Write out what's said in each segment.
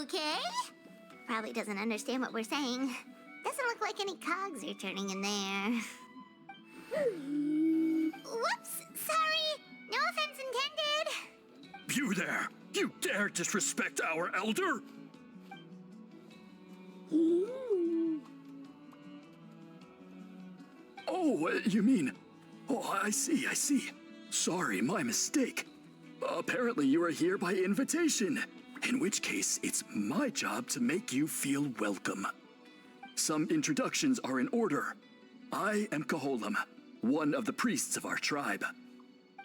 Okay. Probably doesn't understand what we're saying. Doesn't look like any cogs are turning in there. Whoops! Sorry! No offense intended! You there! You dare disrespect our elder? Oh, you mean... Oh, I see. Sorry, my mistake. Apparently you are here by invitation, in which case it's my job to make you feel welcome. Some introductions are in order. I am Kaholam, one of the priests of our tribe.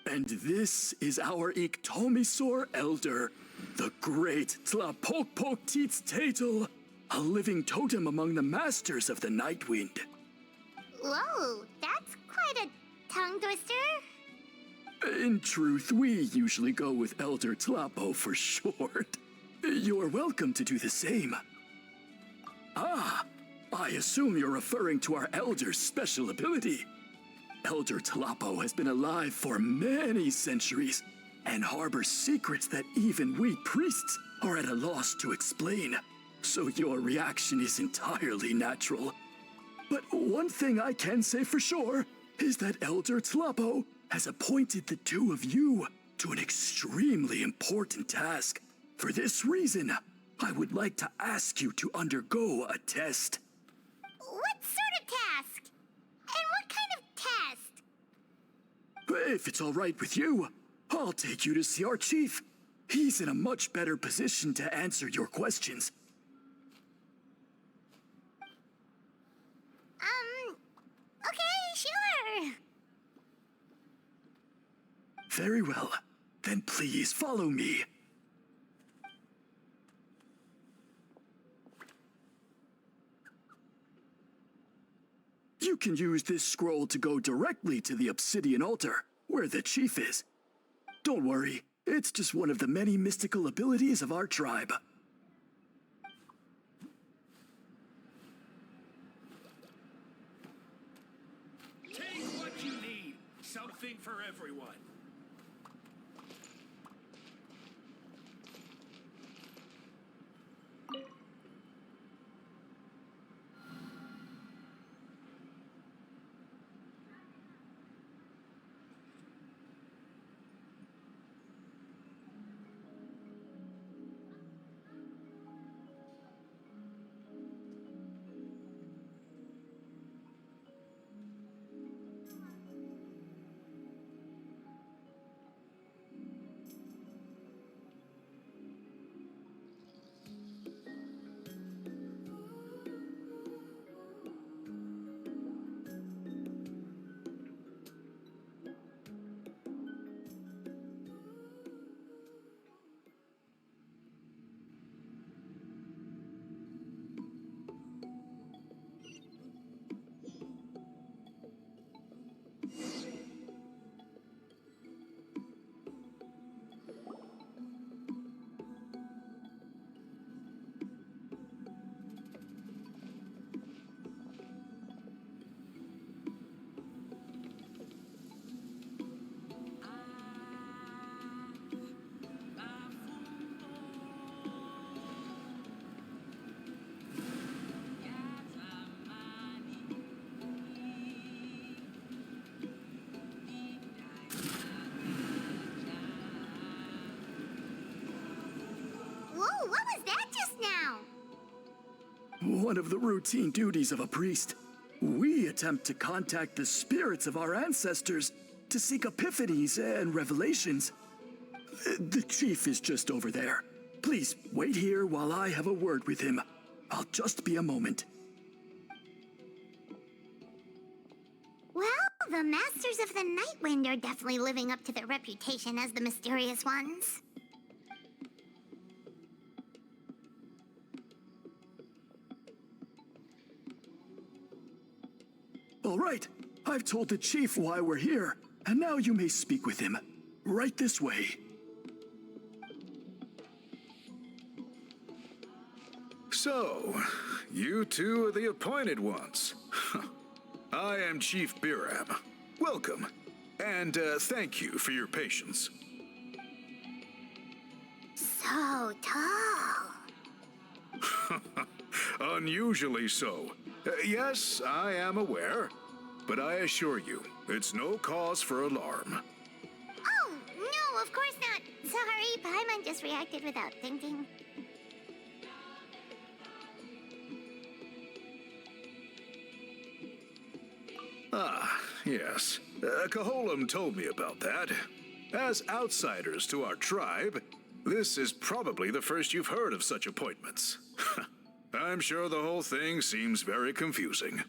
And this is our Iktomisor elder, the great Tlapokpok-Teets-Tatel, a living totem among the masters of the Night Wind. Whoa, that's quite a tongue twister. In truth, we usually go with Elder Tlapo for short. You're welcome to do the same. Ah, I assume you're referring to our elder's special ability. Elder Tlapo has been alive for many centuries and harbors secrets that even we priests are at a loss to explain. So your reaction is entirely natural. But one thing I can say for sure is that Elder Tlapo has appointed the two of you to an extremely important task. For this reason, I would like to ask you to undergo a test. What sort of task? And what kind of test? If it's all right with you, I'll take you to see our chief. He's in a much better position to answer your questions. Okay, sure. Very well. Then please follow me. You can use this scroll to go directly to the obsidian altar, where the chief is. Don't worry, it's just one of the many mystical abilities of our tribe. Take what you need. Something for everyone. one of the routine duties of a priest. We attempt to contact the spirits of our ancestors to seek epiphanies and revelations. The chief is just over there. Please wait here while I have a word with him. I'll just be a moment. Well, the Masters of the Night Wind are definitely living up to their reputation as the mysterious ones. All right, I've told the chief why we're here, and now you may speak with him. Right this way. So, you two are the appointed ones. I am Chief Biram. Welcome, and thank you for your patience. So tall. Unusually so. Yes, I am aware, but I assure you, it's no cause for alarm. Oh, no, of course not. Sorry, Paimon just reacted without thinking. Ah, yes. Kaholam told me about that. As outsiders to our tribe, this is probably the first you've heard of such appointments. I'm sure the whole thing seems very confusing.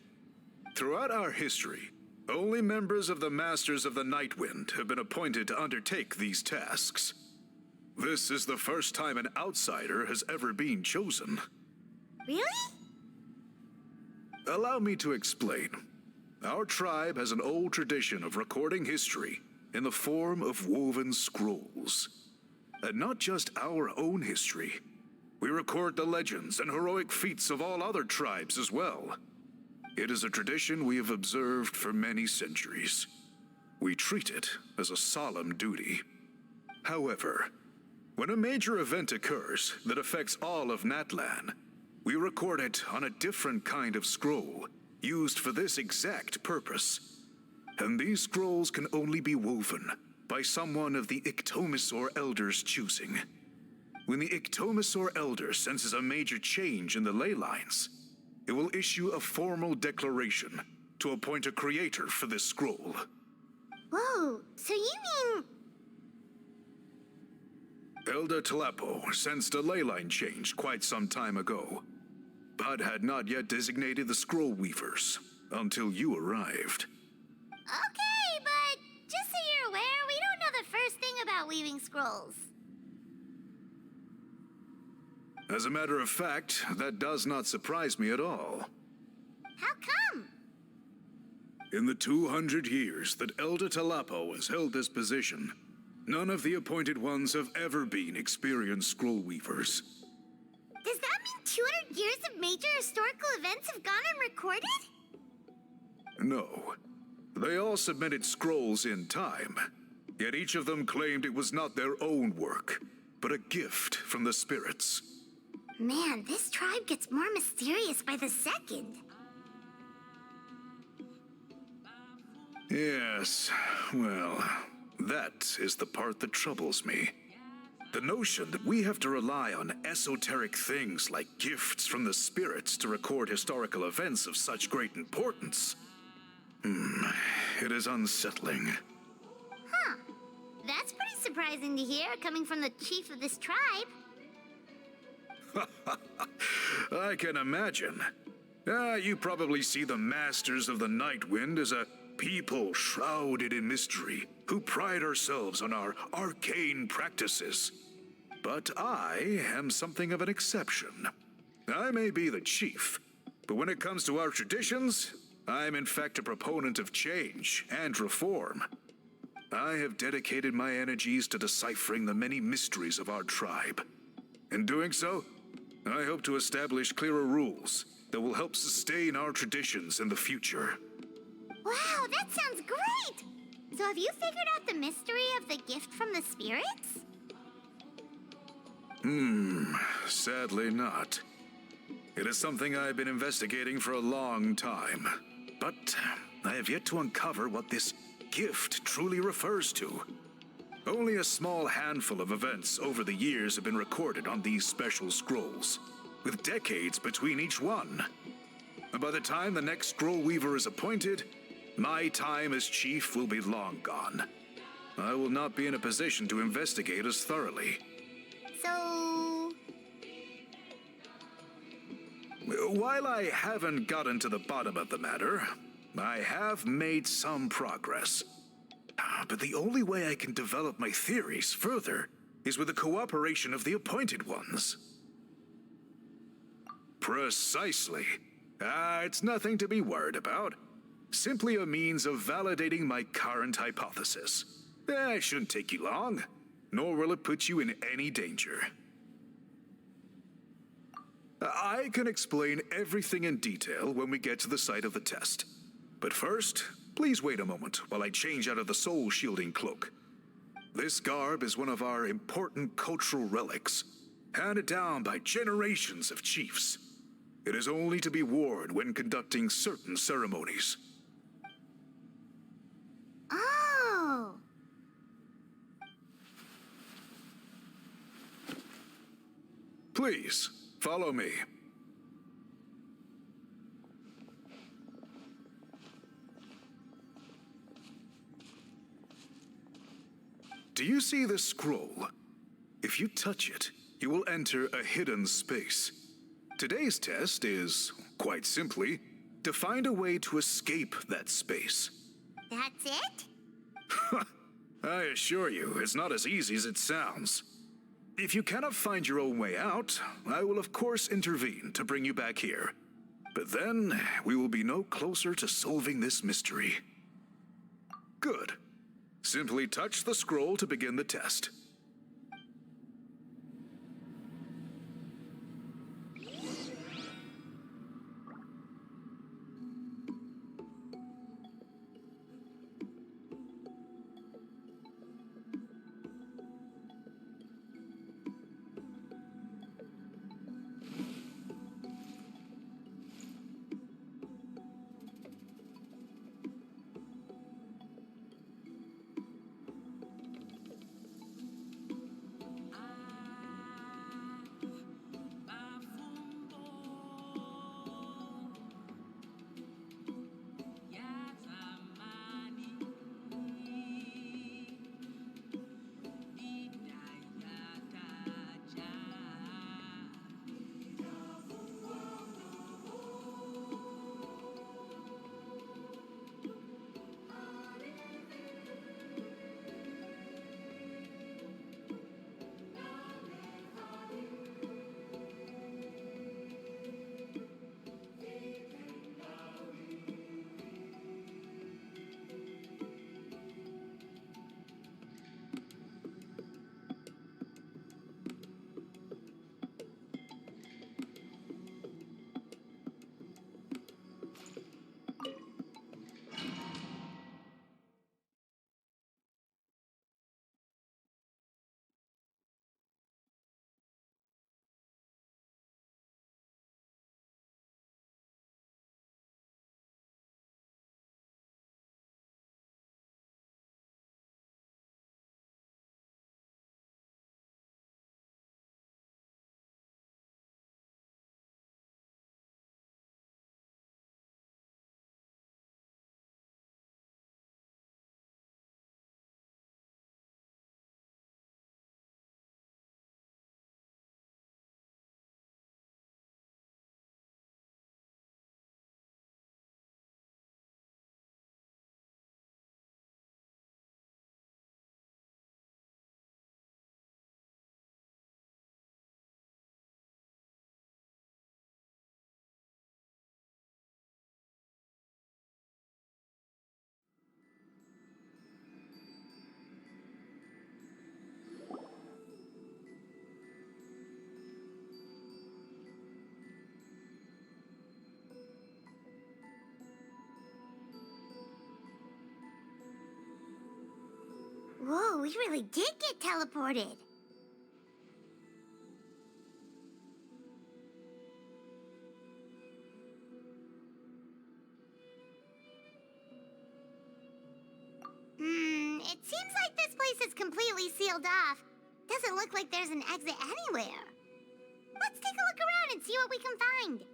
Throughout our history, only members of the Masters of the Night Wind have been appointed to undertake these tasks. This is the first time an outsider has ever been chosen. Really? Allow me to explain. Our tribe has an old tradition of recording history in the form of woven scrolls. And not just our own history. We record the legends and heroic feats of all other tribes as well. It is a tradition we have observed for many centuries. We treat it as a solemn duty. However, when a major event occurs that affects all of Natlan, we record it on a different kind of scroll, used for this exact purpose. And these scrolls can only be woven by someone of the Iktomisor Elder's choosing. When the Iktomisor Elder senses a major change in the ley lines, it will issue a formal declaration to appoint a creator for this scroll. Whoa, so you mean... Elder Tlapo sensed a ley line change quite some time ago, but had not yet designated the scroll weavers until you arrived. Okay, but just so you're aware, we don't know the first thing about weaving scrolls. As a matter of fact, that does not surprise me at all. How come? In the 200 years that Elder Tlapo has held this position, none of the appointed ones have ever been experienced scroll weavers. Does that mean 200 years of major historical events have gone unrecorded? No. They all submitted scrolls in time, yet each of them claimed it was not their own work, but a gift from the spirits. Man, this tribe gets more mysterious by the second. Yes, well, that is the part that troubles me. The notion that we have to rely on esoteric things like gifts from the spirits to record historical events of such great importance. It is unsettling. Huh. That's pretty surprising to hear, coming from the chief of this tribe. I can imagine. You probably see the Masters of the Night Wind as a people shrouded in mystery, who pride ourselves on our arcane practices. But I am something of an exception. I may be the chief, but when it comes to our traditions, I'm in fact a proponent of change and reform. I have dedicated my energies to deciphering the many mysteries of our tribe. In doing so, I hope to establish clearer rules that will help sustain our traditions in the future. Wow, that sounds great! So have you figured out the mystery of the gift from the spirits? Sadly not. It is something I've been investigating for a long time, but I have yet to uncover what this gift truly refers to. Only a small handful of events over the years have been recorded on these special scrolls, with decades between each one. And by the time the next scroll weaver is appointed, my time as chief will be long gone. I will not be in a position to investigate as thoroughly. So... While I haven't gotten to the bottom of the matter, I have made some progress. But the only way I can develop my theories further is with the cooperation of the appointed ones. Precisely. It's nothing to be worried about. Simply a means of validating my current hypothesis. It shouldn't take you long, nor will it put you in any danger. I can explain everything in detail when we get to the site of the test. But first, please wait a moment while I change out of the soul-shielding cloak. This garb is one of our important cultural relics, handed down by generations of chiefs. It is only to be worn when conducting certain ceremonies. Oh! Please, follow me. Do you see this scroll? If you touch it, you will enter a hidden space. Today's test is, quite simply, to find a way to escape that space. That's it? I assure you, it's not as easy as it sounds. If you cannot find your own way out, I will of course intervene to bring you back here. But then, we will be no closer to solving this mystery. Good. Simply touch the scroll to begin the test. Whoa, we really did get teleported. It seems like this place is completely sealed off. Doesn't look like there's an exit anywhere. Let's take a look around and see what we can find.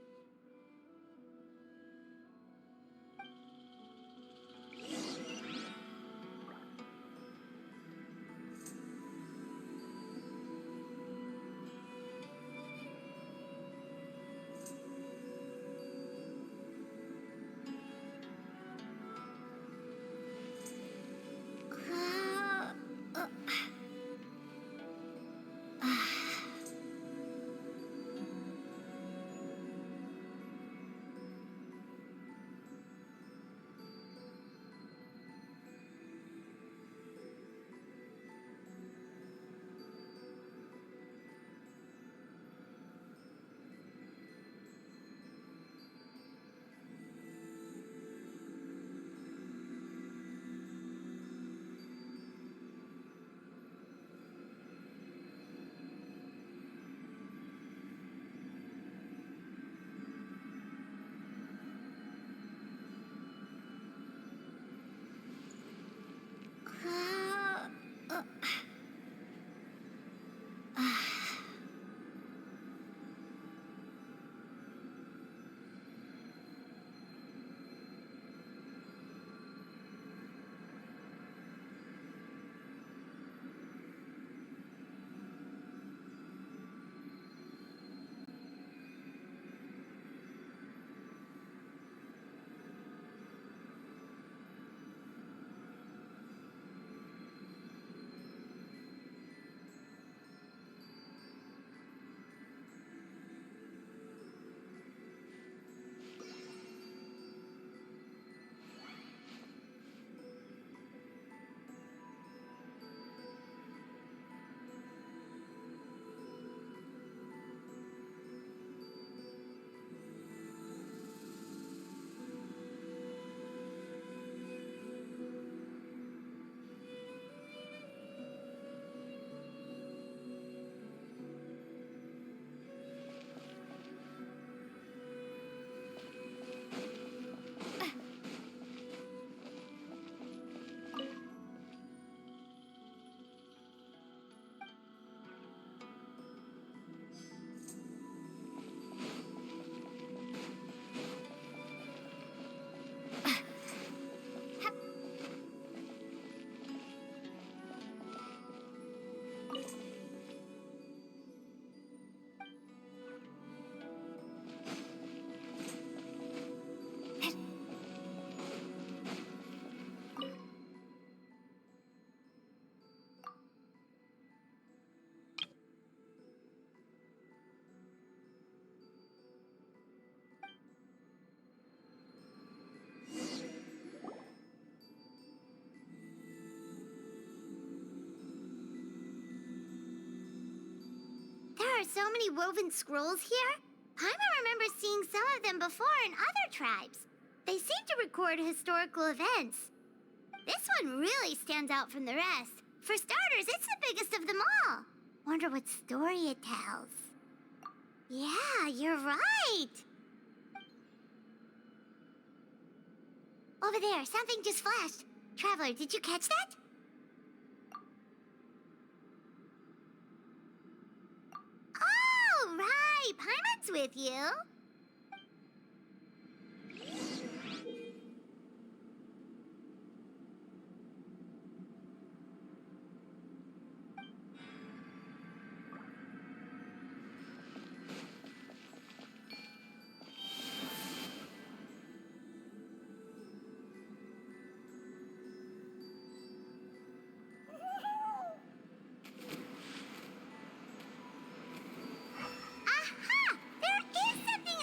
There are so many woven scrolls here. Paimon remembers seeing some of them before in other tribes. They seem to record historical events. This one really stands out from the rest. For starters, it's the biggest of them all. Wonder what story it tells. Yeah, you're right. Over there, something just flashed. Traveler, did you catch that? Oh, right. Paimon's with you. Aha! There is something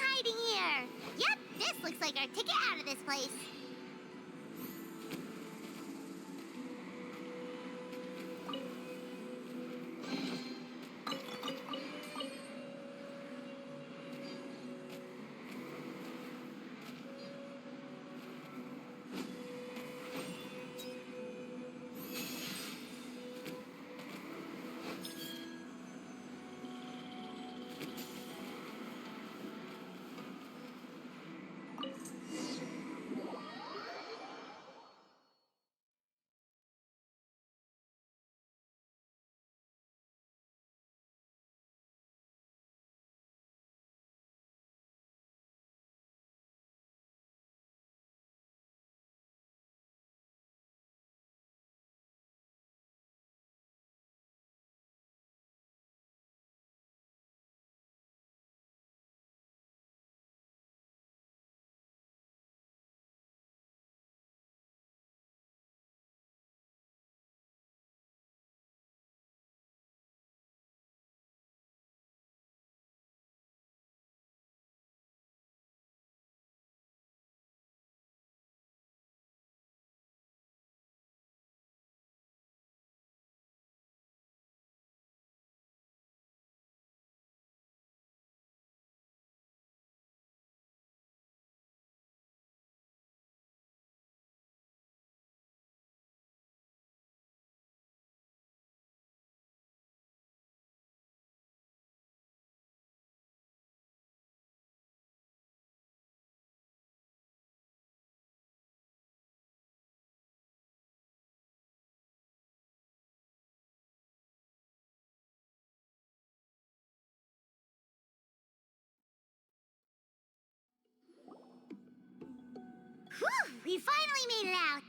you finally made it out.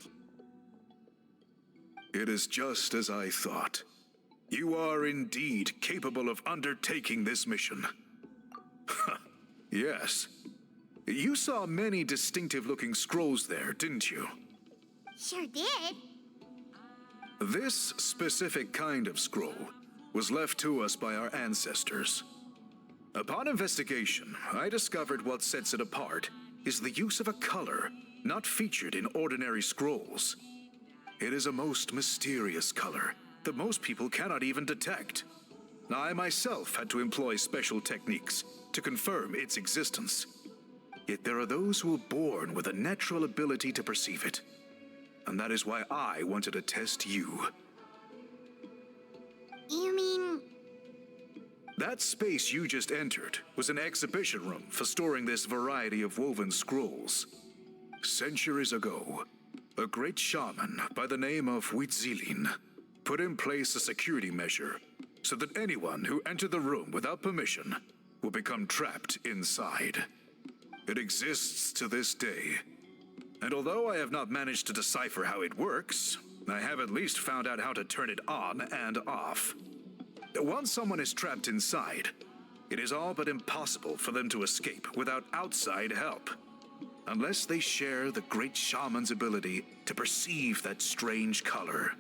It is just as I thought. You are indeed capable of undertaking this mission. Yes. You saw many distinctive-looking scrolls there, didn't you? Sure did. This specific kind of scroll was left to us by our ancestors. Upon investigation, I discovered what sets it apart is the use of a color not featured in ordinary scrolls. It is a most mysterious color that most people cannot even detect. I myself had to employ special techniques to confirm its existence. Yet there are those who are born with a natural ability to perceive it. And that is why I wanted to test you. You mean... That space you just entered was an exhibition room for storing this variety of woven scrolls. Centuries ago, a great shaman by the name of Huitzilin put in place a security measure so that anyone who entered the room without permission will become trapped inside. It exists to this day. And although I have not managed to decipher how it works, I have at least found out how to turn it on and off. Once someone is trapped inside, it is all but impossible for them to escape without outside help. Unless they share the great shaman's ability to perceive that strange color.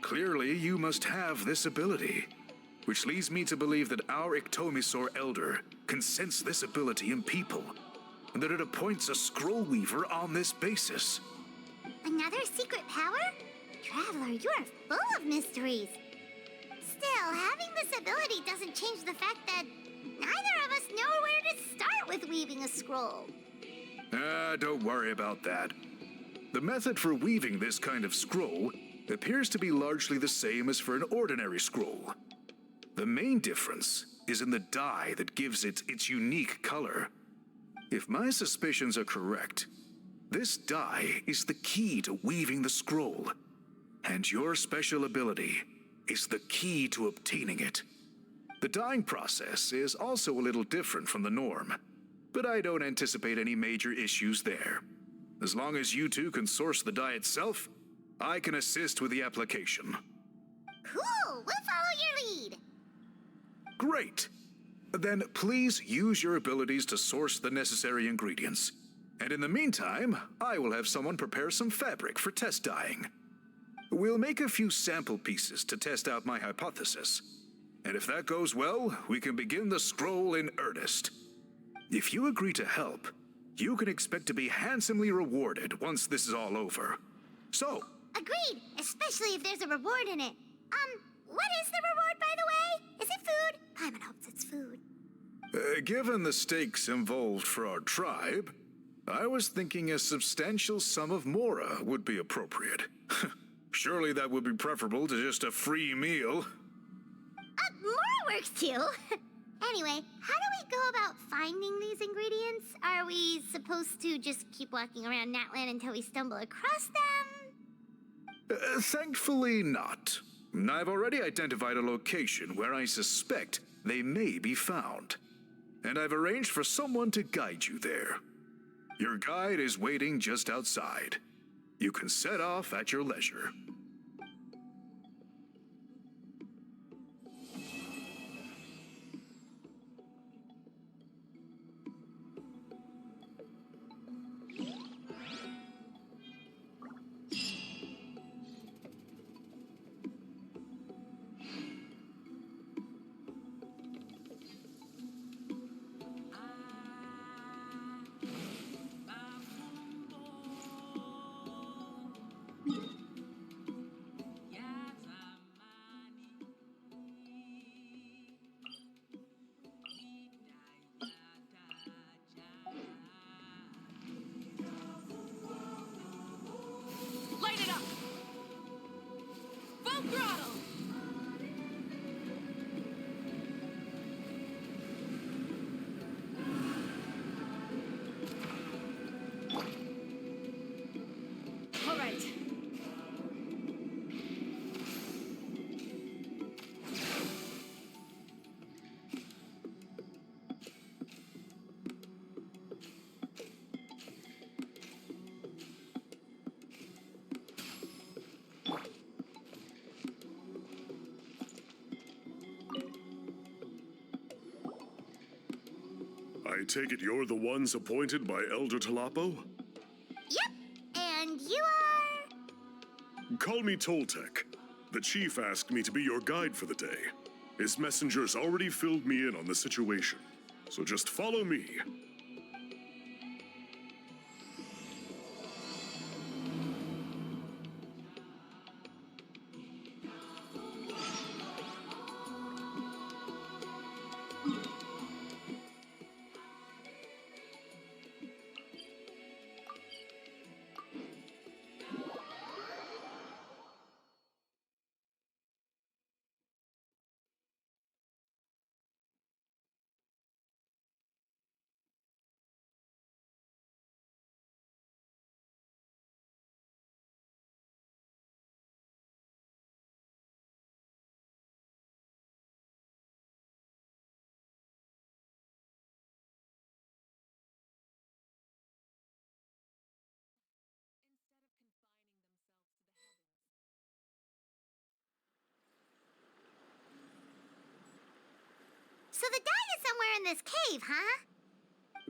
Clearly you must have this ability, which leads me to believe that our Iktomisor elder can sense this ability in people, and that it appoints a scroll weaver on this basis. Another secret power? Traveler, you are full of mysteries. Still, having this ability doesn't change the fact that neither of us know where to start with weaving a scroll. Don't worry about that. The method for weaving this kind of scroll appears to be largely the same as for an ordinary scroll. The main difference is in the dye that gives it its unique color. If my suspicions are correct, this dye is the key to weaving the scroll, and your special ability is the key to obtaining it. The dyeing process is also a little different from the norm, but I don't anticipate any major issues there. As long as you two can source the dye itself, I can assist with the application. Cool! We'll follow your lead. Great! Then please use your abilities to source the necessary ingredients. And in the meantime, I will have someone prepare some fabric for test dyeing. We'll make a few sample pieces to test out my hypothesis. And if that goes well, we can begin the scroll in earnest. If you agree to help, you can expect to be handsomely rewarded once this is all over. So... Agreed, especially if there's a reward in it. What is the reward, by the way? Is it food? Paimon hopes it's food. Given the stakes involved for our tribe, I was thinking a substantial sum of mora would be appropriate. Surely that would be preferable to just a free meal. Mora works too. Anyway, how do we go about finding these ingredients? Are we supposed to just keep walking around Natlan until we stumble across them? Thankfully not. I've already identified a location where I suspect they may be found. And I've arranged for someone to guide you there. Your guide is waiting just outside. You can set off at your leisure. I take it you're the ones appointed by Elder Talapo? Yep, and you are... Call me Toltec. The chief asked me to be your guide for the day. His messengers already filled me in on the situation, so just follow me. So the dye is somewhere in this cave, huh?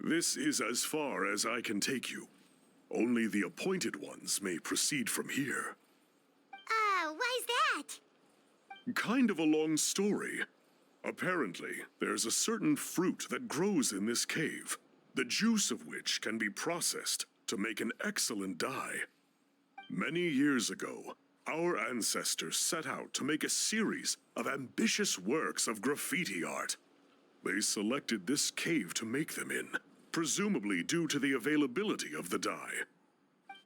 This is as far as I can take you. Only the appointed ones may proceed from here. Why's that? Kind of a long story. Apparently, there's a certain fruit that grows in this cave, the juice of which can be processed to make an excellent dye. Many years ago, our ancestors set out to make a series of ambitious works of graffiti art. They selected this cave to make them in, presumably due to the availability of the dye.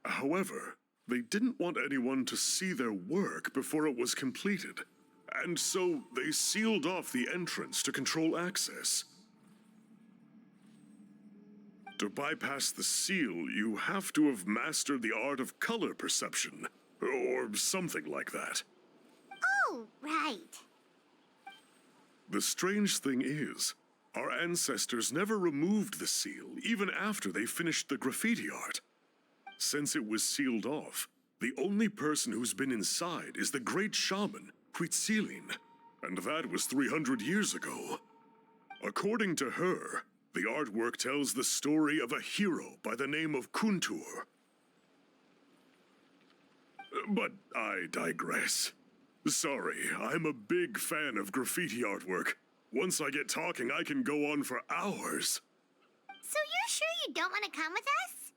However, they didn't want anyone to see their work before it was completed, and so they sealed off the entrance to control access. To bypass the seal, you have to have mastered the art of color perception, or something like that. Oh, right. The strange thing is, our ancestors never removed the seal, even after they finished the graffiti art. Since it was sealed off, the only person who's been inside is the great shaman, Huitzilin, and that was 300 years ago. According to her, the artwork tells the story of a hero by the name of Kuntur. But I digress. Sorry, I'm a big fan of graffiti artwork. Once I get talking, I can go on for hours. So you're sure you don't want to come with us?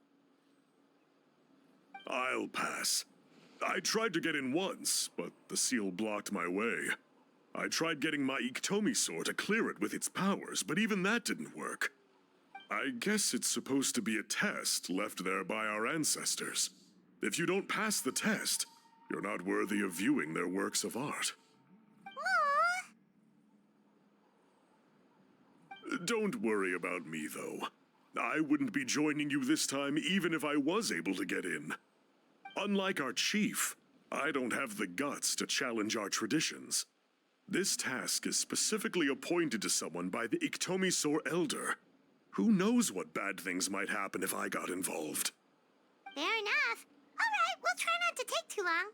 I'll pass. I tried to get in once, but the seal blocked my way. I tried getting my Iktomi to clear it with its powers, but even that didn't work. I guess it's supposed to be a test left there by our ancestors. If you don't pass the test, you're not worthy of viewing their works of art. Aww. Don't worry about me, though. I wouldn't be joining you this time even if I was able to get in. Unlike our chief, I don't have the guts to challenge our traditions. This task is specifically appointed to someone by the Iktomi Elder. Who knows what bad things might happen if I got involved? Fair enough. All right, we'll try not to take too long.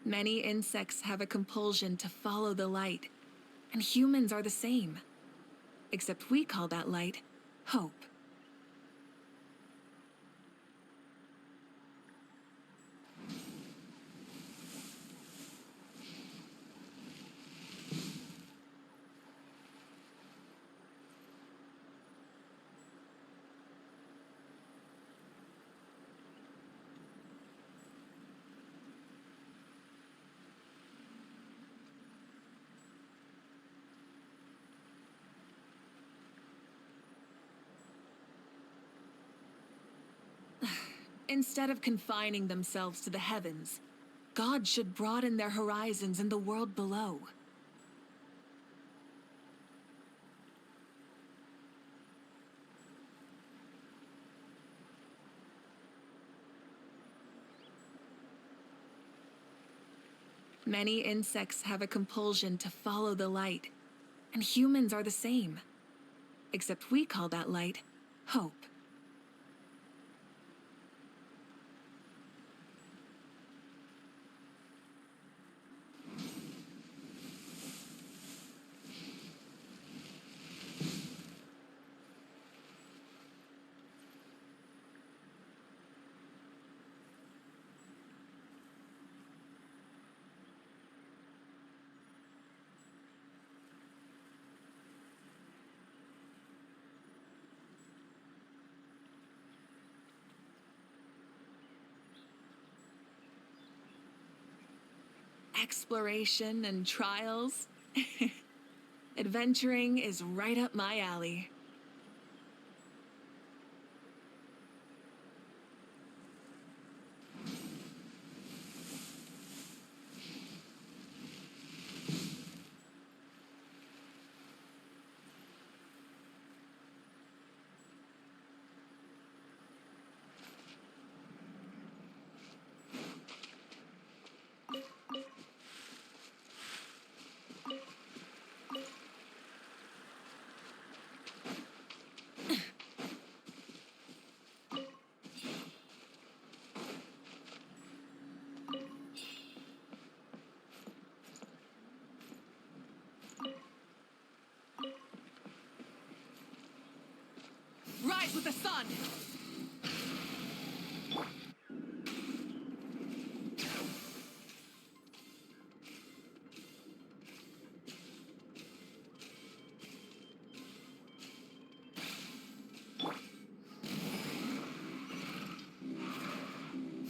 Many insects have a compulsion to follow the light, and humans are the same. Except we call that light hope. Instead of confining themselves to the heavens, God should broaden their horizons in the world below. Many insects have a compulsion to follow the light, and humans are the same. Except we call that light hope. Exploration and trials. Adventuring is right up my alley. Rise with the sun!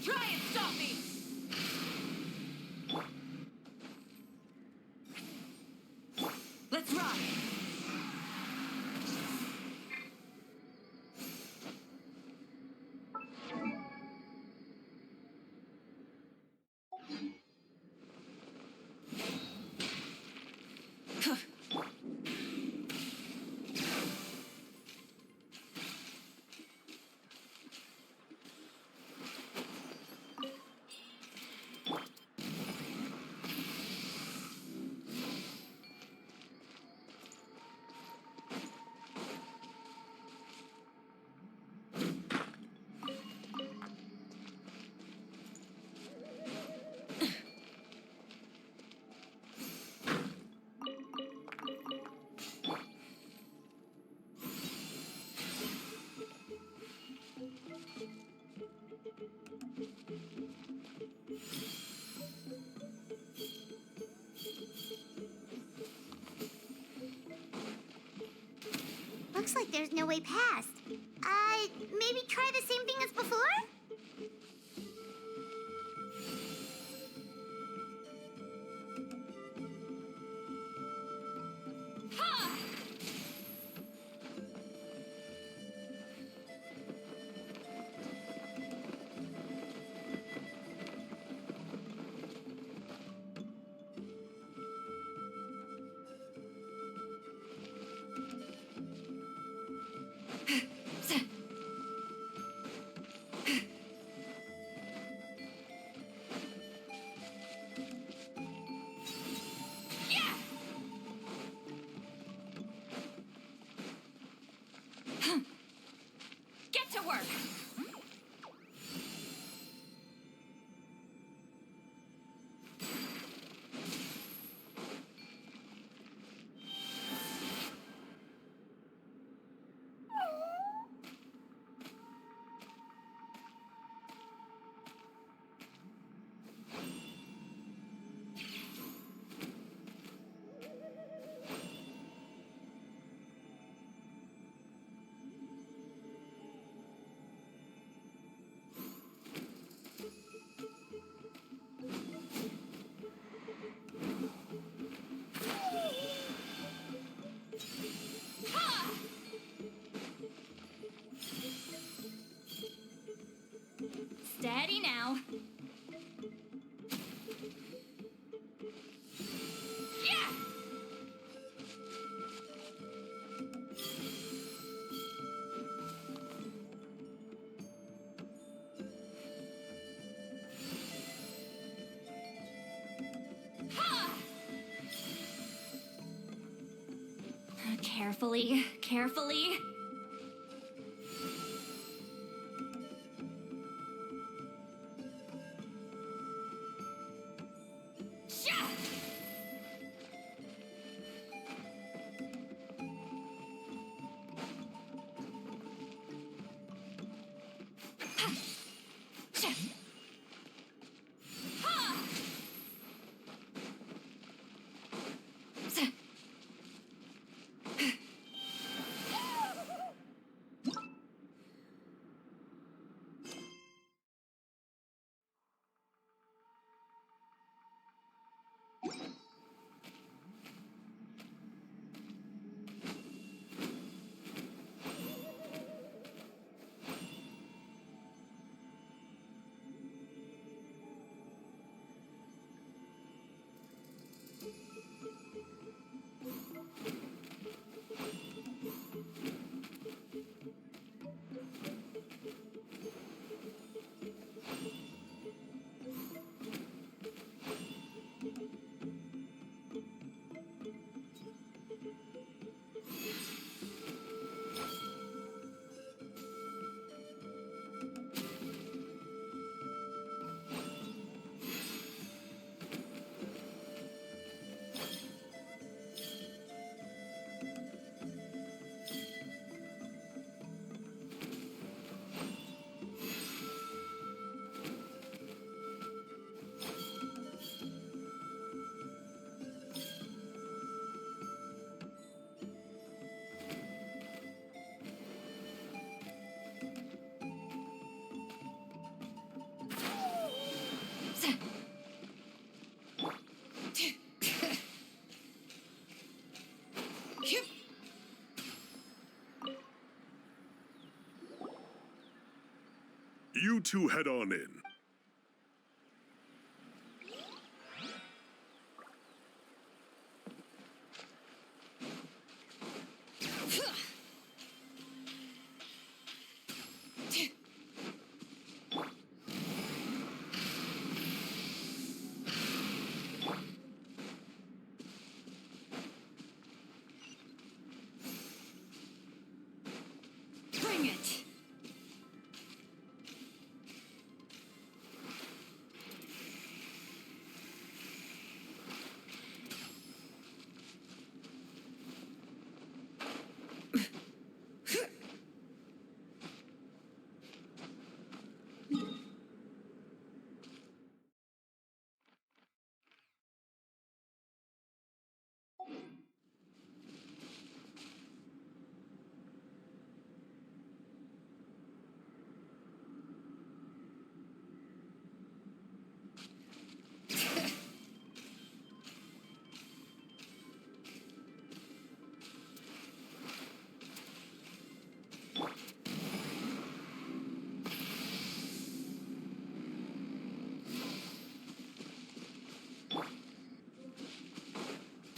Try and stop me! Let's ride! Looks like there's no way past. Maybe try the same thing as before? Carefully, carefully. Sha! You two head on in. Bring it!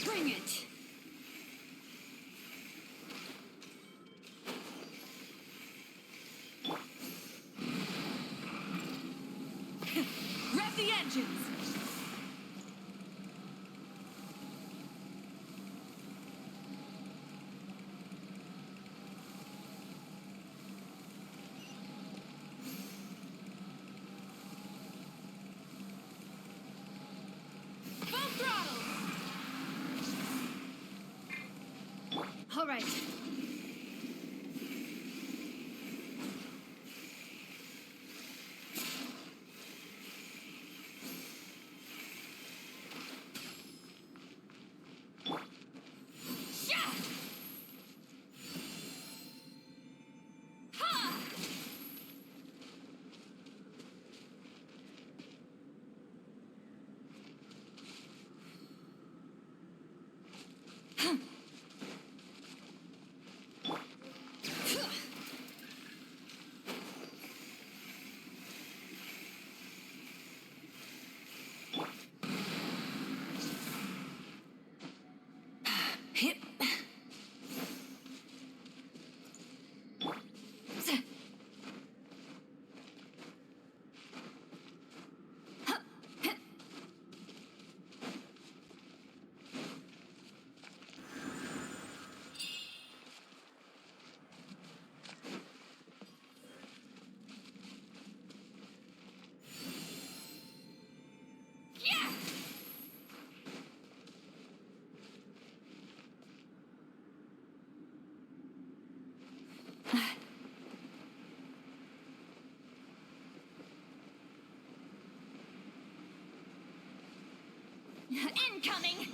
Bring it! Rev the engines! Full throttle! All right. Sha! Ha! Hit. Incoming!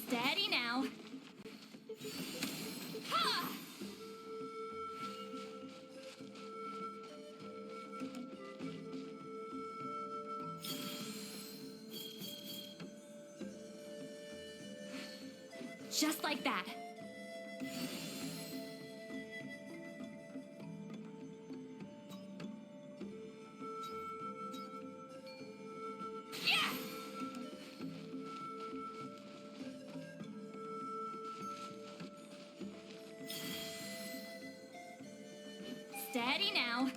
Steady now. Ha! Just like that. Steady now.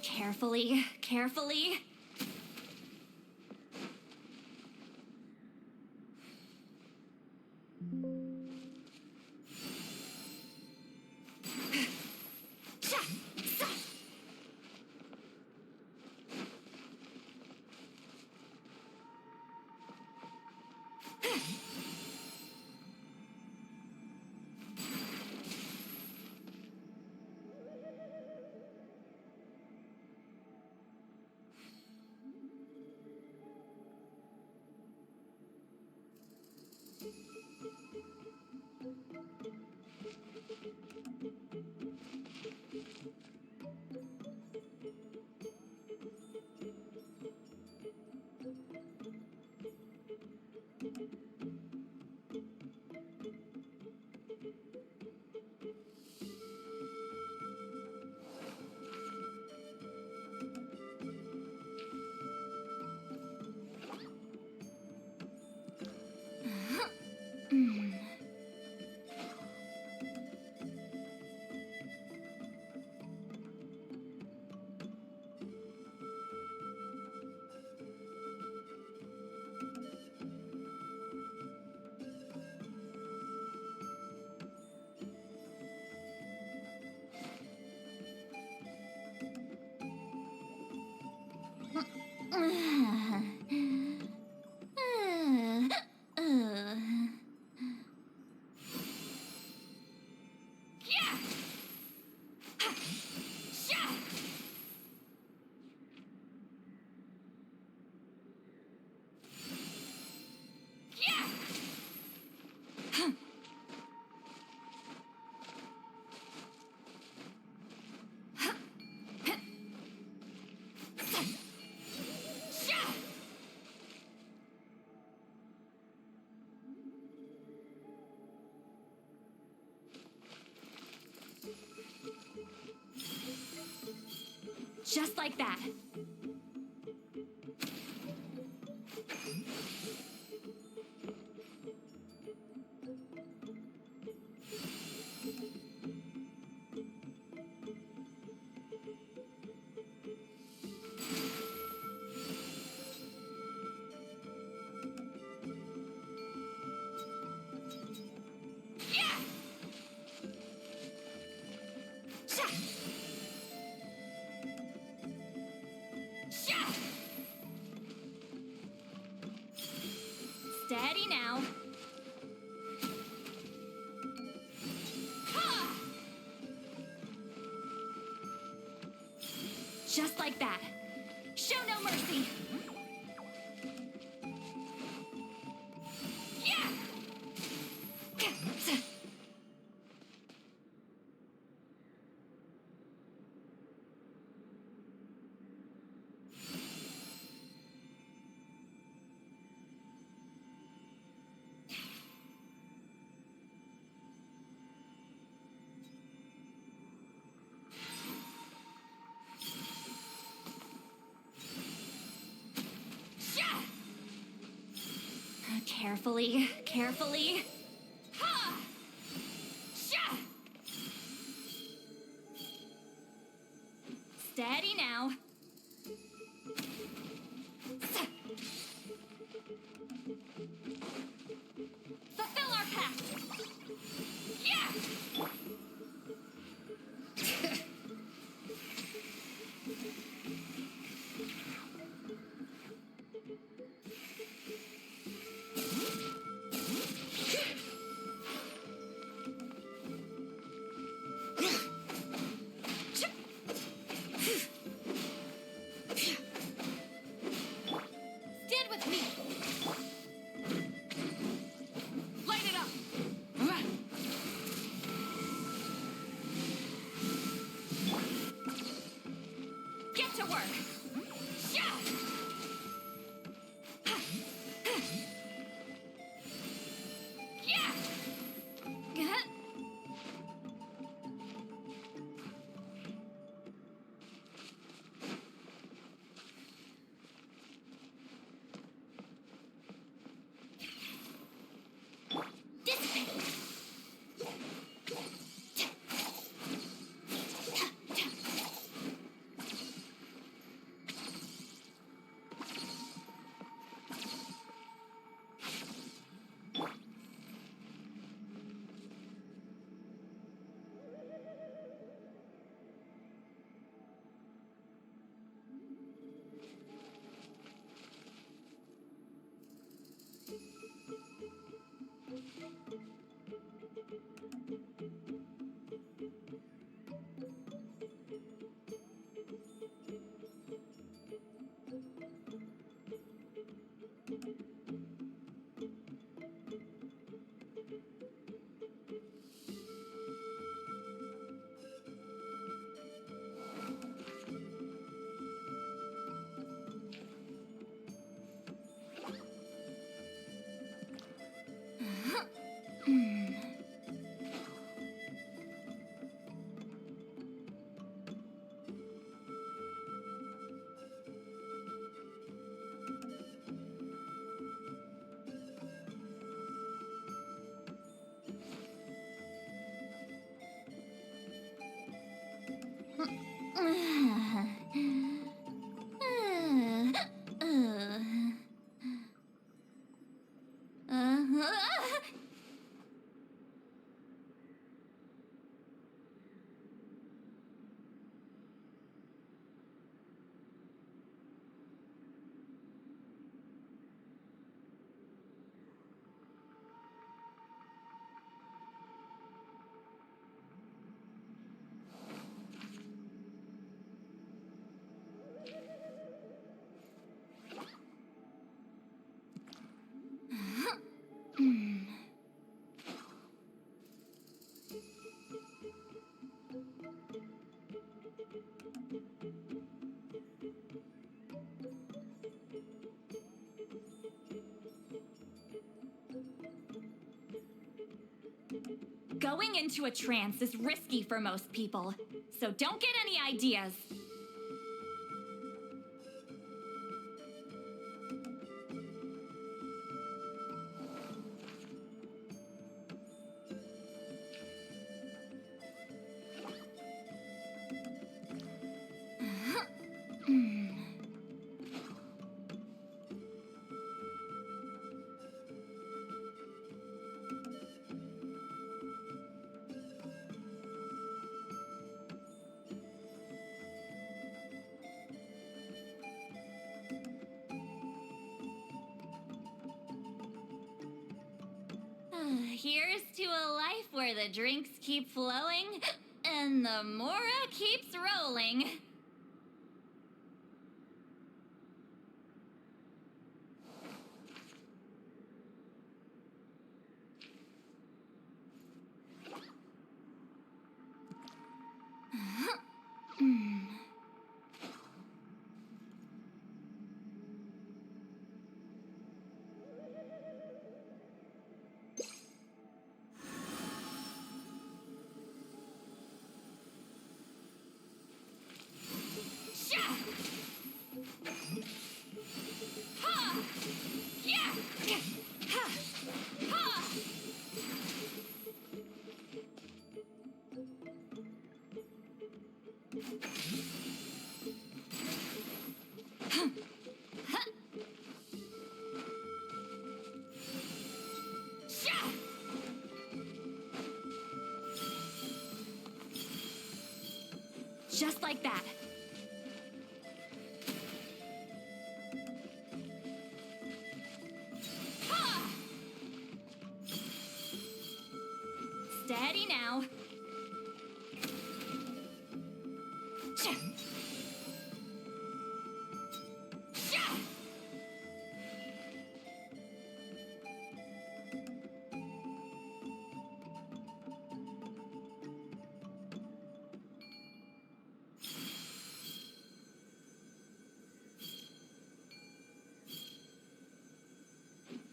Carefully, carefully. Just like that. Steady now. Ha! Just like that. Show no mercy. Yeah! Carefully, carefully. Ha! Sha! Steady now. Fulfill our pact. Yeah! Stand with me. Light it up. Get to work. Yeah. Going into a trance is risky for most people, so don't get any ideas. Here's to a life where the drinks keep flowing and the Mora keeps rolling. Just like that. Steady now.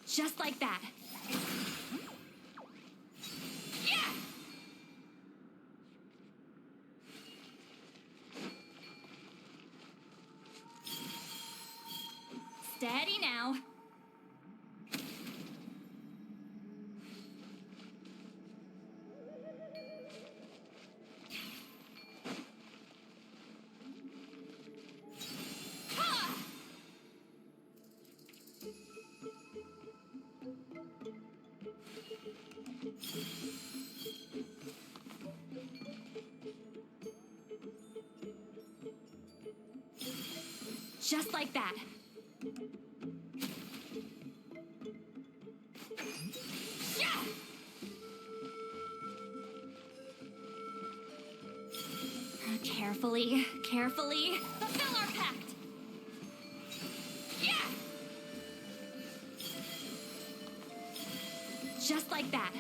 Just like that. Yeah! Steady now. Just like that. Yeah! Carefully, carefully. Fulfill our pact. Yeah! Just like that.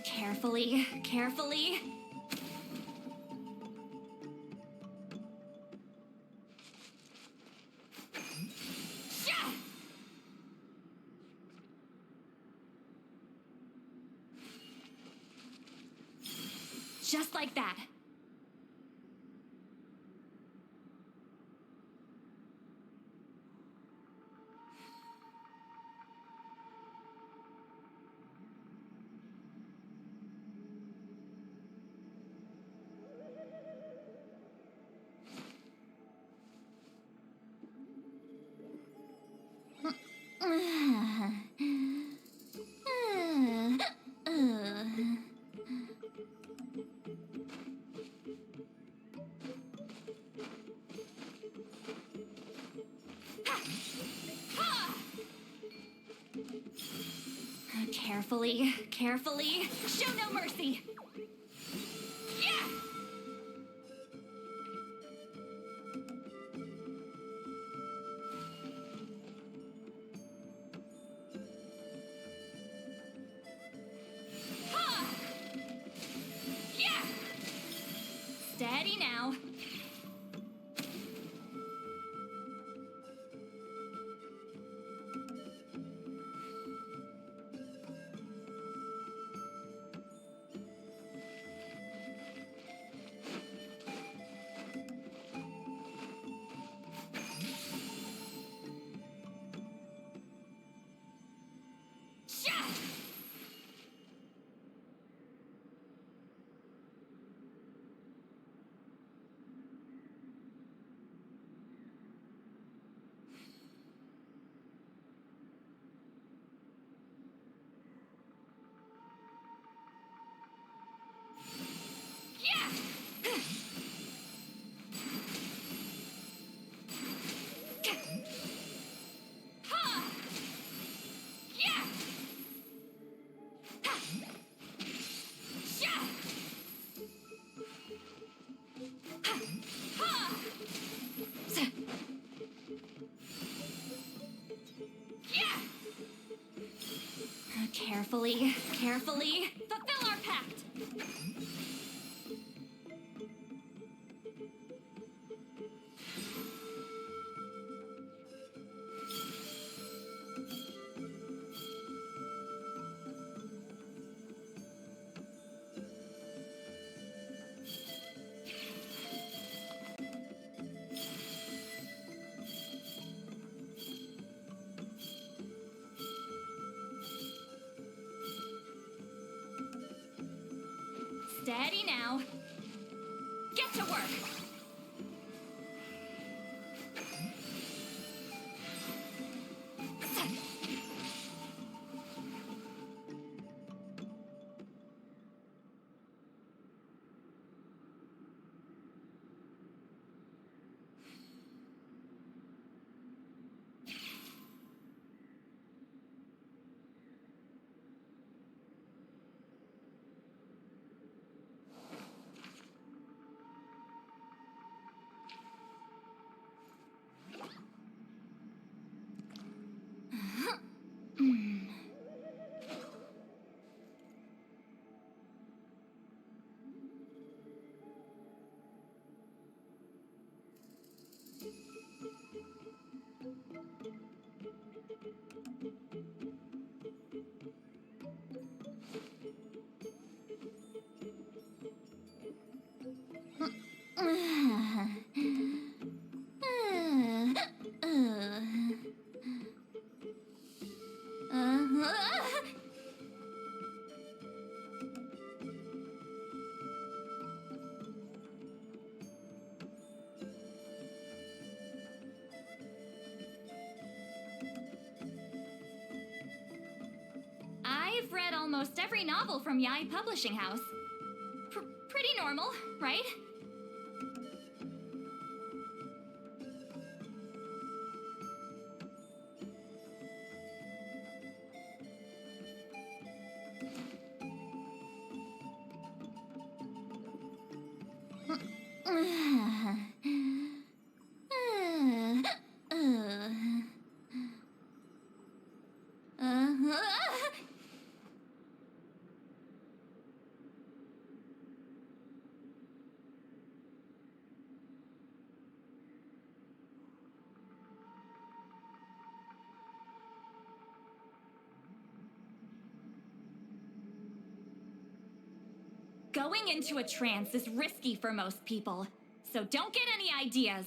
Carefully, carefully. Just like that. Carefully, carefully. Show no mercy. Yeah! Yeah! Steady now. Carefully, carefully. Fulfill our pact! Steady now. Get to work! I've read almost every novel from Yai Publishing House. Pretty normal, right? Going into a trance is risky for most people, so don't get any ideas.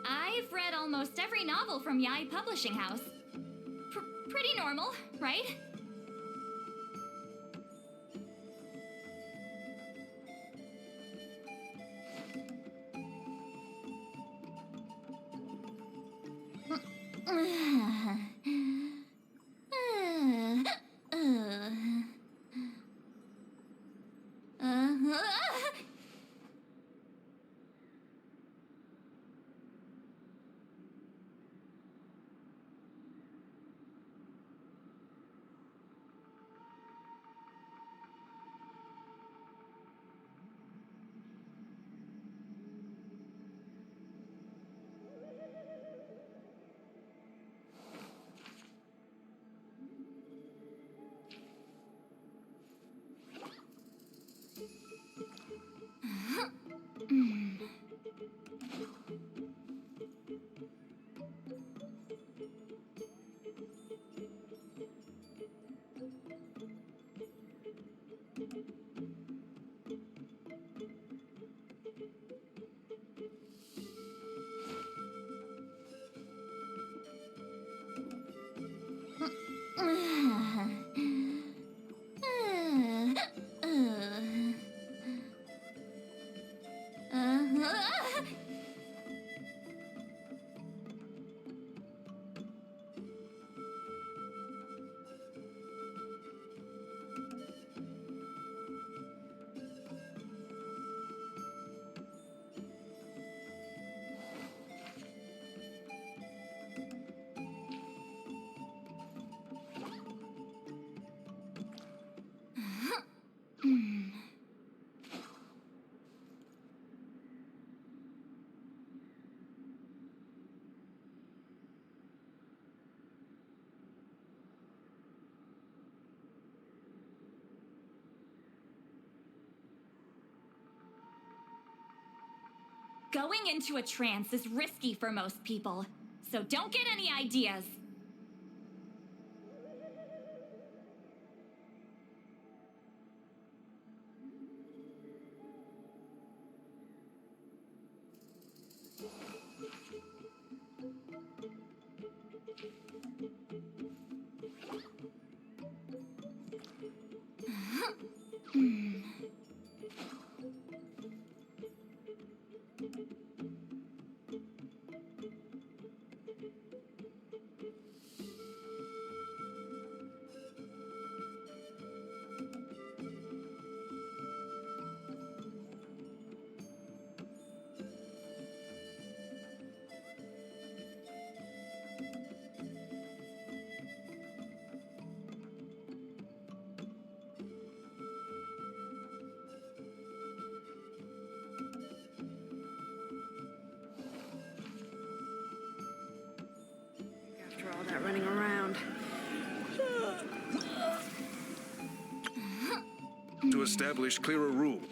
I've read almost every novel from Yai Publishing House. Pretty normal, right? Going into a trance is risky for most people, so don't get any ideas. After all that running around. To establish clearer rules.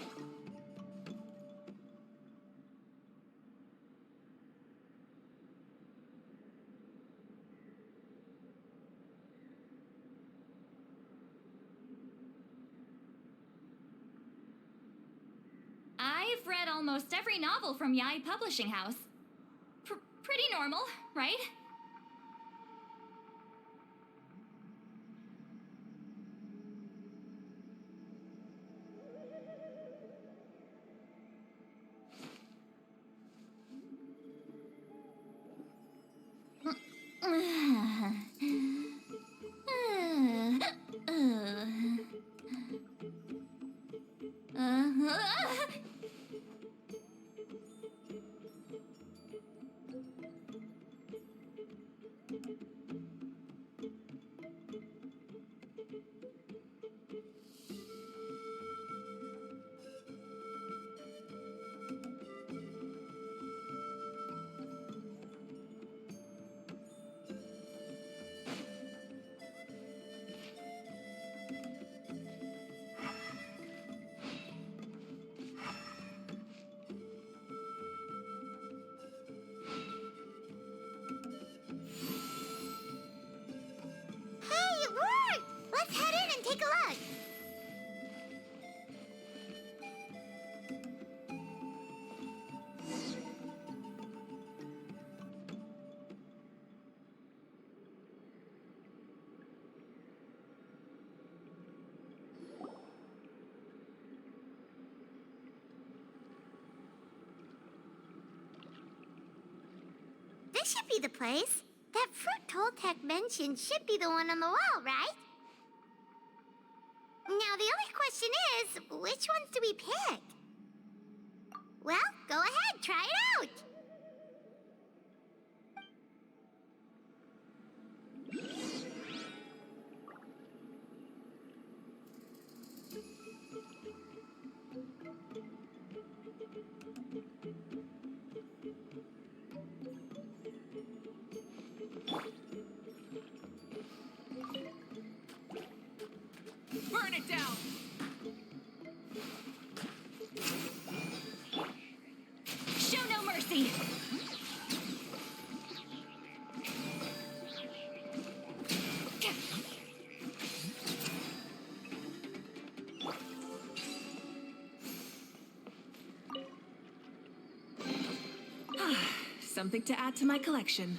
I've read almost every novel from Yai Publishing House. Pretty normal, right? Hey, it worked! Let's head in and take a look. This should be the place. That fruit Toltec mentioned should be the one on the wall, right? Now, the only question is, which ones do we pick? Well, go ahead, try it out! Burn it down! Show no mercy! Something to add to my collection.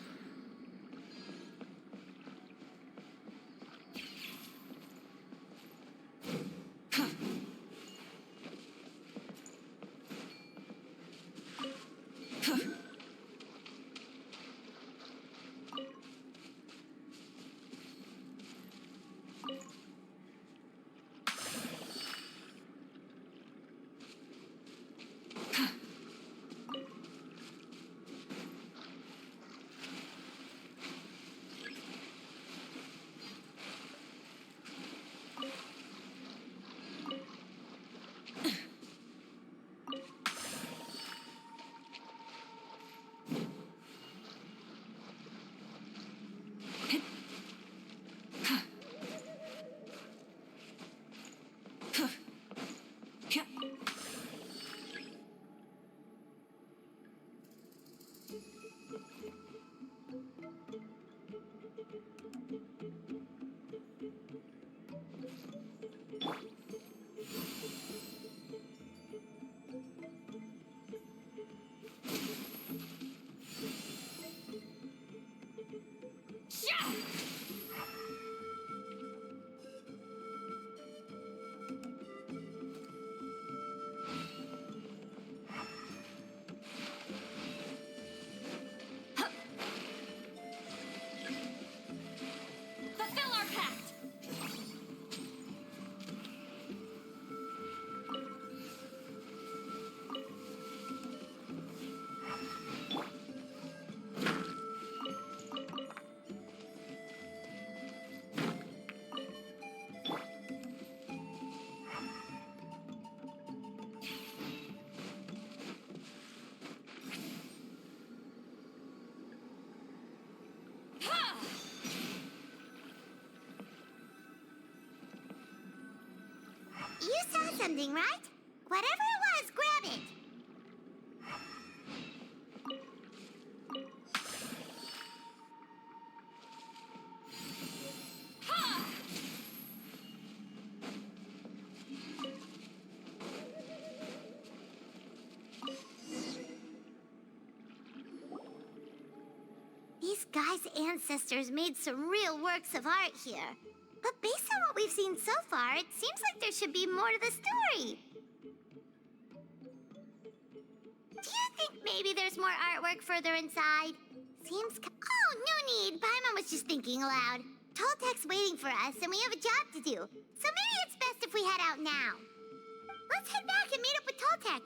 Fulfill our pact! You saw something, right? Whatever it was, grab it. These guys' ancestors made some real works of art here. But based on what we've seen so far, it seems like there should be more to the story. Do you think maybe there's more artwork further inside? Oh, no need. Paimon was just thinking aloud. Toltek's waiting for us, and we have a job to do. So maybe it's best if we head out now. Let's head back and meet up with Toltek.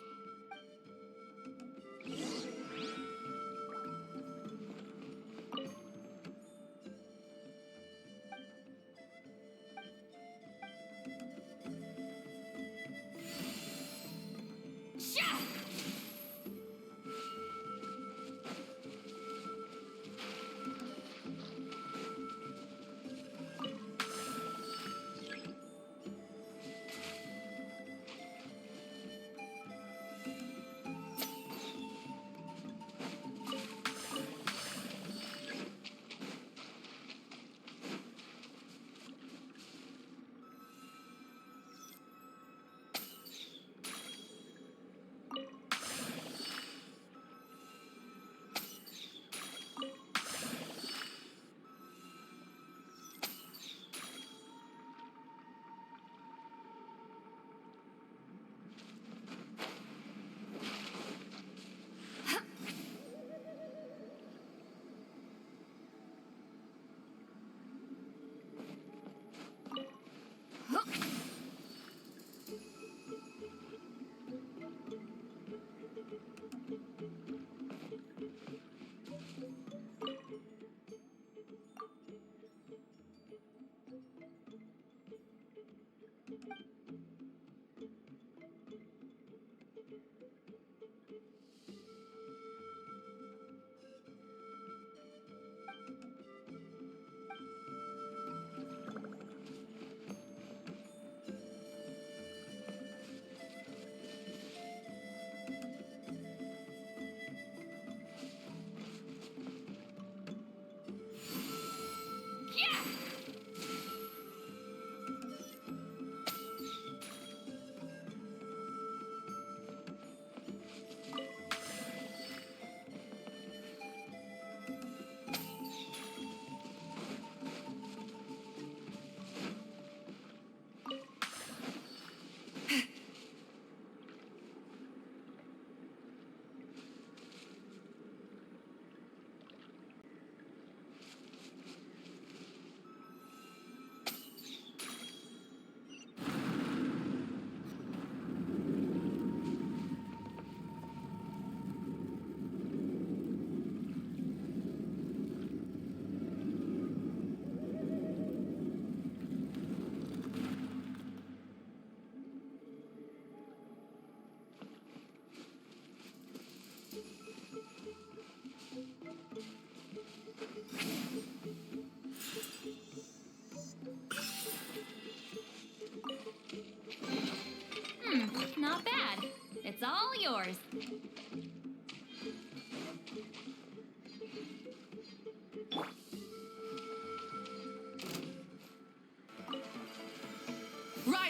Not bad. It's all yours.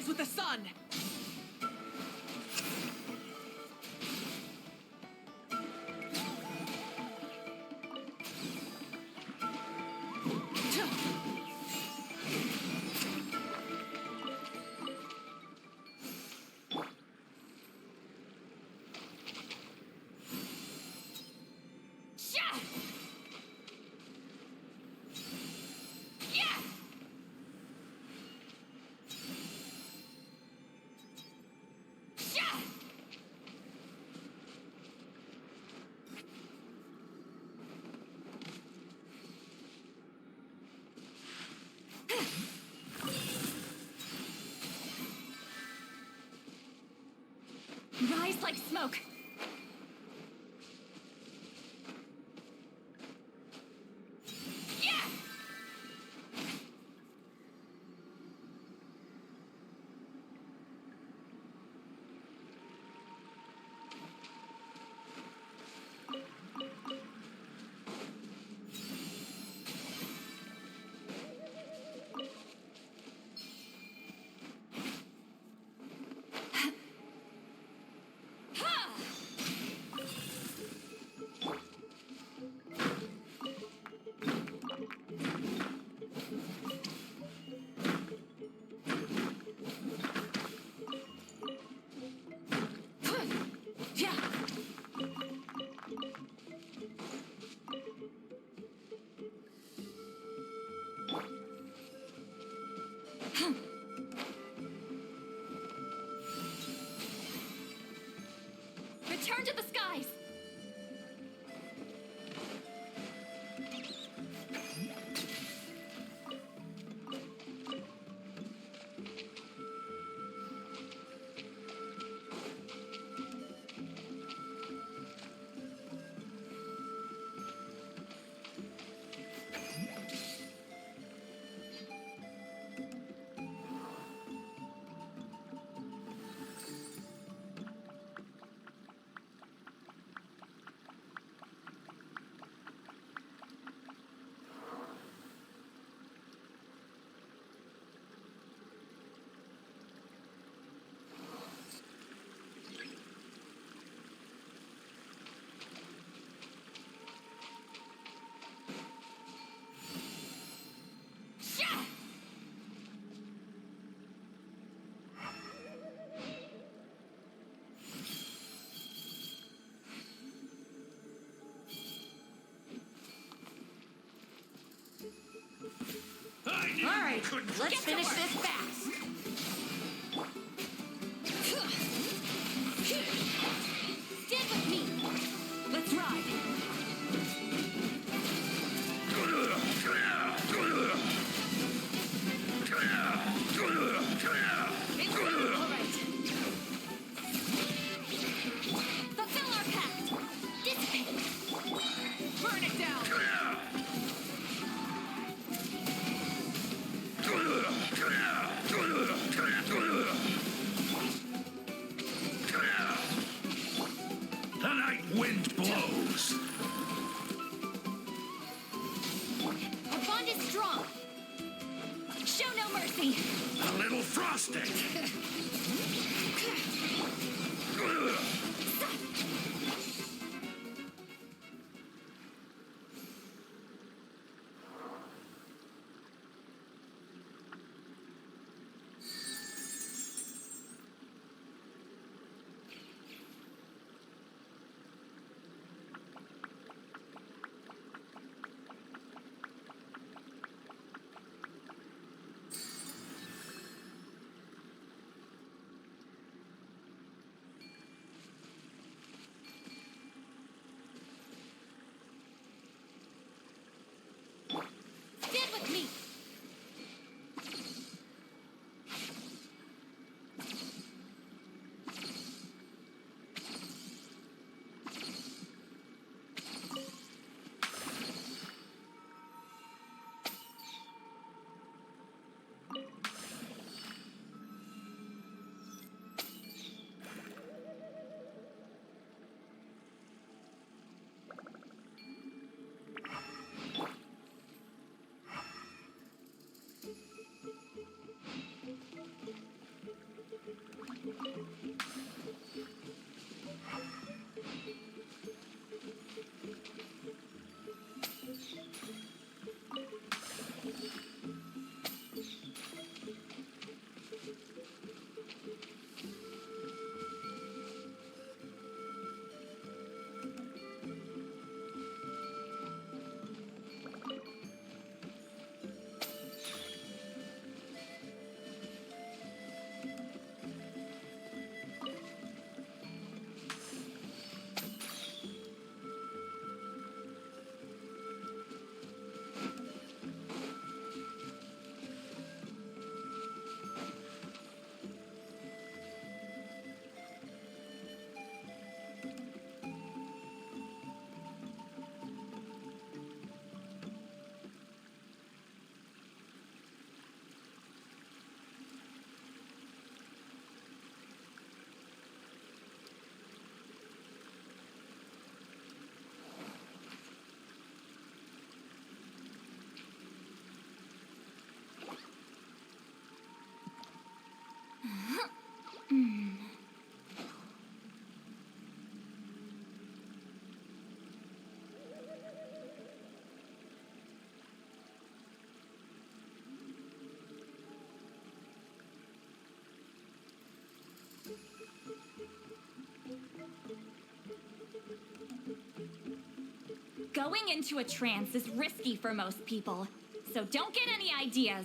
rise with the sun! Rise like smoke. Yeah! Return to the skies! I All right, couldn't let's Get to finish work. this fast. Stand with me! Let's ride! All right. Fulfill our pact! Dissipate! Burn it down! The night wind blows. Our bond is strong! Show no mercy! A little frosting. Going into a trance is risky for most people, so don't get any ideas.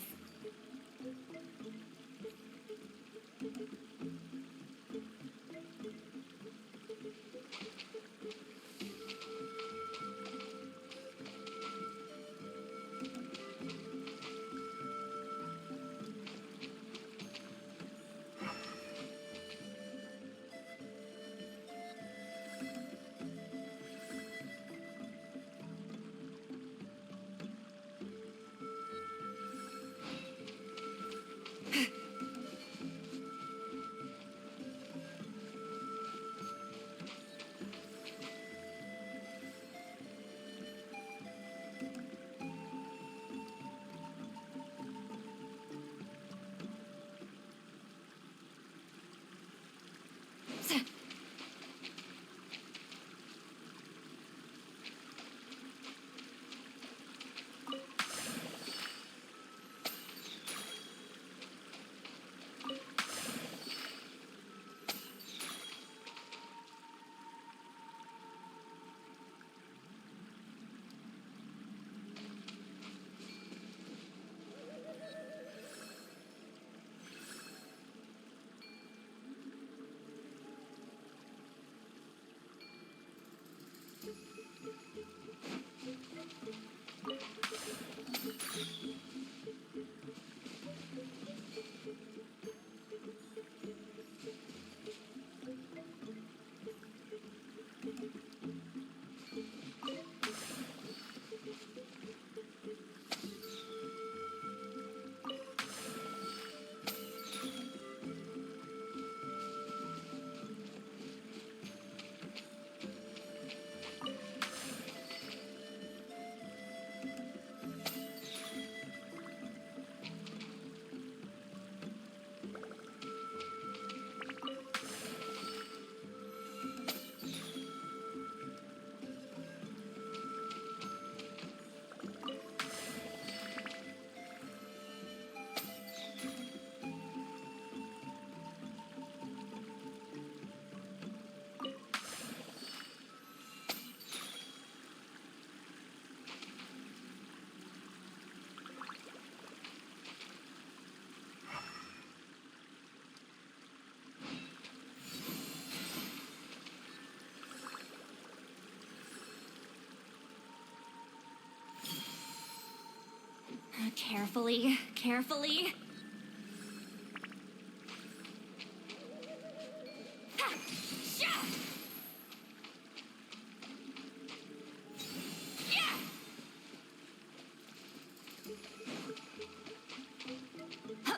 Carefully, carefully. Ha! Sha! Yeah! Huh.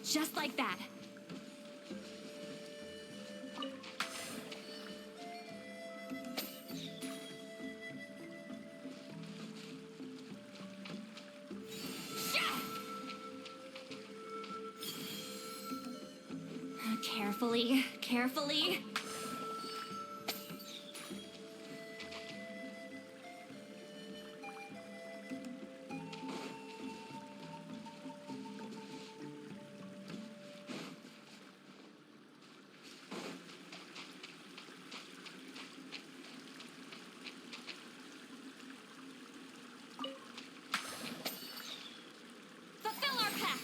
Just like that. Sha! Carefully, carefully. Fulfill our pact!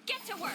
Get to work!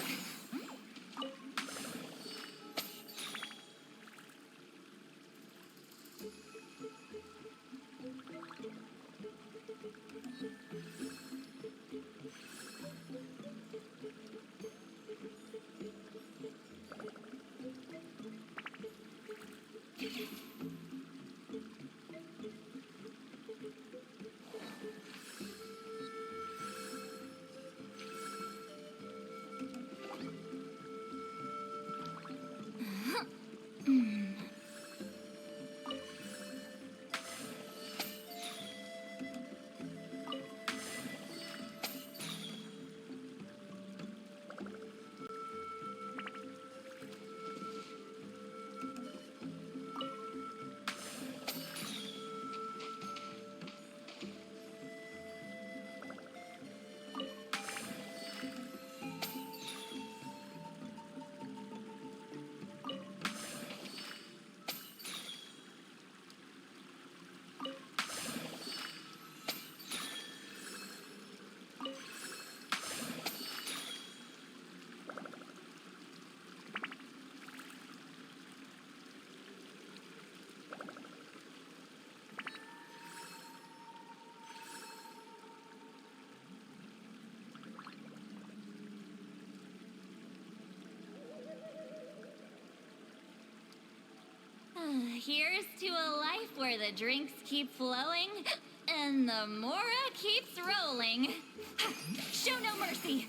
Here's to a life where the drinks keep flowing and the Mora keeps rolling. Show no mercy!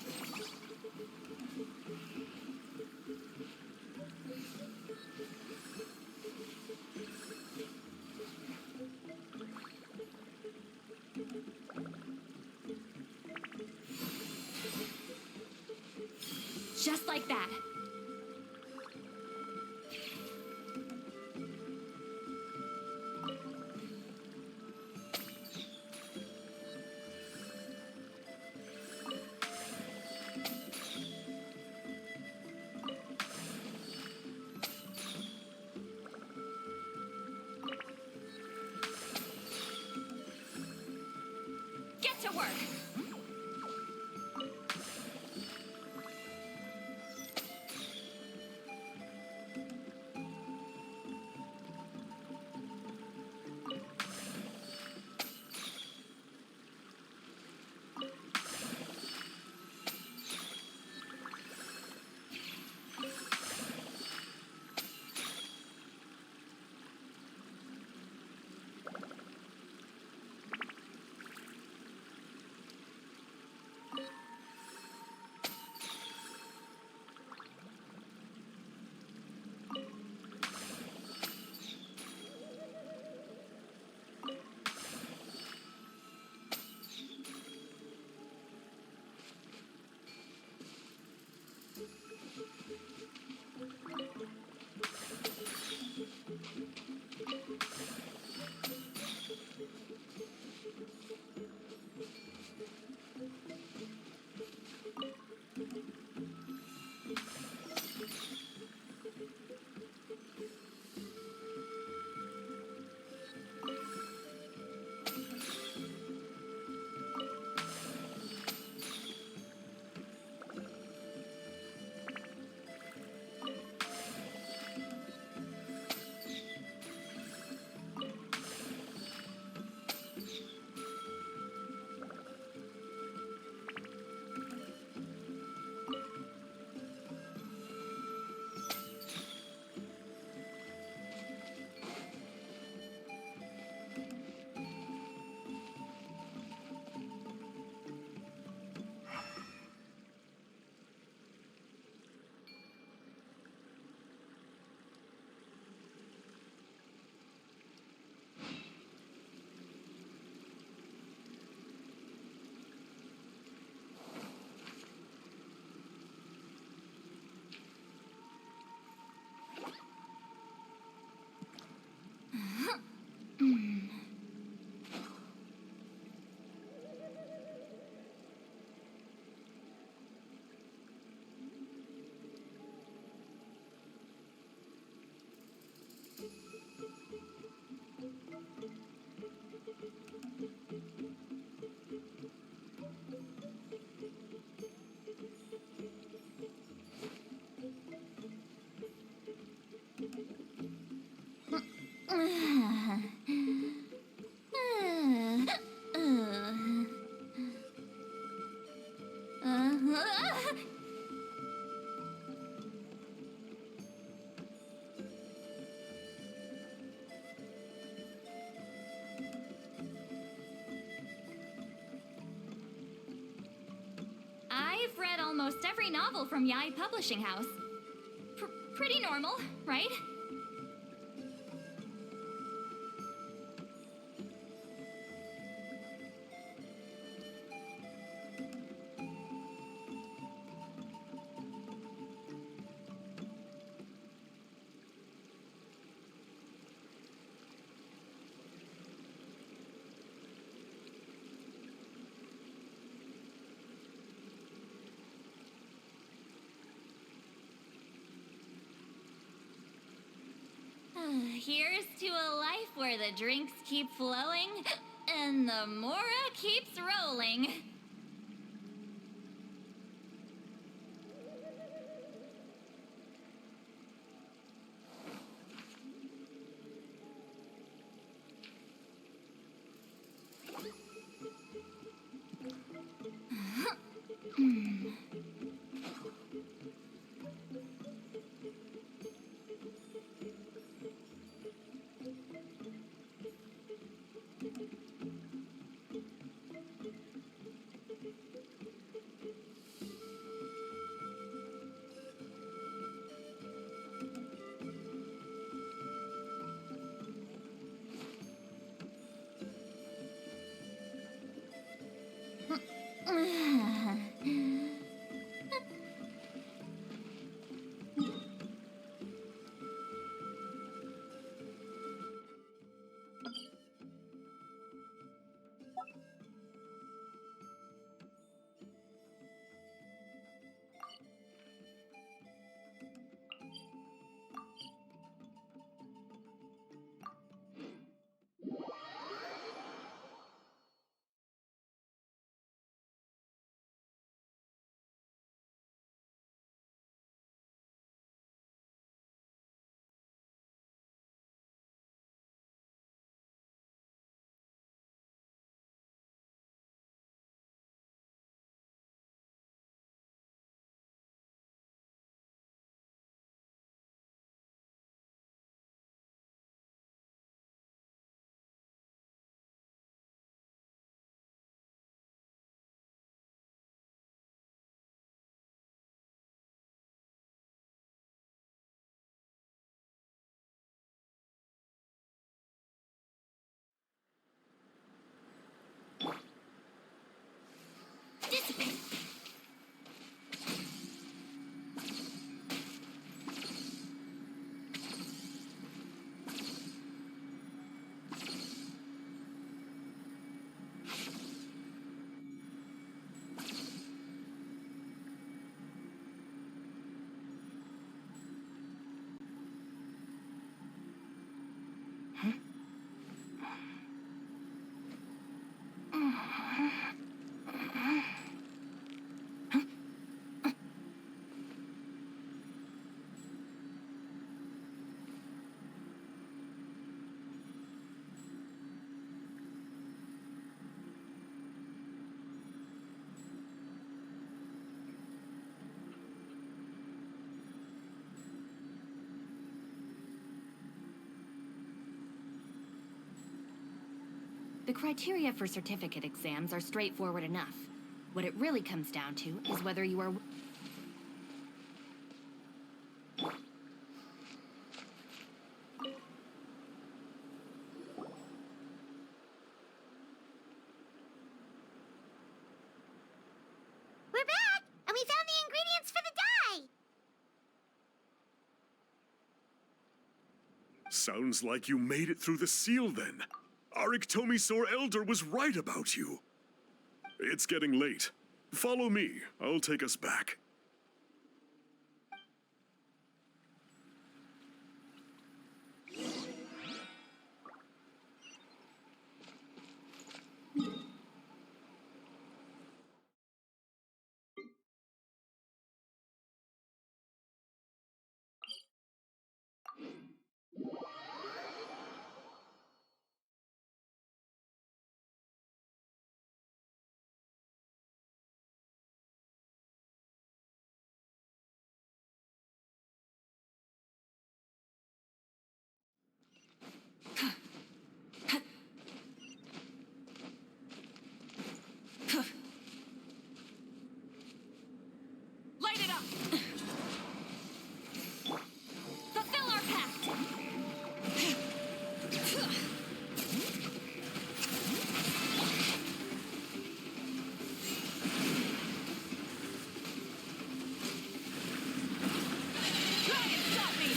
Just like that. Get to work! I've read almost every novel from Yai Publishing House. Pretty normal, right? Here's to a life where the drinks keep flowing and the mora keeps rolling. The criteria for certificate exams are straightforward enough. What it really comes down to is whether you are... We're back, and we found the ingredients for the dye! Sounds like you made it through the seal then. Our Iktomi-Sor Elder was right about you. It's getting late. Follow me. I'll take us back. Fulfill our pact! Try and stop me!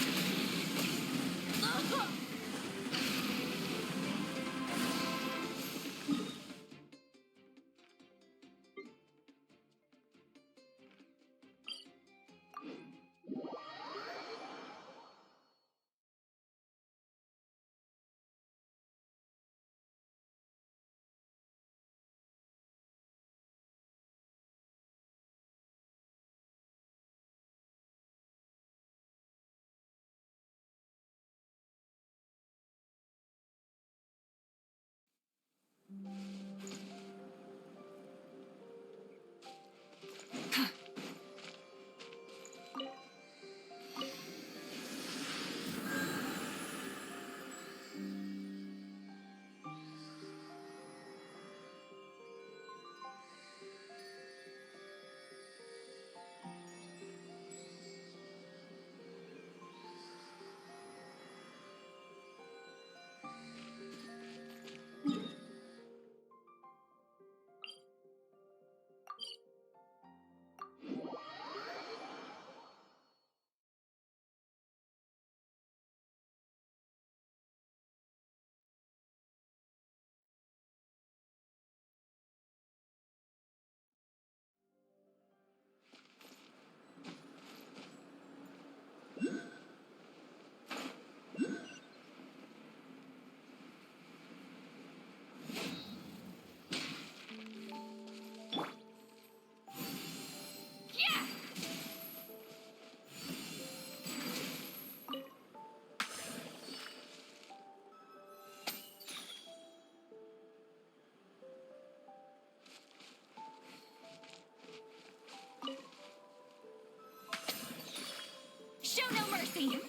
Show no mercy!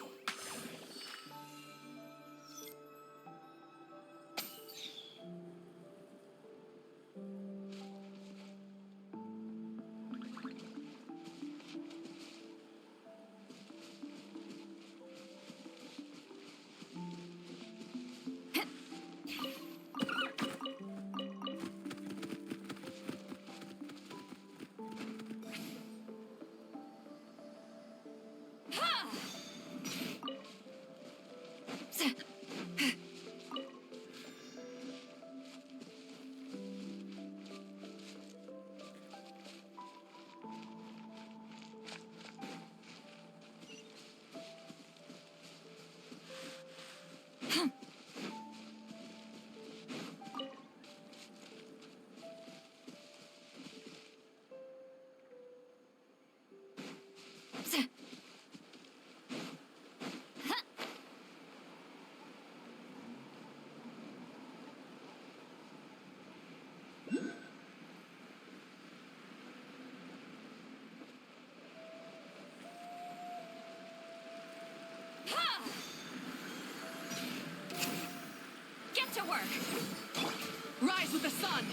Get to work! Rise with the sun!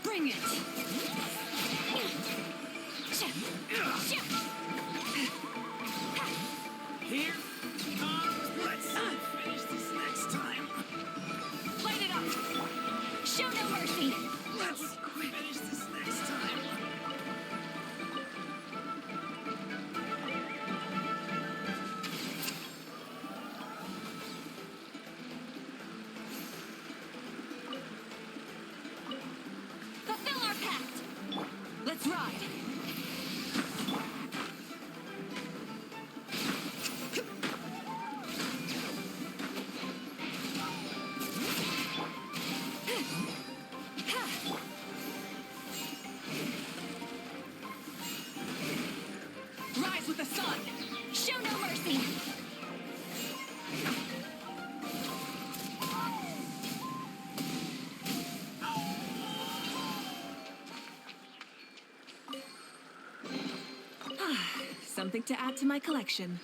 Bring it! Here comes. Let's finish this next time. Light it up! Show no mercy! Let's finish this next time. Fulfill our pact! Let's ride! Rise with the sun! Show no mercy! Something to add to my collection.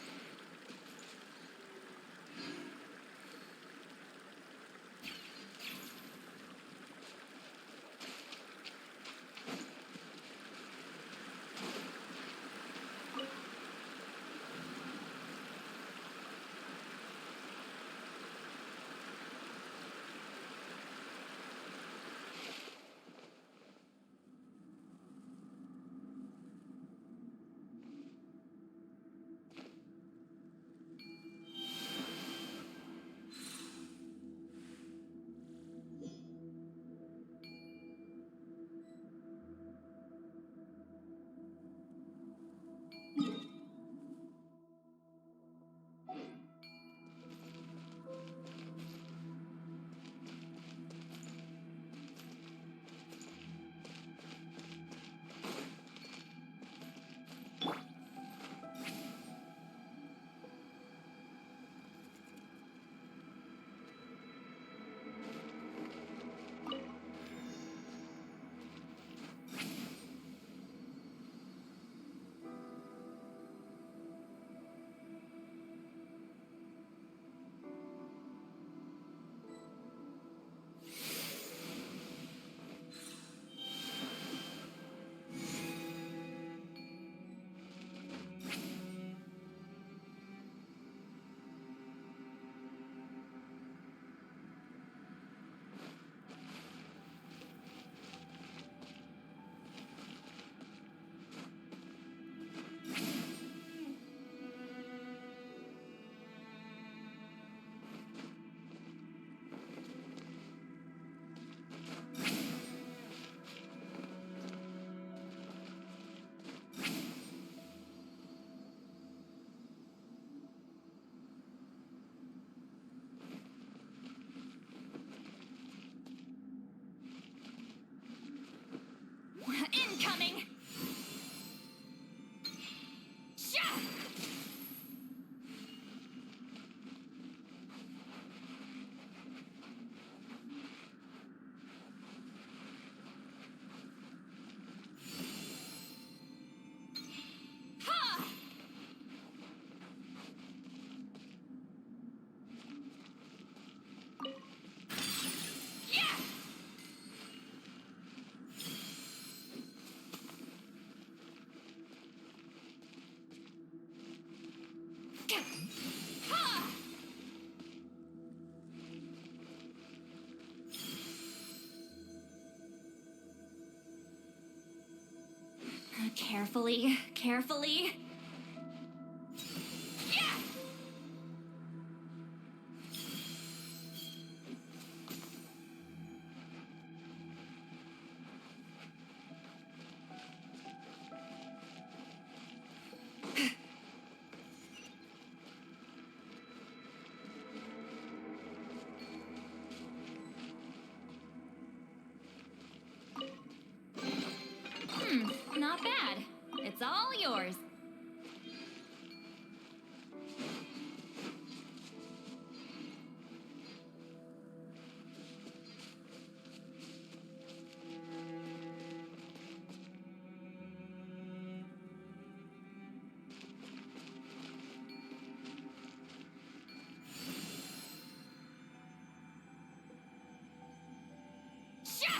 Incoming! Sha! Ha! Yeah! Ha! Carefully, carefully. Yeah! Not bad. It's all yours. Sha!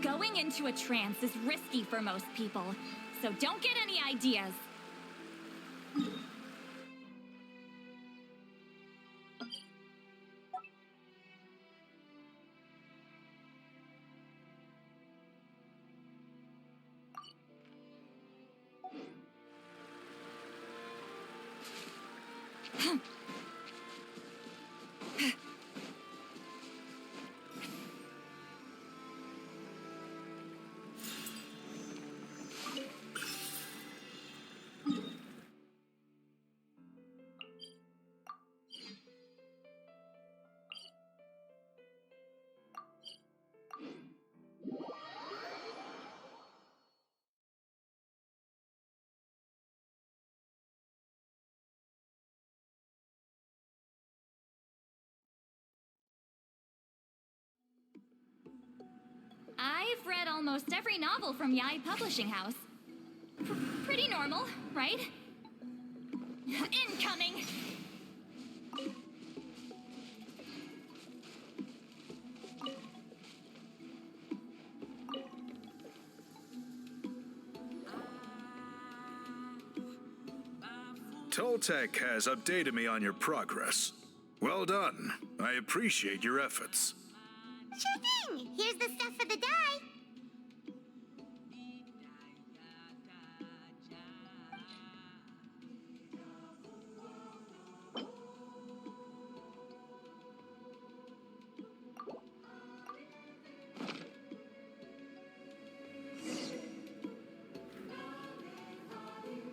Going into a trance is risky for most people, so don't get any ideas. I've read almost every novel from Yai Publishing House. Pretty normal, right? Incoming! Toltec has updated me on your progress. Well done. I appreciate your efforts. Sure thing. Here's the stuff for the dye.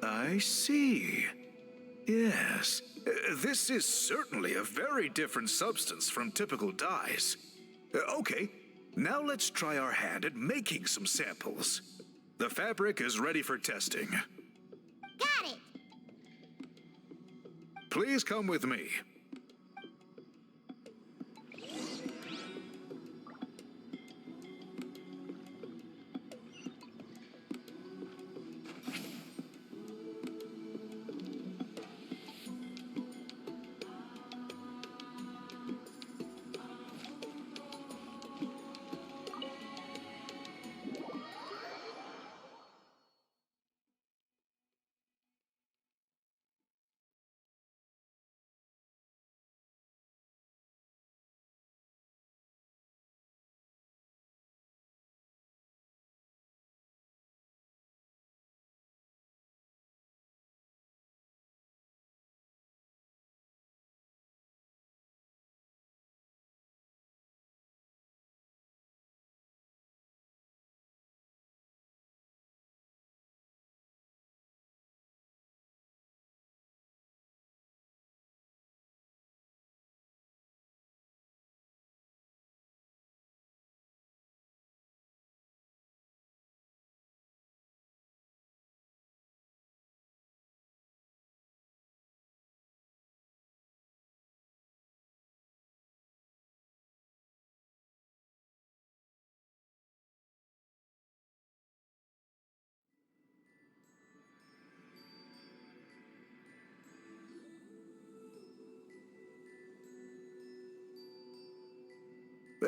I see. Yes. This is certainly a very different substance from typical dyes. Okay, now let's try our hand at making some samples. The fabric is ready for testing. Got it. Please come with me.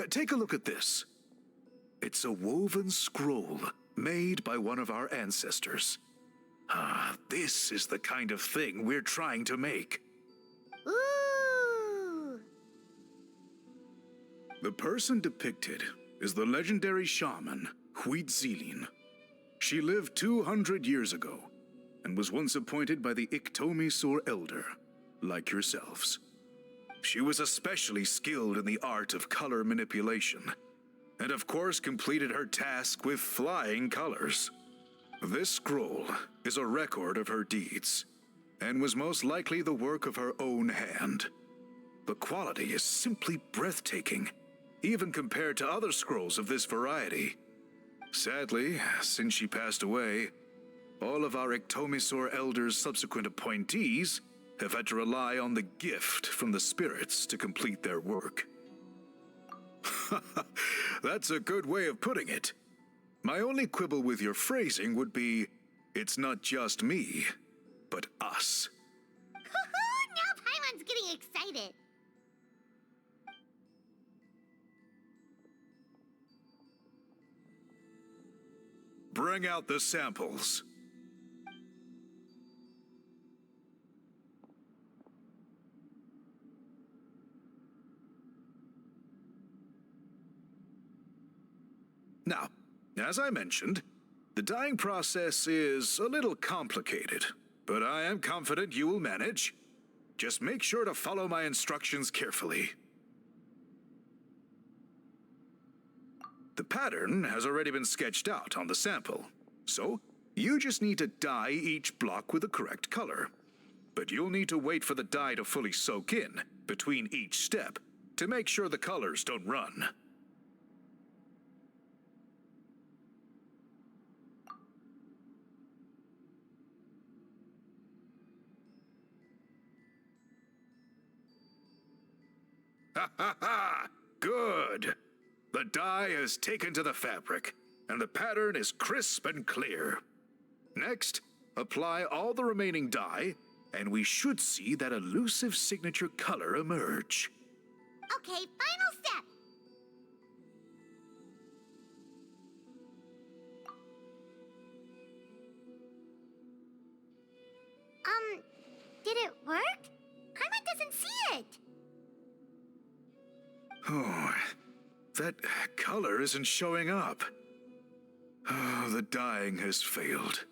Take a look at this. It's a woven scroll made by one of our ancestors. This is the kind of thing we're trying to make. Ooh. The person depicted is the legendary shaman, Huitzilin. She lived 200 years ago and was once appointed by the Iktomi-Sur Elder, like yourselves. She was especially skilled in the art of color manipulation, and of course completed her task with flying colors. This scroll is a record of her deeds, and was most likely the work of her own hand. The quality is simply breathtaking, even compared to other scrolls of this variety. Sadly, since she passed away, all of our Iktomi-Sur Elder's subsequent appointees have had to rely on the gift from the spirits to complete their work. That's a good way of putting it. My only quibble with your phrasing would be, it's not just me, but us. Now Paimon's getting excited. Bring out the samples. Now, as I mentioned, the dyeing process is a little complicated, but I am confident you will manage. Just make sure to follow my instructions carefully. The pattern has already been sketched out on the sample, so you just need to dye each block with the correct color. But you'll need to wait for the dye to fully soak in between each step to make sure the colors don't run. Ha ha ha! Good! The dye is taken to the fabric, and the pattern is crisp and clear. Next, apply all the remaining dye, and we should see that elusive signature color emerge. Okay, final step. Did it work? Paimon doesn't see it. Oh, that color isn't showing up. Oh, the dyeing has failed.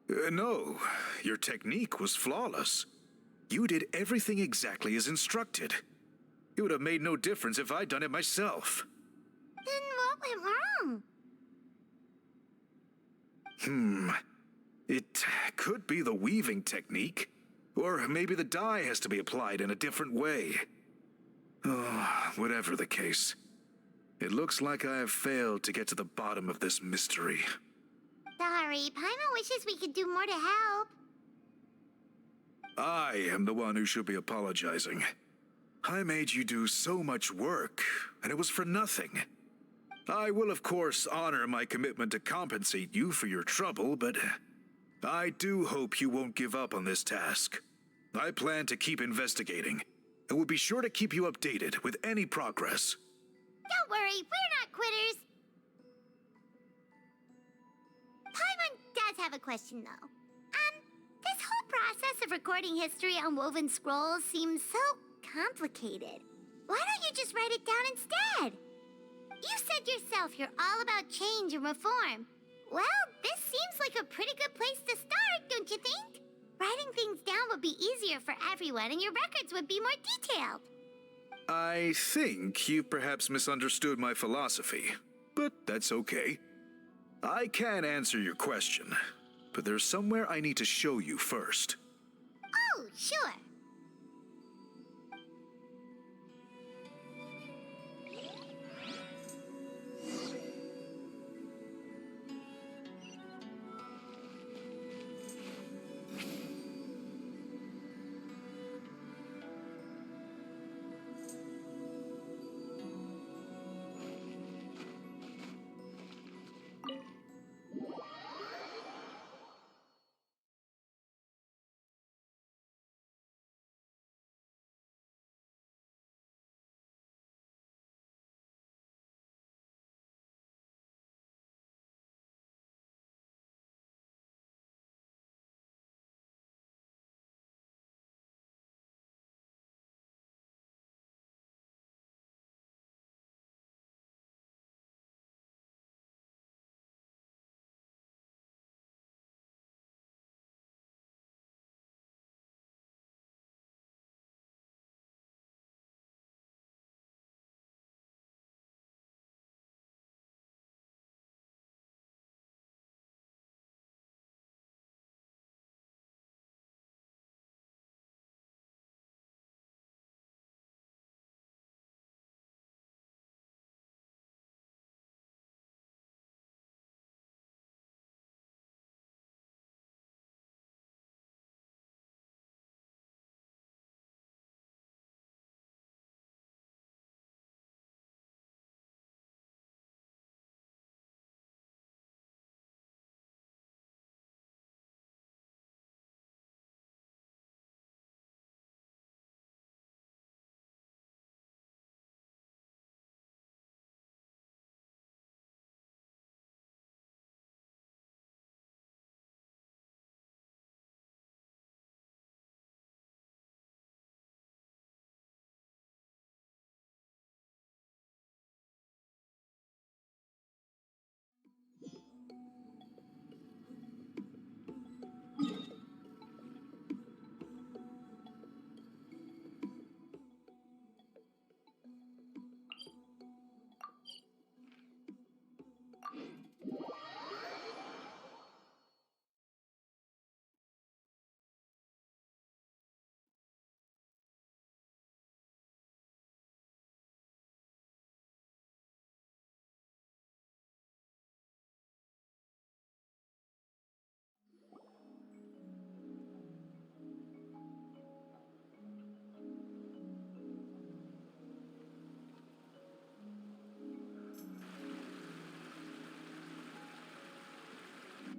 No, your technique was flawless. You did everything exactly as instructed. It would have made no difference if I'd done it myself. Then what went wrong? It could be the weaving technique. Or maybe the dye has to be applied in a different way. Oh, whatever the case. It looks like I have failed to get to the bottom of this mystery. Sorry, Paimon wishes we could do more to help. I am the one who should be apologizing. I made you do so much work, and it was for nothing. I will, of course, honor my commitment to compensate you for your trouble, but I do hope you won't give up on this task. I plan to keep investigating, and will be sure to keep you updated with any progress. Don't worry, we're not quitters. Paimon does have a question, though. This whole process of recording history on woven scrolls seems so complicated. Why don't you just write it down instead? You said yourself you're all about change and reform. Well, this seems like a pretty good place to start, don't you think? Writing things down would be easier for everyone, and your records would be more detailed. I think you've perhaps misunderstood my philosophy, but that's okay. I can answer your question, but there's somewhere I need to show you first. Oh, sure.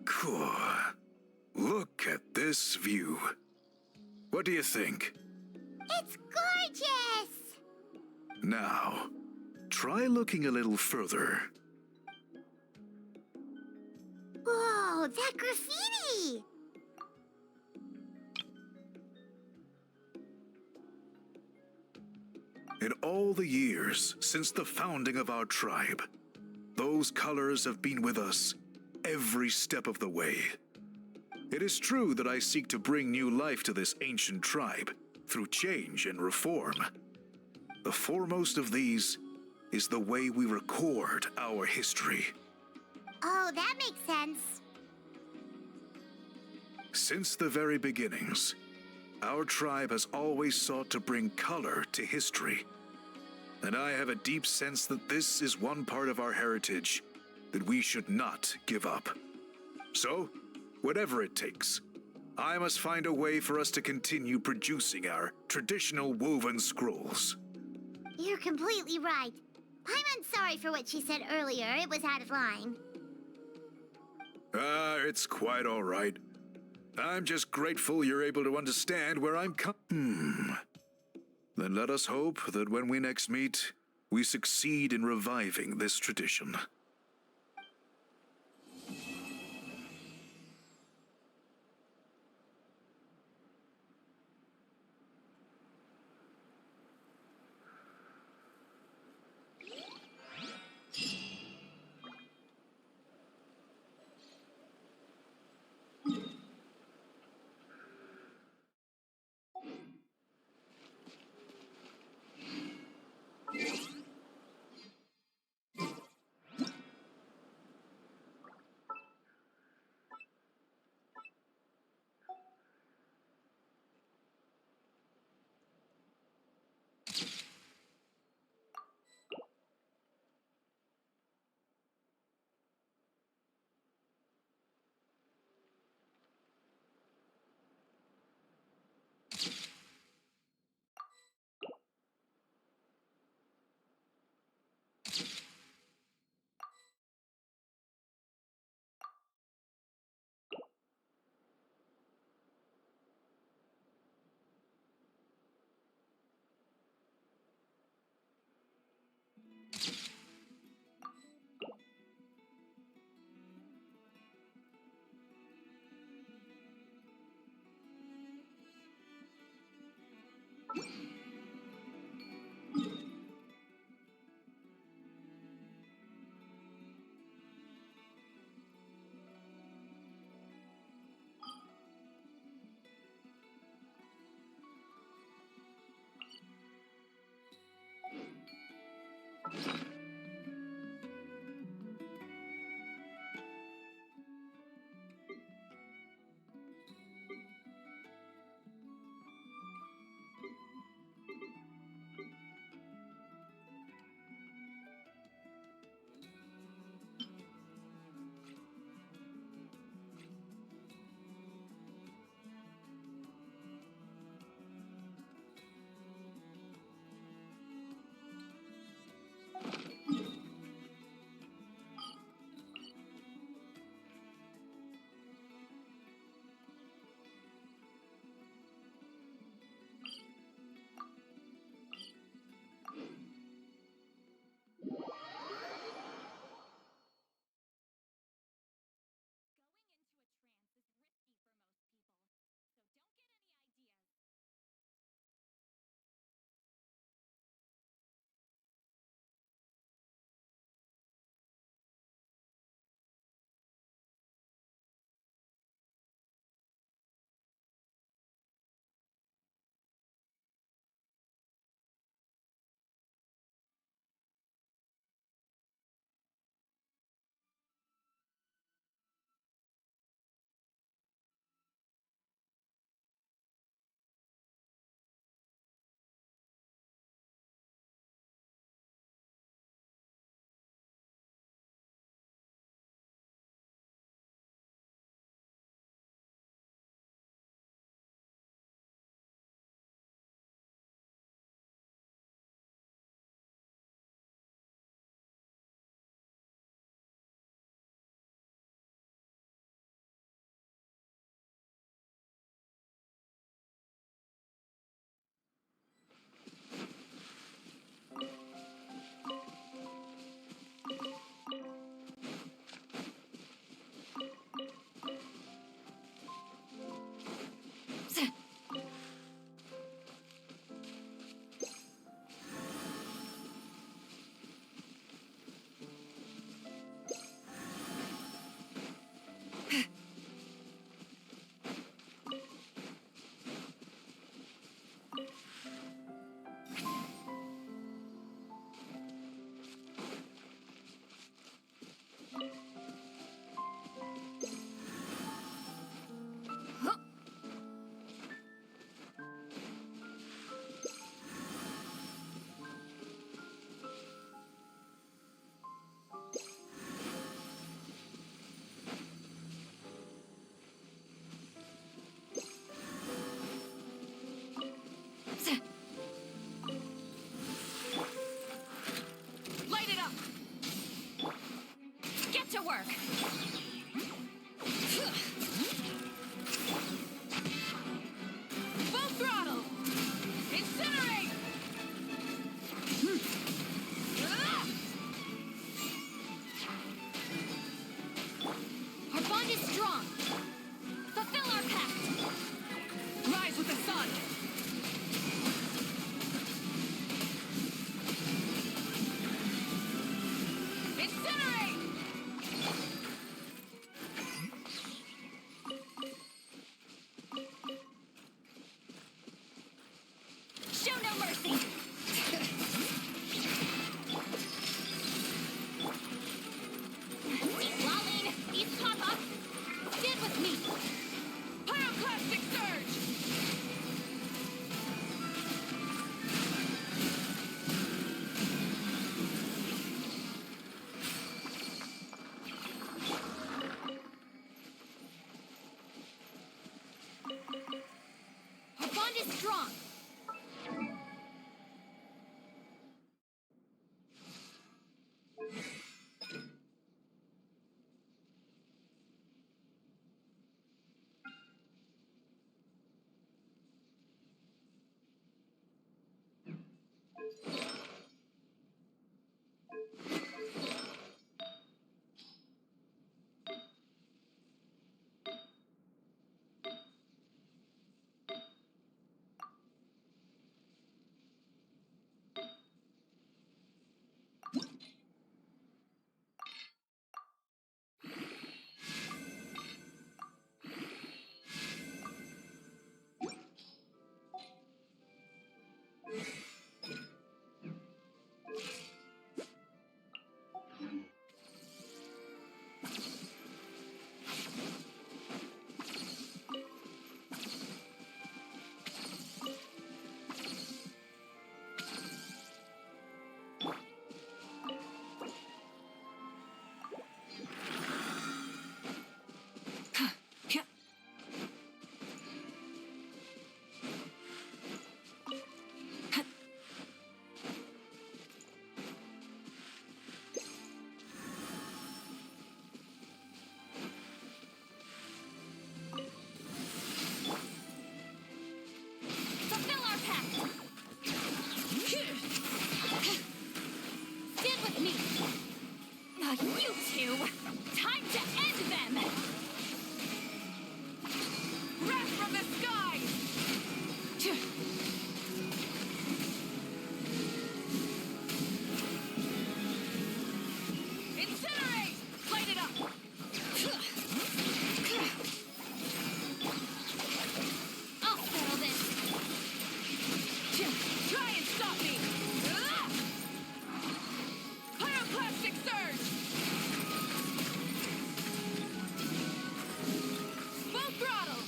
Cool. Look at this view. What do you think? It's gorgeous! Now, try looking a little further. Whoa, that graffiti! In all the years since the founding of our tribe, those colors have been with us every step of the way. It is true that I seek to bring new life to this ancient tribe through change and reform. The foremost of these is the way we record our history. Oh, that makes sense. Since the very beginnings, our tribe has always sought to bring color to history. And I have a deep sense that this is one part of our heritage that we should not give up. So, whatever it takes, I must find a way for us to continue producing our traditional woven scrolls. You're completely right. Paimon's sorry for what she said earlier. It was out of line. It's quite all right. I'm just grateful you're able to understand where I'm Then let us hope that when we next meet, we succeed in reviving this tradition. strong! Fulfill our pact! Stand with me! You two! Time to end them! Wrath from the sky! Incinerate! Light it up! I'll settle this! Try and stop me! Pyroclastic surge! Full throttle!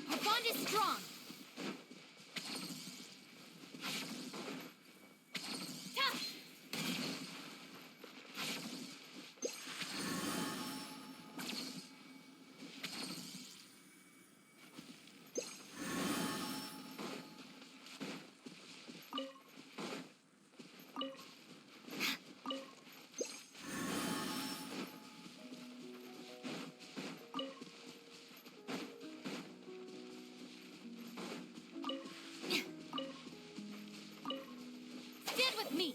Our bond is strong! Tough! Stand with me!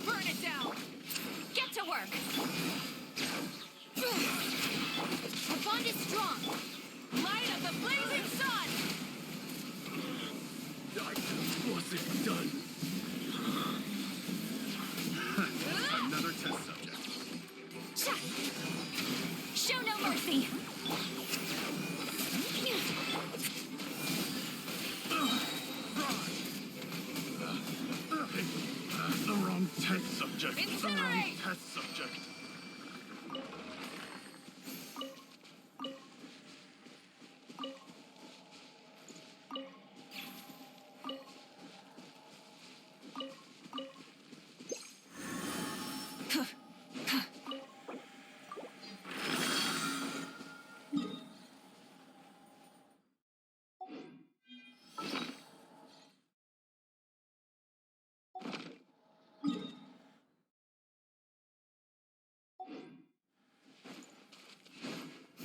Burn it down! Get to work! Our bond is strong! Light of the blazing sun! I wasn't done. Another test subject. Show no mercy! The wrong test subject. Incinerate! Test subject.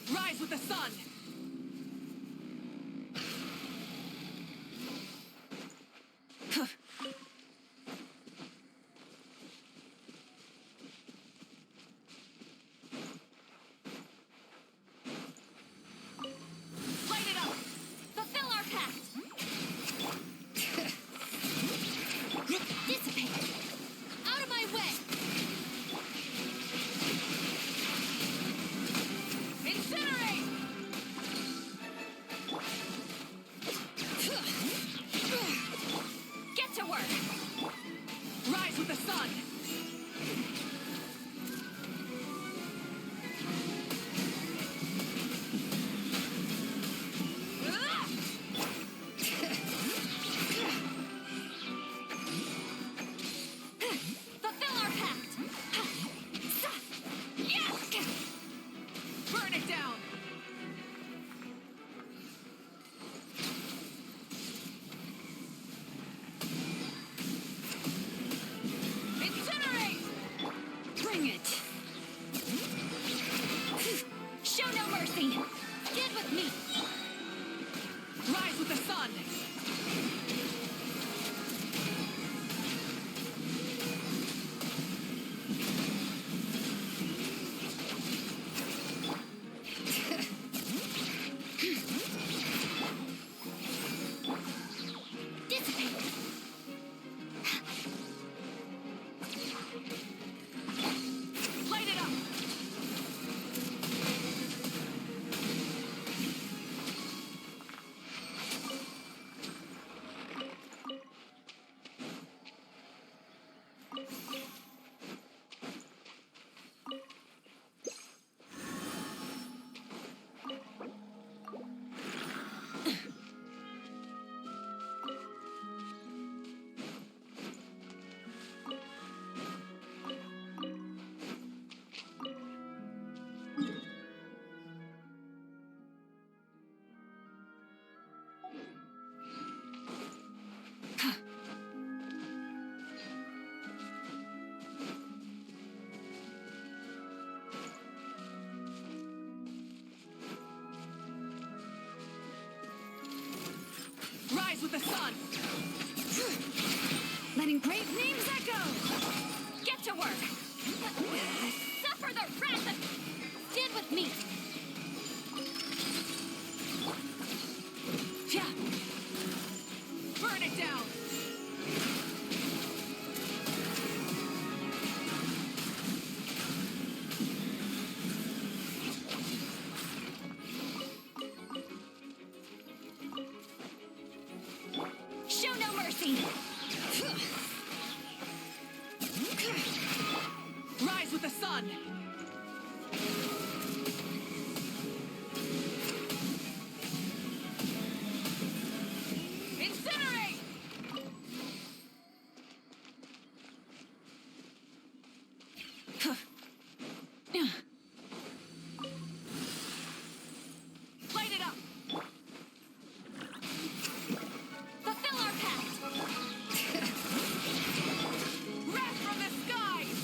Rise with the sun! Light it up! Fulfill our pact! Light it up! Rise with the sun! Letting brave names echo! Get to work! Suffer the wrath of... Stand with me! Yeah. Burn it down! Show no mercy! Rise with the sun! Incinerate! Light it up! Fulfill our pact! Wrath from the skies!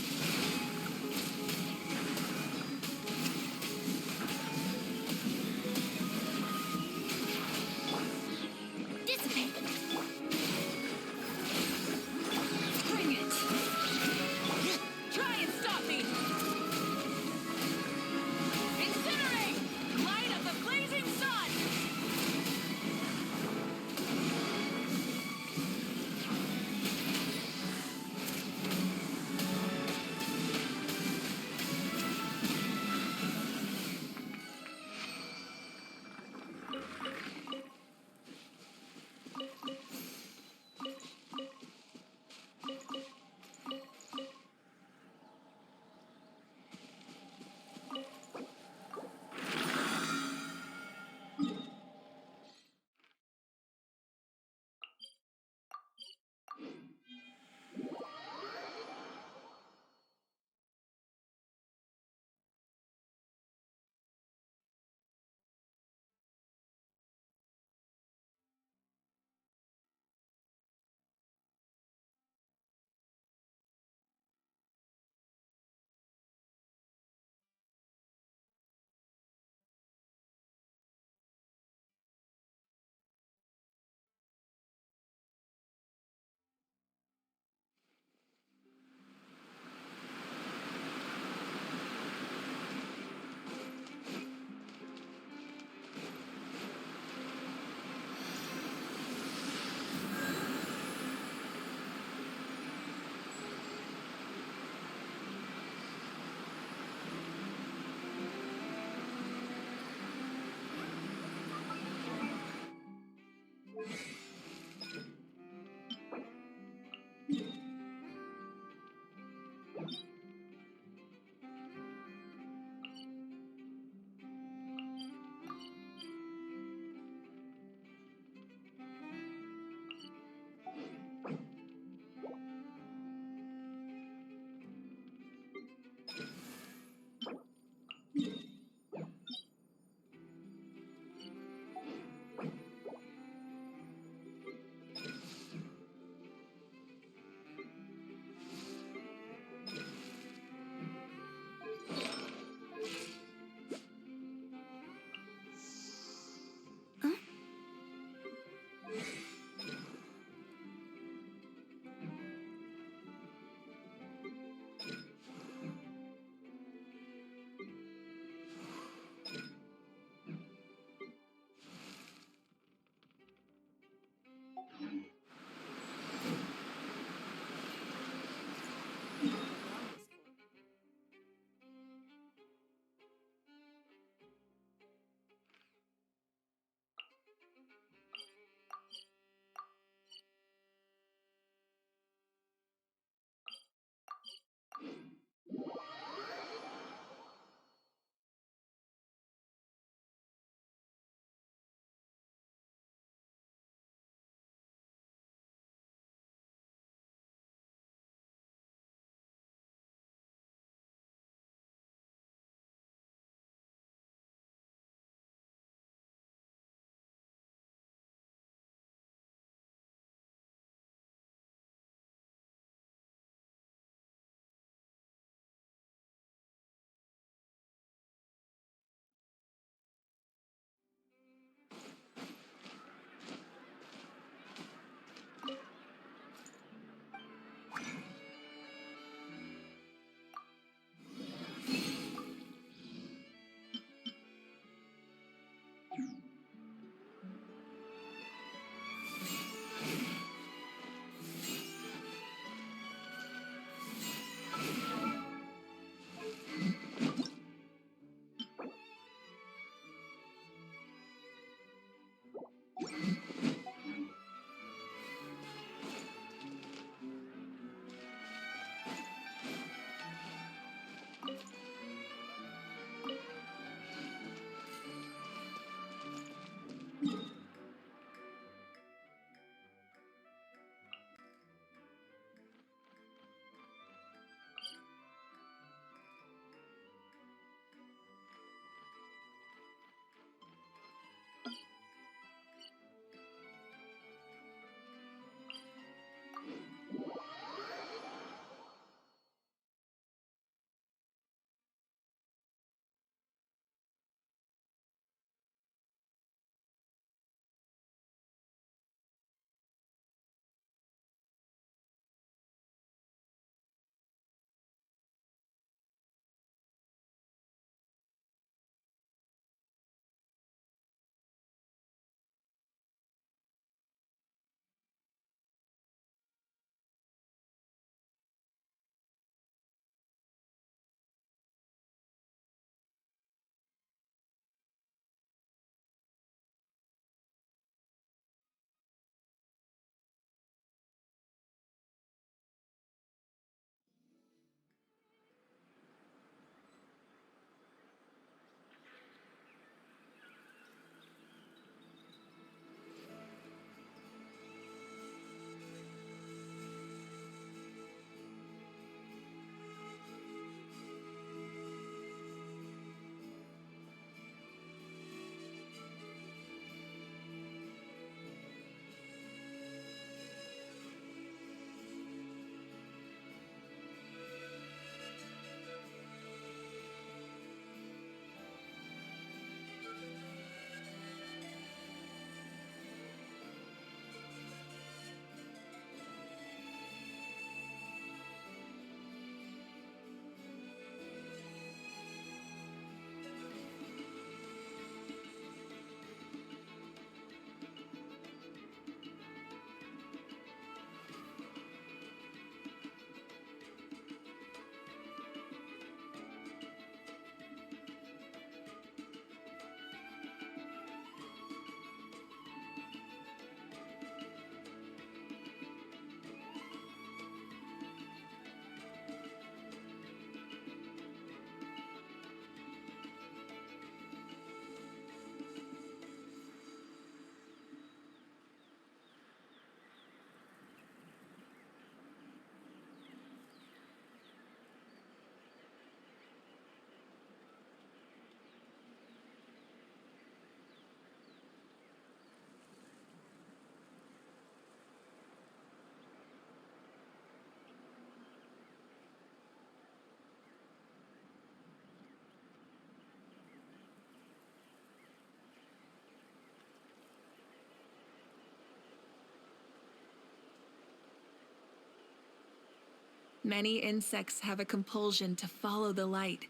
Many insects have a compulsion to follow the light,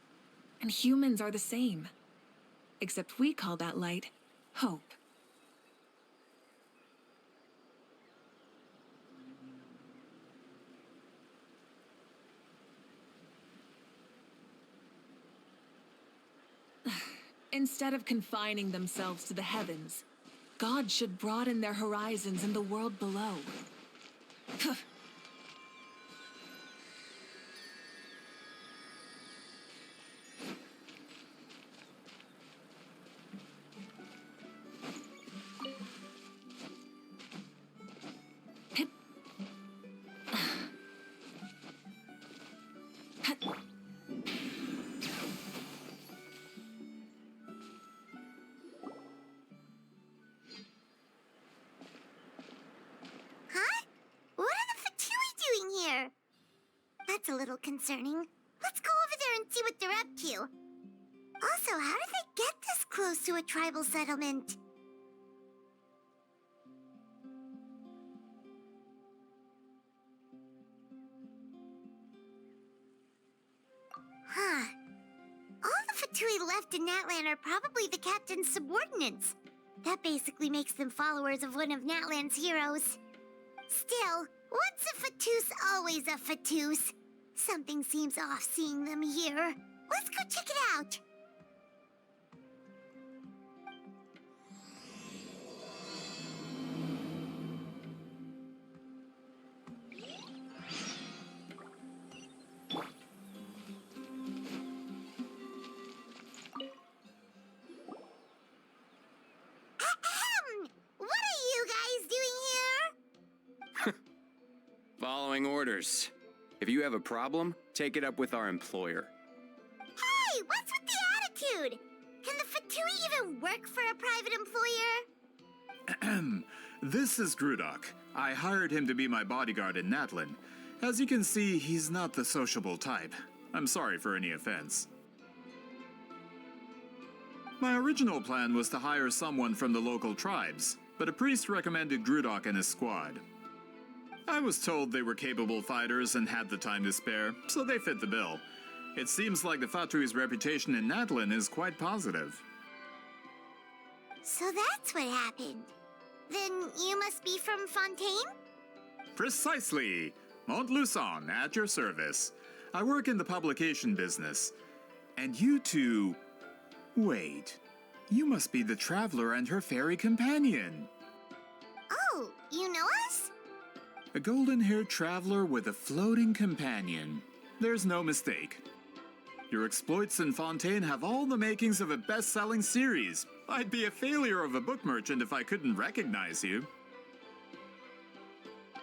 and humans are the same. Except we call that light hope. Instead of confining themselves to the heavens, God should broaden their horizons in the world below. Huh? What are the Fatui doing here? That's a little concerning. Let's go over there and see what they're up to. Also, how did they get this close to a tribal settlement? Huh. All the Fatui left in Natlan are probably the captain's subordinates. That basically makes them followers of one of Natlan's heroes. Still, once a Fatous, always a Fatous. Something seems off seeing them here. Let's go check it out. Ahem! What are you guys doing here? Following orders. If you have a problem, take it up with our employer. Hey, what's with the attitude? Can the Fatui even work for a private employer? This is Grudok. I hired him to be my bodyguard in Natlan. As you can see, he's not the sociable type. I'm sorry for any offense. My original plan was to hire someone from the local tribes, but a priest recommended Grudok and his squad. I was told they were capable fighters and had the time to spare, so they fit the bill. It seems like the Fatui's reputation in Natlan is quite positive. So that's what happened. Then you must be from Fontaine? Precisely! Montluçon, at your service. I work in the publication business. And you two... Wait. You must be the traveler and her fairy companion. Oh, you know us? A golden-haired traveler with a floating companion. There's no mistake. Your exploits in Fontaine have all the makings of a best-selling series. I'd be a failure of a book merchant if I couldn't recognize you.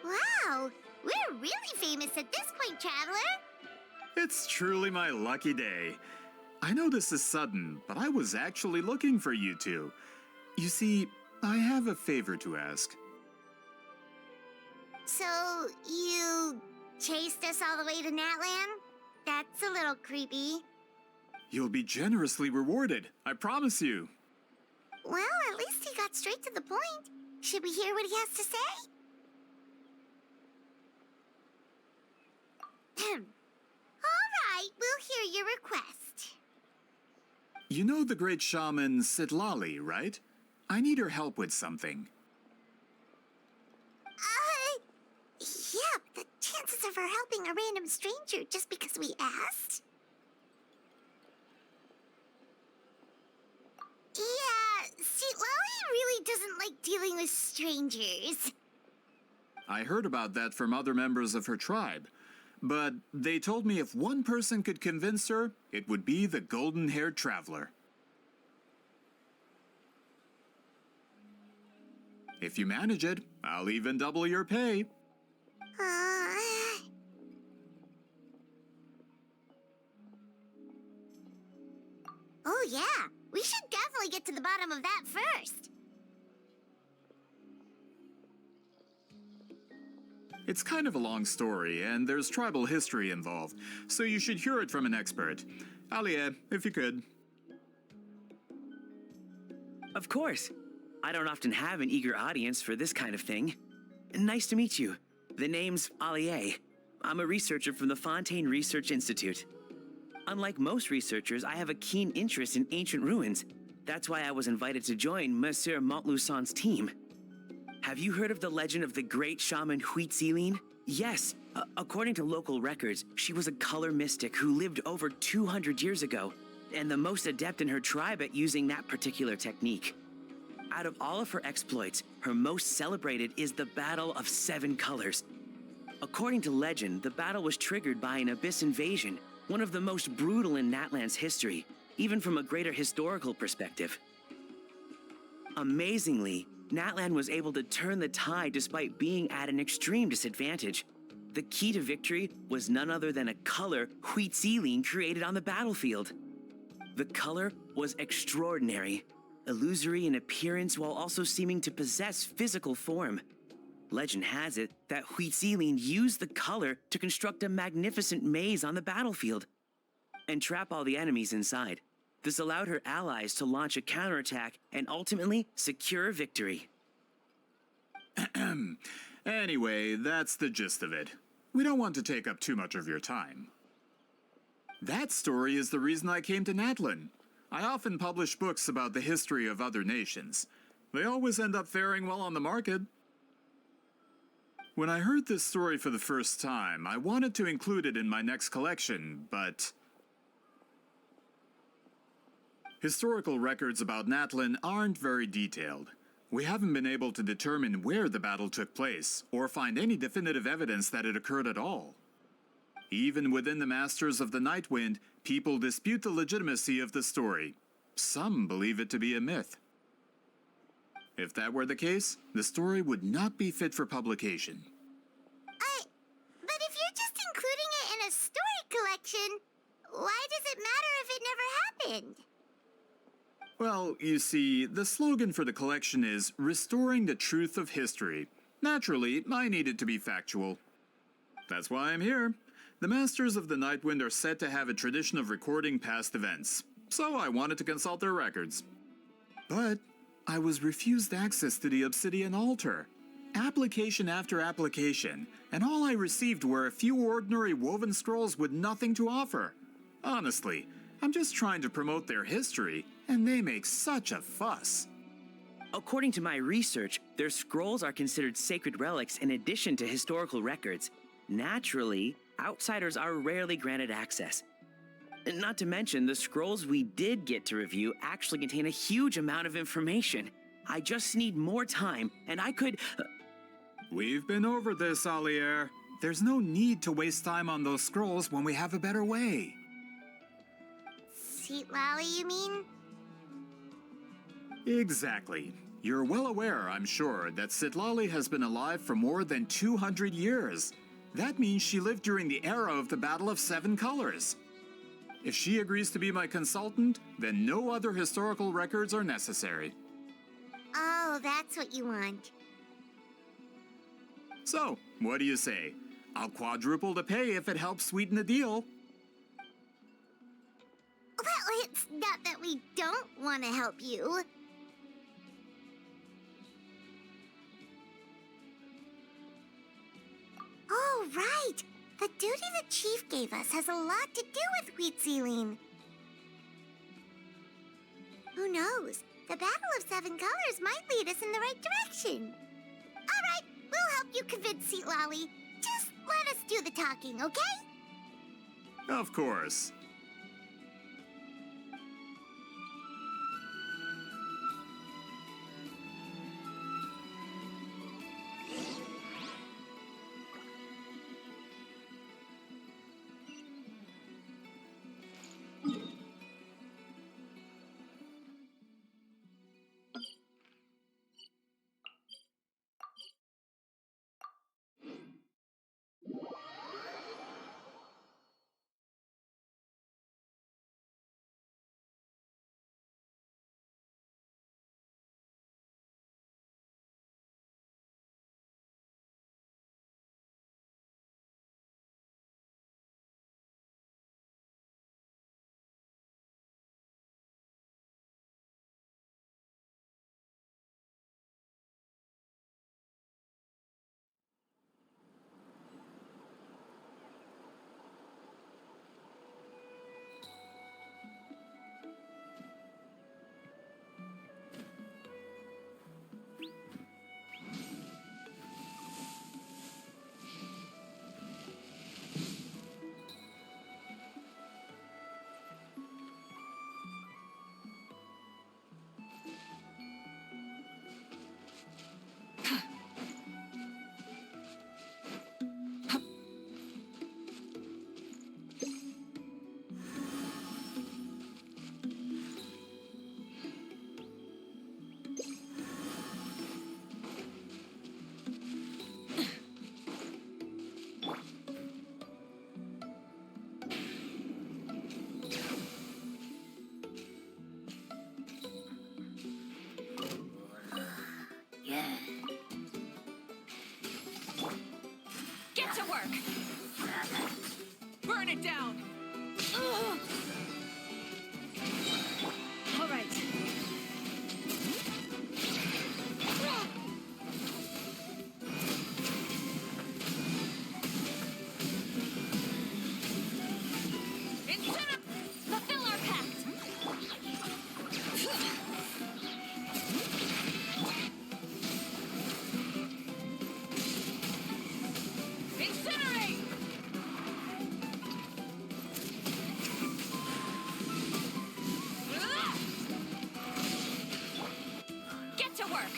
Wow, we're really famous at this point, Traveler. It's truly my lucky day. I know this is sudden, but I was actually looking for you two. You see, I have a favor to ask. So, you chased us all the way to Natlan? That's a little creepy. You'll be generously rewarded, I promise you. Well, at least he got straight to the point. Should we hear what he has to say? All right, we'll hear your request. You know the great shaman Citlali, right? I need her help with something. Yeah, but the chances of her helping a random stranger just because we asked? Yeah, Citlali really doesn't like dealing with strangers. I heard about that from other members of her tribe. But they told me if one person could convince her, it would be the golden-haired traveler. If you manage it, I'll even double your pay. Oh yeah, we should definitely get to the bottom of that first. It's kind of a long story, and there's tribal history involved, so you should hear it from an expert. Alie, if you could. Of course. I don't often have an eager audience for this kind of thing. Nice to meet you. The name's Alie. I'm a researcher from the Fontaine Research Institute. Unlike most researchers, I have a keen interest in ancient ruins. That's why I was invited to join Monsieur Montluçon's team. Have you heard of the legend of the great shaman Citlali? Yes, according to local records, she was a color mystic who lived over 200 years ago, and the most adept in her tribe at using that particular technique. Out of all of her exploits, her most celebrated is the Battle of Seven Colors. According to legend, the battle was triggered by an abyss invasion, one of the most brutal in Natlan's history, even from a greater historical perspective. Amazingly, Natlan was able to turn the tide despite being at an extreme disadvantage. The key to victory was none other than a color Citlali created on the battlefield. The color was extraordinary, illusory in appearance while also seeming to possess physical form. Legend has it that Citlali used the color to construct a magnificent maze on the battlefield and trap all the enemies inside. This allowed her allies to launch a counterattack and ultimately secure victory. Anyway, that's the gist of it. We don't want to take up too much of your time. That story is the reason I came to Natlan. I often publish books about the history of other nations. They always end up faring well on the market. When I heard this story for the first time, I wanted to include it in my next collection, but historical records about Natlan aren't very detailed. We haven't been able to determine where the battle took place, or find any definitive evidence that it occurred at all. Even within the Masters of the Nightwind, people dispute the legitimacy of the story. Some believe it to be a myth. If that were the case, the story would not be fit for publication. But if you're just including it in a story collection, why does it matter if it never happened? Well, you see, the slogan for the collection is Restoring the Truth of History. Naturally, I need it to be factual. That's why I'm here. The Masters of the Nightwind are said to have a tradition of recording past events, so I wanted to consult their records. But I was refused access to the Obsidian Altar. Application after application, and all I received were a few ordinary woven scrolls with nothing to offer. Honestly, I'm just trying to promote their history, and they make such a fuss. According to my research, their scrolls are considered sacred relics in addition to historical records. Naturally, outsiders are rarely granted access. Not to mention, the scrolls we did get to review actually contain a huge amount of information. I just need more time, and I could... We've been over this, Alier. There's no need to waste time on those scrolls when we have a better way. Citlali, you mean? Exactly. You're well aware, I'm sure, that Citlali has been alive for more than 200 years. That means she lived during the era of the Battle of Seven Colors. If she agrees to be my consultant, then no other historical records are necessary. Oh, that's what you want. So, what do you say? I'll quadruple the pay if it helps sweeten the deal. Well, it's not that we don't want to help you. Oh, right! The duty the chief gave us has a lot to do with Citlali. Who knows? The Battle of Seven Colors might lead us in the right direction. All right, we'll help you convince Citlali. Just let us do the talking, okay? Of course. it down! Ugh. All right. Fulfill our pact! Incinerate! Get to work!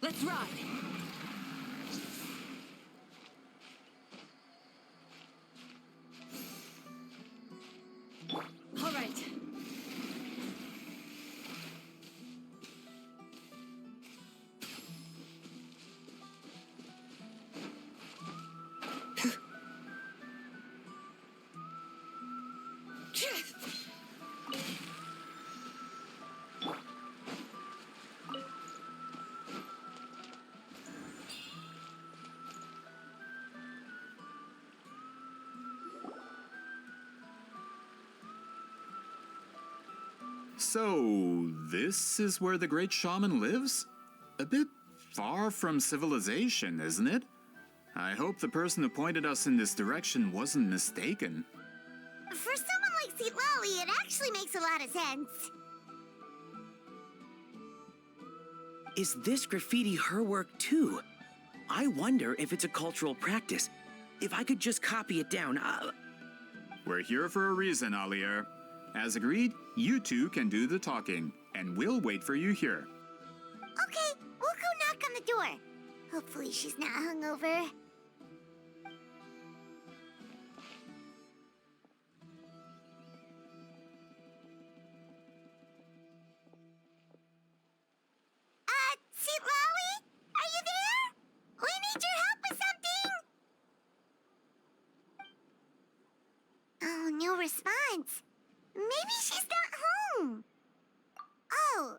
Let's ride! All right. So, this is where the great shaman lives? A bit far from civilization, isn't it? I hope the person who pointed us in this direction wasn't mistaken. For someone like Citlali, it actually makes a lot of sense. Is this graffiti her work too? I wonder if it's a cultural practice. If I could just copy it down, We're here for a reason, Alier. As agreed, you two can do the talking, and we'll wait for you here. Okay, we'll go knock on the door. Hopefully she's not hungover. Citlali? Are you there? We need your help with something! Oh, no response. Maybe she's not home. Oh,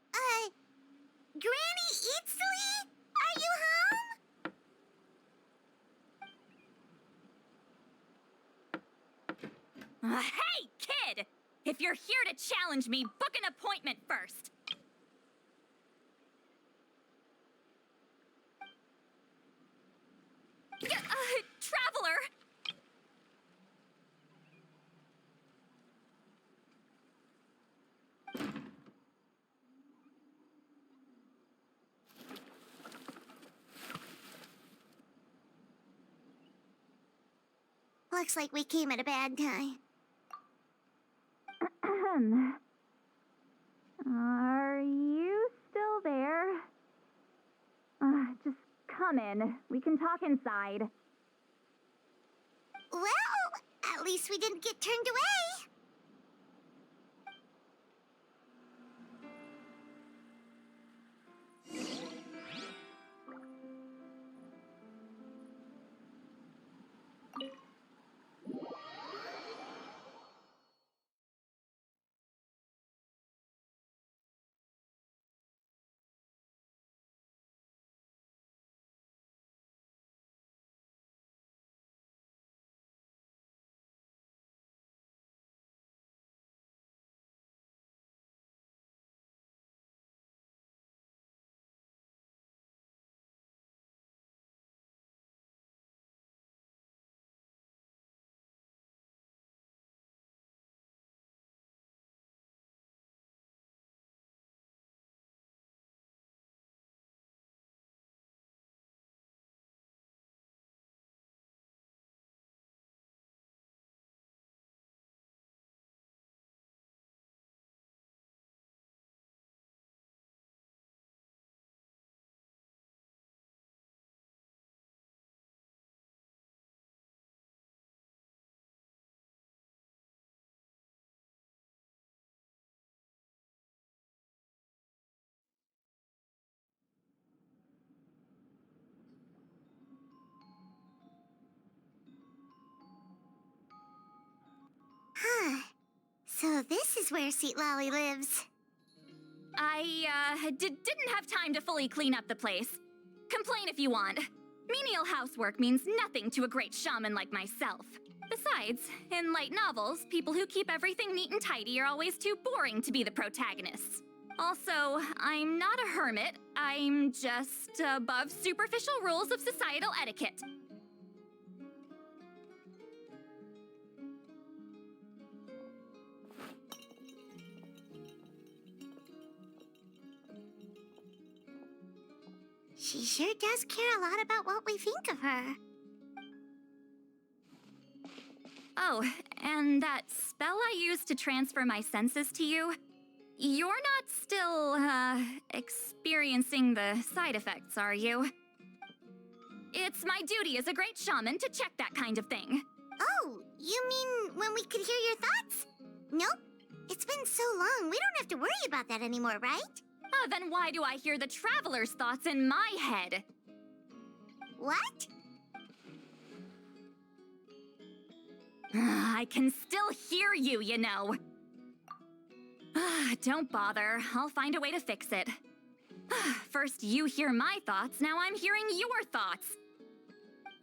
Granny Citlali? Are you home? Hey, kid! If you're here to challenge me, book an appointment first. Traveler! Looks like we came at a bad time. Are you still there? Just come in. We can talk inside. Well, at least we didn't get turned away. This is where Citlali lives. I didn't have time to fully clean up the place. Complain if you want. Menial housework means nothing to a great shaman like myself. Besides, in light novels, people who keep everything neat and tidy are always too boring to be the protagonists. Also, I'm not a hermit. I'm just above superficial rules of societal etiquette. She sure does care a lot about what we think of her. Oh, and that spell I used to transfer my senses to you, you're not still, experiencing the side effects, are you? It's my duty as a great shaman to check that kind of thing. Oh, you mean when we could hear your thoughts? Nope. It's been so long, we don't have to worry about that anymore, right? Then why do I hear the traveler's thoughts in my head? What? I can still hear you, you know. Don't bother. I'll find a way to fix it. First you hear my thoughts, now I'm hearing your thoughts.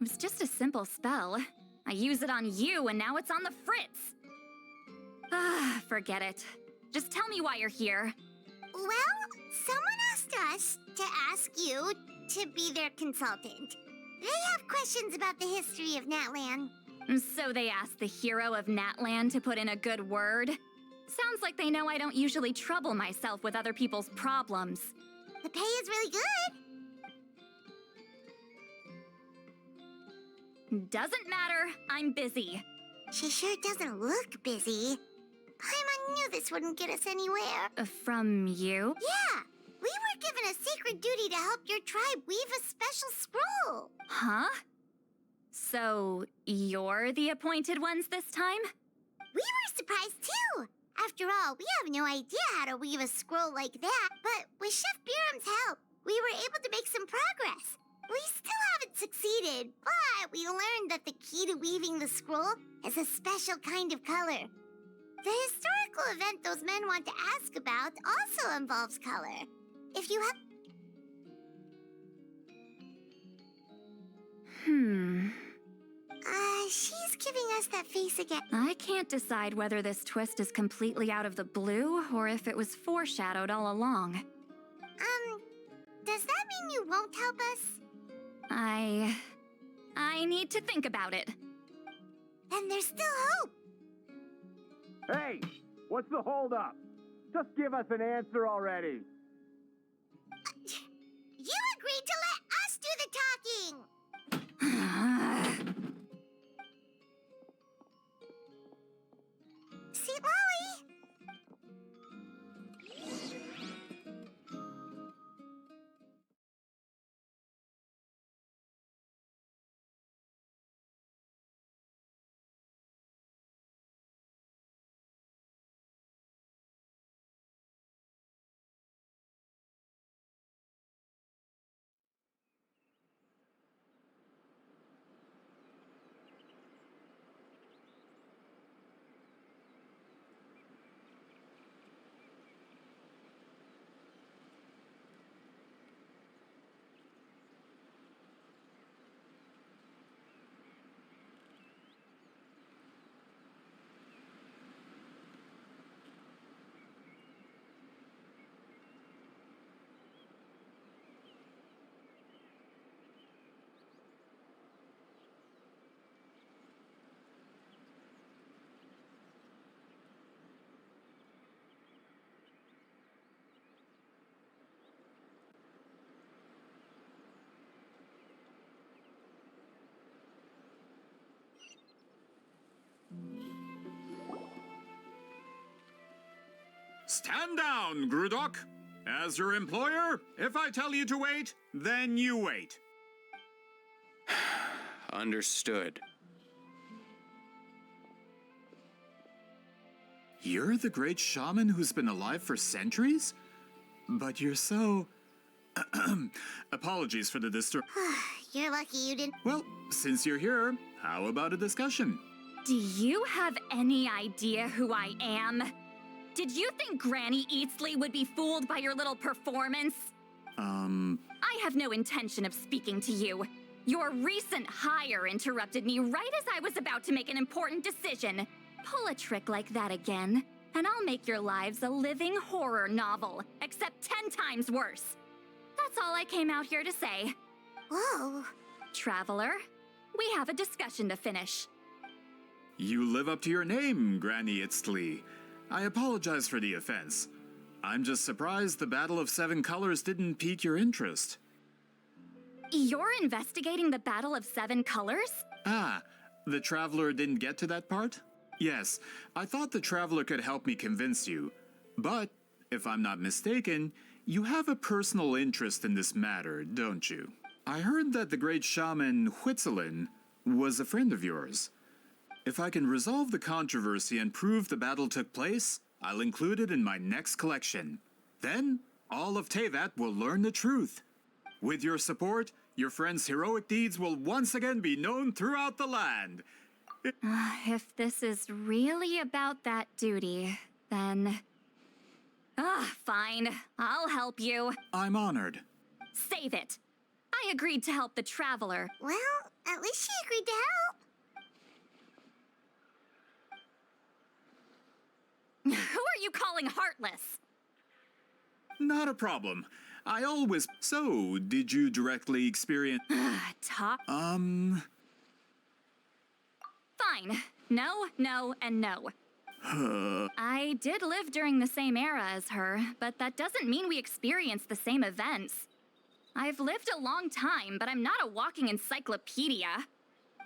It was just a simple spell. I use it on you, and now it's on the fritz. Forget it. Just tell me why you're here. Well, someone asked us to ask you to be their consultant. They have questions about the history of Natlan. So they asked the hero of Natlan to put in a good word? Sounds like they know I don't usually trouble myself with other people's problems. The pay is really good. Doesn't matter. I'm busy. She sure doesn't look busy. Paimon knew this wouldn't get us anywhere. From you? Yeah! We were given a sacred duty to help your tribe weave a special scroll. Huh? So, you're the appointed ones this time? We were surprised too! After all, we have no idea how to weave a scroll like that, but with Chef Biram's help, we were able to make some progress. We still haven't succeeded, but we learned that the key to weaving the scroll is a special kind of color. The historical event those men want to ask about also involves color. If you have... She's giving us that face again. I can't decide whether this twist is completely out of the blue or if it was foreshadowed all along. Does that mean you won't help us? I need to think about it. Then there's still hope. Hey, what's the holdup? Just give us an answer already. You agreed to let us do the talking! Citlali! Stand down, Grudok. As your employer, if I tell you to wait, then you wait. Understood. You're the great shaman who's been alive for centuries? But you're so... Apologies for the disturb... You're lucky you didn't... Well, since you're here, how about a discussion? Do you have any idea who I am? Did you think Granny Eatsley would be fooled by your little performance? I have no intention of speaking to you. Your recent hire interrupted me right as I was about to make an important decision. Pull a trick like that again, and I'll make your lives a living horror novel, except 10 times worse. That's all I came out here to say. Whoa. Traveler, we have a discussion to finish. You live up to your name, Granny Itztli. I apologize for the offense. I'm just surprised the Battle of Seven Colors didn't pique your interest. You're investigating the Battle of Seven Colors? Ah, the Traveler didn't get to that part? Yes, I thought the Traveler could help me convince you. But, if I'm not mistaken, you have a personal interest in this matter, don't you? I heard that the great shaman Huitzilin was a friend of yours. If I can resolve the controversy and prove the battle took place, I'll include it in my next collection. Then, all of Teyvat will learn the truth. With your support, your friend's heroic deeds will once again be known throughout the land. If this is really about that duty, then... fine. I'll help you. I'm honored. Save it. I agreed to help the Traveler. Well, at least she agreed to help. Who are you calling heartless? Not a problem. I always... So, did you directly experience... Talk? Fine. No, no, and no. I did live during the same era as her, but that doesn't mean we experienced the same events. I've lived a long time, but I'm not a walking encyclopedia.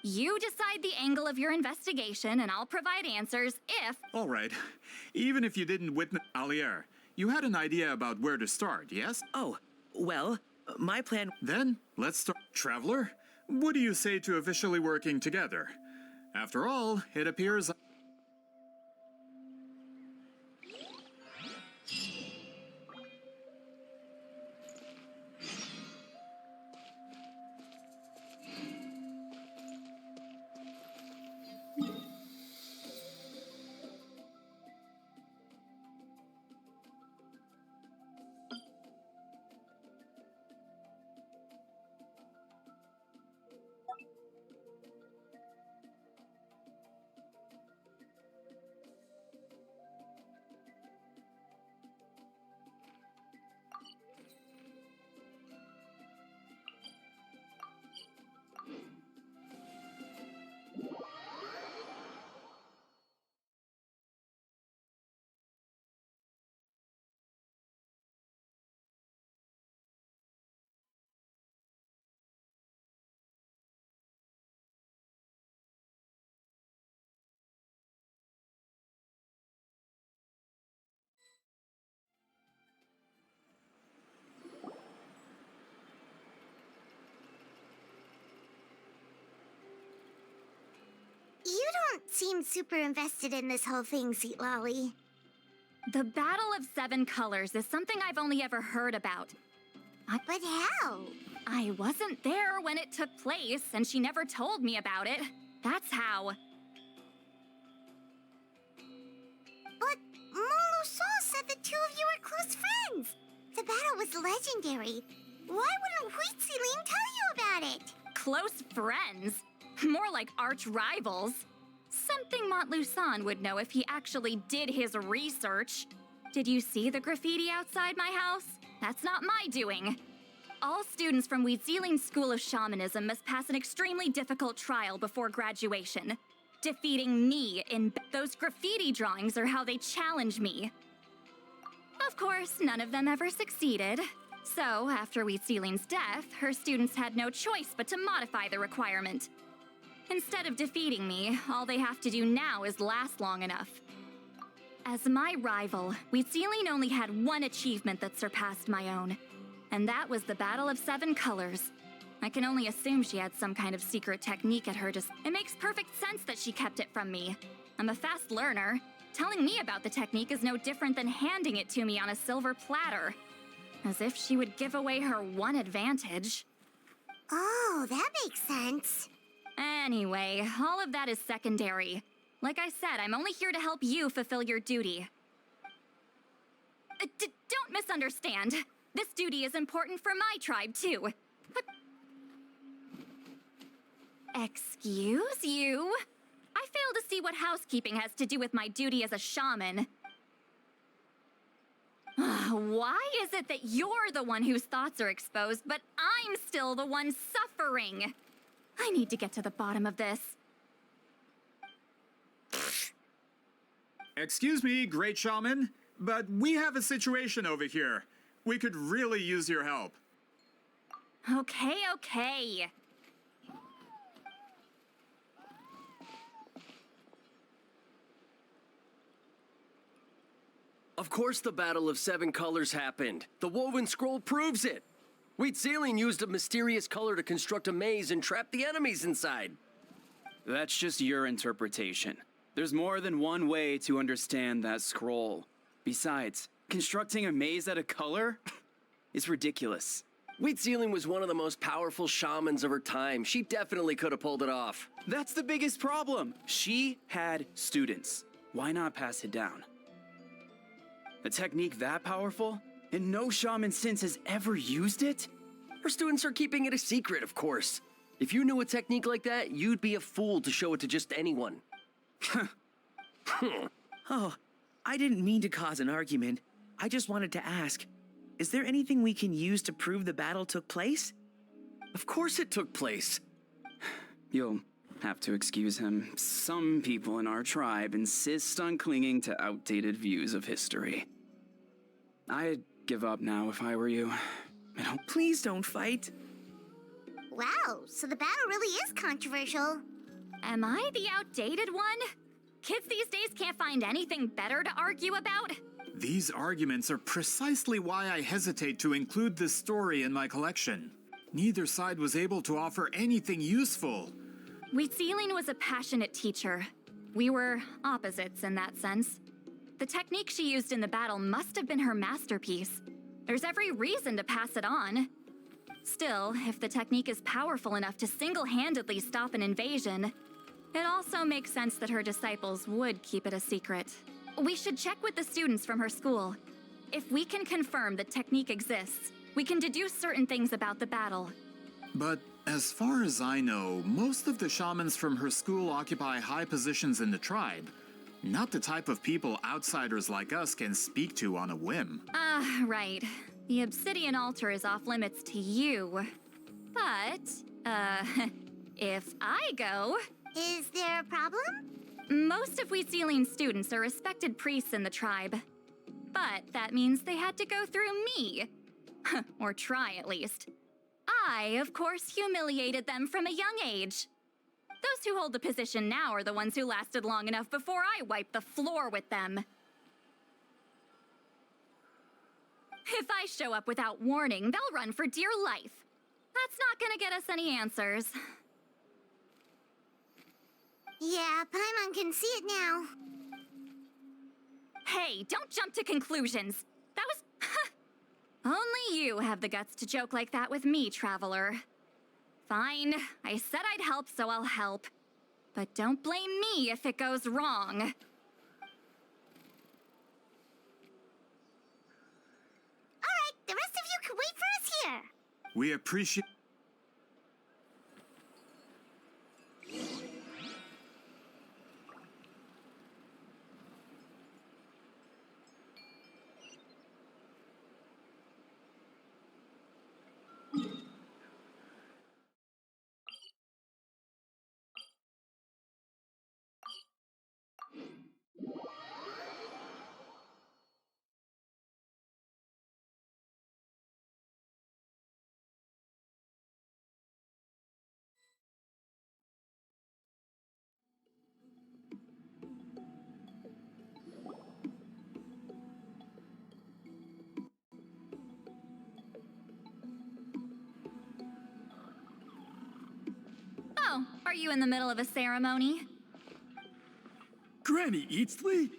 You decide the angle of your investigation, and I'll provide answers if... All right. Even if you didn't witness... Alier, you had an idea about where to start, yes? Oh, well, my plan... Then, let's start. Traveler, what do you say to officially working together? After all, it appears... You don't seem super invested in this whole thing, Citlali. The Battle of Seven Colors is something I've only ever heard about. But how? I wasn't there when it took place, and she never told me about it. That's how. But Molusan said the two of you were close friends. The battle was legendary. Why wouldn't Huitzilin tell you about it? Close friends? More like arch rivals. Something Montluçon would know if he actually did his research. Did you see the graffiti outside my house? That's not my doing. All students from Huitzilin's School of Shamanism must pass an extremely difficult trial before graduation. Defeating me in those graffiti drawings are how they challenge me. Of course, none of them ever succeeded. So, after Huitzilin's death, her students had no choice but to modify the requirement. Instead of defeating me, all they have to do now is last long enough. As my rival, Huitzilin only had one achievement that surpassed my own, and that was the Battle of Seven Colors. I can only assume she had some kind of secret technique at her It makes perfect sense that she kept it from me. I'm a fast learner. Telling me about the technique is no different than handing it to me on a silver platter. As if she would give away her one advantage. Oh, that makes sense. Anyway, all of that is secondary. Like I said, I'm only here to help you fulfill your duty. Don't misunderstand. This duty is important for my tribe, too. Excuse you? I fail to see what housekeeping has to do with my duty as a shaman. Why is it that you're the one whose thoughts are exposed, but I'm still the one suffering? I need to get to the bottom of this. Excuse me, great shaman, but we have a situation over here. We could really use your help. Okay. Of course the Battle of Seven Colors happened. The woven scroll proves it. Wheatsealing used a mysterious color to construct a maze and trap the enemies inside. That's just your interpretation. There's more than one way to understand that scroll. Besides, constructing a maze out of color is ridiculous. Wheatsealing was one of the most powerful shamans of her time. She definitely could have pulled it off. That's the biggest problem. She had students. Why not pass it down? A technique that powerful? And no shaman since has ever used it? Her students are keeping it a secret, of course. If you knew a technique like that, you'd be a fool to show it to just anyone. Oh, I didn't mean to cause an argument. I just wanted to ask, is there anything we can use to prove the battle took place? Of course it took place. You'll have to excuse him. Some people in our tribe insist on clinging to outdated views of history. I'd give up now if I were you. Please don't fight. Wow, so the battle really is controversial. Am I the outdated one? Kids these days can't find anything better to argue about? These arguments are precisely why I hesitate to include this story in my collection. Neither side was able to offer anything useful. Wheatsealing was a passionate teacher. We were opposites in that sense. The technique she used in the battle must have been her masterpiece. There's every reason to pass it on. Still, if the technique is powerful enough to single-handedly stop an invasion, it also makes sense that her disciples would keep it a secret. We should check with the students from her school. If we can confirm the technique exists, we can deduce certain things about the battle. But as far as I know, most of the shamans from her school occupy high positions in the tribe. Not the type of people outsiders like us can speak to on a whim. Right. The obsidian altar is off limits to you. But, if I go... Is there a problem? Most of Wheatsealing's students are respected priests in the tribe. But that means they had to go through me. Or try, at least. I, of course, humiliated them from a young age. Those who hold the position now are the ones who lasted long enough before I wiped the floor with them. If I show up without warning, they'll run for dear life. That's not gonna get us any answers. Yeah, Paimon can see it now. Hey, don't jump to conclusions. That was... Only you have the guts to joke like that with me, Traveler. Fine, I said I'd help, so I'll help. But don't blame me if it goes wrong. Alright, the rest of you can wait for us here. We appreciate... Oh, are you in the middle of a ceremony? Granny Eatsley?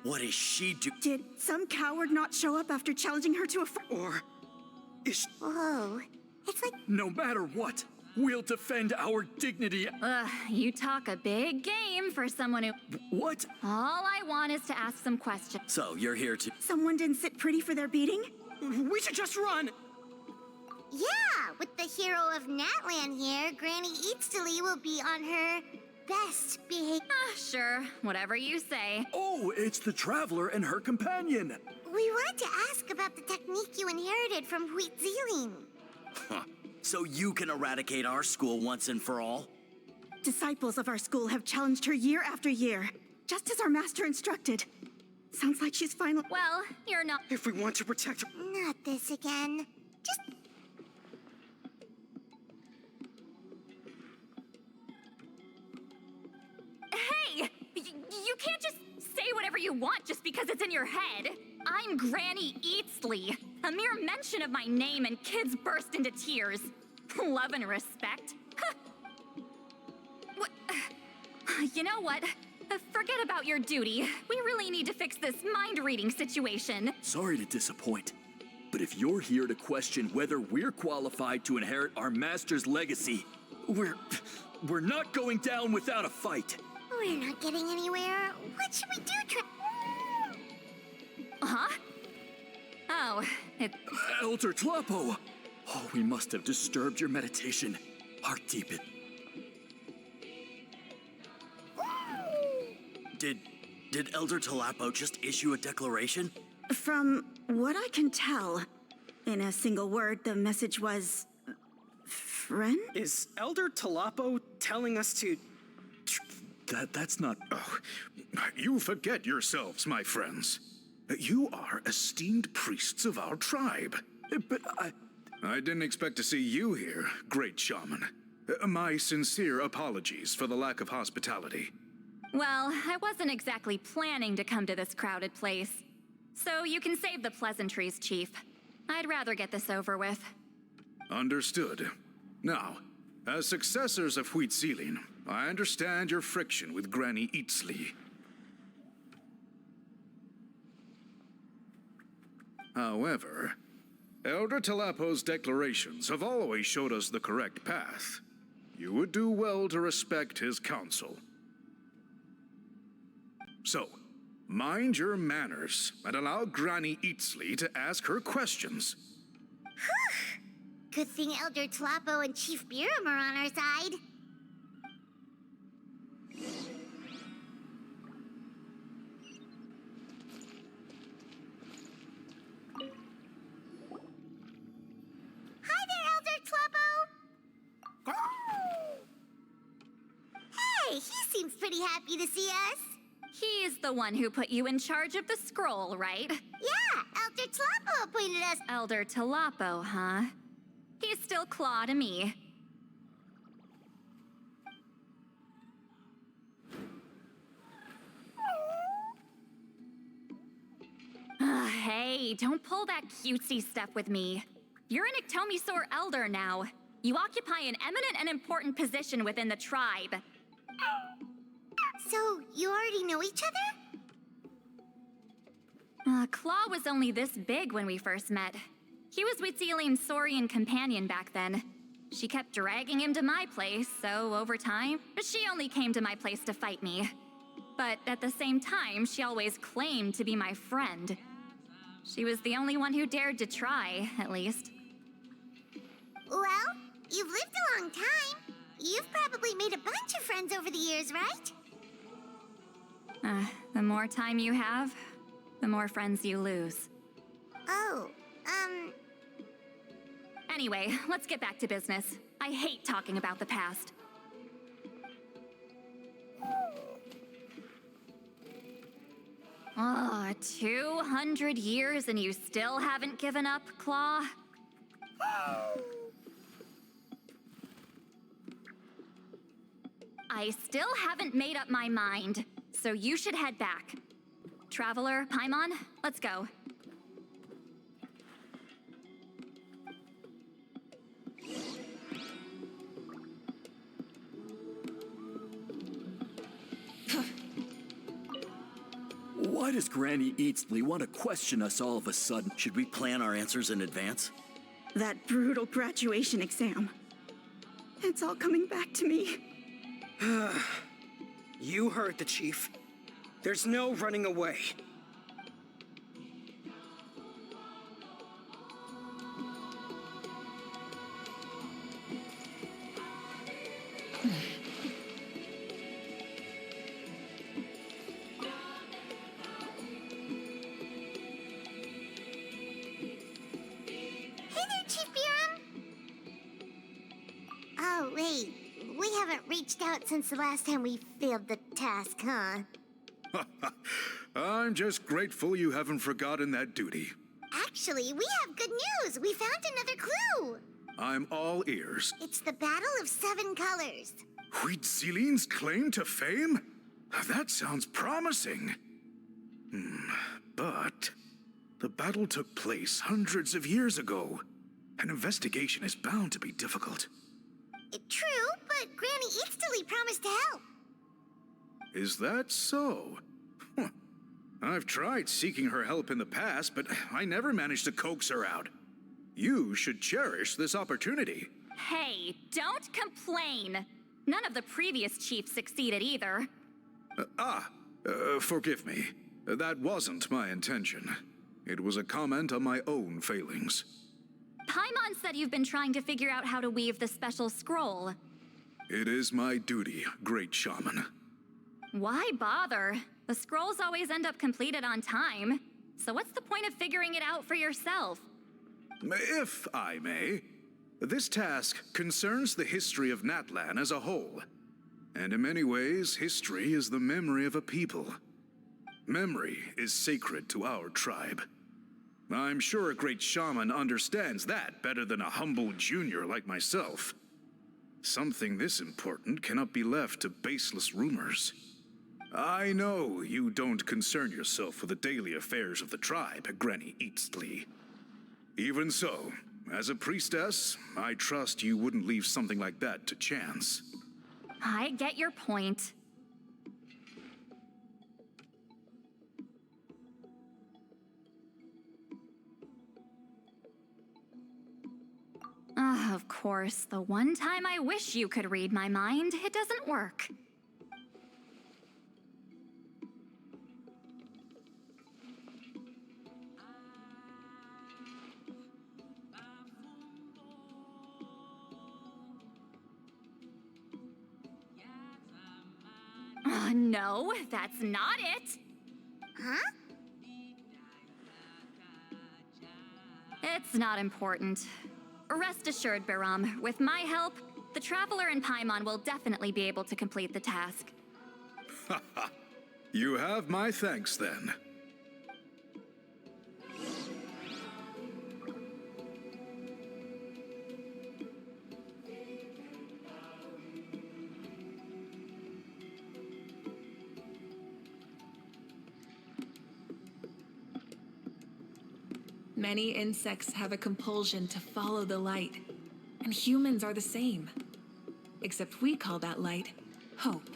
What is she doing? Did some coward not show up after challenging her to a fight? Or is... Whoa, it's like... No matter what, We'll defend our dignity. Ugh, you talk a big game for someone who... What? All I want is to ask some questions. So, you're here to... Someone didn't sit pretty for their beating? We should just run! Yeah, with the hero of Natland here, Granny Citlali will be on her best behavior. Sure, whatever you say. Oh, it's the Traveler and her companion. We wanted to ask about the technique you inherited from Huitziling. Huh. So you can eradicate our school once and for all? Disciples of our school have challenged her year after year, just as our master instructed. Sounds like she's finally... Well, you're not... If we want to protect her... Not this again. Just... Hey! You can't just say whatever you want just because it's in your head. I'm Granny Citlali. A mere mention of my name and kids burst into tears. Love and respect. You know what? Forget about your duty. We really need to fix this mind-reading situation. Sorry to disappoint, but if you're here to question whether we're qualified to inherit our master's legacy, we're not going down without a fight. We're not getting anywhere. What should we do, Huh? Oh, Elder Tlapo! Oh, we must have disturbed your meditation. Heart deep it. Did Elder Tlapo just issue a declaration? From what I can tell, in a single word, the message was... friend? Is Elder Tlapo telling us to... That's not... Oh, you forget yourselves, my friends. You are esteemed priests of our tribe. But I didn't expect to see you here, great shaman. My sincere apologies for the lack of hospitality. well, I wasn't exactly planning to come to this crowded place. So you can save the pleasantries, Chief. I'd rather get this over with. Understood. Now, as successors of Huitziling, I understand your friction with Granny Citlali. However, Elder Tlapo's declarations have always showed us the correct path. You would do well to respect his counsel. So, mind your manners and allow Granny Citlali to ask her questions. Good thing Elder Tlapo and Chief Biram are on our side. Hi there, Elder Tlapo! Hey, he seems pretty happy to see us. He's the one who put you in charge of the scroll, right? Yeah, Elder Tlapo appointed us. Elder Tlapo, huh? He's still Claw to me. Hey, don't pull that cutesy stuff with me. You're an Iktomi-Sor Elder now. You occupy an eminent and important position within the tribe. So, you already know each other? Claw was only this big when we first met. He was Huitziling's Saurian companion back then. She kept dragging him to my place, so over time, she only came to my place to fight me. But at the same time, she always claimed to be my friend. She was the only one who dared to try, at least. Well, you've lived a long time. You've probably made a bunch of friends over the years, right? The more time you have, the more friends you lose. Oh, Anyway, let's get back to business. I hate talking about the past. Oh, 200 years and you still haven't given up, Claw? I still haven't made up my mind, so you should head back. Traveler, Paimon, let's go. Why does Granny Citlali want to question us all of a sudden? Should we plan our answers in advance? That brutal graduation exam. It's all coming back to me. You heard the chief. There's no running away. Oh, wait. We haven't reached out since the last time we failed the task, huh? I'm just grateful you haven't forgotten that duty. Actually, we have good news. We found another clue. I'm all ears. It's the Battle of Seven Colors. Huitzilin's claim to fame? That sounds promising. But the battle took place hundreds of years ago. An investigation is bound to be difficult. True, but Granny Citlali promised to help. Is that so? I've tried seeking her help in the past, but I never managed to coax her out. You should cherish this opportunity. Hey, don't complain. None of the previous chiefs succeeded either. Forgive me. That wasn't my intention. It was a comment on my own failings. Paimon said you've been trying to figure out how to weave the special scroll. It is my duty, great shaman. Why bother? The scrolls always end up completed on time. So what's the point of figuring it out for yourself? If I may, this task concerns the history of Natlan as a whole. And in many ways, history is the memory of a people. Memory is sacred to our tribe. I'm sure a great shaman understands that better than a humble junior like myself. Something this important cannot be left to baseless rumors. I know you don't concern yourself with the daily affairs of the tribe, Granny Citlali. Even so, as a priestess, I trust you wouldn't leave something like that to chance. I get your point. Of course, the one time I wish you could read my mind, it doesn't work. No, that's not it. Huh? It's not important. Rest assured, Biram, with my help, the Traveler and Paimon will definitely be able to complete the task. You have my thanks, then. Many insects have a compulsion to follow the light, and humans are the same. Except we call that light hope.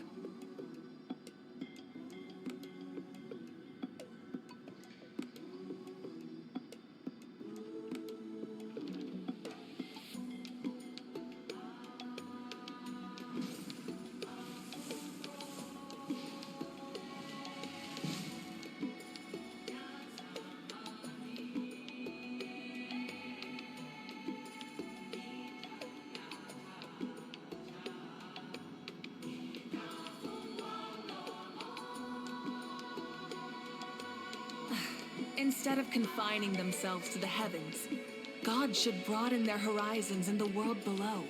Instead of confining themselves to the heavens, God should broaden their horizons in the world below.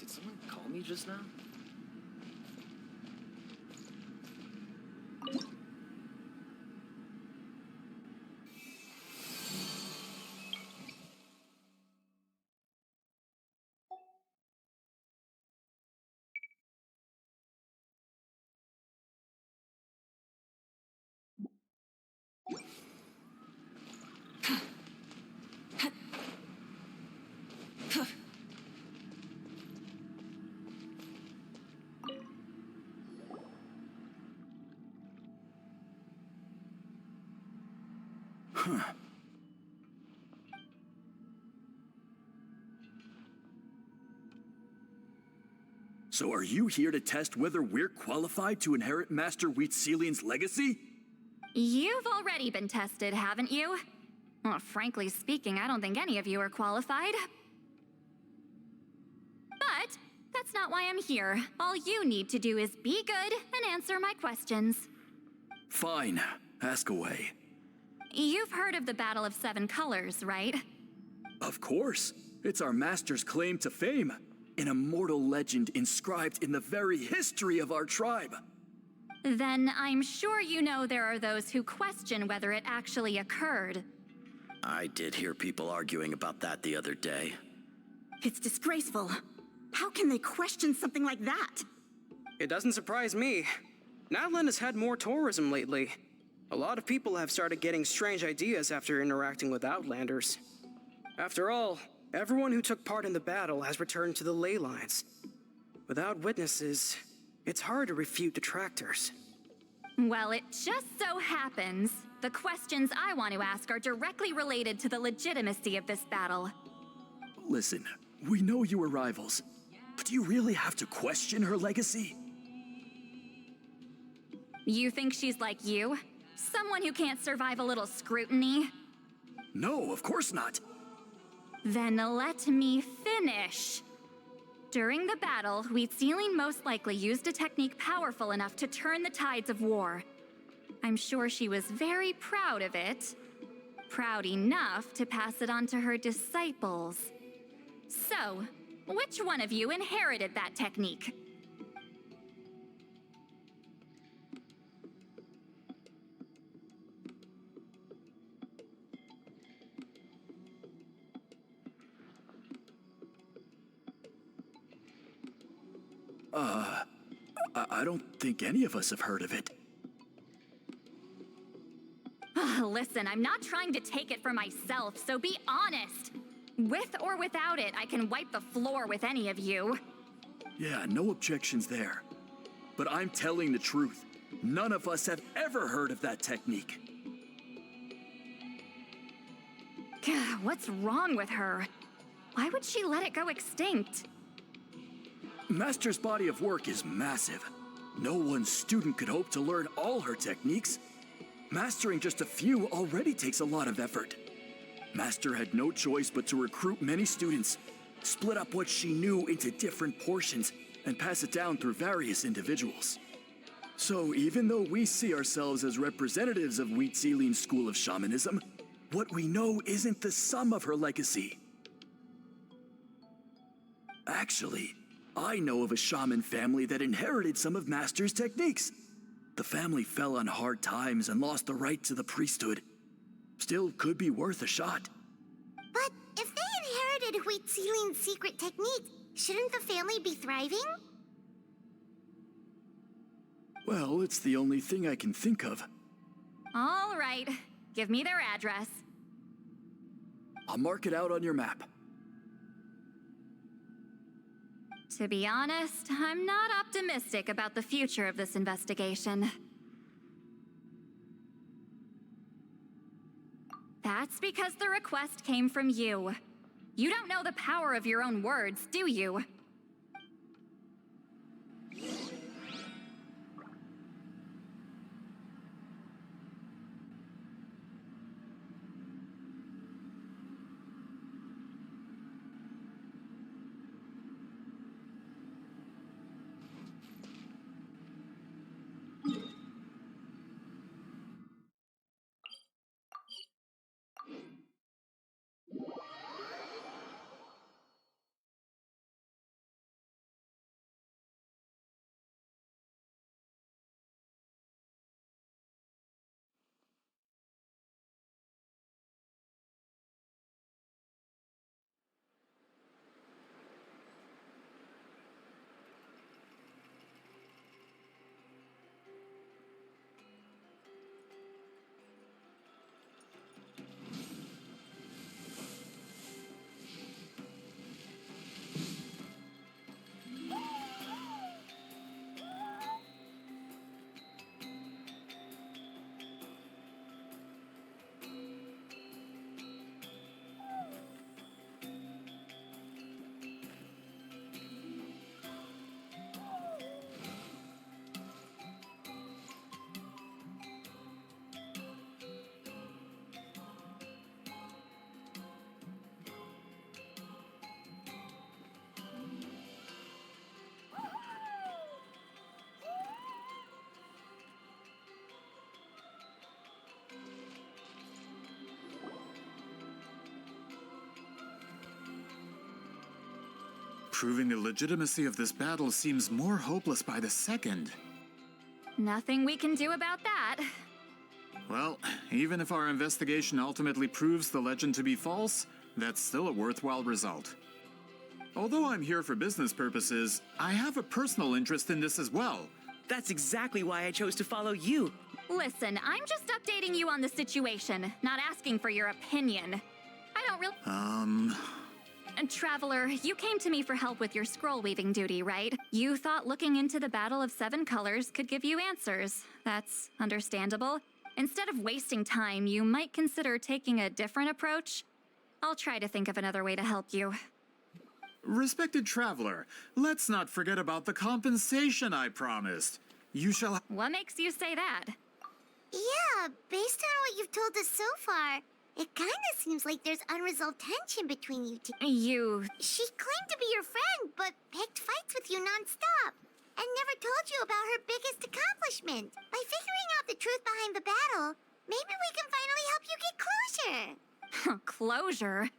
Did someone call me just now? So are you here to test whether we're qualified to inherit Master Wheatselian's legacy? You've already been tested, haven't you? Well, frankly speaking, I don't think any of you are qualified. But that's not why I'm here. All you need to do is be good and answer my questions. Fine. Ask away. You've heard of the Battle of Seven Colors, right? Of course. It's our master's claim to fame. An immortal legend inscribed in the very history of our tribe. Then I'm sure you know there are those who question whether it actually occurred. I did hear people arguing about that the other day. It's disgraceful. How can they question something like that? It doesn't surprise me. Natlan has had more tourism lately. A lot of people have started getting strange ideas after interacting with Outlanders. After all, everyone who took part in the battle has returned to the ley lines. Without witnesses, it's hard to refute detractors. Well, it just so happens the questions I want to ask are directly related to the legitimacy of this battle. Listen, we know you were rivals, but do you really have to question her legacy? You think she's like you? Someone who can't survive a little scrutiny? No, of course not. Then let me finish. During the battle, Wheatsealing most likely used a technique powerful enough to turn the tides of war. I'm sure she was very proud of it. Proud enough to pass it on to her disciples. So, which one of you inherited that technique? I don't think any of us have heard of it. Listen, I'm not trying to take it for myself, so be honest. With or without it, I can wipe the floor with any of you. Yeah, no objections there. But I'm telling the truth. None of us have ever heard of that technique. What's wrong with her? Why would she let it go extinct? Master's body of work is massive. No one student could hope to learn all her techniques. Mastering just a few already takes a lot of effort. Master had no choice but to recruit many students, split up what she knew into different portions, and pass it down through various individuals. So even though we see ourselves as representatives of Wheatsealing's school of shamanism, what we know isn't the sum of her legacy. Actually, I know of a shaman family that inherited some of Master's techniques. The family fell on hard times and lost the right to the priesthood. Still could be worth a shot. But if they inherited Wheatsealing's secret technique, shouldn't the family be thriving? Well, it's the only thing I can think of. All right, give me their address. I'll mark it out on your map. To be honest, I'm not optimistic about the future of this investigation. That's because the request came from you. You don't know the power of your own words, do you? Proving the legitimacy of this battle seems more hopeless by the second. Nothing we can do about that. Well, even if our investigation ultimately proves the legend to be false, that's still a worthwhile result. Although I'm here for business purposes, I have a personal interest in this as well. That's exactly why I chose to follow you. Listen, I'm just updating you on the situation, not asking for your opinion. I don't really... And Traveler, you came to me for help with your scroll weaving duty, right? You thought looking into the Battle of Seven Colors could give you answers. That's understandable. Instead of wasting time, you might consider taking a different approach. I'll try to think of another way to help you. Respected Traveler, let's not forget about the compensation I promised. You shall... What makes you say that? Yeah, based on what you've told us so far, it kinda seems like there's unresolved tension between you two. She claimed to be your friend, but picked fights with you non-stop. And never told you about her biggest accomplishment. By figuring out the truth behind the battle, maybe we can finally help you get closure. Closure?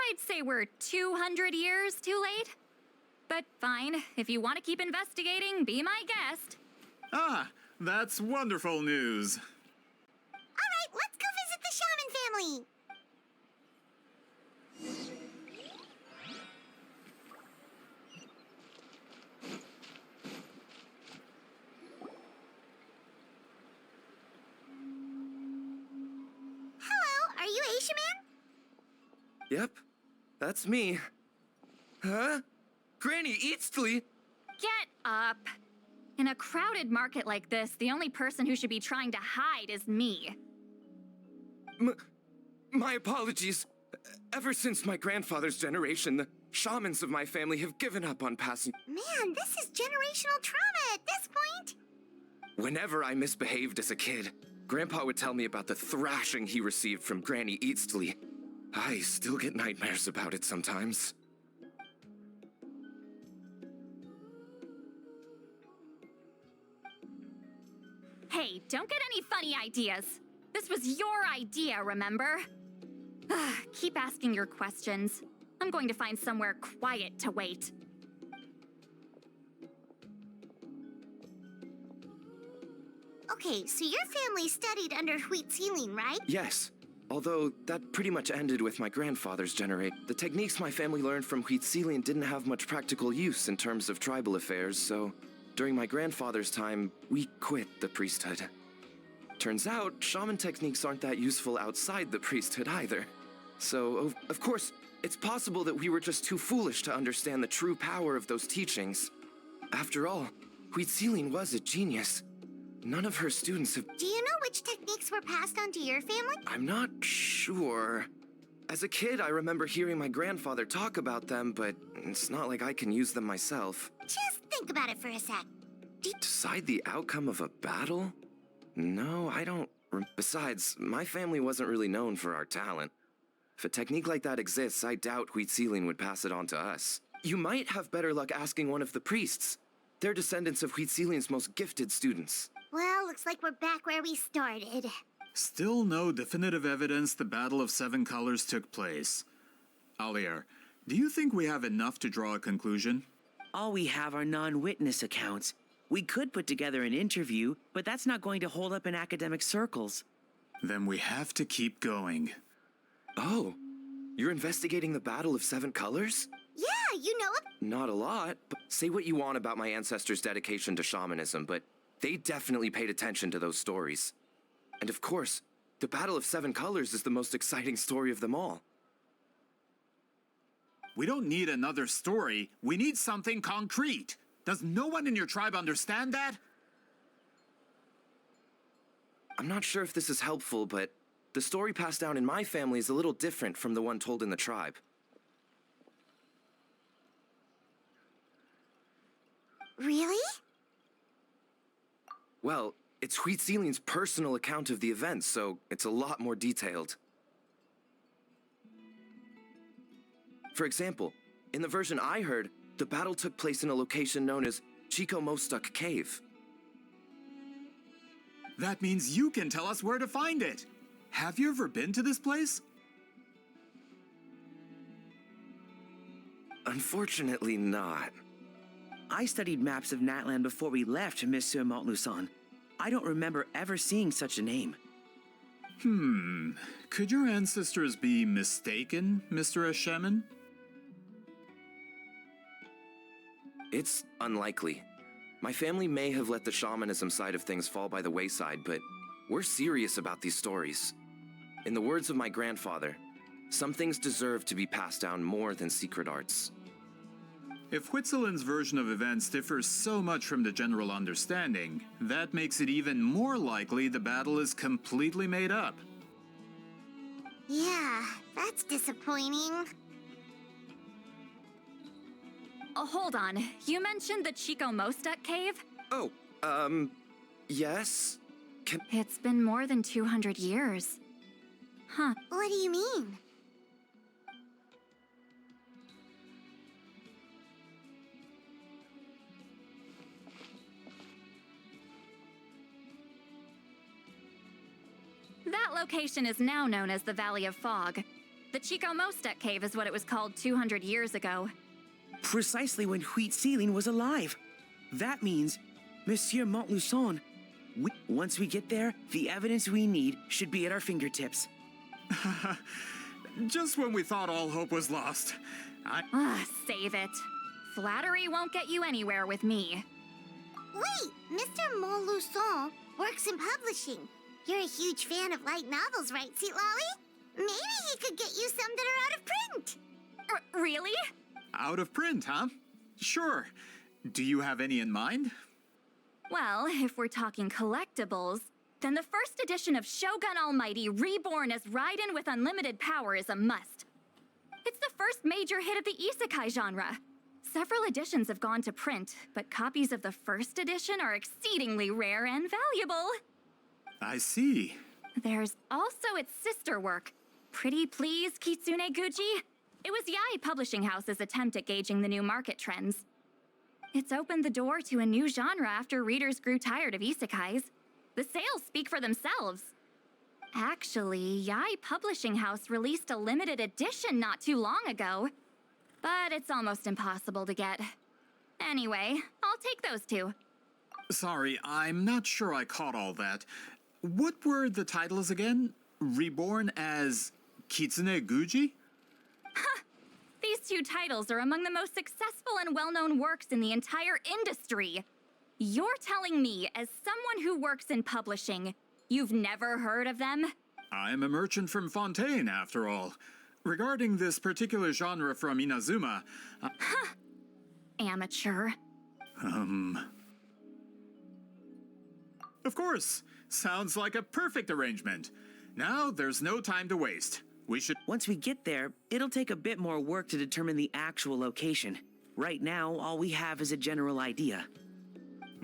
I'd say we're 200 years too late. But fine, if you want to keep investigating, be my guest. Ah, that's wonderful news. Alright, let's go visit the Shaman family. Hello, are you Asia Man? Yep, that's me. Huh? Granny Eatsley? Get up. In a crowded market like this, the only person who should be trying to hide is me. My apologies. Ever since my grandfather's generation, the shamans of my family have given up on passing. Man, this is generational trauma at this point. Whenever I misbehaved as a kid, Grandpa would tell me about the thrashing he received from Granny Eatsley. I still get nightmares about it sometimes. Hey, don't get any funny ideas. This was your idea, remember? Keep asking your questions. I'm going to find somewhere quiet to wait. Okay, so your family studied under Huitziling, right? Yes, although that pretty much ended with my grandfather's generation. The techniques my family learned from Huitziling didn't have much practical use in terms of tribal affairs, so during my grandfather's time, we quit the priesthood. Turns out, shaman techniques aren't that useful outside the priesthood either. So, of course, it's possible that we were just too foolish to understand the true power of those teachings. After all, Huitziling was a genius. None of her students have... Do you know which techniques were passed on to your family? I'm not sure. As a kid, I remember hearing my grandfather talk about them, but it's not like I can use them myself. Just think about it for a sec. Decide the outcome of a battle? No, I don't... Besides, my family wasn't really known for our talent. If a technique like that exists, I doubt Huitziling would pass it on to us. You might have better luck asking one of the priests. They're descendants of Huitziling's most gifted students. Well, looks like we're back where we started. Still no definitive evidence the Battle of Seven Colors took place. Alier, do you think we have enough to draw a conclusion? All we have are non-witness accounts. We could put together an interview, but that's not going to hold up in academic circles. Then we have to keep going. Oh, you're investigating the Battle of Seven Colors? Yeah, you know it. Not a lot, but say what you want about my ancestors' dedication to shamanism, but they definitely paid attention to those stories. And of course, the Battle of Seven Colors is the most exciting story of them all. We don't need another story. We need something concrete. Does no one in your tribe understand that? I'm not sure if this is helpful, but the story passed down in my family is a little different from the one told in the tribe. Really? Well, it's Huitziling's personal account of the event, so it's a lot more detailed. For example, in the version I heard, the battle took place in a location known as Chico Mostuk Cave. That means you can tell us where to find it. Have you ever been to this place? Unfortunately not. I studied maps of Natland before we left, Monsieur Montluçon. I don't remember ever seeing such a name. Could your ancestors be mistaken, Mr. Ashemin? It's unlikely. My family may have let the shamanism side of things fall by the wayside, but we're serious about these stories. In the words of my grandfather, some things deserve to be passed down more than secret arts. If Whitzelin's version of events differs so much from the general understanding, that makes it even more likely the battle is completely made up. Yeah, that's disappointing. Oh, hold on. You mentioned the Chico Mostek cave? Oh, yes? It's been more than 200 years. Huh. What do you mean? That location is now known as the Valley of Fog. The Chico Mostek cave is what it was called 200 years ago. Precisely when Huitziling was alive. That means, Monsieur Montluçon, once we get there, the evidence we need should be at our fingertips. Just when we thought all hope was lost. Save it. Flattery won't get you anywhere with me. Wait, Mr. Montluçon works in publishing. You're a huge fan of light novels, right, Citlali? Maybe he could get you some that are out of print. Really? Out of print, huh? Sure. Do you have any in mind? Well, if we're talking collectibles, then the first edition of Shogun Almighty Reborn as Raiden with Unlimited Power is a must. It's the first major hit of the isekai genre. Several editions have gone to print, but copies of the first edition are exceedingly rare and valuable. I see. There's also its sister work, Pretty Please Kitsune Guji. It was Yai Publishing House's attempt at gauging the new market trends. It's opened the door to a new genre after readers grew tired of isekais. The sales speak for themselves. Actually, Yai Publishing House released a limited edition not too long ago, but it's almost impossible to get. Anyway, I'll take those two. Sorry, I'm not sure I caught all that. What were the titles again? Reborn as Kitsune Guji? These two titles are among the most successful and well-known works in the entire industry. You're telling me, as someone who works in publishing, you've never heard of them? I'm a merchant from Fontaine, after all. Regarding this particular genre from Inazuma... Amateur. Of course. Sounds like a perfect arrangement. Now, there's no time to waste. We should... Once we get there, it'll take a bit more work to determine the actual location. Right now, all we have is a general idea.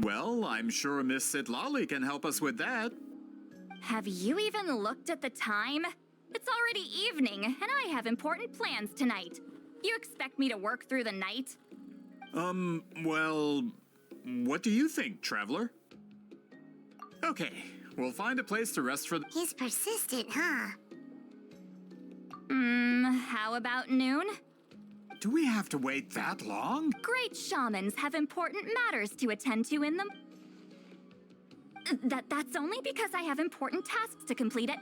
Well, I'm sure Miss Citlali can help us with that. Have you even looked at the time? It's already evening, and I have important plans tonight. You expect me to work through the night? Well... What do you think, traveler? Okay, we'll find a place to rest for the... He's persistent, huh? How about noon? Do we have to wait that long? Great shamans have important matters to attend to in them. That's only because I have important tasks to complete it.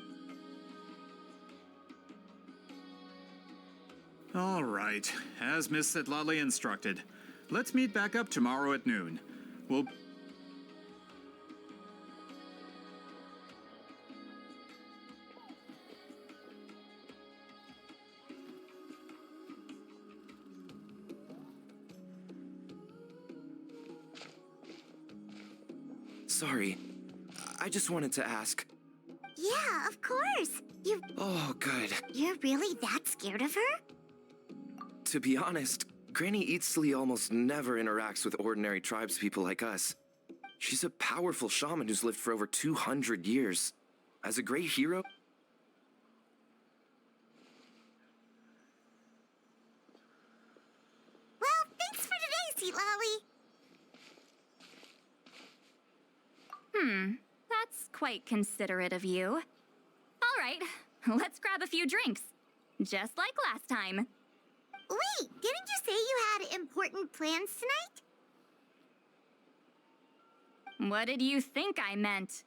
All right, as Miss Citlali instructed. Let's meet back up tomorrow at noon. We'll... Sorry. I just wanted to ask. Yeah, of course. Oh, good. You're really that scared of her? To be honest, Granny Eatsley almost never interacts with ordinary tribespeople like us. She's a powerful shaman who's lived for over 200 years. As a great hero... Well, thanks for today, Citlali. That's quite considerate of you. All right, let's grab a few drinks. Just like last time. Wait, didn't you say you had important plans tonight? What did you think I meant?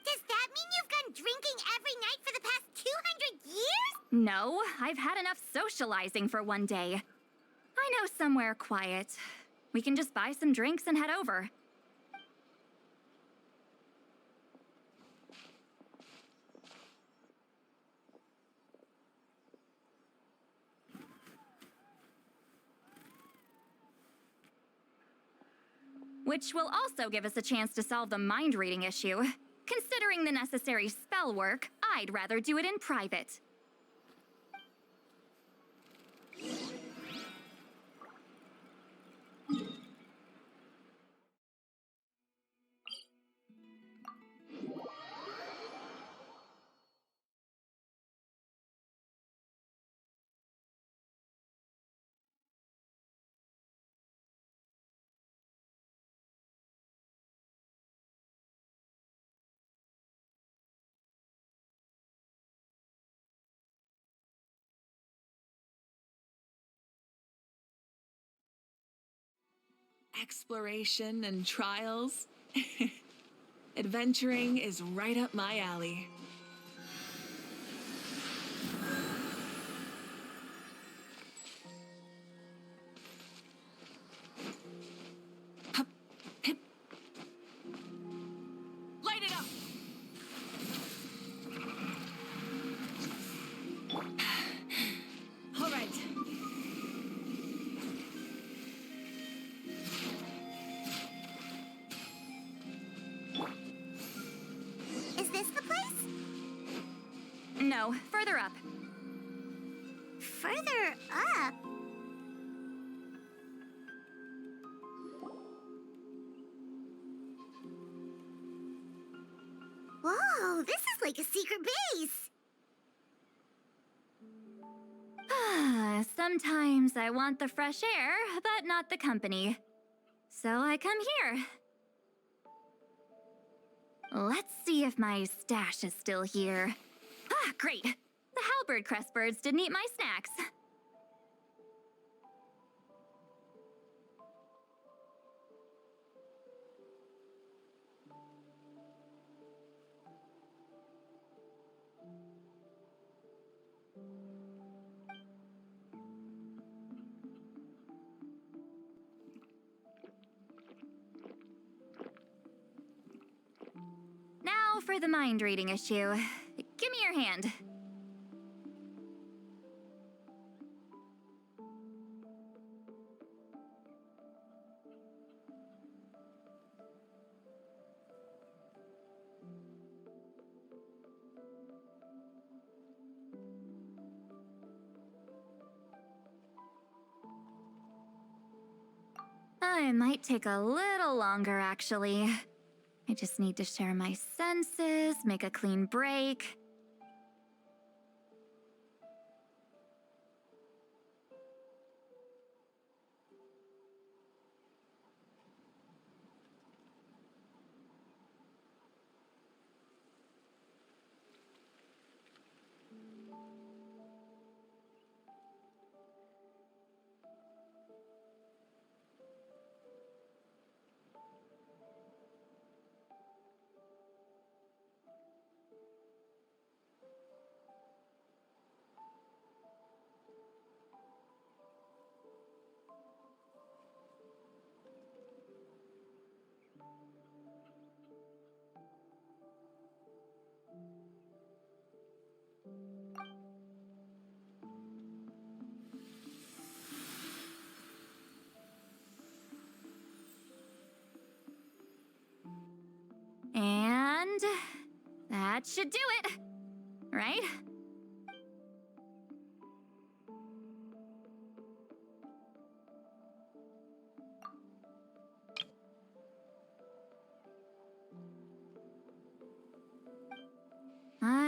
Does that mean you've gone drinking every night for the past 200 years? No, I've had enough socializing for one day. I know somewhere quiet. We can just buy some drinks and head over. Which will also give us a chance to solve the mind reading issue. Considering the necessary spell work, I'd rather do it in private. Exploration and trials. Adventuring is right up my alley. Hup, hip. Light it up! All right. Is this the place? No, further up. Further up? Whoa, this is like a secret base. Sometimes I want the fresh air, but not the company. So I come here. Let's see if my stash is still here. Ah, great. The halberd crest birds didn't eat my snacks. Now for the mind reading issue. Give me your hand. It might take a little longer, actually. I just need to share my senses, make a clean break. And that should do it, right?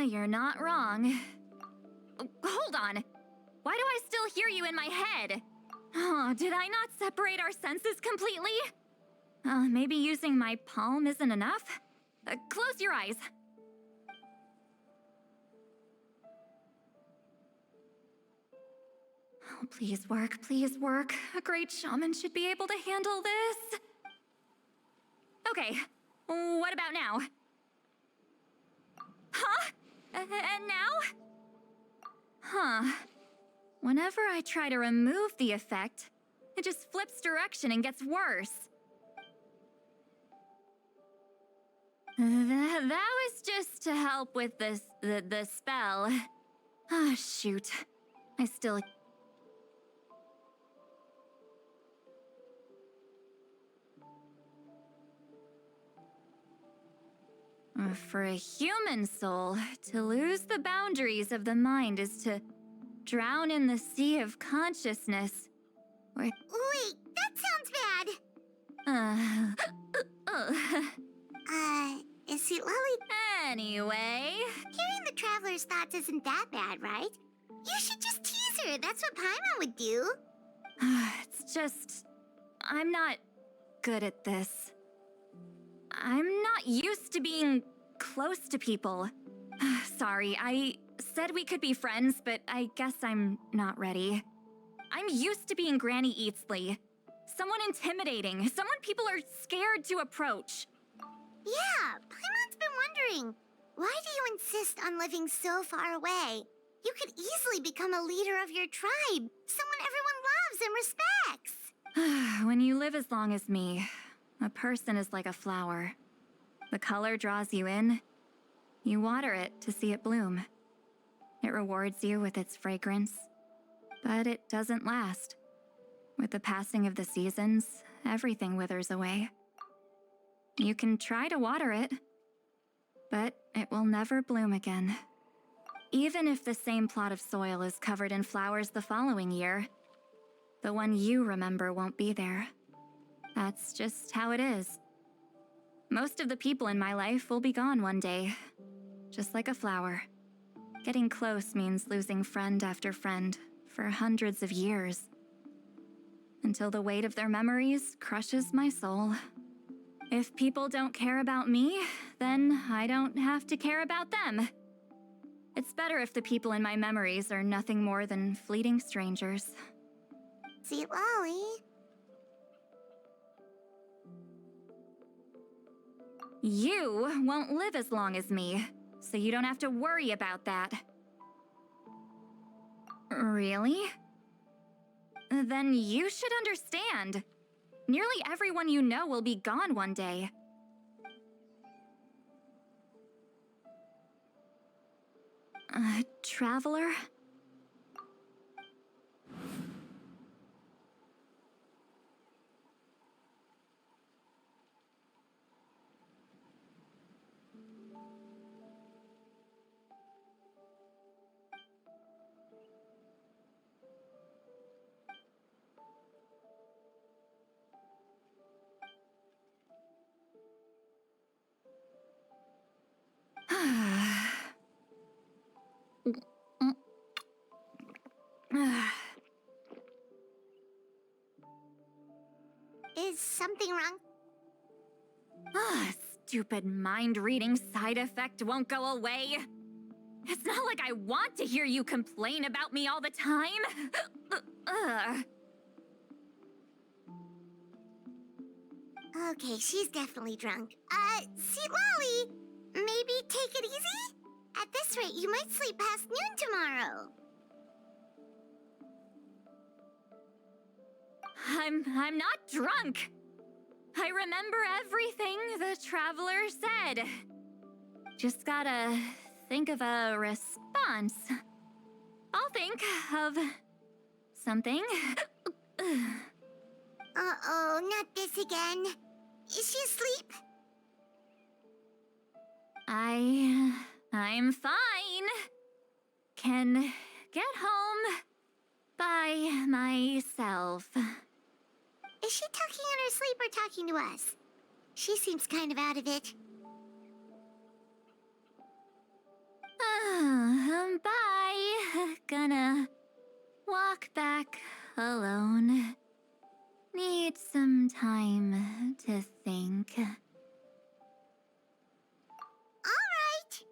You're not wrong. Hold on. Why do I still hear you in my head? Oh, did I not separate our senses completely? Maybe using my palm isn't enough? Close your eyes. Please work, please work. A great shaman should be able to handle this. Okay, what about now? Huh? And now? Huh. Whenever I try to remove the effect, it just flips direction and gets worse. That was just to help with the spell. Ah, shoot. I still... For a human soul, to lose the boundaries of the mind is to drown in the sea of consciousness. Wait, that sounds bad. Is Citlali... Anyway... Hearing the Traveler's thoughts isn't that bad, right? You should just tease her. That's what Paimon would do. It's just... I'm not good at this. I'm not used to being close to people. Sorry, I said we could be friends, but I guess I'm not ready. I'm used to being Granny Eatsley. Someone intimidating, someone people are scared to approach. Yeah, Paimon's been wondering. Why do you insist on living so far away? You could easily become a leader of your tribe, someone everyone loves and respects. When you live as long as me, a person is like a flower. The color draws you in. You water it to see it bloom. It rewards you with its fragrance. But it doesn't last. With the passing of the seasons, everything withers away. You can try to water it, but it will never bloom again. Even if the same plot of soil is covered in flowers the following year, the one you remember won't be there. That's just how it is. Most of the people in my life will be gone one day, just like a flower. Getting close means losing friend after friend for hundreds of years, until the weight of their memories crushes my soul. If people don't care about me, then I don't have to care about them. It's better if the people in my memories are nothing more than fleeting strangers. Citlali. You won't live as long as me, so you don't have to worry about that. Really? Then you should understand. Nearly everyone you know will be gone one day. Traveler? Is something wrong? Stupid mind-reading side effect won't go away. It's not like I want to hear you complain about me all the time. Okay, she's definitely drunk. Citlali, maybe take it easy? At this rate, you might sleep past noon tomorrow. I'm not drunk. I remember everything the Traveler said. Just gotta think of a response. I'll think of something. Uh-oh, not this again. Is she asleep? I'm fine. Can get home by myself. Is she talking in her sleep or talking to us? She seems kind of out of it. Bye. Gonna walk back alone. Need some time to think. All right.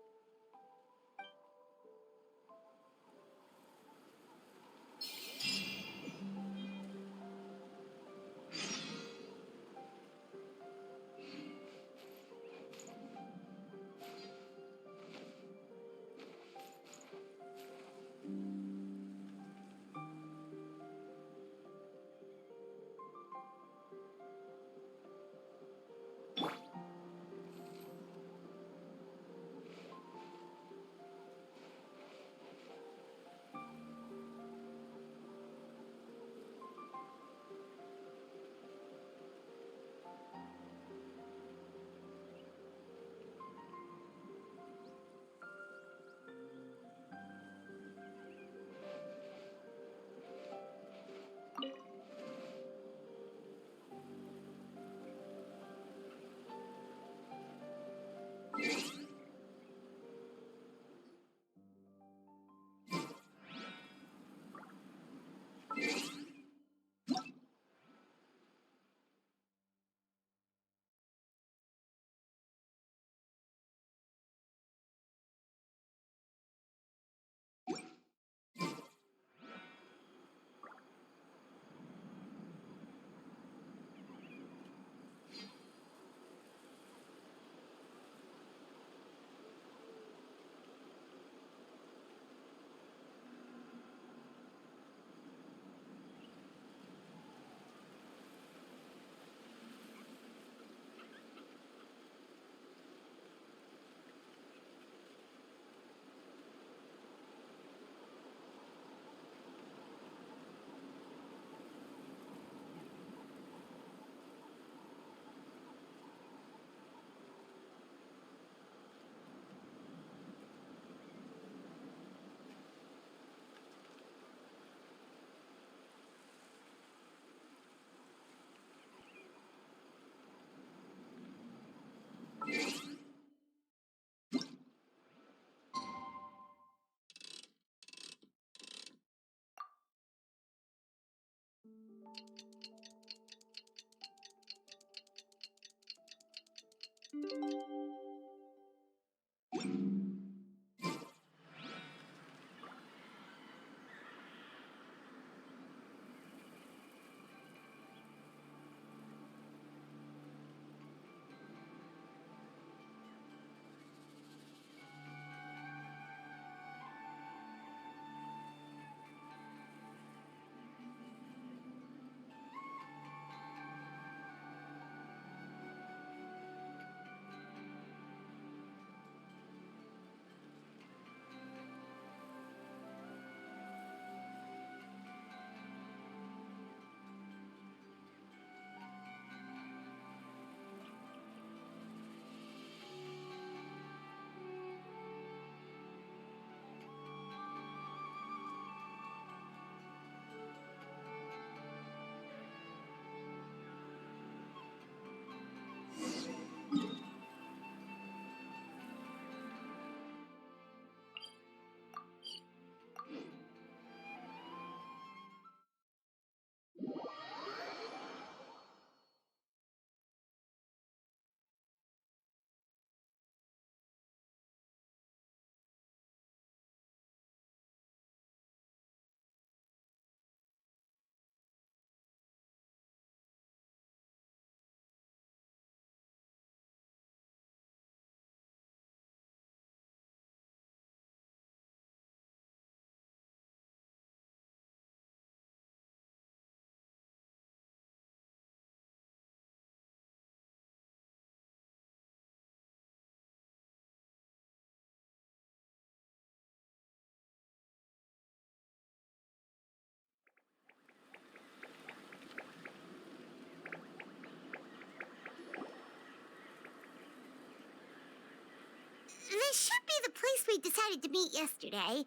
we decided to meet yesterday.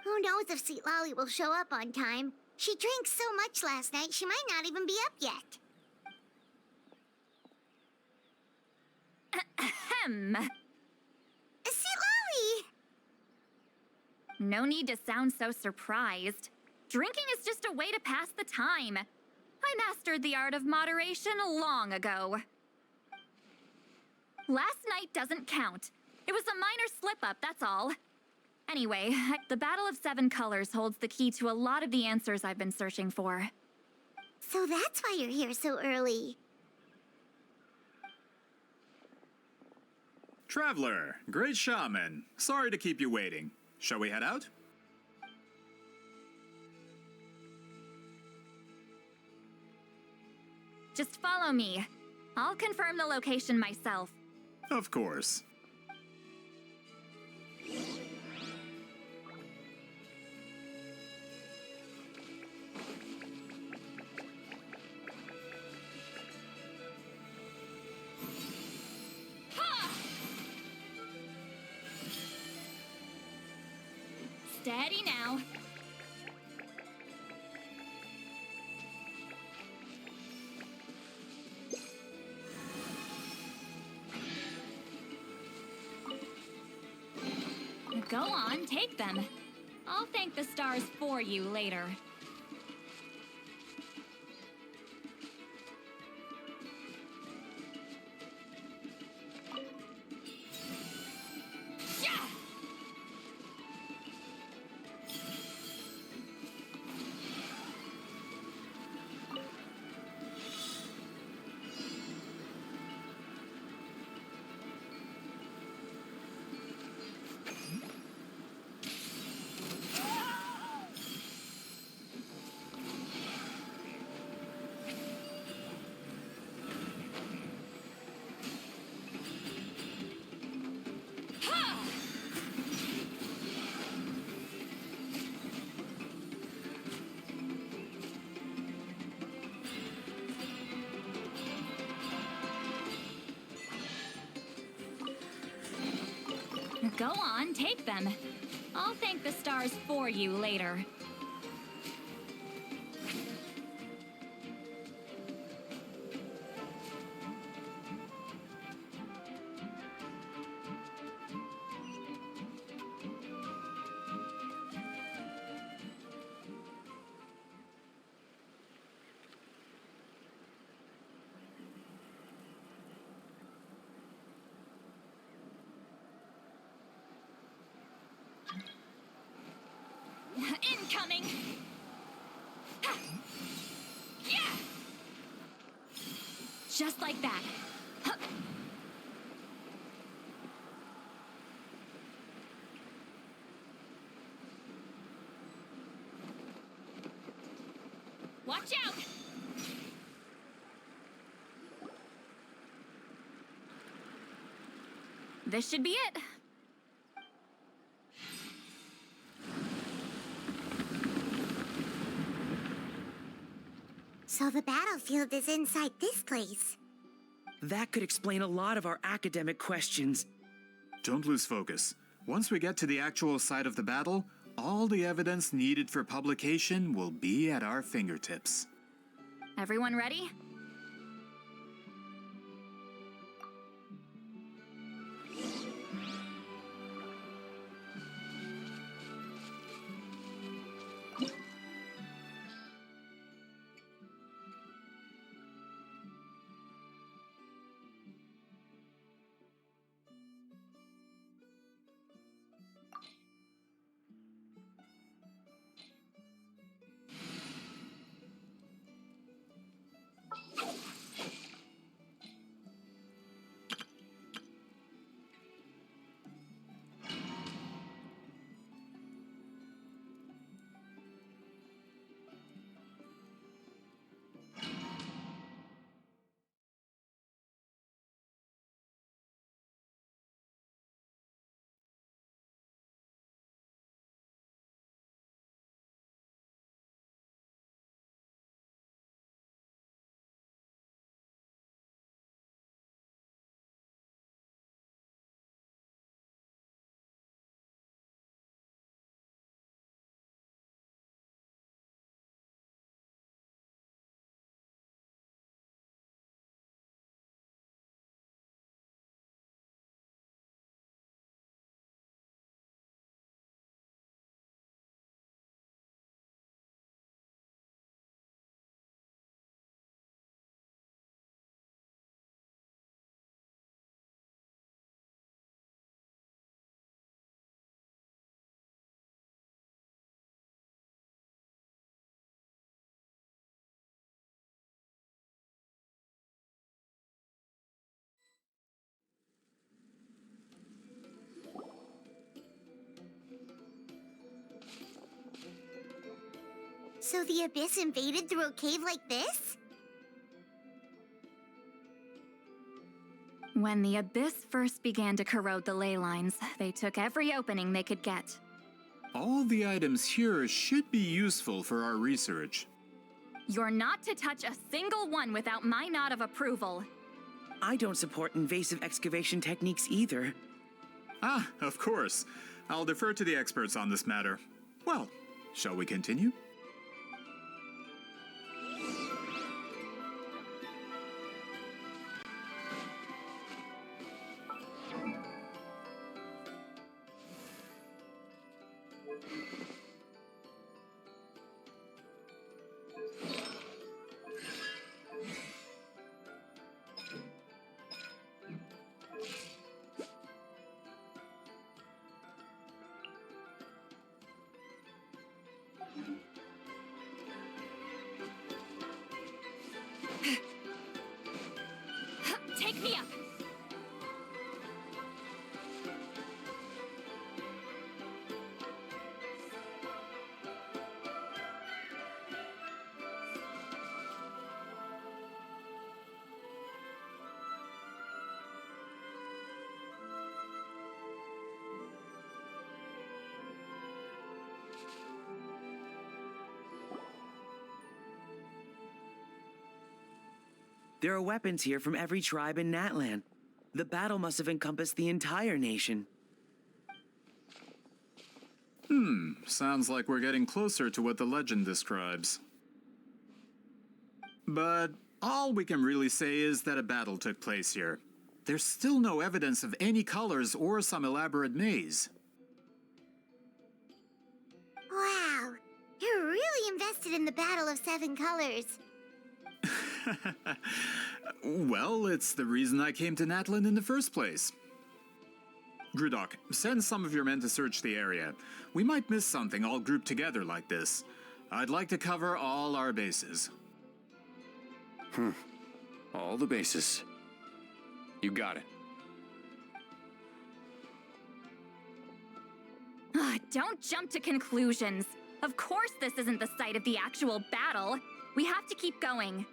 Who knows if Citlali will show up on time? She drank so much last night, she might not even be up yet. Ahem. Citlali! No need to sound so surprised. Drinking is just a way to pass the time. I mastered the art of moderation long ago. Last night doesn't count. It was a minor slip-up, that's all. Anyway, the Battle of Seven Colors holds the key to a lot of the answers I've been searching for. So that's why you're here so early. Traveler, great shaman. Sorry to keep you waiting. Shall we head out? Just follow me. I'll confirm the location myself. Of course. Steady now. Go on, take them. I'll thank the stars for you later. Go on, take them. I'll thank the stars for you later. Incoming! Yeah! Just like that. Watch out! This should be it. So the battlefield is inside this place. That could explain a lot of our academic questions. Don't lose focus. Once we get to the actual site of the battle, all the evidence needed for publication will be at our fingertips. Everyone ready? So the Abyss invaded through a cave like this? When the Abyss first began to corrode the ley lines, they took every opening they could get. All the items here should be useful for our research. You're not to touch a single one without my nod of approval. I don't support invasive excavation techniques either. Ah, of course. I'll defer to the experts on this matter. Well, shall we continue? Take me up! There are weapons here from every tribe in Natlan. The battle must have encompassed the entire nation. Sounds like we're getting closer to what the legend describes. But all we can really say is that a battle took place here. There's still no evidence of any colors or some elaborate maze. Wow, you're really invested in the Battle of Seven Colors. Well, it's the reason I came to Natlan in the first place. Grudok, send some of your men to search the area. We might miss something all grouped together like this. I'd like to cover all our bases. All the bases. You got it. Don't jump to conclusions. Of course this isn't the site of the actual battle. We have to keep going.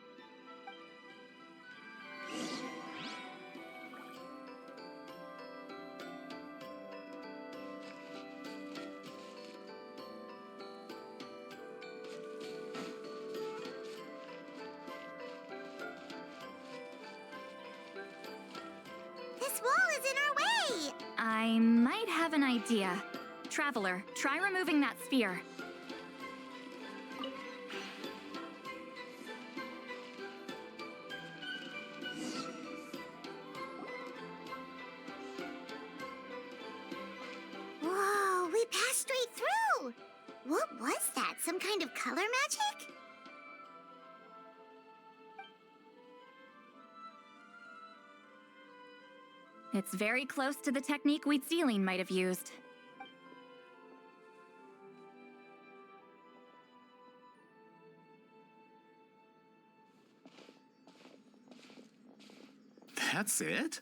This wall is in our way! I might have an idea. Traveler, try removing that sphere. Whoa, we passed straight through! What was that? Some kind of color magic? It's very close to the technique Wheatsealing might have used. That's it?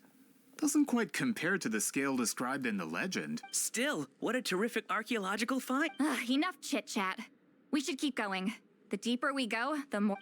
Doesn't quite compare to the scale described in the legend. Still, what a terrific archaeological find. Enough chit-chat. We should keep going. The deeper we go, the more...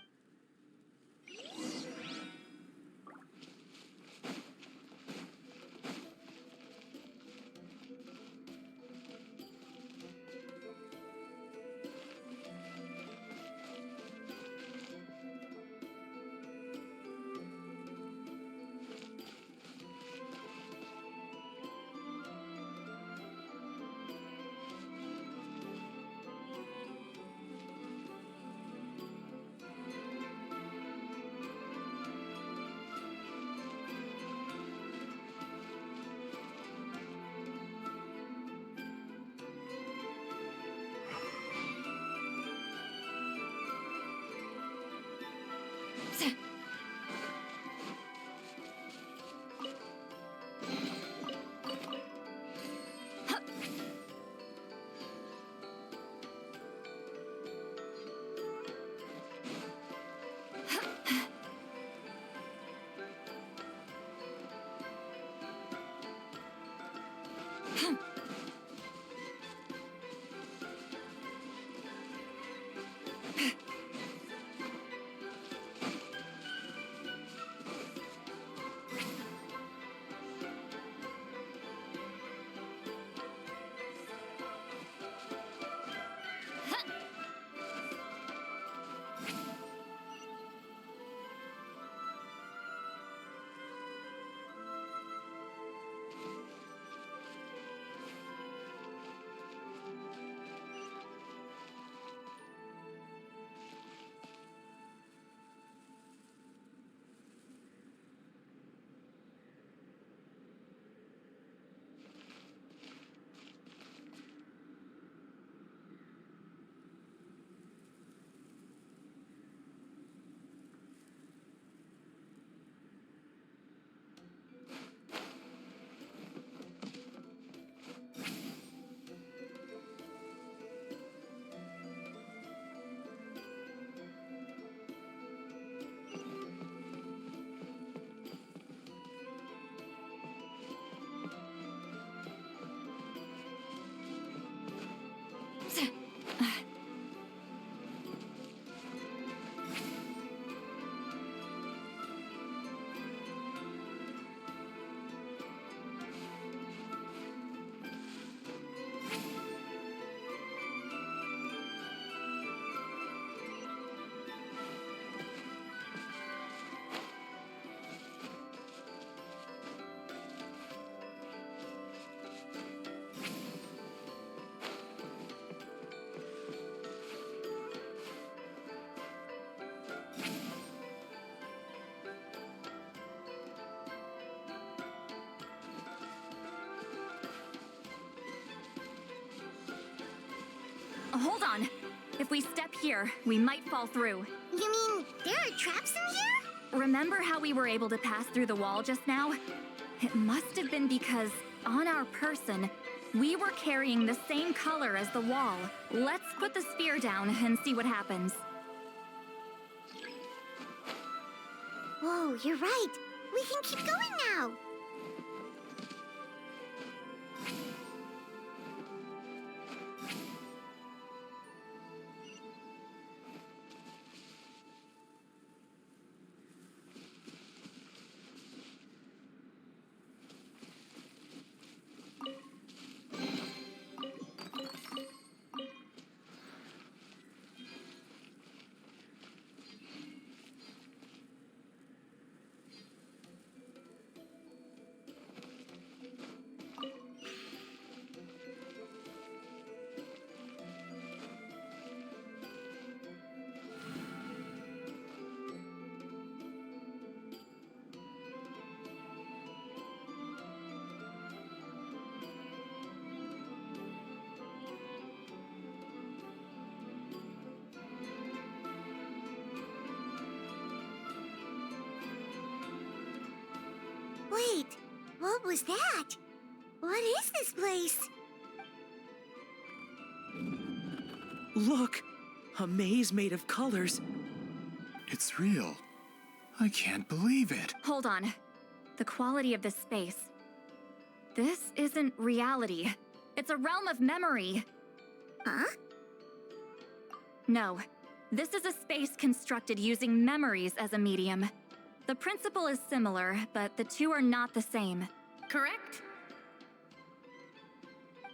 Hold on. If we step here, we might fall through. You mean there are traps in here? Remember how we were able to pass through the wall just now? It must have been because, on our person, we were carrying the same color as the wall. Let's put the sphere down and see what happens. Whoa, you're right. We can keep going now. Wait, what was that? What is this place? Look! A maze made of colors. It's real. I can't believe it. Hold on. The quality of this space. This isn't reality. It's a realm of memory. Huh? No. This is a space constructed using memories as a medium. The principle is similar, but the two are not the same. Correct?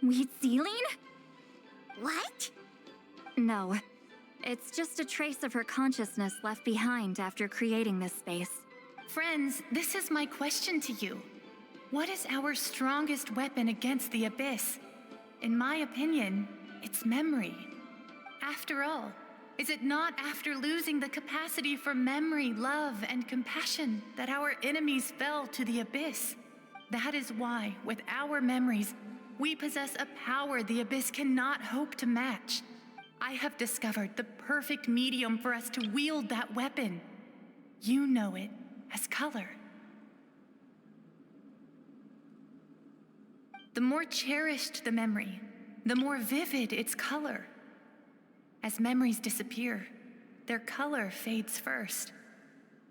Wheatsealing? What? No. It's just a trace of her consciousness left behind after creating this space. Friends, this is my question to you. What is our strongest weapon against the Abyss? In my opinion, it's memory. After all, is it not after losing the capacity for memory, love, and compassion that our enemies fell to the Abyss? That is why, with our memories, we possess a power the Abyss cannot hope to match. I have discovered the perfect medium for us to wield that weapon. You know it as color. The more cherished the memory, the more vivid its color. As memories disappear, their color fades first.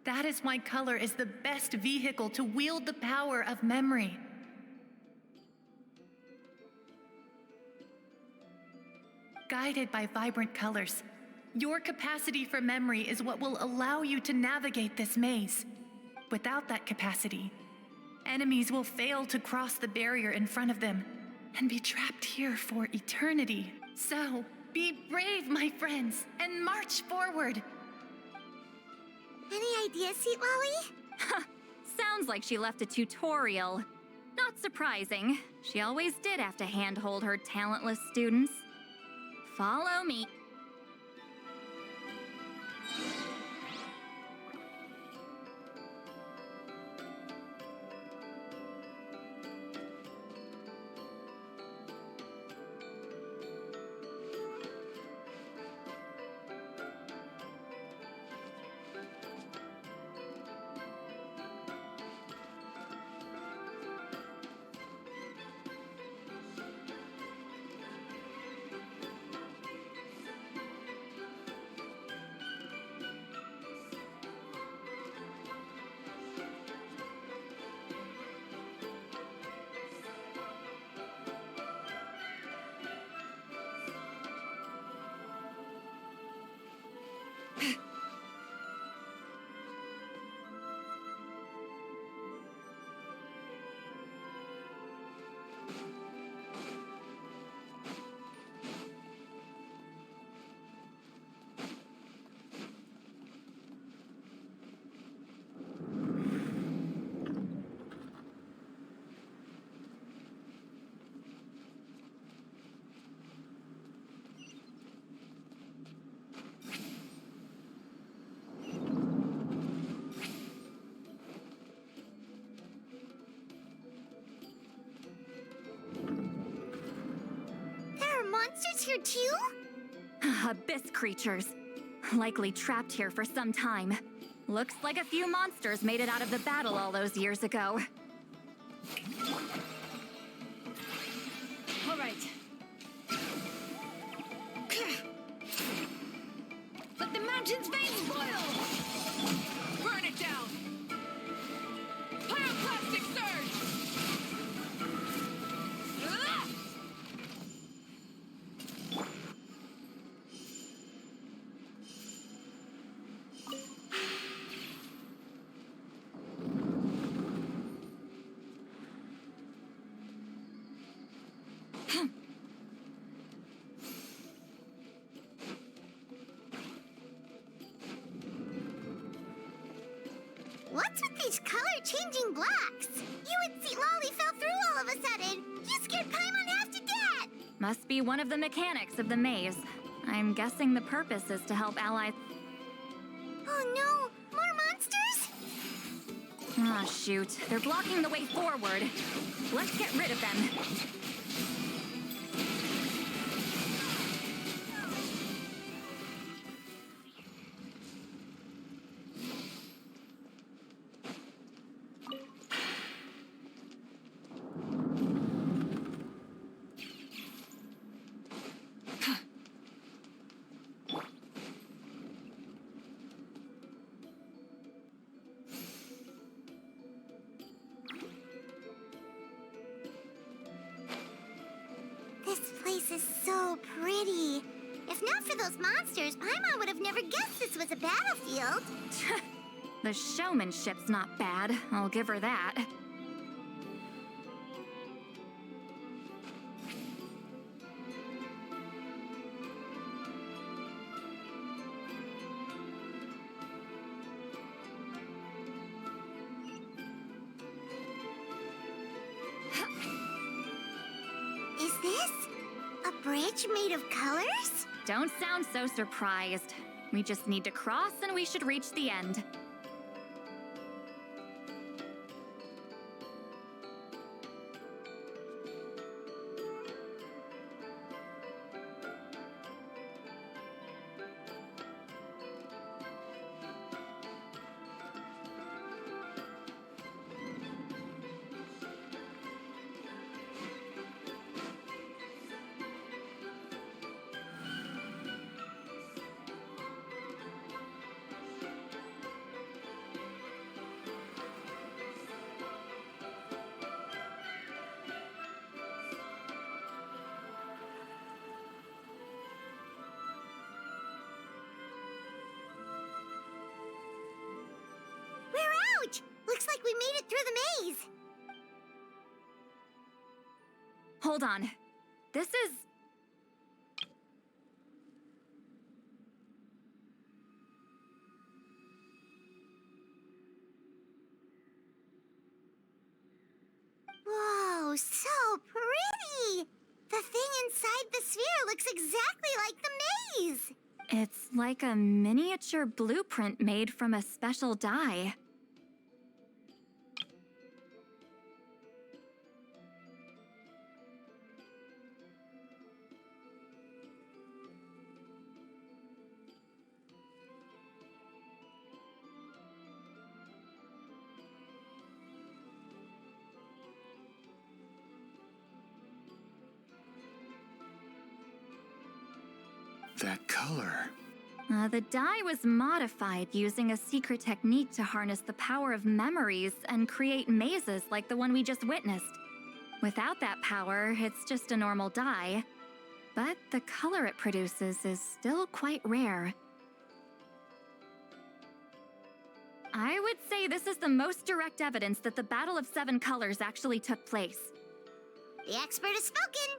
That is why color is the best vehicle to wield the power of memory. Guided by vibrant colors, your capacity for memory is what will allow you to navigate this maze. Without that capacity, enemies will fail to cross the barrier in front of them and be trapped here for eternity. So, be brave, my friends, and march forward. Any ideas, Citlali? Sounds like she left a tutorial. Not surprising. She always did have to handhold her talentless students. Follow me. There are monsters here too? Abyss creatures. Likely trapped here for some time. Looks like a few monsters made it out of the battle all those years ago. All right. Let the mountain's veins boil! Burn it down! Pyroclastic surge! Ah! What's with these color-changing blocks? You and Citlali fell through all of a sudden. You scared Paimon half to death. Must be one of the mechanics of the maze. I'm guessing the purpose is to help allies. Oh no, more monsters? Ah, shoot. They're blocking the way forward. Let's get rid of them. This place is so pretty. If not for those monsters, Paimon would have never guessed this was a battlefield. The showmanship's not bad, I'll give her that. Is this a bridge made of colors? Don't sound so surprised. We just need to cross and we should reach the end. We're out! Looks like we made it through the maze. Hold on. This is... Whoa, so pretty! The thing inside the sphere looks exactly like the maze. It's like a miniature blueprint made from a special dye. That color. The dye was modified using a secret technique to harness the power of memories and create mazes like the one we just witnessed. Without that power, it's just a normal dye. But the color it produces is still quite rare. I would say this is the most direct evidence that the Battle of Seven Colors actually took place. The expert has spoken.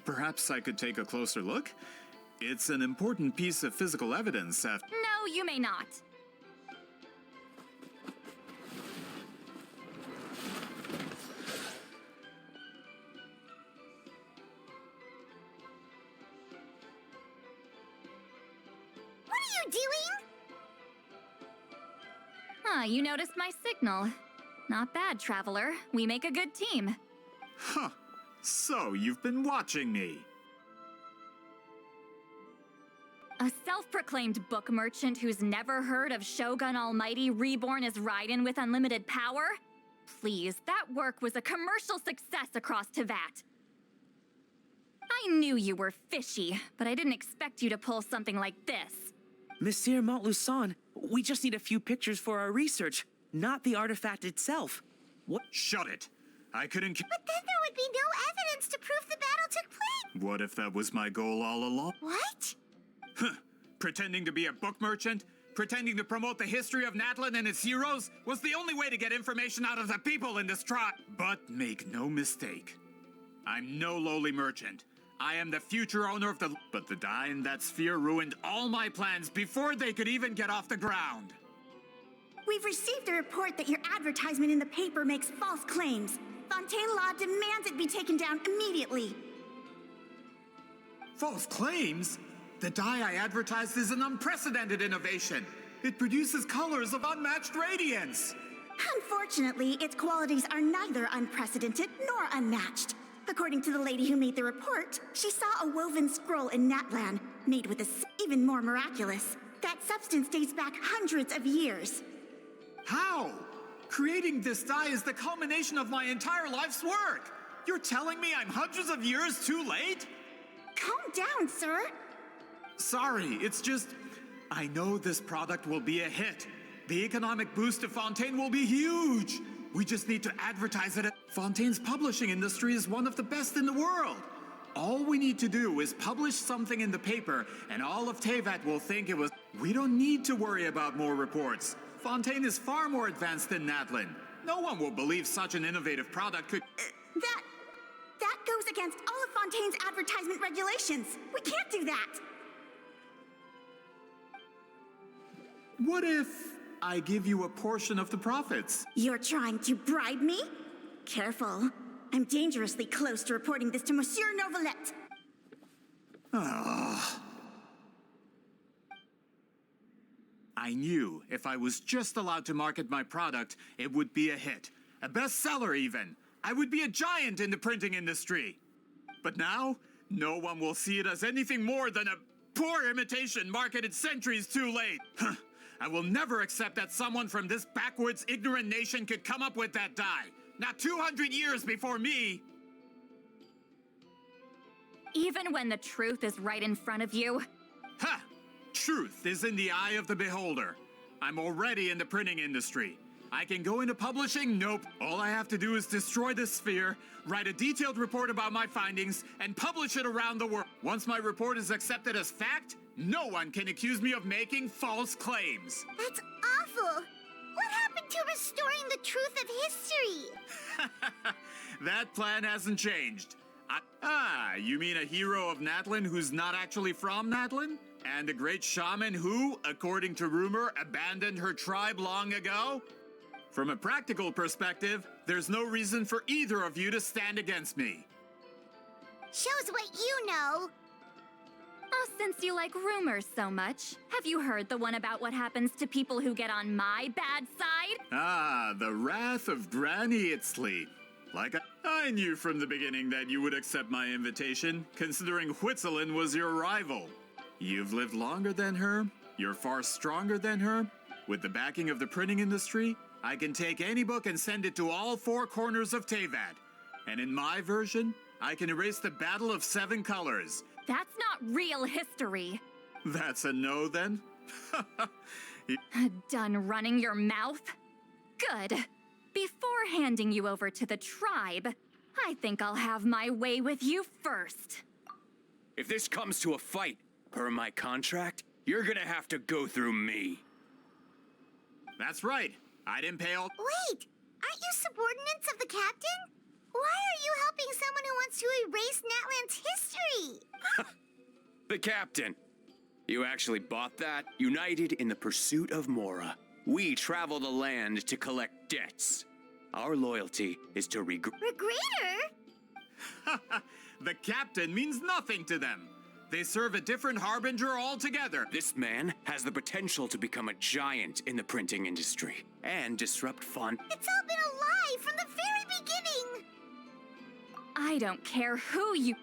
Perhaps I could take a closer look? It's an important piece of physical evidence after— No, you may not. What are you doing? Ah, you noticed my signal. Not bad, Traveler. We make a good team. Huh. So, you've been watching me. A self-proclaimed book merchant who's never heard of Shogun Almighty reborn as Raiden with unlimited power? Please, that work was a commercial success across Teyvat. I knew you were fishy, but I didn't expect you to pull something like this. Monsieur Montluçon, we just need a few pictures for our research, not the artifact itself. What? Shut it. I couldn't. But then there would be no evidence to prove the battle took place. What if that was my goal all along? What? Pretending to be a book merchant, pretending to promote the history of Natlan and its heroes was the only way to get information out of the people in this tribe. But make no mistake, I'm no lowly merchant. I am the future owner of the... But the dye in that sphere ruined all my plans before they could even get off the ground. We've received a report that your advertisement in the paper makes false claims. Fontaine Law demands it be taken down immediately. False claims? The dye I advertised is an unprecedented innovation. It produces colors of unmatched radiance. Unfortunately, its qualities are neither unprecedented nor unmatched. According to the lady who made the report, she saw a woven scroll in Natlan, made with even more miraculous. That substance dates back hundreds of years. How? Creating this dye is the culmination of my entire life's work. You're telling me I'm hundreds of years too late? Calm down, sir. Sorry, it's just... I know this product will be a hit. The economic boost to Fontaine will be huge. We just need to advertise it. Fontaine's publishing industry is one of the best in the world. All we need to do is publish something in the paper, and all of Teyvat will think it was... We don't need to worry about more reports. Fontaine is far more advanced than Natlan. No one will believe such an innovative product could... That goes against all of Fontaine's advertisement regulations. We can't do that. What if I give you a portion of the profits? You're trying to bribe me? Careful. I'm dangerously close to reporting this to Monsieur Novelette. I knew if I was just allowed to market my product, it would be a hit. A bestseller, even. I would be a giant in the printing industry. But now, no one will see it as anything more than a poor imitation marketed centuries too late. I will never accept that someone from this backwards, ignorant nation could come up with that dye. Not 200 years before me! Even when the truth is right in front of you? Ha! Truth is in the eye of the beholder. I'm already in the printing industry. I can go into publishing? Nope. All I have to do is destroy this sphere, write a detailed report about my findings, and publish it around the world. Once my report is accepted as fact, no one can accuse me of making false claims. That's awful. What happened to restoring the truth of history? That plan hasn't changed. You mean a hero of Natlan who's not actually from Natlan? And a great shaman who, according to rumor, abandoned her tribe long ago? From a practical perspective, there's no reason for either of you to stand against me. Shows what you know. Oh, since you like rumors so much, have you heard the one about what happens to people who get on my bad side? The wrath of Granny Itzli. I knew from the beginning that you would accept my invitation, considering Huitzilin was your rival. You've lived longer than her, you're far stronger than her. With the backing of the printing industry, I can take any book and send it to all four corners of Teyvat. And in my version, I can erase the Battle of Seven Colors. That's not real history. That's a no, then? Done running your mouth? Good. Before handing you over to the tribe, I think I'll have my way with you first. If this comes to a fight, per my contract, you're gonna have to go through me. That's right. I didn't pay all... Wait! Aren't you subordinates of the captain? Why are you helping someone who wants to erase Natlan's history? The captain. You actually bought that? United in the pursuit of Mora. We travel the land to collect debts. Our loyalty is to Regrater? The captain means nothing to them. They serve a different harbinger altogether. This man has the potential to become a giant in the printing industry and disrupt font. It's all been a lie from the very beginning. I I don't care who you...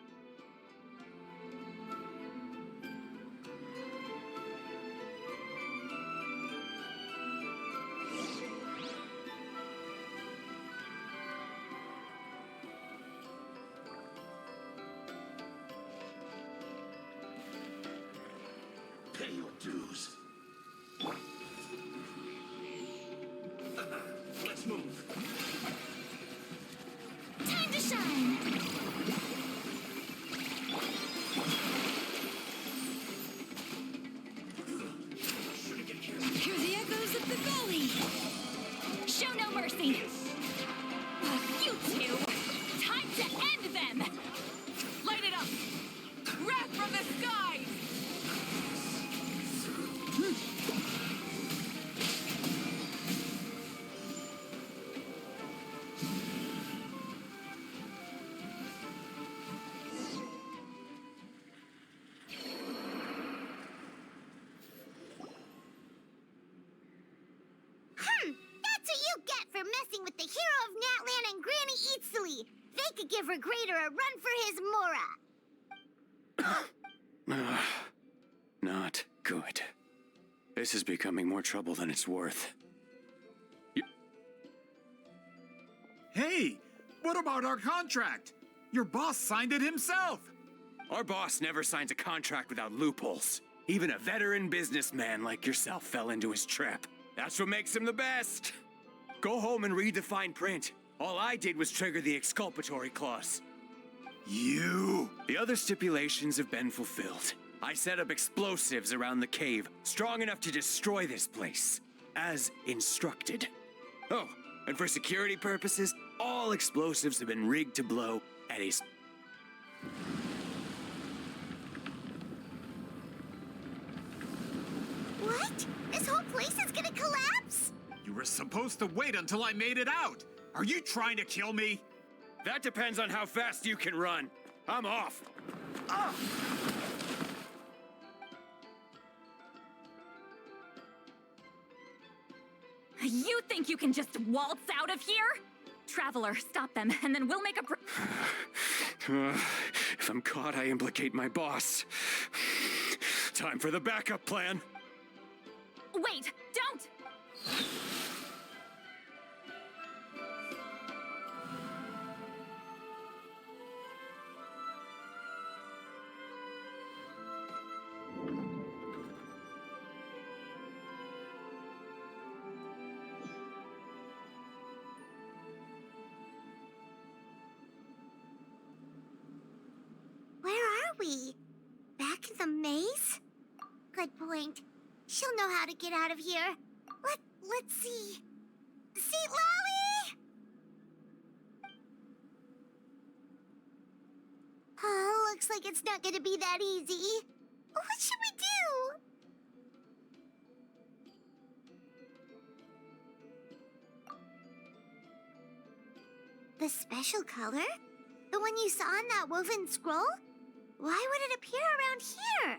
Pay your dues. Let's move. Time to shine! Hear the echoes of the valley. Show no mercy! You two! Time to end them! Light it up! Wrath from the skies! That's what you get for messing with the hero of Natlan and Granny Eatsley. They could give Regrader a run for his Mora. Not good. This is becoming more trouble than it's worth. Hey, what about our contract? Your boss signed it himself. Our boss never signs a contract without loopholes. Even a veteran businessman like yourself fell into his trap. That's what makes him the best. Go home and read the fine print. All I did was trigger the exculpatory clause. You? The other stipulations have been fulfilled. I set up explosives around the cave, strong enough to destroy this place, as instructed. Oh, and for security purposes, all explosives have been rigged to blow at a... What? This whole place is gonna collapse? You were supposed to wait until I made it out. Are you trying to kill me? That depends on how fast you can run. I'm off. You think you can just waltz out of here? Traveler, stop them, and then we'll make a... If I'm caught, I implicate my boss. Time for the backup plan. Wait, don't! Where are we? Back in the maze? Good point. She'll know how to get out of here. Let's see. Citlali! Oh, looks like it's not gonna be that easy. What should we do? The special color? The one you saw on that woven scroll? Why would it appear around here?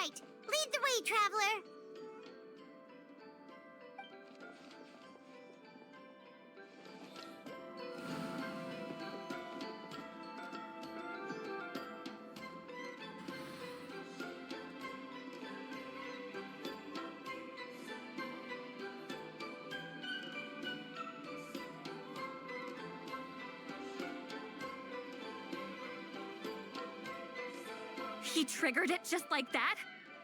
right. Lead the way, traveler. He triggered it just like that?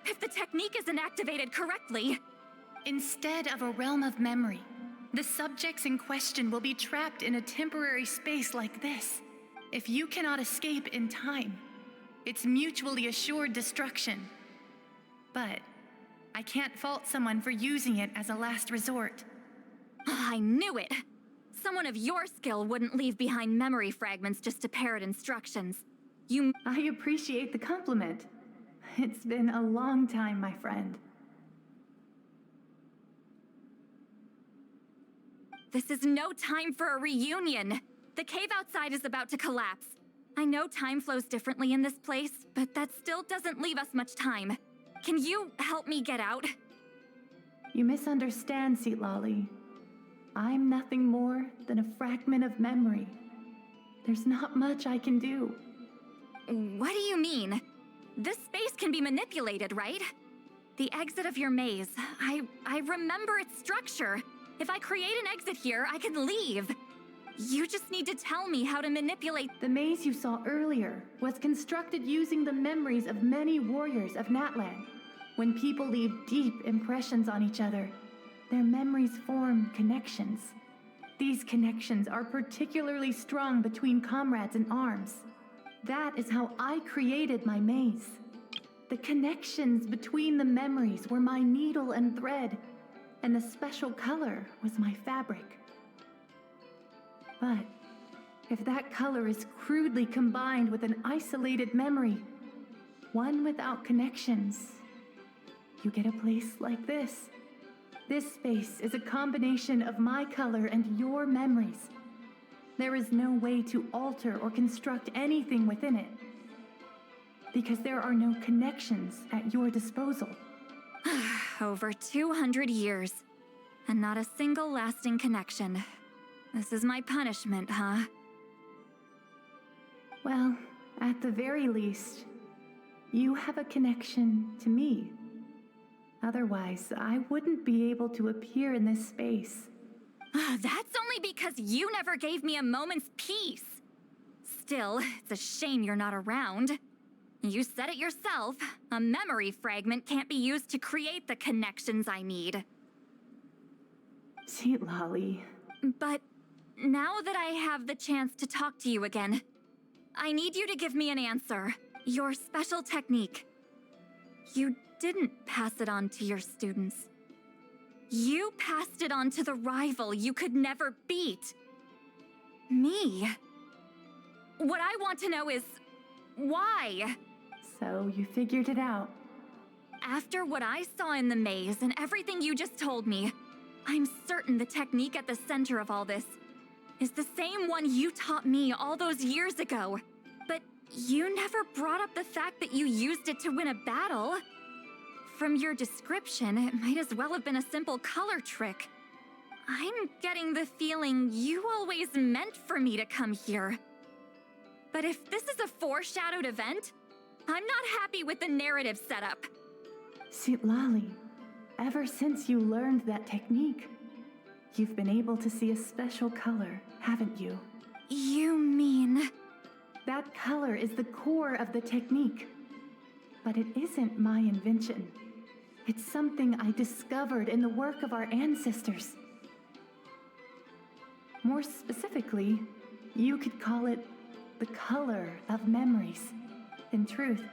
If the technique isn't activated correctly... Instead of a realm of memory, the subjects in question will be trapped in a temporary space like this. If you cannot escape in time, it's mutually assured destruction. But I can't fault someone for using it as a last resort. I knew it! Someone of your skill wouldn't leave behind memory fragments just to parrot instructions. I appreciate the compliment. It's been a long time, my friend. This is no time for a reunion. The cave outside is about to collapse. I know time flows differently in this place, but that still doesn't leave us much time. Can you help me get out? You misunderstand, Citlali. I'm nothing more than a fragment of memory. There's not much I can do. What do you mean? This space can be manipulated, right? The exit of your maze. I remember its structure. If I create an exit here, I can leave. You just need to tell me how to manipulate... The maze you saw earlier was constructed using the memories of many warriors of Natlan. When people leave deep impressions on each other, their memories form connections. These connections are particularly strong between comrades in arms. That is how I created my maze. The connections between the memories were my needle and thread, and the special color was my fabric. But if that color is crudely combined with an isolated memory, one without connections, you get a place like this. This space is a combination of my color and your memories. There is no way to alter or construct anything within it, because there are no connections at your disposal. Over 200 years, and not a single lasting connection. This is my punishment, huh? Well, at the very least, you have a connection to me. Otherwise, I wouldn't be able to appear in this space. That's only because you never gave me a moment's peace. Still, it's a shame you're not around. You said it yourself. A memory fragment can't be used to create the connections I need. Citlali. But now that I have the chance to talk to you again, I need you to give me an answer. Your special technique. You didn't pass it on to your students. You passed it on to the rival you could never beat. Me. What I want to know is, why? So you figured it out. After what I saw in the maze and everything you just told me, I'm certain the technique at the center of all this is the same one you taught me all those years ago. But you never brought up the fact that you used it to win a battle. From your description, it might as well have been a simple color trick. I'm getting the feeling you always meant for me to come here. But if this is a foreshadowed event, I'm not happy with the narrative setup. Citlali, ever since you learned that technique, you've been able to see a special color, haven't you? You mean... That color is the core of the technique. But it isn't my invention. It's something I discovered in the work of our ancestors. More specifically, you could call it the color of memories. In truth,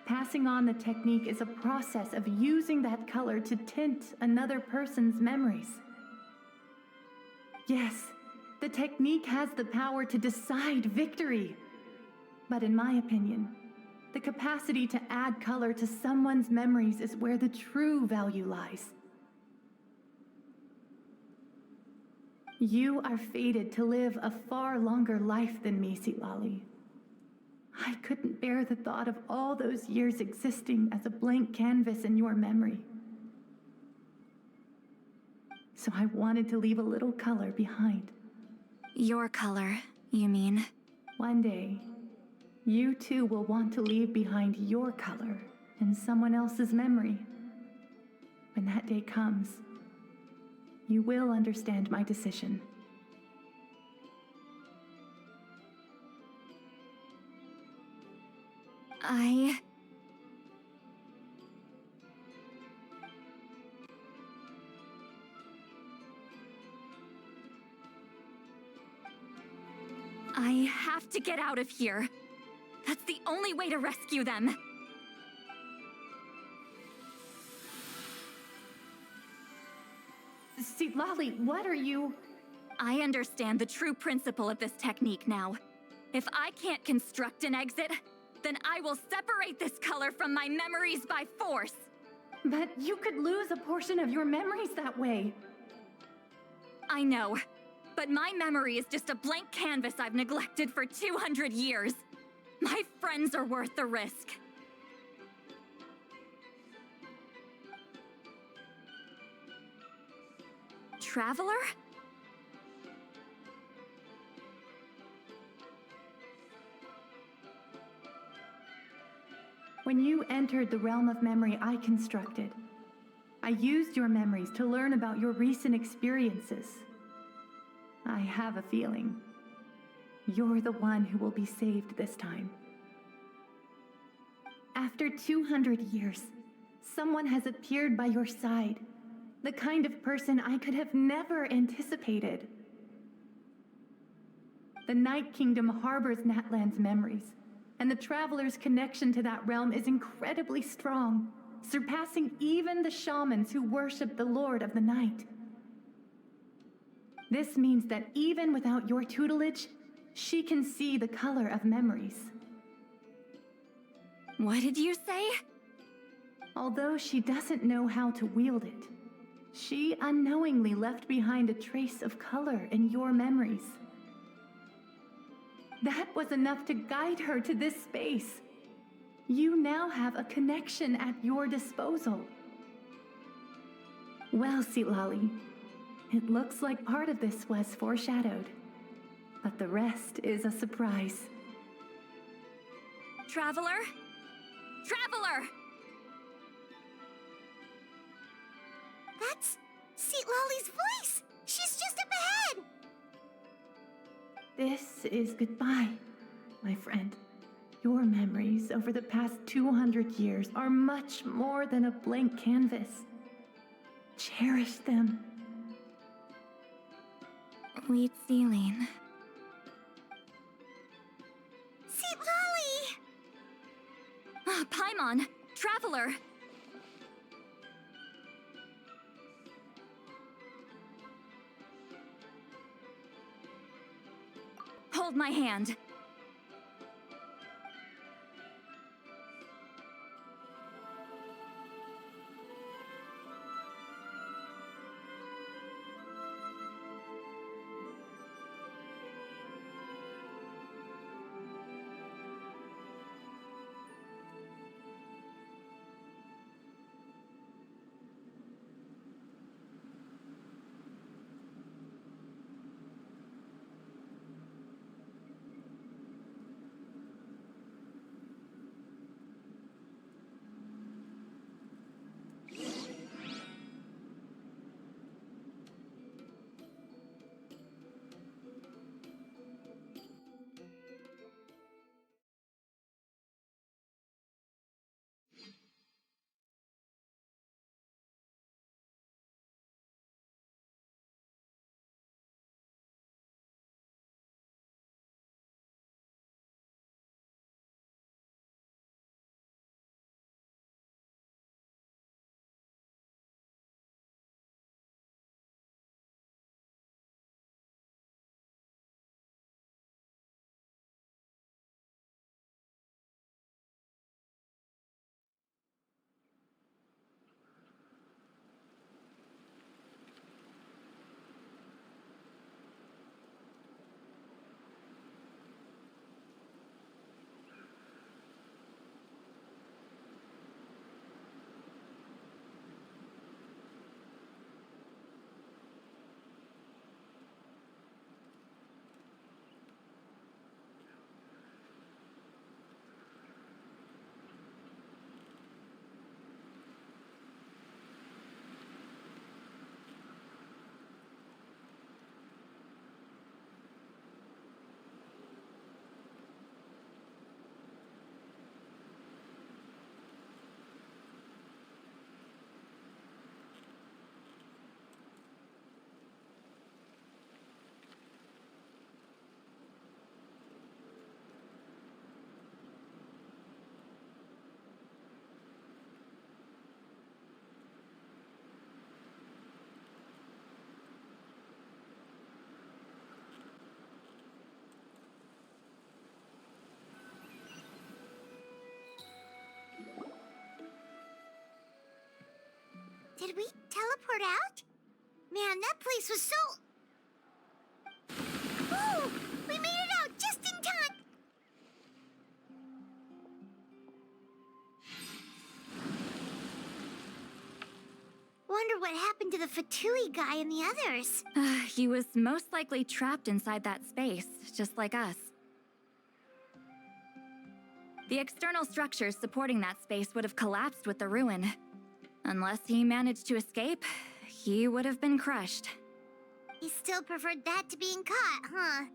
passing on the technique is a process of using that color to tint another person's memories. Yes, the technique has the power to decide victory. But in my opinion, the capacity to add color to someone's memories is where the true value lies. You are fated to live a far longer life than me, Citlali. I couldn't bear the thought of all those years existing as a blank canvas in your memory. So I wanted to leave a little color behind. Your color, you mean? One day, you too will want to leave behind your color in someone else's memory. When that day comes, you will understand my decision. I have to get out of here. That's the only way to rescue them. Citlali, what are you... I understand the true principle of this technique now. If I can't construct an exit, then I will separate this color from my memories by force. But you could lose a portion of your memories that way. I know, but my memory is just a blank canvas I've neglected for 200 years. My friends are worth the risk. Traveler? When you entered the realm of memory I constructed, I used your memories to learn about your recent experiences. I have a feeling you're the one who will be saved this time. After 200 years, someone has appeared by your side, the kind of person I could have never anticipated. The Night Kingdom harbors Natlan's memories, and the Traveler's connection to that realm is incredibly strong, surpassing even the shamans who worship the Lord of the Night. This means that even without your tutelage, she can see the color of memories. What did you say? Although she doesn't know how to wield it, she unknowingly left behind a trace of color in your memories. That was enough to guide her to this space. You now have a connection at your disposal. Well, Citlali, it looks like part of this was foreshadowed, but the rest is a surprise. Traveler? Traveler! That's Citlali's voice! She's just up ahead! This is goodbye, my friend. Your memories over the past 200 years are much more than a blank canvas. Cherish them. Wheat ceiling. Citlali! Paimon! Traveler! Hold my hand. we teleport out? Man, that place was so... Whoa! We made it out just in time! Wonder what happened to the Fatui guy and the others. He was most likely trapped inside that space, just like us. The external structures supporting that space would have collapsed with the ruin. Unless he managed to escape, he would have been crushed. He still preferred that to being caught, huh?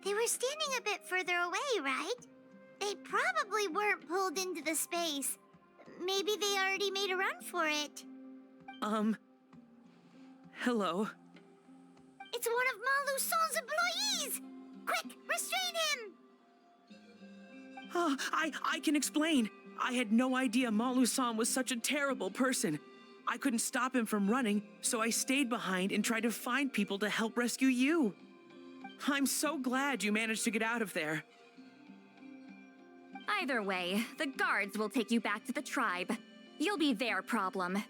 They were standing a bit further away, right? They probably weren't pulled into the space. Maybe they already made a run for it. Hello? It's one of Malu Son's employees! Quick, restrain him! Oh, I can explain. I had no idea Malu-san was such a terrible person. I couldn't stop him from running, so I stayed behind and tried to find people to help rescue you. I'm so glad you managed to get out of there. Either way, the guards will take you back to the tribe. You'll be their problem.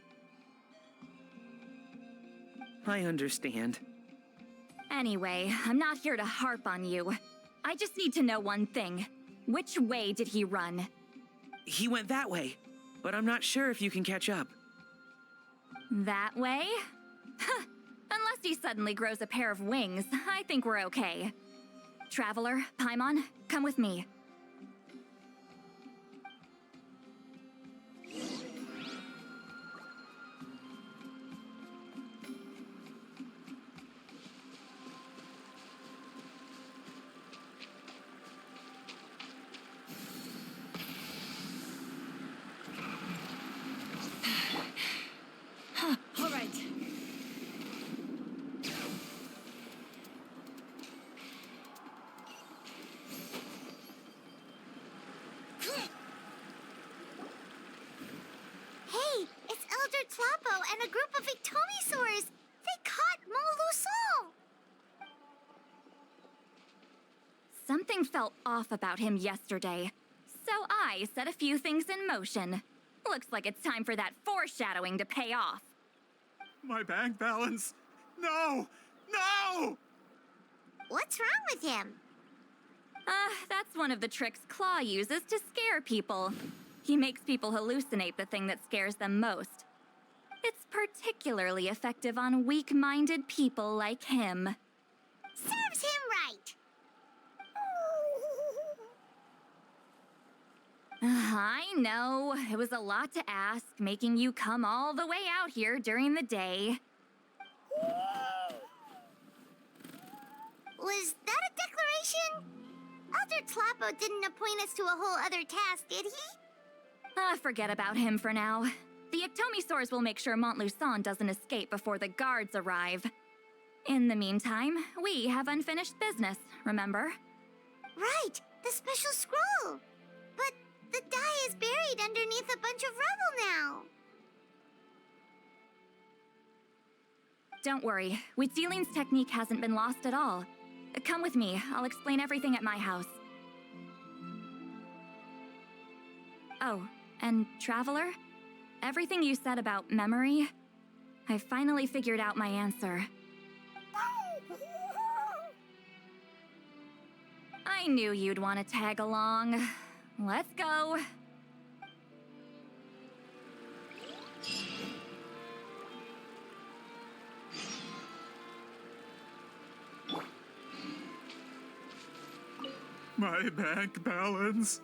I understand. Anyway, I'm not here to harp on you. I just need to know one thing. Which way did he run? He went that way, but I'm not sure if you can catch up. That way? Unless he suddenly grows a pair of wings, I think we're okay. Traveler, Paimon, come with me. All right. Hey, it's Elder Tlapo and a group of Ictomisaurs! They caught Malu-Son! Something felt off about him yesterday, so I set a few things in motion. Looks like it's time for that foreshadowing to pay off. My bank balance! No! No! What's wrong with him? That's one of the tricks Claw uses to scare people. He makes people hallucinate the thing that scares them most. It's particularly effective on weak-minded people like him. Serves him right! I know, it was a lot to ask, making you come all the way out here during the day. Was that a declaration? Elder Tlapo didn't appoint us to a whole other task, did he? Forget about him for now. The Ictomisaurs will make sure Montluçon doesn't escape before the guards arrive. In the meantime, we have unfinished business, remember? Right, the special scroll. But the die is buried underneath a bunch of rubble now. Don't worry, Huitzilin's technique hasn't been lost at all. Come with me, I'll explain everything at my house. Oh, and Traveler? Everything you said about memory, I finally figured out my answer. I knew you'd want to tag along. Let's go. My bank balance.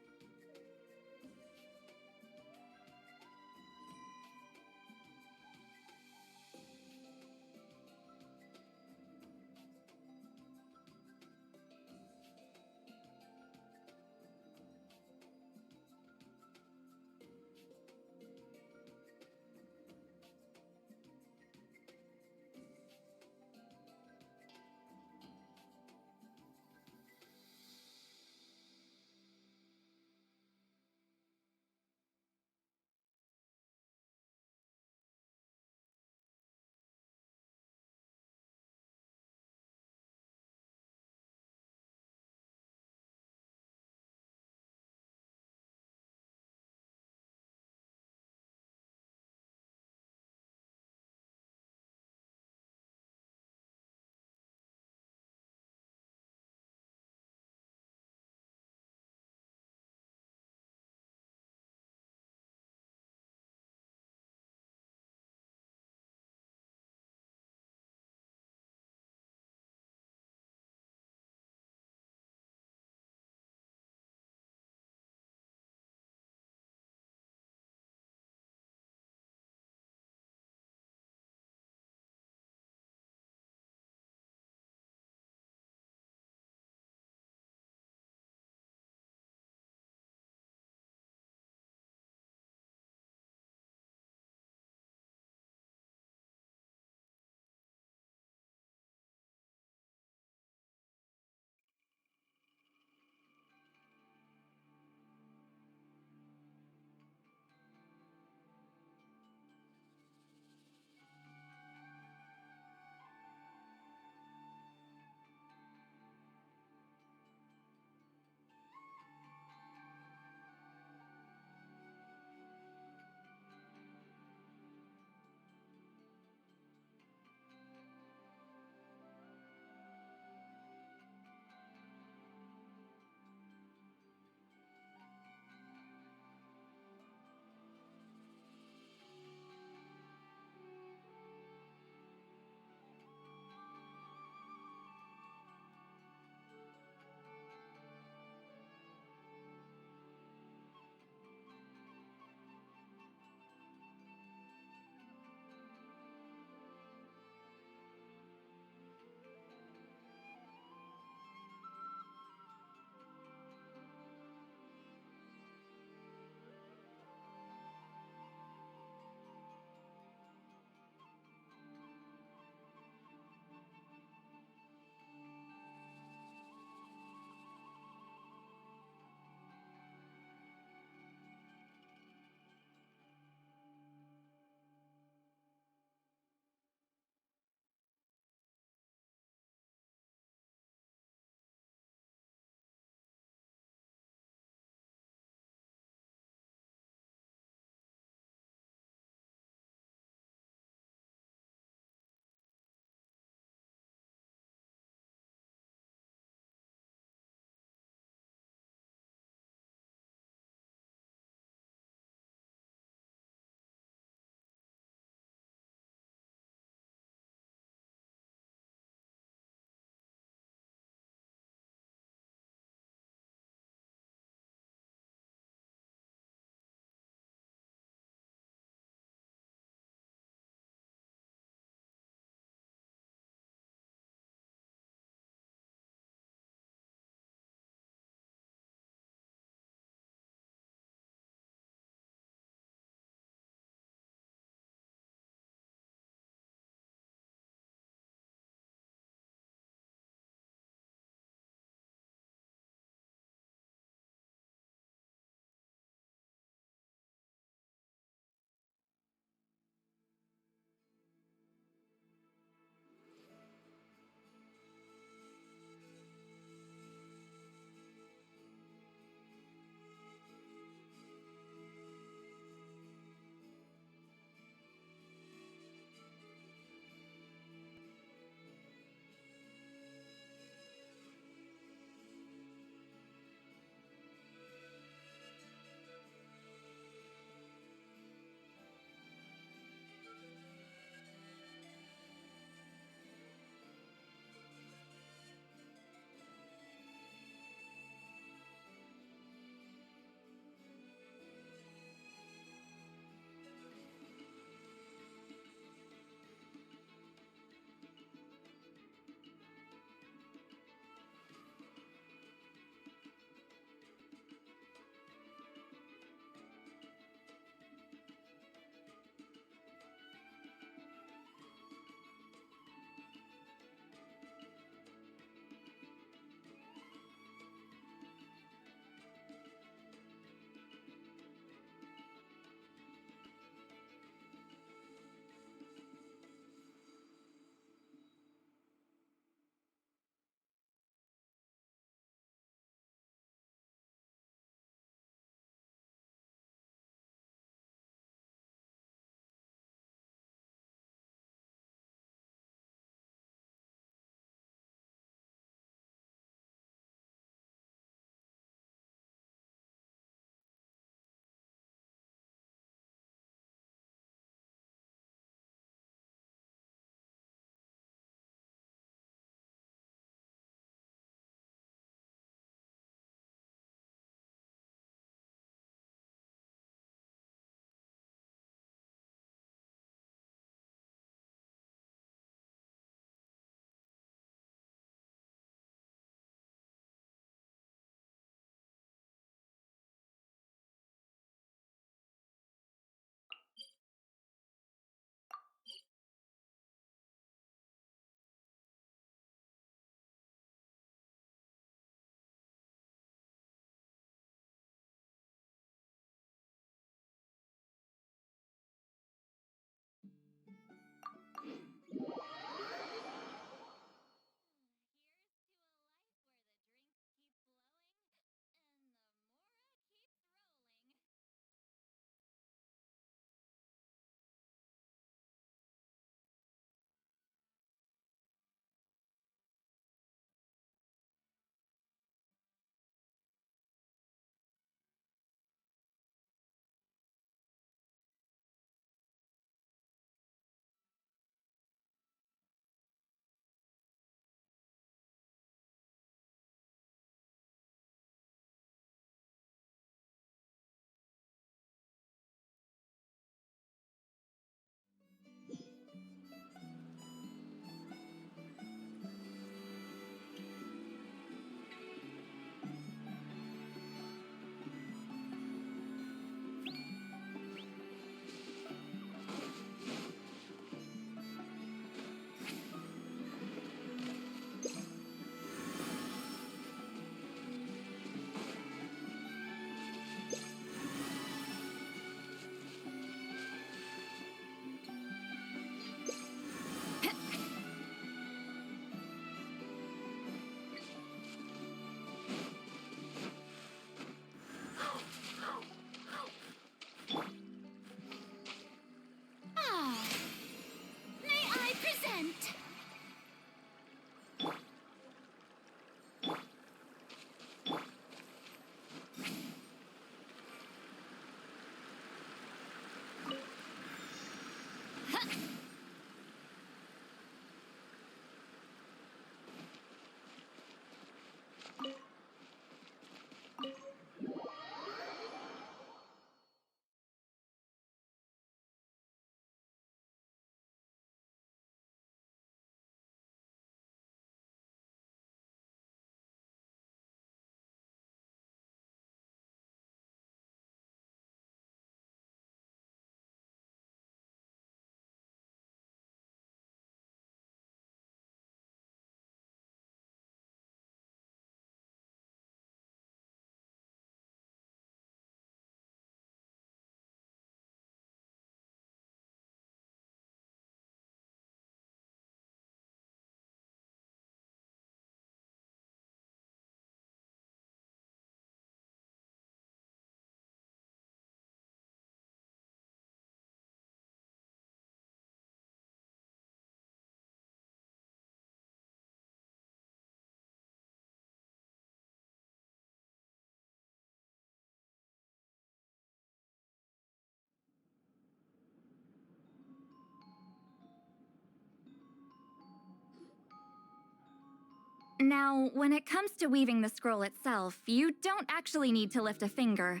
Now, when it comes to weaving the scroll itself, you don't actually need to lift a finger.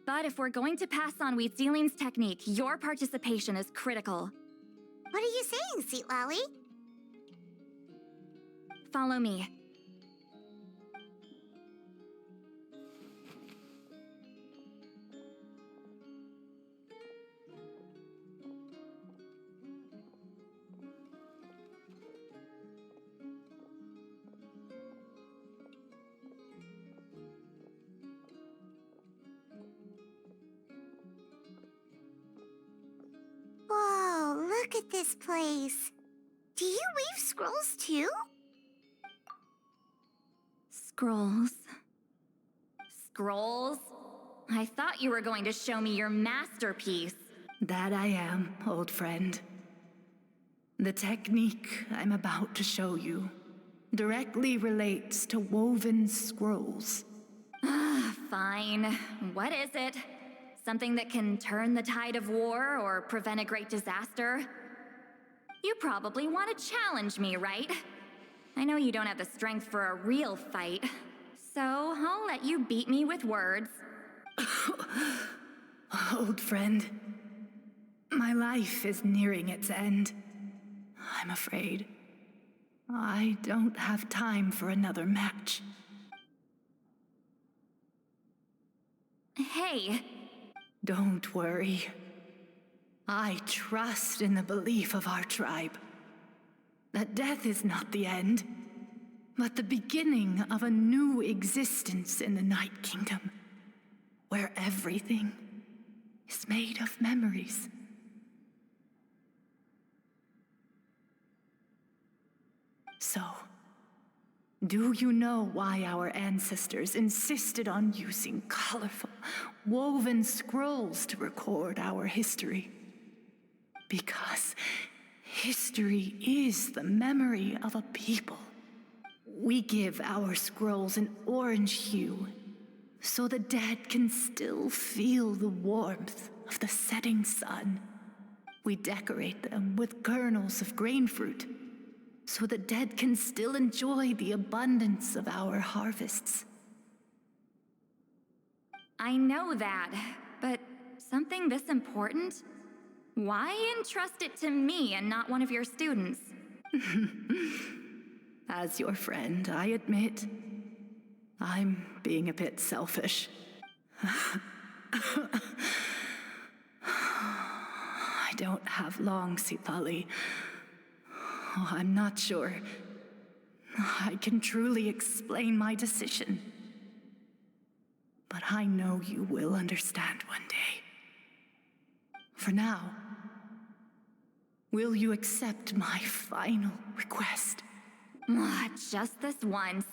But if we're going to pass on Wheatzealing's technique, your participation is critical. What are you saying, Citlali? Follow me. Whoa, look at this place. Do you weave scrolls too? Scrolls. Scrolls? I thought you were going to show me your masterpiece. That I am, old friend. The technique I'm about to show you directly relates to woven scrolls. Fine. What is it? Something that can turn the tide of war or prevent a great disaster? You probably want to challenge me, right? I know you don't have the strength for a real fight, so I'll let you beat me with words. Old friend, my life is nearing its end. I'm afraid I don't have time for another match. Hey! Don't worry. I trust in the belief of our tribe that death is not the end, but the beginning of a new existence in the Night Kingdom, where everything is made of memories. So, do you know why our ancestors insisted on using colorful, woven scrolls to record our history? Because history is the memory of a people. We give our scrolls an orange hue, so the dead can still feel the warmth of the setting sun. We decorate them with kernels of grain fruit, so the dead can still enjoy the abundance of our harvests. I know that, but something this important? Why entrust it to me and not one of your students? As your friend, I admit, I'm being a bit selfish. I don't have long, Citlali. Oh, I'm not sure I can truly explain my decision. But I know you will understand one day. For now, will you accept my final request? Just this once.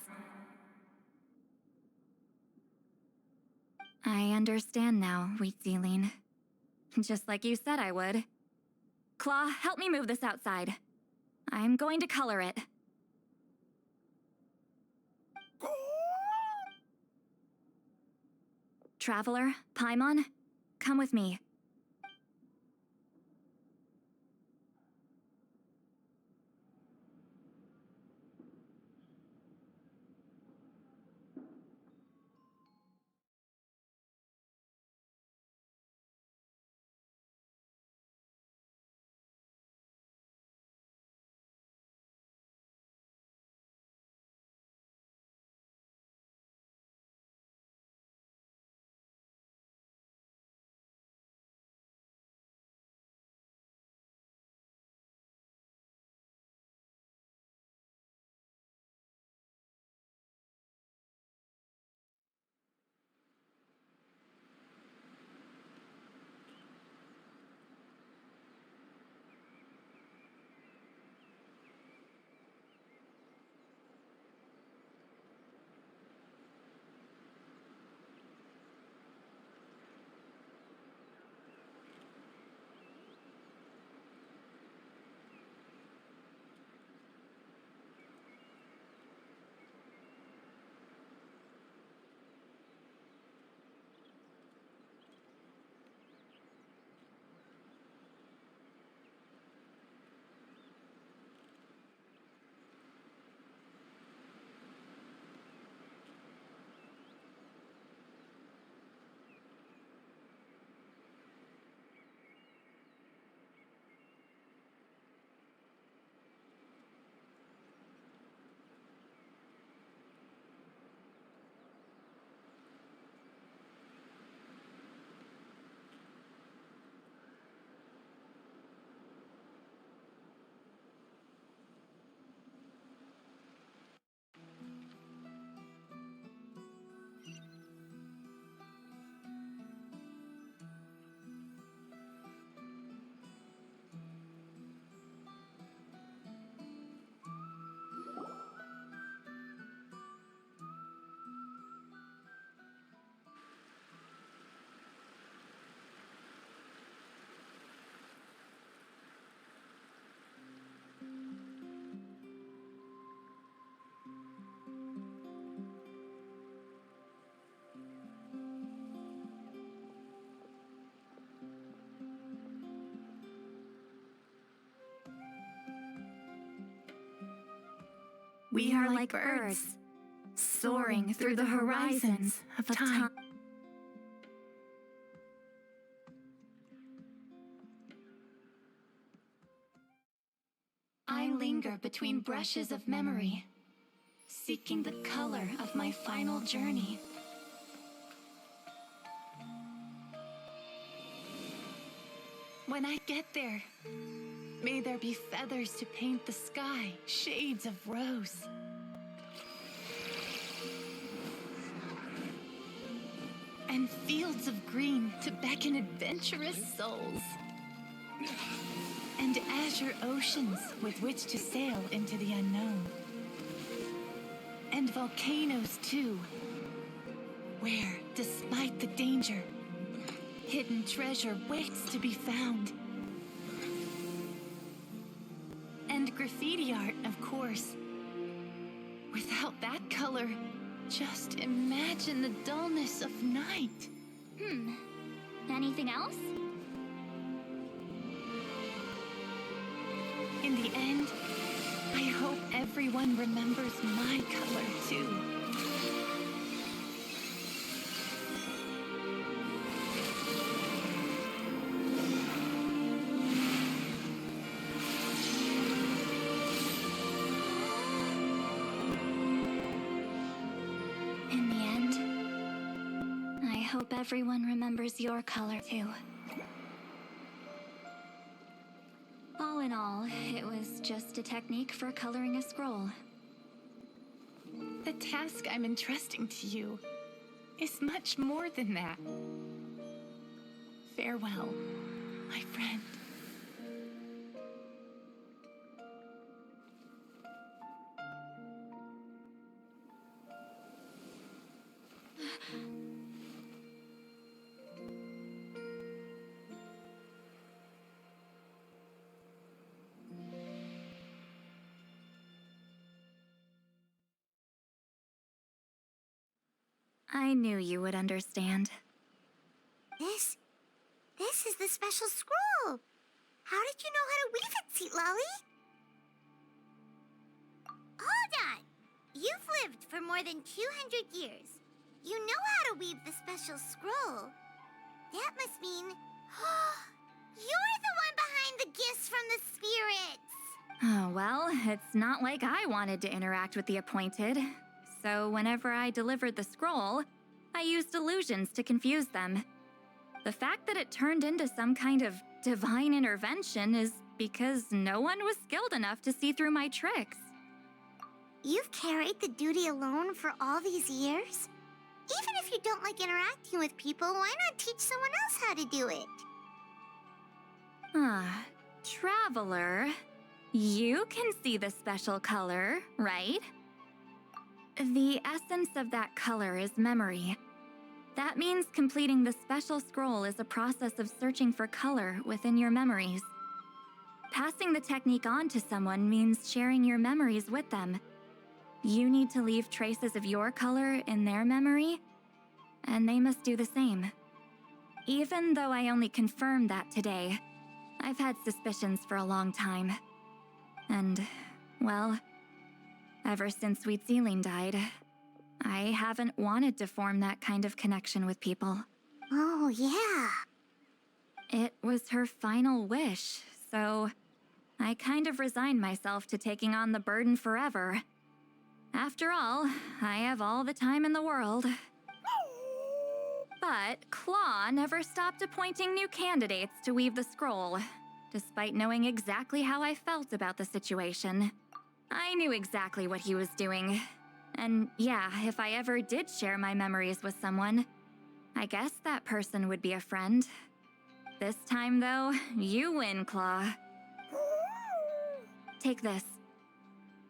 I understand now, Wheatzealing. Just like you said I would. Claw, help me move this outside. I'm going to color it. Traveler, Paimon, come with me. We are like birds, soaring through the horizons of time. I linger between brushes of memory, seeking the color of my final journey. When I get there, may there be feathers to paint the sky, shades of rose. And fields of green to beckon adventurous souls. And azure oceans with which to sail into the unknown. And volcanoes too, where, despite the danger, hidden treasure waits to be found. And graffiti art, of course. Without that color, just imagine the dullness of night. Anything else? In the end, I hope everyone remembers my color too. In the end, I hope everyone remembers your color too. All in all, it was just a technique for coloring a scroll. The task I'm entrusting to you is much more than that. Farewell, my friend. I knew you would understand. This is the special scroll. How did you know how to weave it, Citlali? Hold on. You've lived for more than 200 years. You know how to weave the special scroll. That must mean... you're the one behind the gifts from the spirits. Oh, well, it's not like I wanted to interact with the appointed. So whenever I delivered the scroll, I used illusions to confuse them. The fact that it turned into some kind of divine intervention is because no one was skilled enough to see through my tricks. You've carried the duty alone for all these years? Even if you don't like interacting with people, why not teach someone else how to do it? Traveler, you can see the special color, right? The essence of that color is memory. That means completing the special scroll is a process of searching for color within your memories. Passing the technique on to someone means sharing your memories with them. You need to leave traces of your color in their memory, and they must do the same. Even though I only confirmed that today, I've had suspicions for a long time. And, well, ever since Sweet Celine died, I haven't wanted to form that kind of connection with people. Oh, yeah. It was her final wish, so I kind of resigned myself to taking on the burden forever. After all, I have all the time in the world. But Claw never stopped appointing new candidates to weave the scroll, despite knowing exactly how I felt about the situation. I knew exactly what he was doing. And yeah, if I ever did share my memories with someone, I guess that person would be a friend. This time, though, you win, Claw. Take this.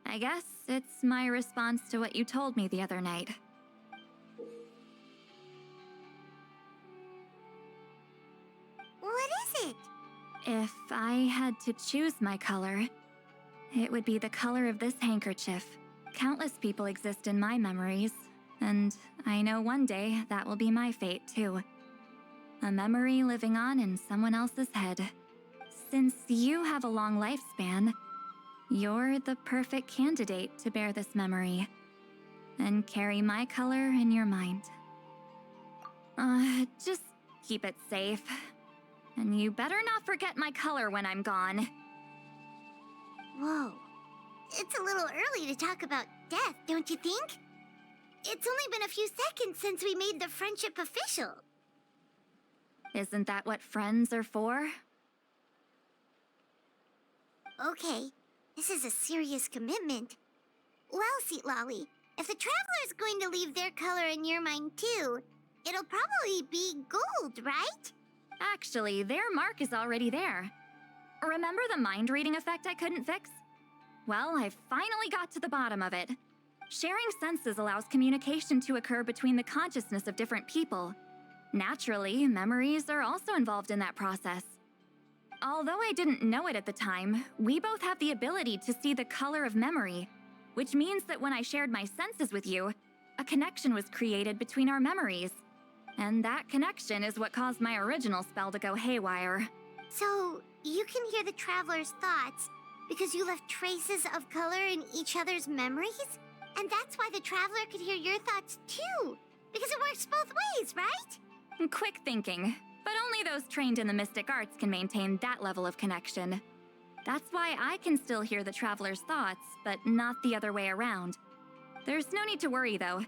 I guess it's my response to what you told me the other night. What is it? If I had to choose my color, it would be the color of this handkerchief. Countless people exist in my memories, and I know one day that will be my fate, too. A memory living on in someone else's head. Since you have a long lifespan, You're the perfect candidate to bear this memory and carry my color in your mind. Just keep it safe. And you better not forget my color when I'm gone. Whoa. It's a little early to talk about death, don't you think? It's only been a few seconds since we made the friendship official. Isn't that what friends are for? Okay, this is a serious commitment. Well, Citlali, if the Traveler's going to leave their color in your mind too, it'll probably be gold, right? Actually, their mark is already there. Remember the mind reading effect I couldn't fix? Well, I finally got to the bottom of it. Sharing senses allows communication to occur between the consciousness of different people. Naturally, memories are also involved in that process. Although I didn't know it at the time, we both have the ability to see the color of memory, which means that when I shared my senses with you, a connection was created between our memories. And that connection is what caused my original spell to go haywire. So, you can hear the Traveler's thoughts because you left traces of color in each other's memories? And that's why the Traveler could hear your thoughts too, because it works both ways, right? Quick thinking, but only those trained in the mystic arts can maintain that level of connection. That's why I can still hear the Traveler's thoughts, but not the other way around. There's no need to worry, though.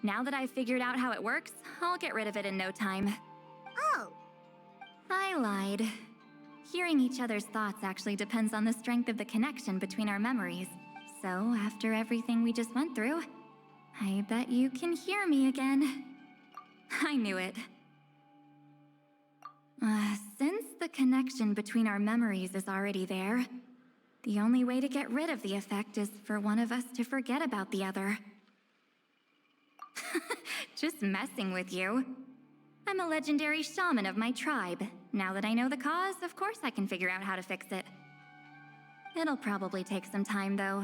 Now that I've figured out how it works, I'll get rid of it in no time. Oh! I lied. Hearing each other's thoughts actually depends on the strength of the connection between our memories. So, after everything we just went through, I bet you can hear me again. I knew it. Since the connection between our memories is already there, the only way to get rid of the effect is for one of us to forget about the other. Just messing with you. I'm a legendary shaman of my tribe. Now that I know the cause, of course I can figure out how to fix it. It'll probably take some time, though,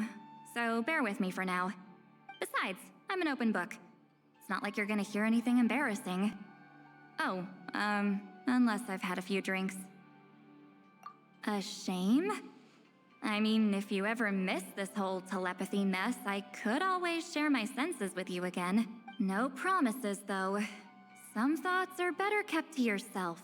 so bear with me for now. Besides, I'm an open book. It's not like you're gonna hear anything embarrassing. Oh, unless I've had a few drinks. A shame? I mean, if you ever miss this whole telepathy mess, I could always share my senses with you again. No promises, though. Some thoughts are better kept to yourself.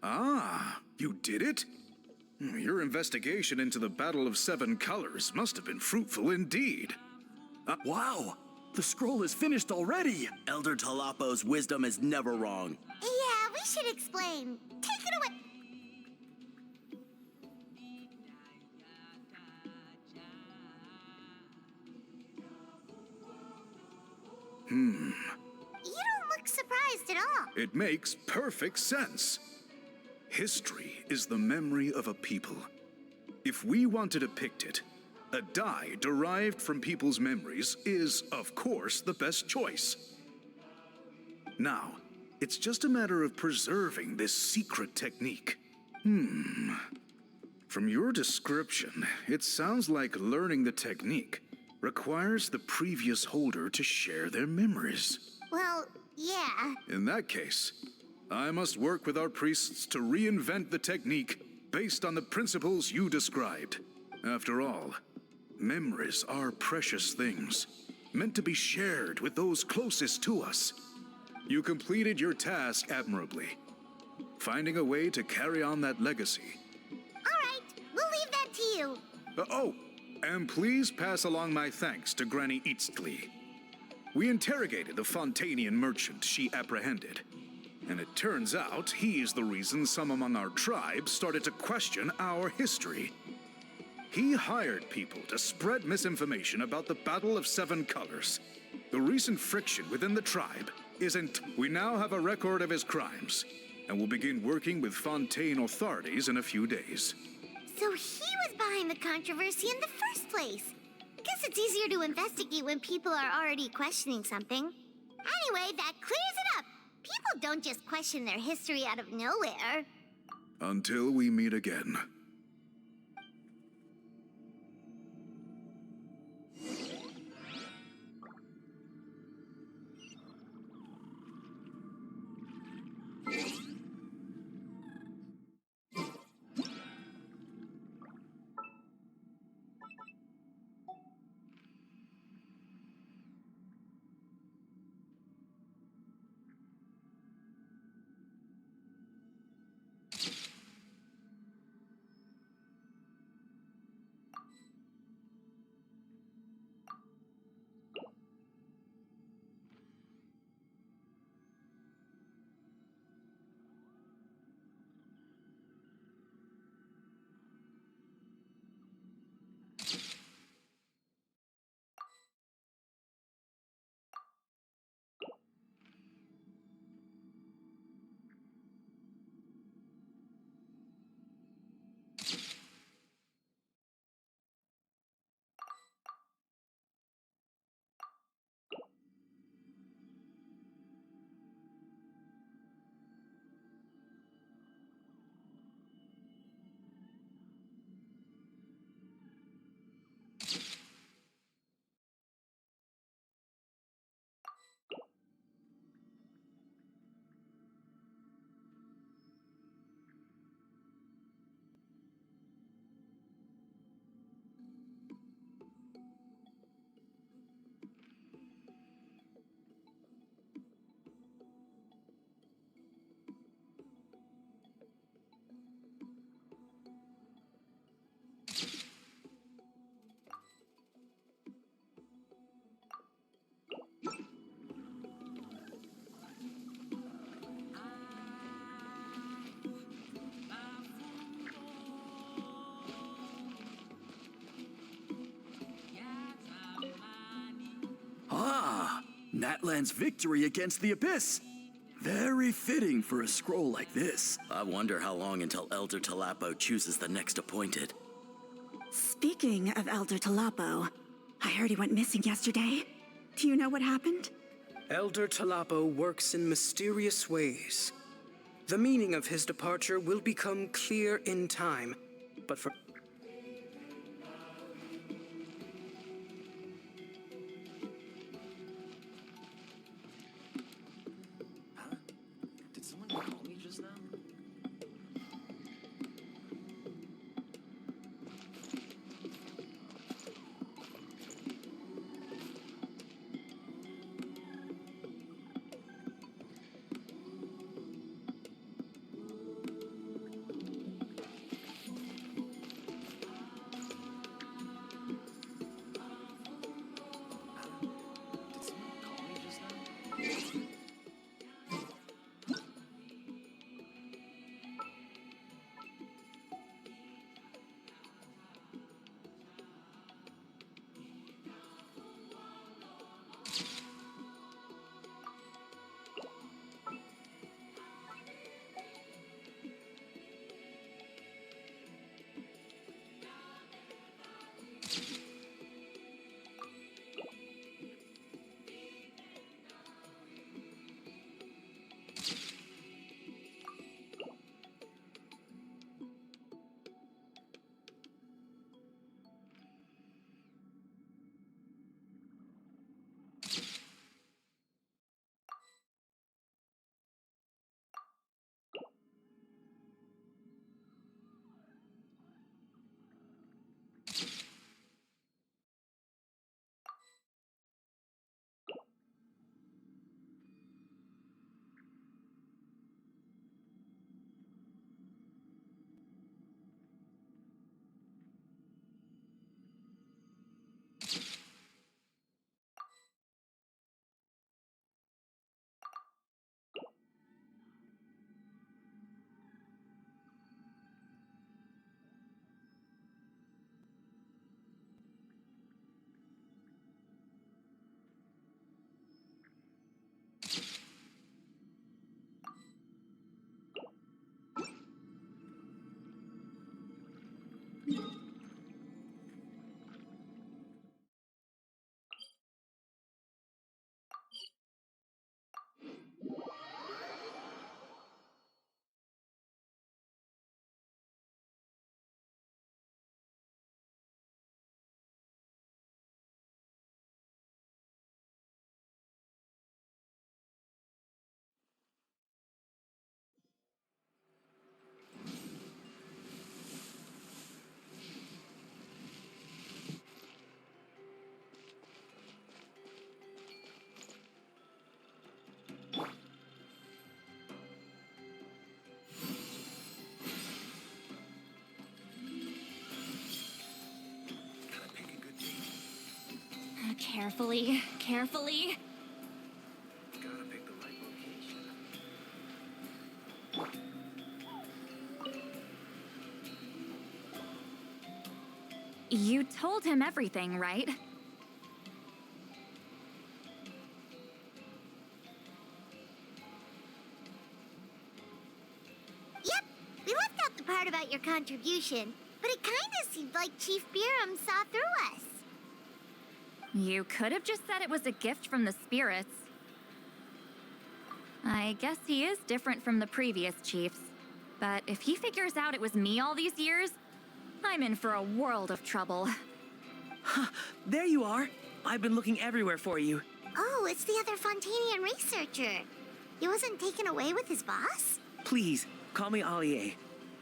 Ah, you did it? Your investigation into the Battle of Seven Colors must have been fruitful indeed. Wow! The scroll is finished already! Elder Talapo's wisdom is never wrong. Yeah, we should explain. Take it away. You don't look surprised at all. It makes perfect sense. History is the memory of a people. If we want to depict it, a dye derived from people's memories is, of course, the best choice. Now, it's just a matter of preserving this secret technique. From your description, it sounds like learning the technique requires the previous holder to share their memories. Well, yeah. In that case, I must work with our priests to reinvent the technique based on the principles you described. After all, memories are precious things, meant to be shared with those closest to us. You completed your task admirably, finding a way to carry on that legacy. All right, we'll leave that to you. And please pass along my thanks to Granny Citlali. We interrogated the Fontanian merchant she apprehended, and it turns out he is the reason some among our tribe started to question our history. He hired people to spread misinformation about the Battle of Seven Colors. The recent friction within the tribe isn't... We now have a record of his crimes, and will begin working with Fontaine authorities in a few days. So he was behind the controversy in the first place. Guess it's easier to investigate when people are already questioning something. Anyway, that clears it up. People don't just question their history out of nowhere. Until we meet again. Natlan's victory against the Abyss. Very fitting for a scroll like this. I wonder how long until Elder Talapo chooses the next appointed. Speaking of Elder Talapo, I heard he went missing yesterday. Do you know what happened? Elder Talapo works in mysterious ways. The meaning of his departure will become clear in time, but for... Did someone call me just now? Carefully, carefully. Gotta pick the right location. You told him everything, right? Yep, we left out the part about your contribution, but it kinda seemed like Chief Biram saw through us. You could have just said it was a gift from the spirits. I guess he is different from the previous chiefs. But if he figures out it was me all these years, I'm in for a world of trouble. There you are. I've been looking everywhere for you. Oh, it's the other Fontanian researcher. He wasn't taken away with his boss? Please, call me Allier.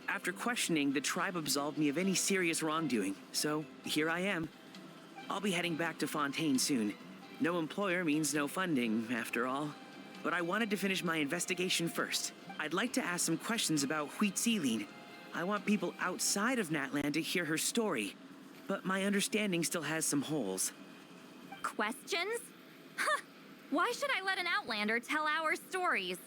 After questioning, the tribe absolved me of any serious wrongdoing, so here I am. I'll be heading back to Fontaine soon. No employer means no funding, after all. But I wanted to finish my investigation first. I'd like to ask some questions about Citlali. I want people outside of Natland to hear her story, but my understanding still has some holes. Questions? Huh! Why should I let an Outlander tell our stories?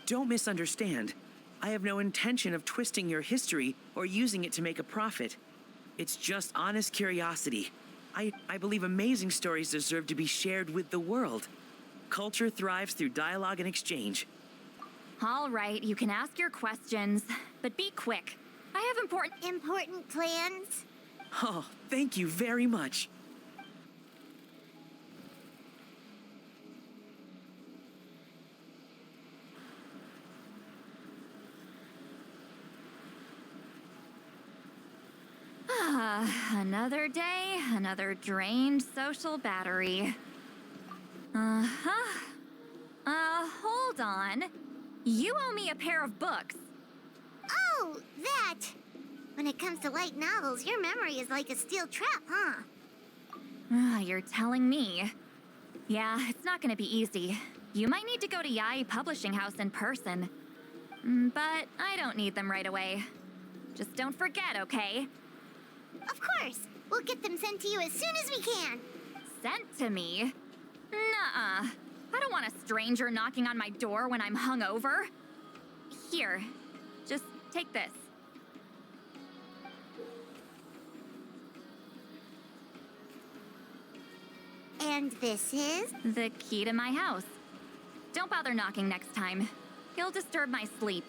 Don't misunderstand. I have no intention of twisting your history or using it to make a profit. It's just honest curiosity. I believe amazing stories deserve to be shared with the world. Culture thrives through dialogue and exchange. All right, you can ask your questions, but be quick. I have important plans. Oh, thank you very much. Another day, another drained social battery. Hold on. You owe me a pair of books. Oh, that! When it comes to light novels, your memory is like a steel trap, huh? You're telling me. Yeah, it's not gonna be easy. You might need to go to Yai Publishing House in person. But I don't need them right away. Just don't forget, okay? Of course! We'll get them sent to you as soon as we can! Sent to me? Nuh-uh. I don't want a stranger knocking on my door when I'm hungover. Here, just take this. And this is? The key to my house. Don't bother knocking next time. You'll disturb my sleep.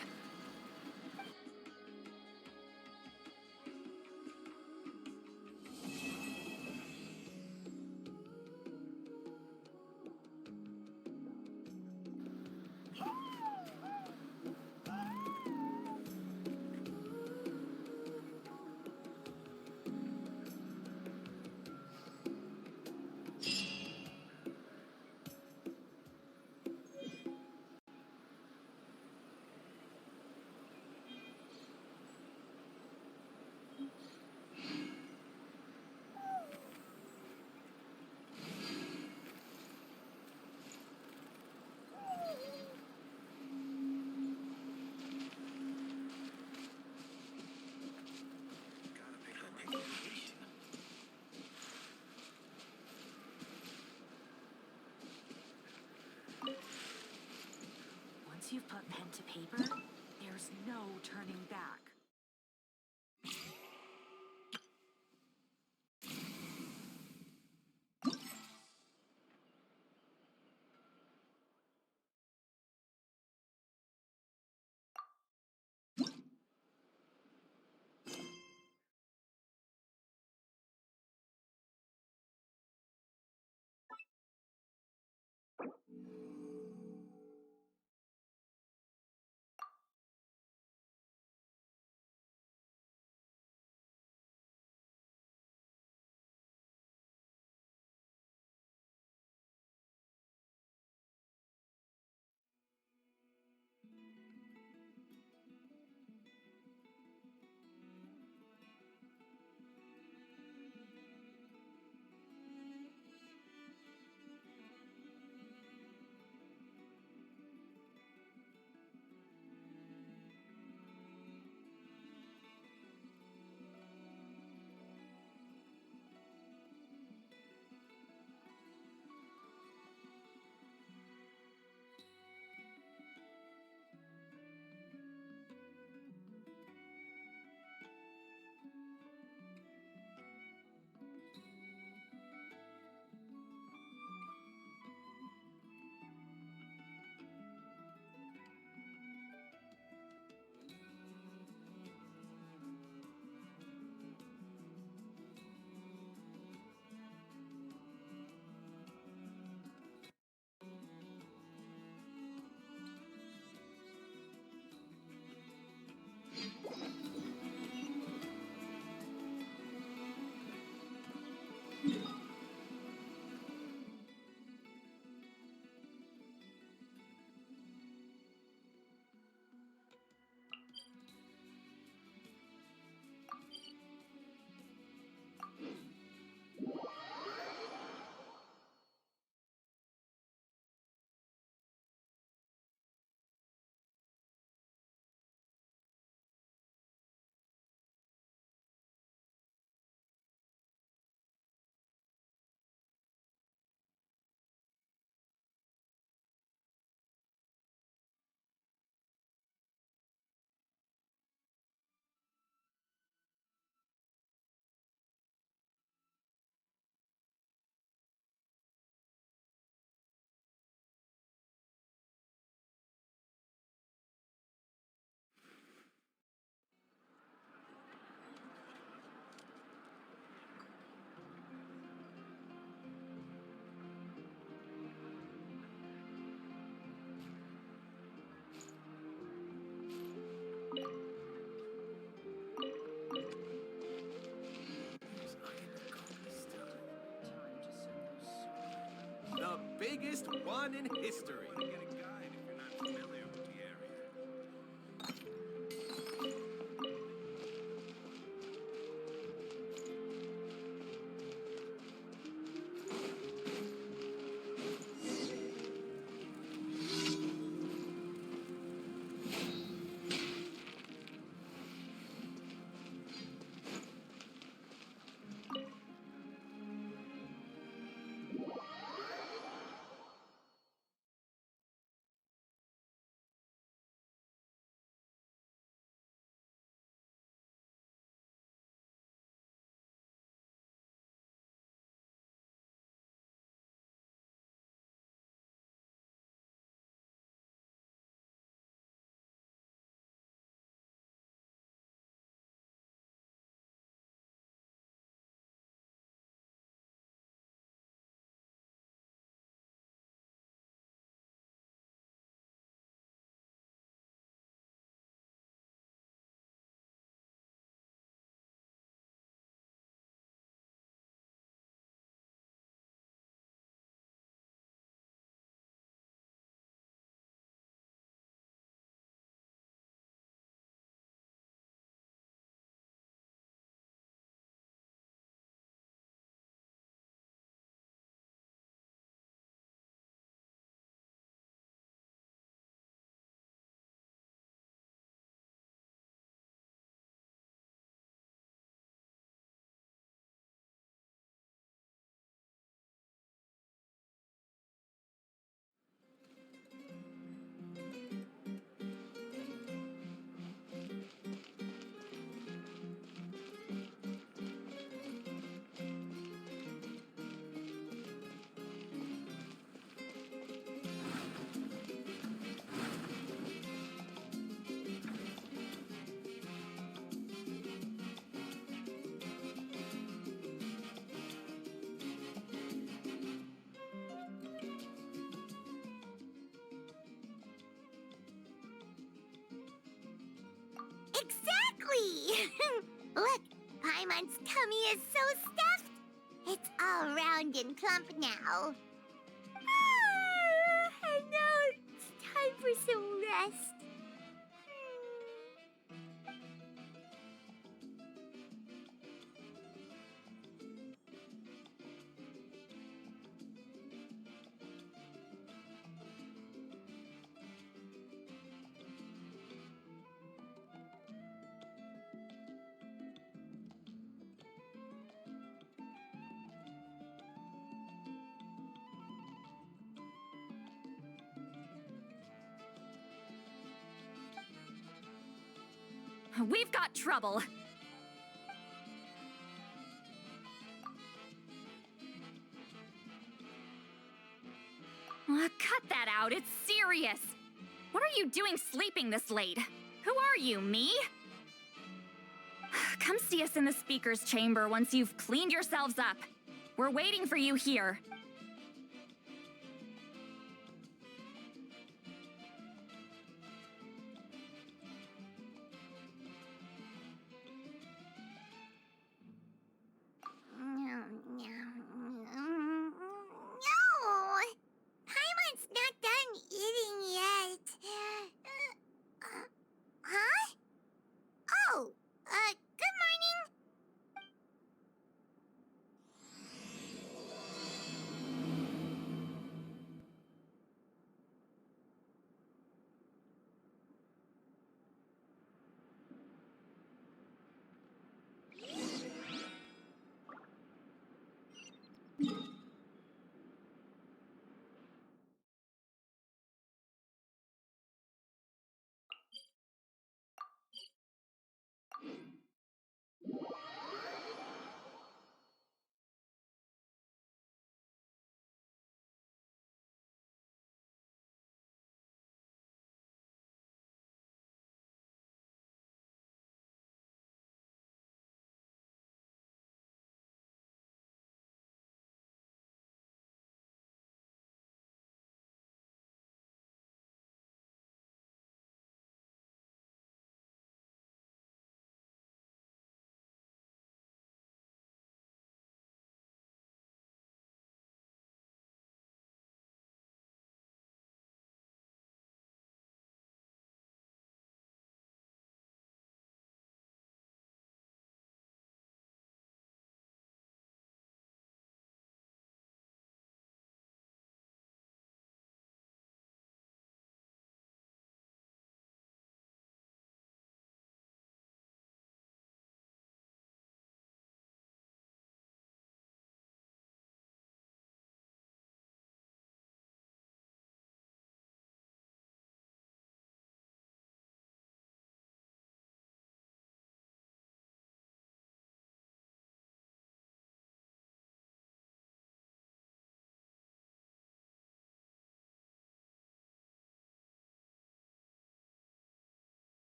Once you've put pen to paper, there's no turning back. biggest one in history. Exactly! Look, Paimon's tummy is so stuffed. It's all round and plump now. And now it's time for some rest. We've got trouble. Cut that out, it's serious. What are you doing sleeping this late? Who are you, me? Come see us in the speaker's chamber once you've cleaned yourselves up. We're waiting for you here. No! Paimon's not done eating yet. Huh? Oh, good morning.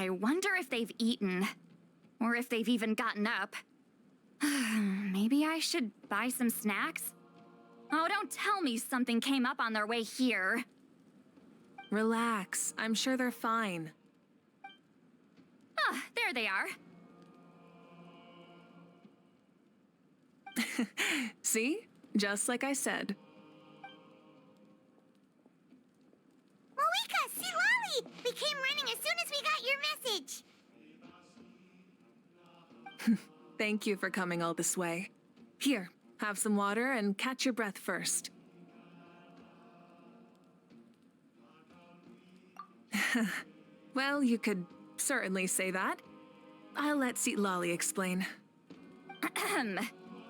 I wonder if they've eaten. Or if they've even gotten up. Maybe I should buy some snacks? Oh, don't tell me something came up on their way here. Relax. I'm sure they're fine. Ah, there they are. See? Just like I said. Mavuika, Citlali! We came running as soon as we got your message. Thank you for coming all this way. Here, have some water and catch your breath first. Well, you could certainly say that. I'll let Citlali explain.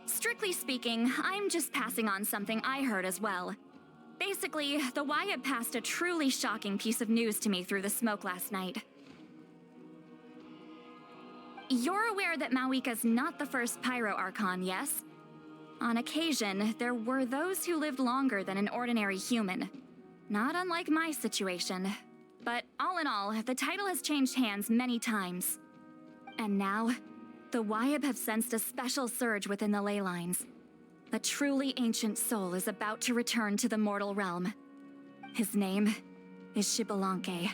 Strictly speaking, I'm just passing on something I heard as well. Basically, the Wyatt passed a truly shocking piece of news to me through the smoke last night. You're aware that Mavuika's not the first Pyro Archon, yes? On occasion, there were those who lived longer than an ordinary human. Not unlike my situation. But all in all, the title has changed hands many times. And now, the Wyatt have sensed a special surge within the ley lines. A truly ancient soul is about to return to the mortal realm. His name is Xbalanque.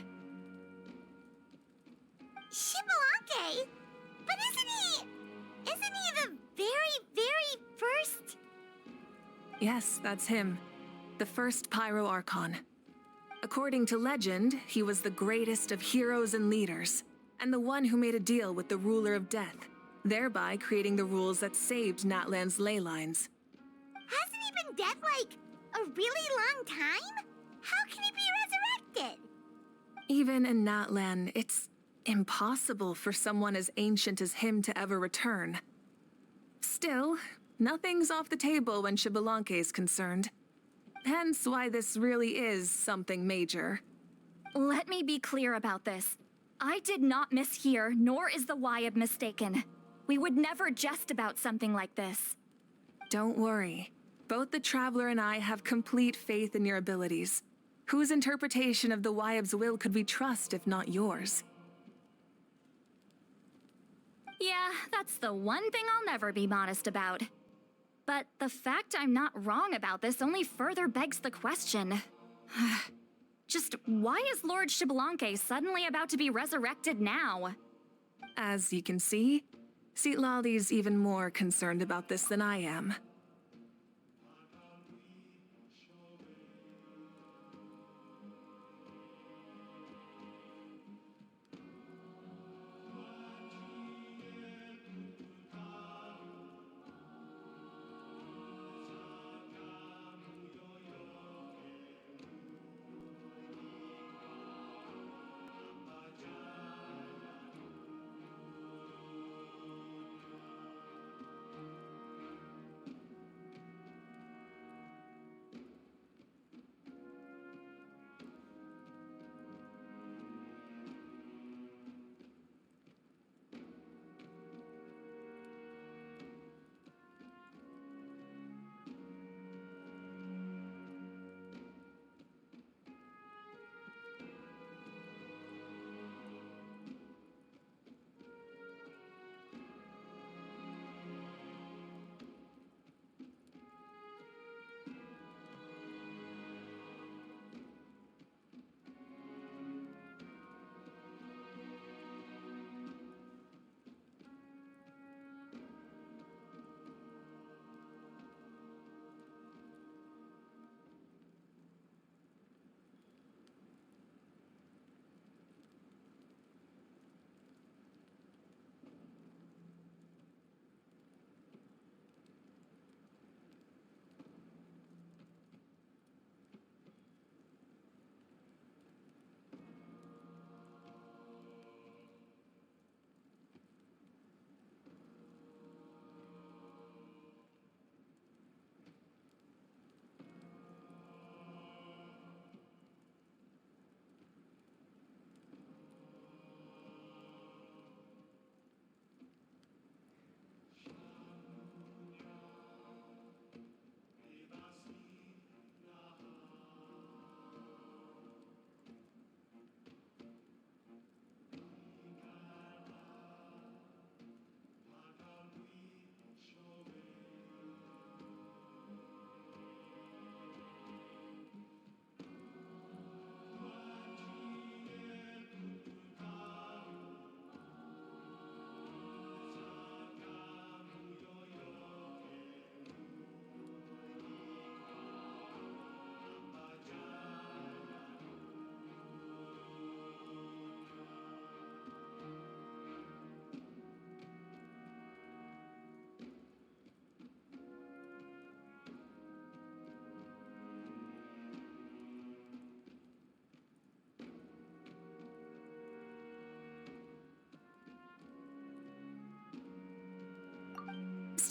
Xbalanque? But isn't he the very first? Yes, that's him. The first Pyro Archon. According to legend, he was the greatest of heroes and leaders, and the one who made a deal with the ruler of death, thereby creating the rules that saved Natlan's ley lines. Hasn't he been dead like a really long time? How can he be resurrected? Even in Natlan, it's impossible for someone as ancient as him to ever return. Still, nothing's off the table when Xbalanque is concerned. Hence why this really is something major. Let me be clear about this. I did not mishear, nor is the Wyatt mistaken. We would never jest about something like this. Don't worry. Both the Traveler and I have complete faith in your abilities. Whose interpretation of the Wyatt's will could we trust if not yours? Yeah, that's the one thing I'll never be modest about. But the fact I'm not wrong about this only further begs the question. Just why is Lord Xbalanque suddenly about to be resurrected now? As you can see, Citlali's even more concerned about this than I am.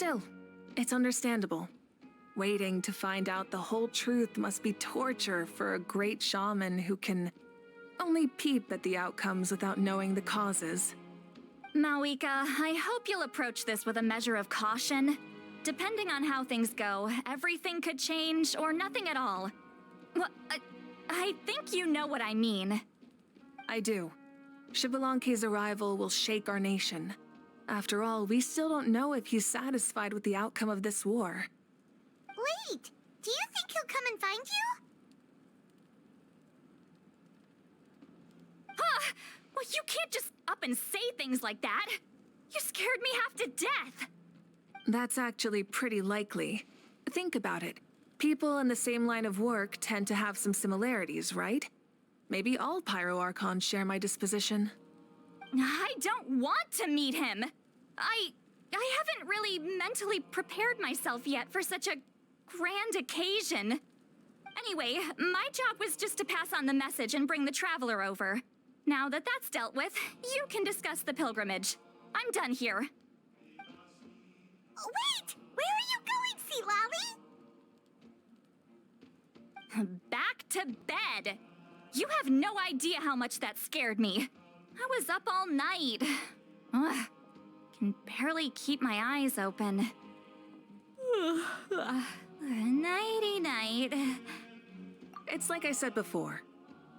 Still, it's understandable. Waiting to find out the whole truth must be torture for a great shaman who can only peep at the outcomes without knowing the causes. Mavuika, I hope you'll approach this with a measure of caution. Depending on how things go, everything could change or nothing at all. Well, I think you know what I mean. I do. Xbalanque's arrival will shake our nation. After all, we still don't know if he's satisfied with the outcome of this war. Wait! Do you think he'll come and find you? Huh! Well, you can't just up and say things like that! You scared me half to death! That's actually pretty likely. Think about it. People in the same line of work tend to have some similarities, right? Maybe all Pyro Archons share my disposition. I don't want to meet him! I haven't really mentally prepared myself yet for such a grand occasion. Anyway, my job was just to pass on the message and bring the Traveler over. Now that that's dealt with, you can discuss the pilgrimage. I'm done here. Wait! Where are you going, Citlali? Back to bed! You have no idea how much that scared me. I was up all night. Ugh. Can barely keep my eyes open. Nighty-night. It's like I said before.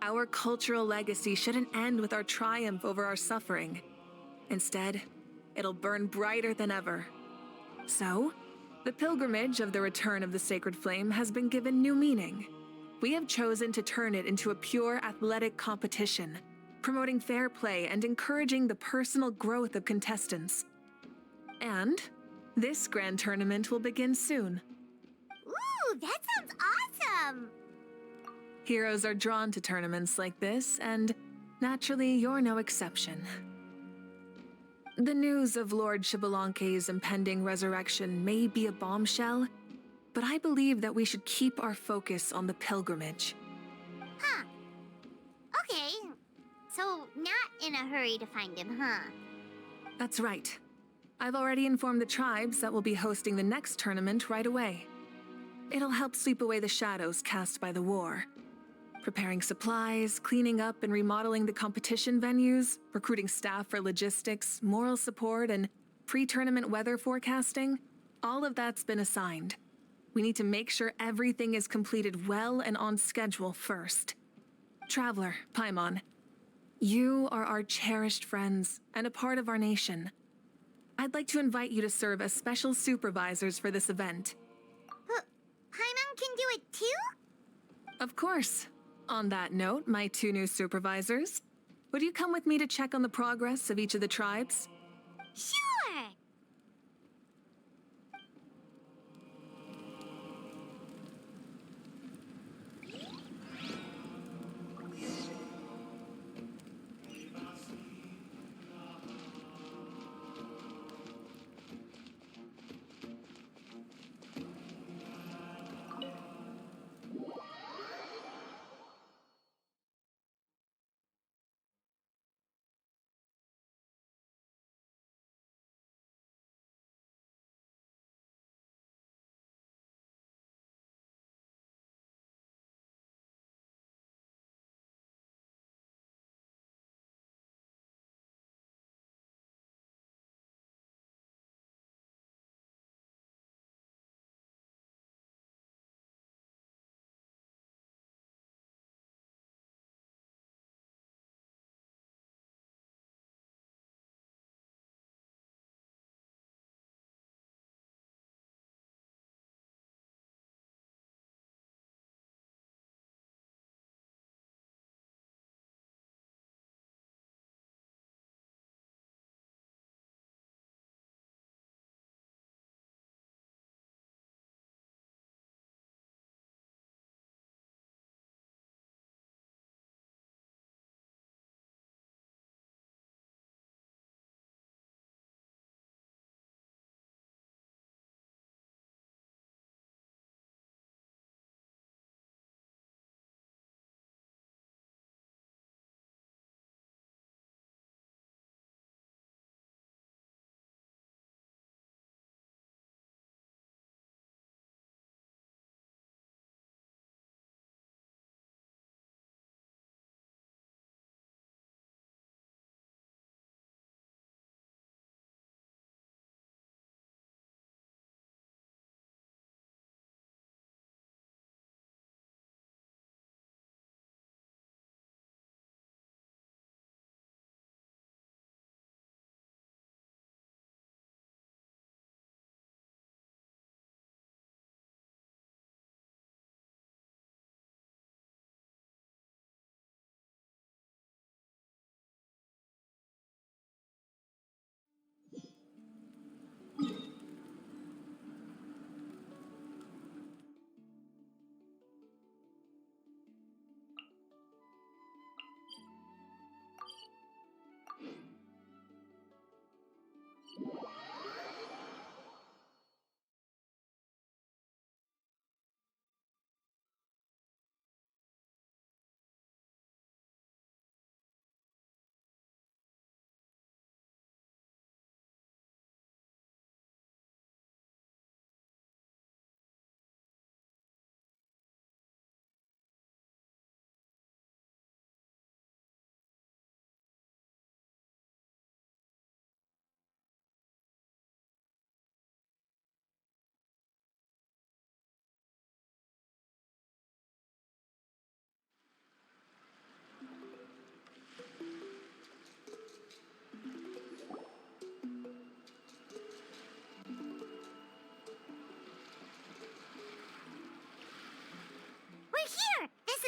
Our cultural legacy shouldn't end with our triumph over our suffering. Instead, it'll burn brighter than ever. So, the pilgrimage of the return of the sacred flame has been given new meaning. We have chosen to turn it into a pure athletic competition, promoting fair play and encouraging the personal growth of contestants. And this grand tournament will begin soon. Ooh, that sounds awesome! Heroes are drawn to tournaments like this, and naturally, you're no exception. The news of Lord Xbalanque's impending resurrection may be a bombshell, but I believe that we should keep our focus on the pilgrimage. Huh. Okay. So, not in a hurry to find him, huh? That's right. I've already informed the tribes that we'll be hosting the next tournament right away. It'll help sweep away the shadows cast by the war. Preparing supplies, cleaning up and remodeling the competition venues, recruiting staff for logistics, moral support, and pre-tournament weather forecasting, all of that's been assigned. We need to make sure everything is completed well and on schedule first. Traveler, Paimon, you are our cherished friends and a part of our nation. I'd like to invite you to serve as special supervisors for this event. Paimon can do it too? Of course. On that note, my two new supervisors, would you come with me to check on the progress of each of the tribes? Sure!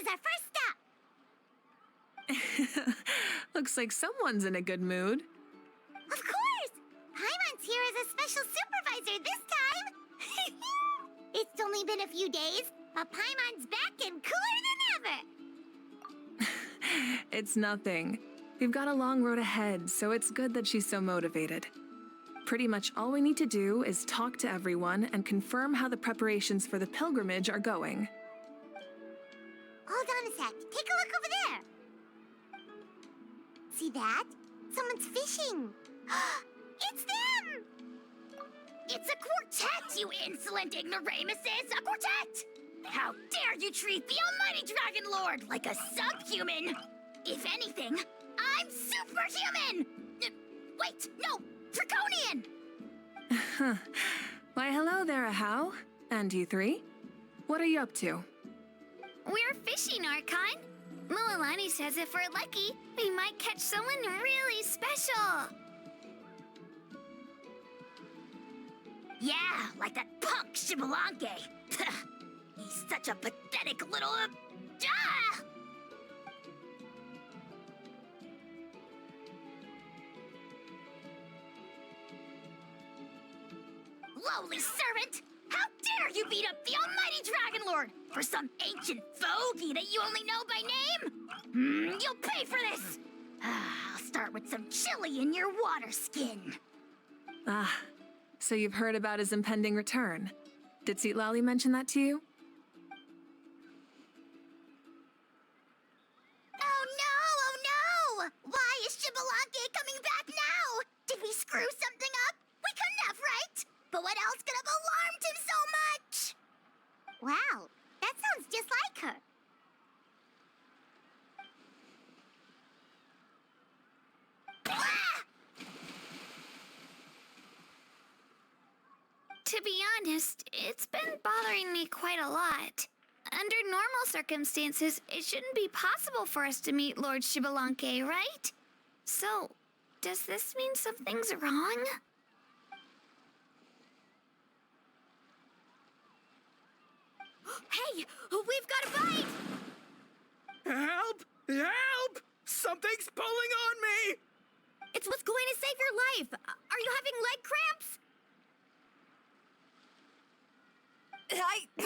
is our first stop. Looks like someone's in a good mood. Of course! Paimon's here as a special supervisor this time. It's only been a few days, but Paimon's back and cooler than ever. It's nothing. We've got a long road ahead, so it's good that she's so motivated. Pretty much all we need to do is talk to everyone and confirm how the preparations for the pilgrimage are going. Hold on a sec. Take a look over there. See that? Someone's fishing. It's them! It's a quartet, you insolent ignoramuses! A quartet! How dare you treat the almighty Dragon Lord like a subhuman! If anything, I'm superhuman! Wait, no! Draconian! Why, hello there, Ahau. And you three? What are you up to? We're fishing, Archon. Mualani says if we're lucky, we might catch someone really special. Yeah, like that punk Shibalanke. He's such a pathetic little... Lowly servant! How dare you beat up the almighty Dragon Lord for some ancient fogey that you only know by name? You'll pay for this! I'll start with some chili in your water skin. Ah, so you've heard about his impending return. Did Citlali mention that to you? Oh no! Why is Shibalanke coming back now? Did we screw something up? We couldn't have, right? But what else could have alarmed him so much? Wow, that sounds just like her. To be honest, it's been bothering me quite a lot. Under normal circumstances, it shouldn't be possible for us to meet Lord Shibalanke, right? So, does this mean something's wrong? Hey, we've got a bite! Help! Help! Something's pulling on me! It's what's going to save your life. Are you having leg cramps? Help!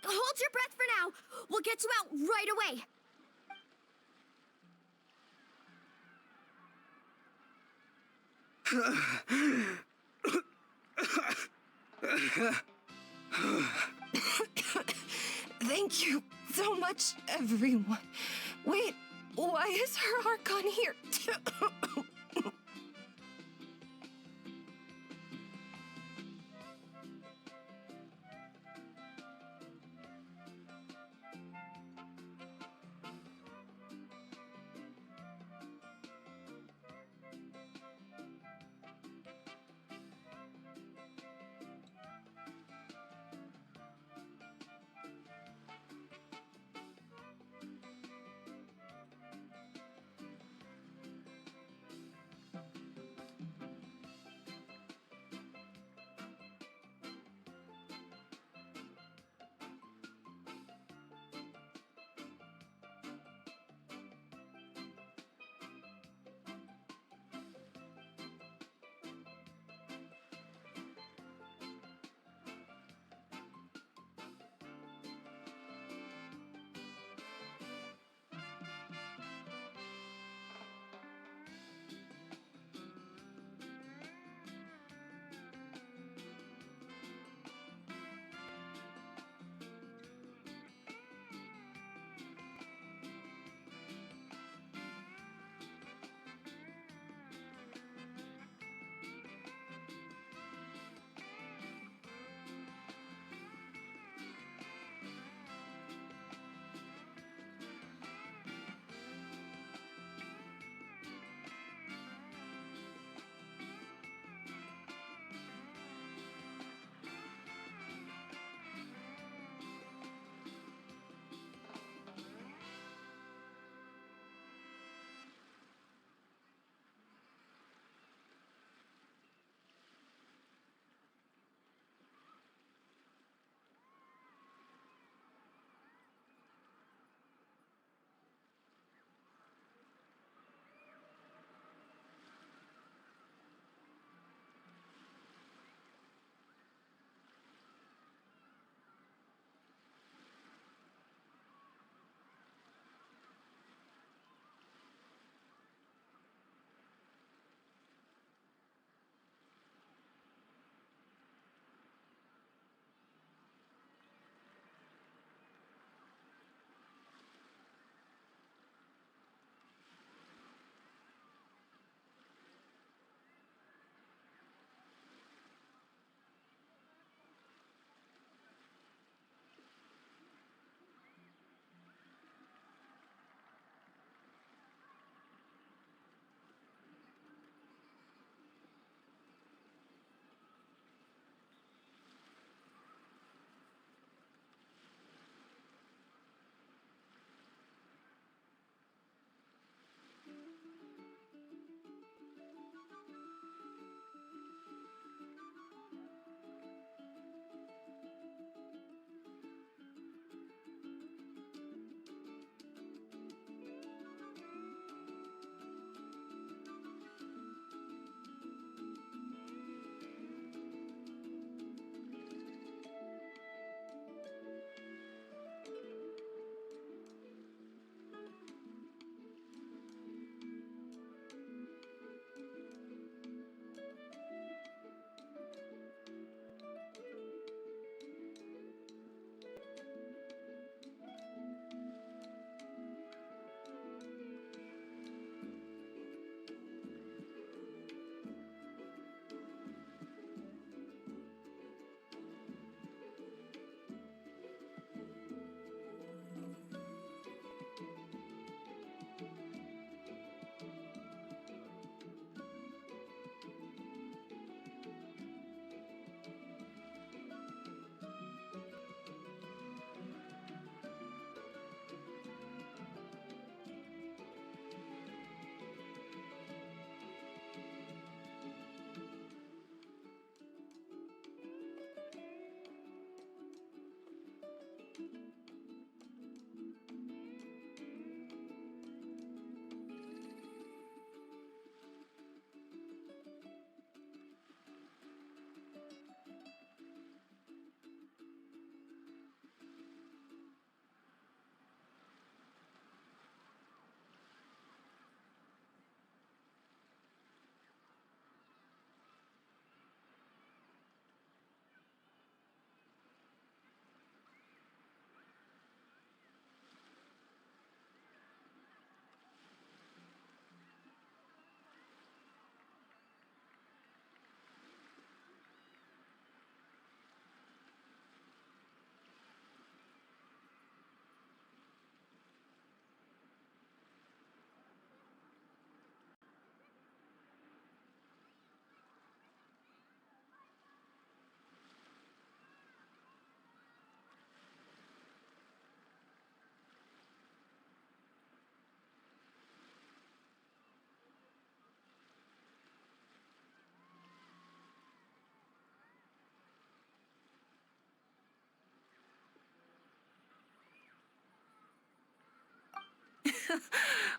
Hold your breath for now. We'll get you out right away. Thank you so much, everyone. Wait, why is her Archon here?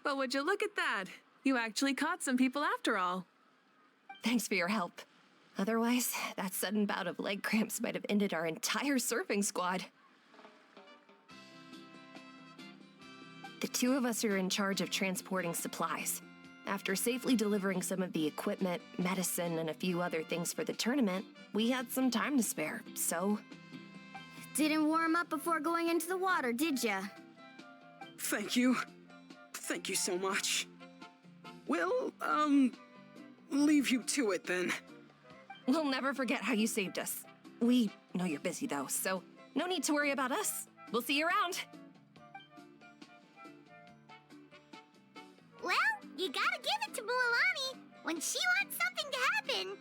Well, would you look at that? You actually caught some people after all. Thanks for your help. Otherwise, that sudden bout of leg cramps might have ended our entire surfing squad. The two of us are in charge of transporting supplies. After safely delivering some of the equipment, medicine, and a few other things for the tournament, we had some time to spare, so... Didn't warm up before going into the water, did ya? Thank you. Thank you so much. We'll, leave you to it then. We'll never forget how you saved us. We know you're busy though, so no need to worry about us. We'll see you around. Well, you gotta give it to Mualani. When she wants something to happen,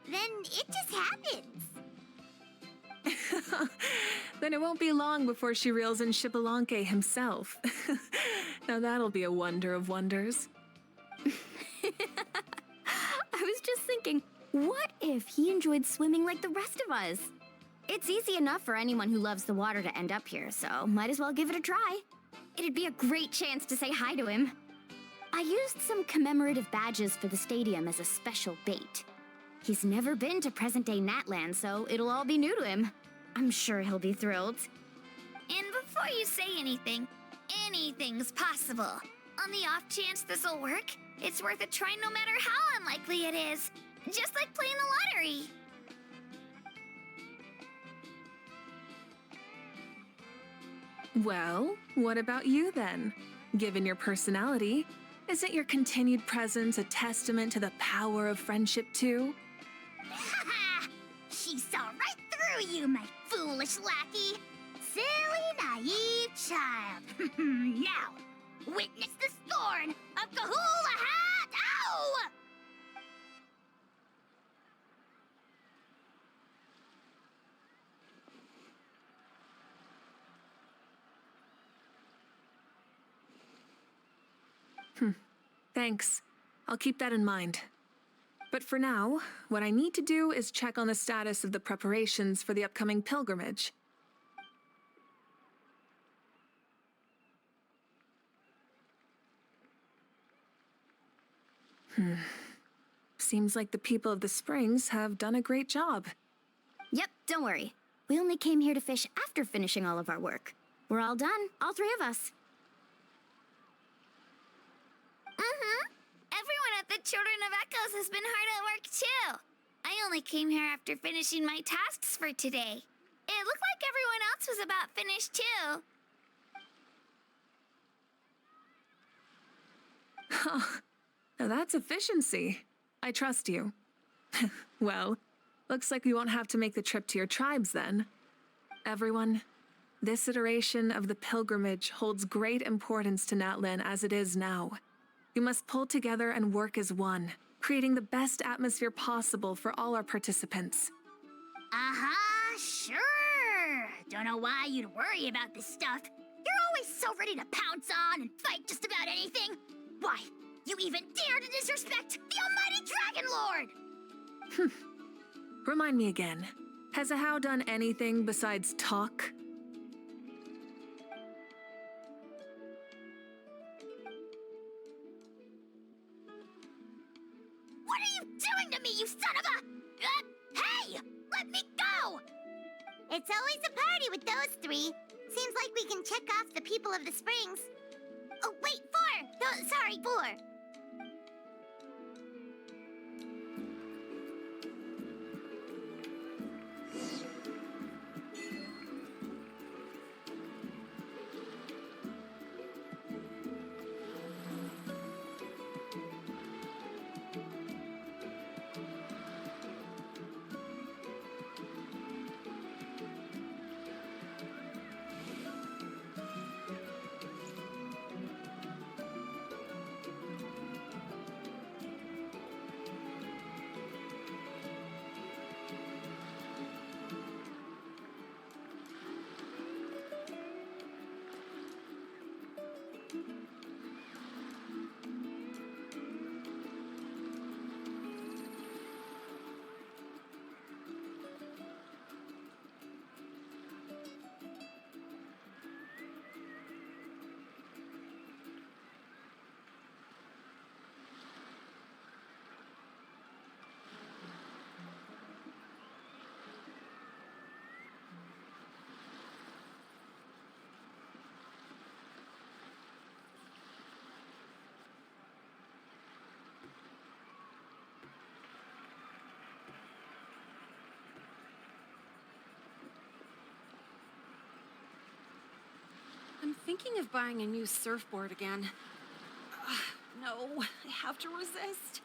then it just happens. Then it won't be long before she reels in Xbalanque himself. Now that'll be a wonder of wonders. I was just thinking, what if he enjoyed swimming like the rest of us? It's easy enough for anyone who loves the water to end up here, so might as well give it a try. It'd be a great chance to say hi to him. I used some commemorative badges for the stadium as a special bait. He's never been to present-day Natland, so it'll all be new to him. I'm sure he'll be thrilled. And before you say anything, anything's possible. On the off chance this'll work, it's worth a try no matter how unlikely it is. Just like playing the lottery. Well, what about you then? Given your personality, isn't your continued presence a testament to the power of friendship too? Ha! She saw right through you, my foolish lackey. Silly, naive child. Now, witness the scorn of Kahula Hat! Ow! Thanks. I'll keep that in mind. But for now, what I need to do is check on the status of the preparations for the upcoming pilgrimage. Seems like the people of the Springs have done a great job. Yep, don't worry. We only came here to fish after finishing all of our work. We're all done, all three of us. Everyone at the Children of Echoes has been hard at work too. I only came here after finishing my tasks for today. It looked like everyone else was about finished too. Now that's efficiency. I trust you. Well, looks like we won't have to make the trip to your tribes then. Everyone, this iteration of the pilgrimage holds great importance to Natlan as it is now. We must pull together and work as one, creating the best atmosphere possible for all our participants. Sure. Don't know why you'd worry about this stuff. You're always so ready to pounce on and fight just about anything. Why, you even dare to disrespect the almighty Dragon Lord! Remind me again, has Ahau done anything besides talk? What are you doing to me, you son of a... hey! Let me go! It's always a party with those three. Seems like we can check off the people of the Springs. Oh, wait, 4! Sorry, 4. thinking of buying a new surfboard again. No, I have to resist.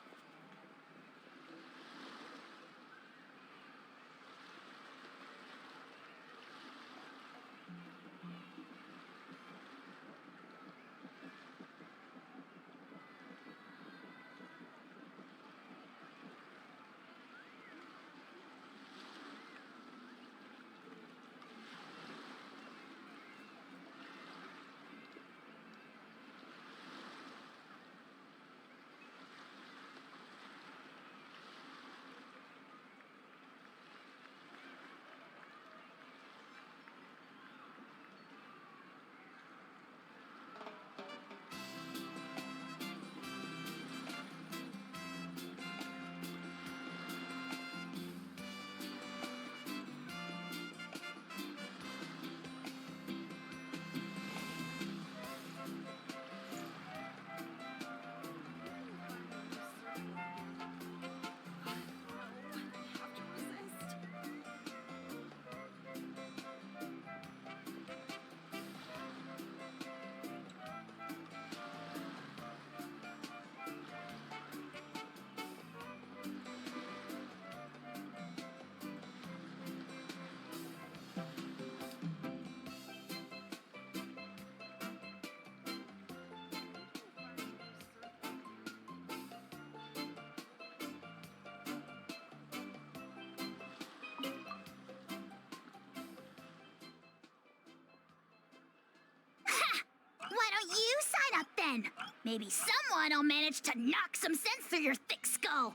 Why don't you sign up then? Maybe someone will manage to knock some sense through your thick skull.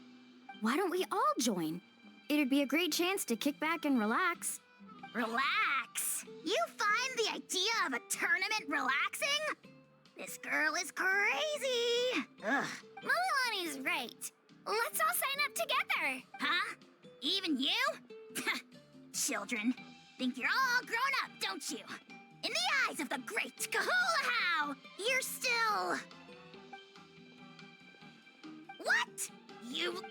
Why don't we all join? It'd be a great chance to kick back and relax. Relax? You find the idea of a tournament relaxing? This girl is crazy. Ugh. Milani's right. Let's all sign up together. Huh? Even you? Children, think you're all grown up, don't you? In the eyes of the great Kahulahow, you're still... What? You...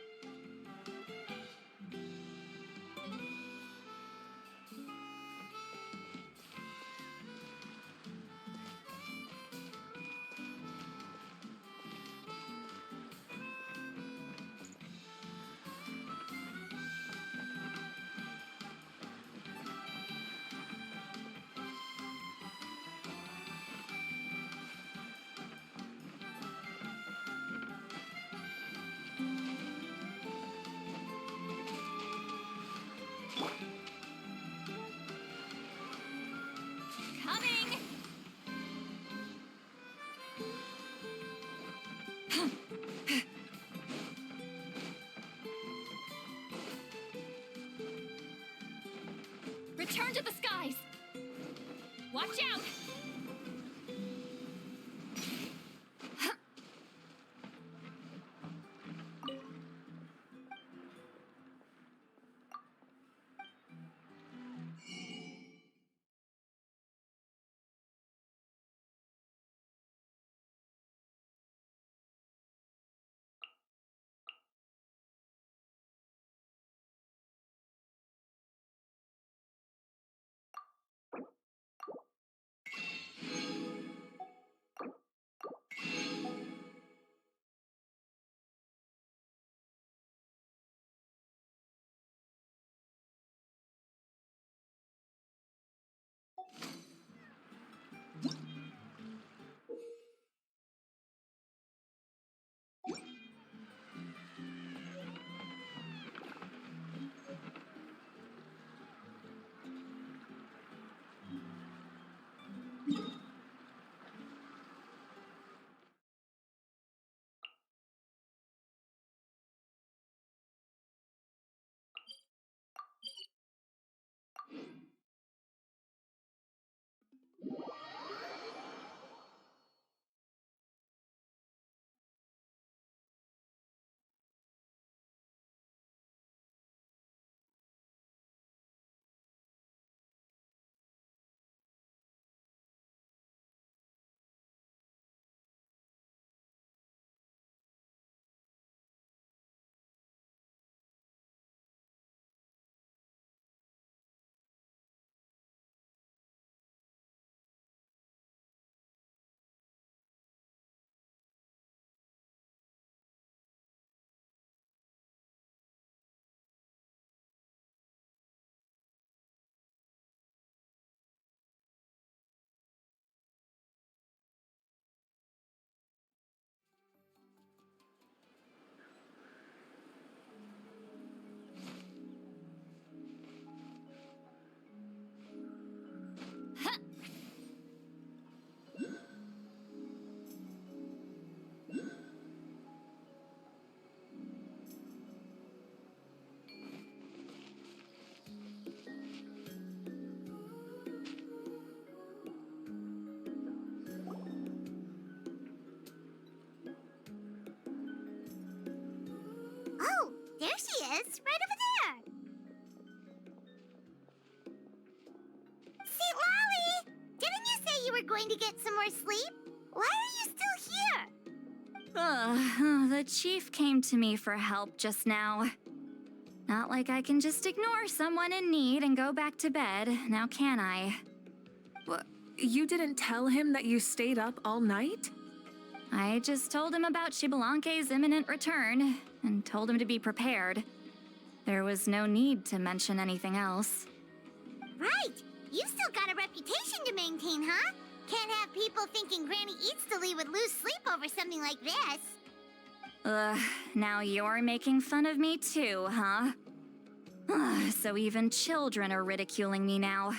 Coming! Return to the skies! Watch out! were going to get some more sleep? Why are you still here? The chief came to me for help just now. Not like I can just ignore someone in need and go back to bed, now can I? What? You didn't tell him that you stayed up all night? I just told him about Shibalanke's imminent return, and told him to be prepared. There was no need to mention anything else. Right! You've still got a reputation to maintain, huh? Can't have people thinking Granny Citlali would lose sleep over something like this. Now you're making fun of me too, huh? So even children are ridiculing me now.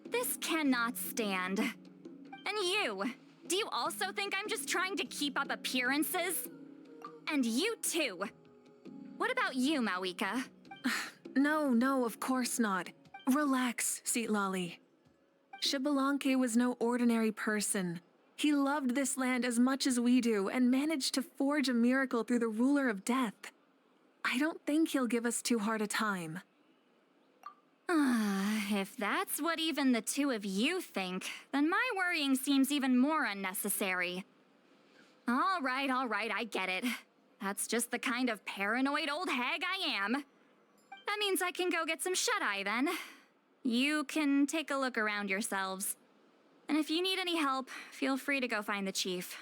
This cannot stand. And you! Do you also think I'm just trying to keep up appearances? And you too! What about you, Mavuika? No, of course not. Relax, Citlali. Shibalanke was no ordinary person. He loved this land as much as we do and managed to forge a miracle through the ruler of death. I don't think he'll give us too hard a time. If that's what even the two of you think, then my worrying seems even more unnecessary. All right, I get it. That's just the kind of paranoid old hag I am. That means I can go get some shut-eye then. You can take a look around yourselves. And if you need any help, feel free to go find the chief.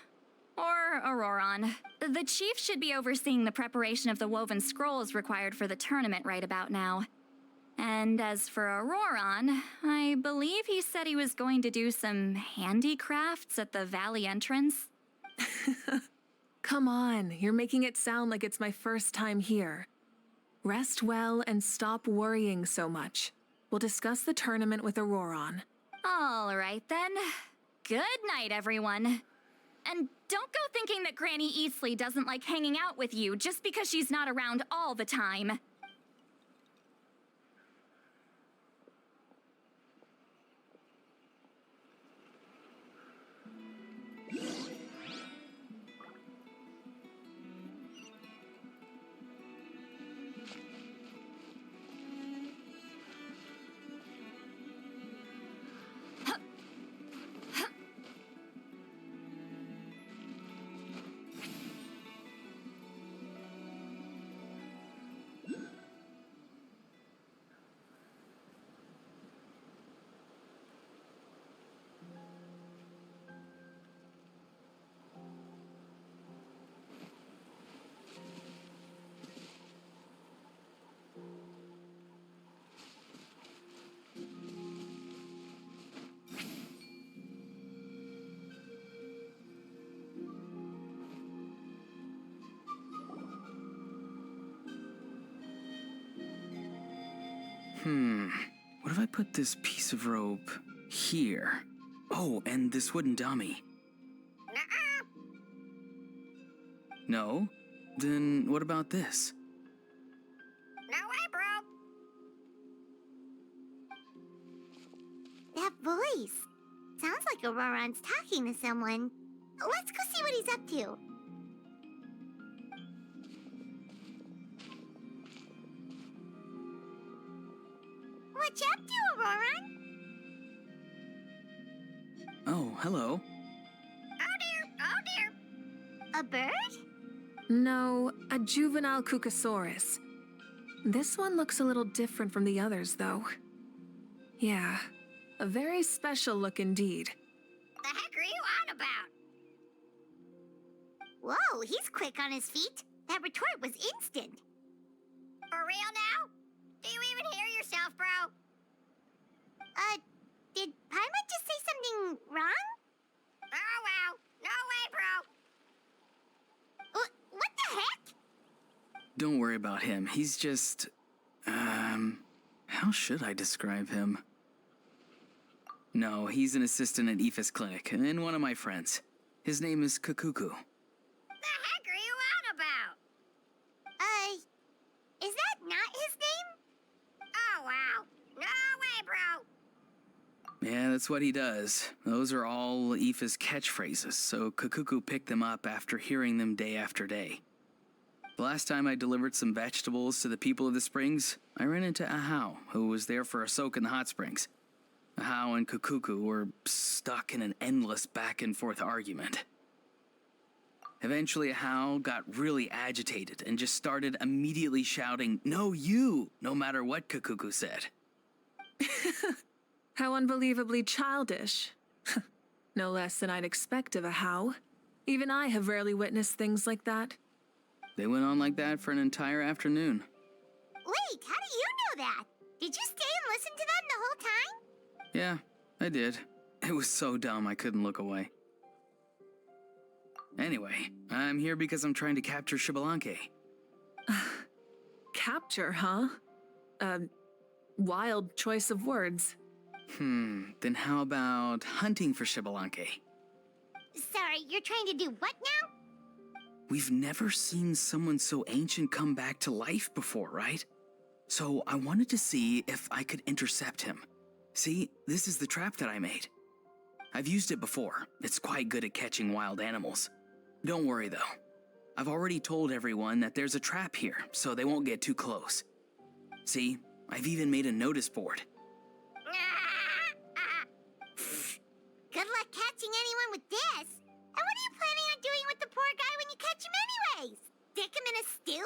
Or Auroron. The chief should be overseeing the preparation of the woven scrolls required for the tournament right about now. And as for Auroron, I believe he said he was going to do some handicrafts at the valley entrance. Come on, you're making it sound like it's my first time here. Rest well and stop worrying so much. We'll discuss the tournament with Auroron. All right then. Good night, everyone. And don't go thinking that Granny Citlali doesn't like hanging out with you just because she's not around all the time. What if I put this piece of rope here? Oh, and this wooden dummy. No? Then what about this? No way, bro! That voice. Sounds like Auroron's talking to someone. Let's go see what he's up to. What you up to, Auroron? Oh, hello. Oh dear. A bird? No, a juvenile Cucosaurus. This one looks a little different from the others, though. Yeah, a very special look indeed. The heck are you on about? Whoa, he's quick on his feet. That retort was instant. For real now? Do you even hear yourself, bro? Did Paimon just say something wrong? Oh, wow. No way, bro. What the heck? Don't worry about him. He's just... how should I describe him? No, he's an assistant at Aoife's clinic, and one of my friends. His name is Kukuku. The heck are you on about? Is that not his name? Oh, wow. No way, bro. Yeah, that's what he does. Those are all Aoife's catchphrases, so Kukuku picked them up after hearing them day after day. The last time I delivered some vegetables to the people of the springs, I ran into Ahau, who was there for a soak in the hot springs. Ahau and Kukuku were stuck in an endless back and forth argument. Eventually, Hal got really agitated and just started immediately shouting, "No, you!" no matter what Kakuku said. How unbelievably childish. No less than I'd expect of a How. Even I have rarely witnessed things like that. They went on like that for an entire afternoon. Wait, how do you know that? Did you stay and listen to them the whole time? Yeah, I did. It was so dumb I couldn't look away. Anyway, I'm here because I'm trying to capture Xbalanque. Capture, huh? Wild choice of words. Then how about hunting for Xbalanque? Sorry, you're trying to do what now? We've never seen someone so ancient come back to life before, right? So I wanted to see if I could intercept him. See, this is the trap that I made. I've used it before. It's quite good at catching wild animals. Don't worry though. I've already told everyone that there's a trap here, so they won't get too close. See, I've even made a notice board. Good luck catching anyone with this. And what are you planning on doing with the poor guy when you catch him anyways? Stick him in a stew?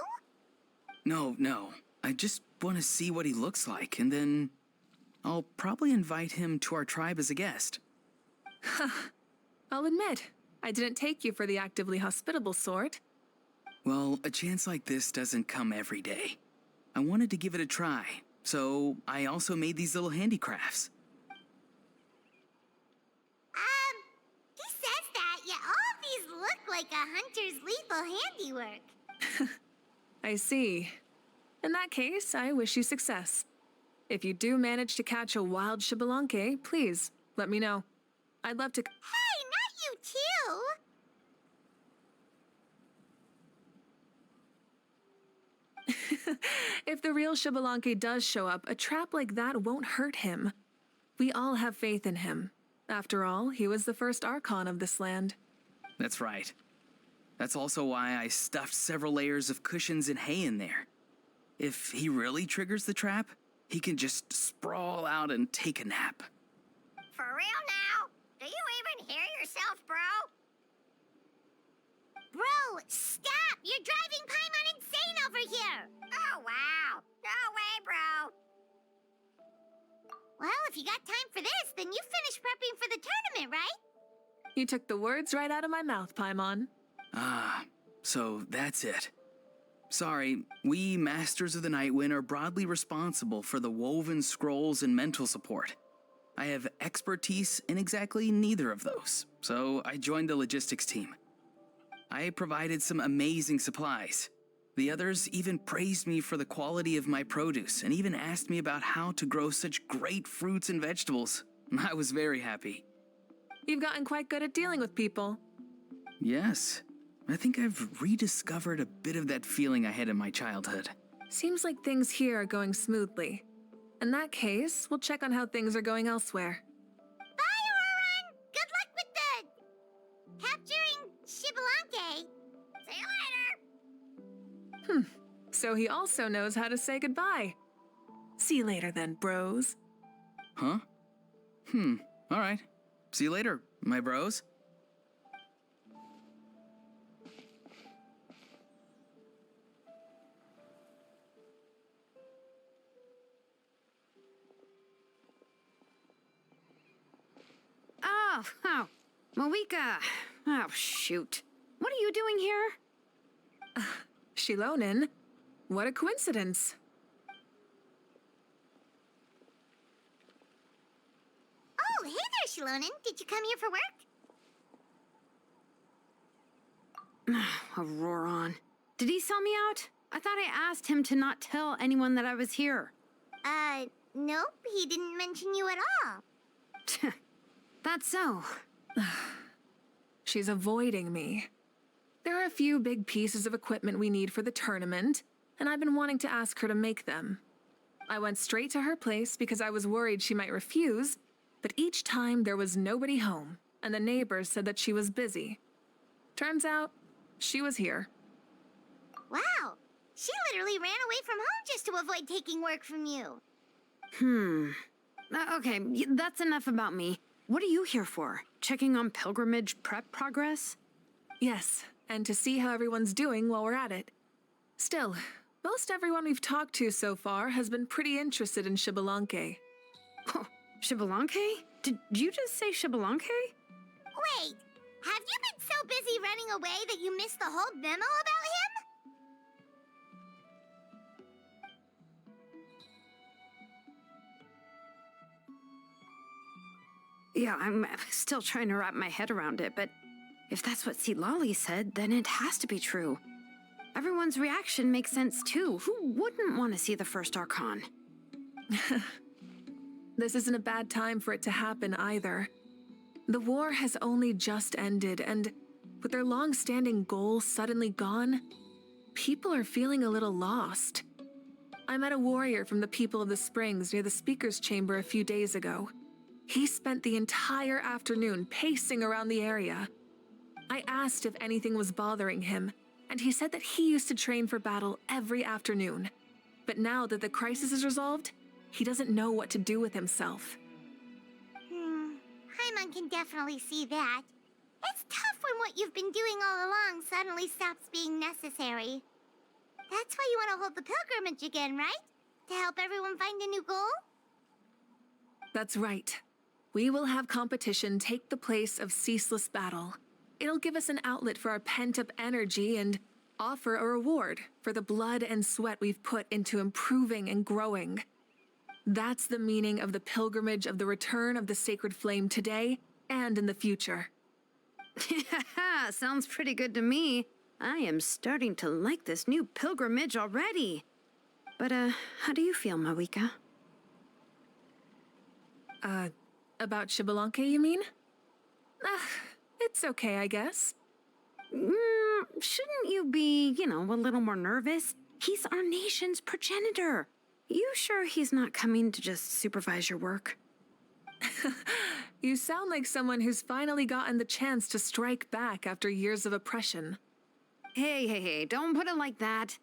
No. I just want to see what he looks like, and then I'll probably invite him to our tribe as a guest. I'll admit, I didn't take you for the actively hospitable sort. Well, a chance like this doesn't come every day. I wanted to give it a try, so I also made these little handicrafts. He says that, yet all of these look like a hunter's lethal handiwork. I see. In that case, I wish you success. If you do manage to catch a wild Xbalanque, please, let me know. I'd love to— Hey, not you too! If the real Xbalanque does show up, a trap like that won't hurt him. We all have faith in him. After all, he was the first Archon of this land. That's right. That's also why I stuffed several layers of cushions and hay in there. If he really triggers the trap, he can just sprawl out and take a nap. For real now? Do you even hear yourself, bro? Bro, stop! You're driving Paimon insane over here! Oh, wow. No way, bro. Well, if you got time for this, then you finished prepping for the tournament, right? You took the words right out of my mouth, Paimon. Ah, so that's it. Sorry, we Masters of the Nightwind are broadly responsible for the woven scrolls and mental support. I have expertise in exactly neither of those, so I joined the logistics team. I provided some amazing supplies. The others even praised me for the quality of my produce and even asked me about how to grow such great fruits and vegetables. I was very happy. You've gotten quite good at dealing with people. Yes. I think I've rediscovered a bit of that feeling I had in my childhood. Seems like things here are going smoothly. In that case, we'll check on how things are going elsewhere. Bye, Auron! Good luck with the capturing Xbalanque. See you later! So he also knows how to say goodbye. See you later then, bros. Huh? Alright. See you later, my bros. Oh, Mavuika. Oh, shoot. What are you doing here? Xilonen, what a coincidence. Oh, hey there, Xilonen. Did you come here for work? Auroron. Did he sell me out? I thought I asked him to not tell anyone that I was here. Nope. He didn't mention you at all. That's so. She's avoiding me. There are a few big pieces of equipment we need for the tournament, and I've been wanting to ask her to make them. I went straight to her place because I was worried she might refuse, but each time there was nobody home, and the neighbors said that she was busy. Turns out, she was here. Wow. She literally ran away from home just to avoid taking work from you. Okay, that's enough about me. what are you here for? Checking on pilgrimage prep progress? Yes, and to see how everyone's doing while we're at it. Still, most everyone we've talked to so far has been pretty interested in Xbalanque. Oh, Xbalanque? Did you just say Xbalanque? Wait, have you been so busy running away that you missed the whole memo about him? Yeah, I'm still trying to wrap my head around it, but if that's what Citlali said, then it has to be true. Everyone's reaction makes sense too. Who wouldn't want to see the first Archon? This isn't a bad time for it to happen either. The war has only just ended, and with their long-standing goals suddenly gone, people are feeling a little lost. I met a warrior from the People of the Springs near the Speaker's Chamber a few days ago. He spent the entire afternoon pacing around the area. I asked if anything was bothering him, and he said that he used to train for battle every afternoon. But now that the crisis is resolved, he doesn't know what to do with himself. Paimon can definitely see that. It's tough when what you've been doing all along suddenly stops being necessary. That's why you want to hold the pilgrimage again, right? To help everyone find a new goal? That's right. We will have competition take the place of ceaseless battle. It'll give us an outlet for our pent-up energy and offer a reward for the blood and sweat we've put into improving and growing. That's the meaning of the pilgrimage of the return of the sacred flame today and in the future. Sounds pretty good to me. I am starting to like this new pilgrimage already. But, how do you feel, Mavuika? About Xbalanque, you mean? It's okay, I guess. Shouldn't you be, a little more nervous? He's our nation's progenitor. You sure he's not coming to just supervise your work? You sound like someone who's finally gotten the chance to strike back after years of oppression. Hey, don't put it like that.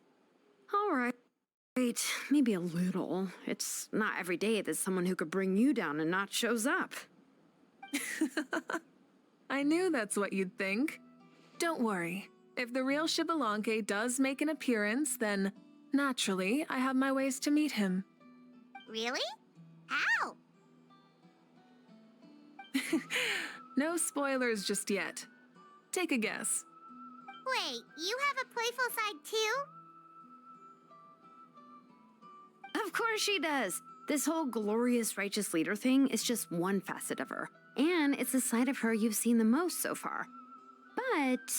All right, maybe a little. It's not every day that someone who could bring you down a notch shows up. I knew that's what you'd think. Don't worry. If the real Xbalanque does make an appearance, then naturally I have my ways to meet him. Really? How? No spoilers just yet. Take a guess. Wait, you have a playful side too? Of course she does. This whole glorious righteous leader thing is just one facet of her. And it's the side of her you've seen the most so far. But...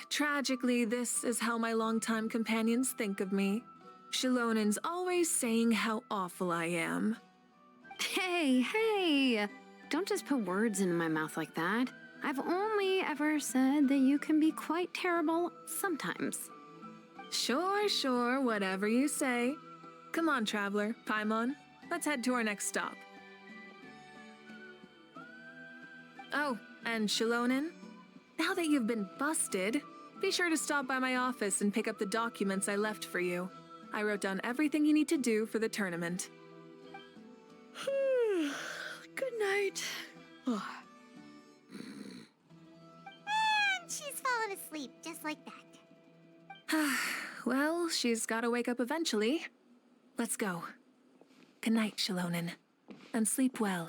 Tragically, this is how my longtime companions think of me. Shilonen's always saying how awful I am. Hey! Don't just put words into my mouth like that. I've only ever said that you can be quite terrible sometimes. Sure, whatever you say. Come on, Traveler, Paimon. Let's head to our next stop. Oh, and Shilonen, now that you've been busted, be sure to stop by my office and pick up the documents I left for you. I wrote down everything you need to do for the tournament. Good night. And she's fallen asleep just like that. Well, she's gotta wake up eventually. Let's go. Good night, Shilonen. And sleep well.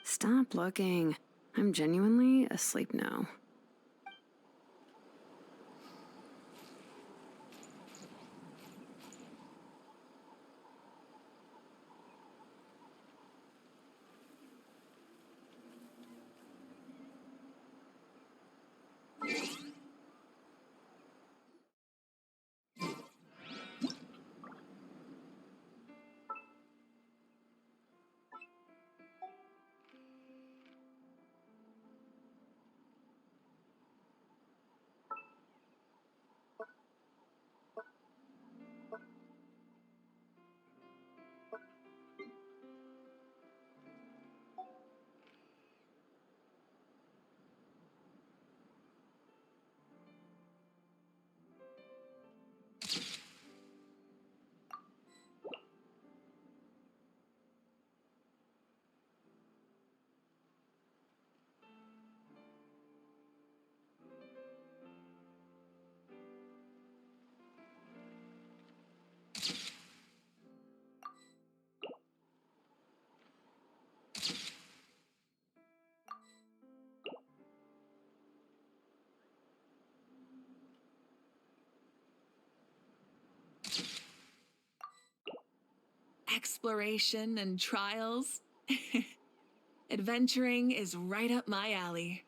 Stop looking. I'm genuinely asleep now. exploration and trials. Adventuring is right up my alley.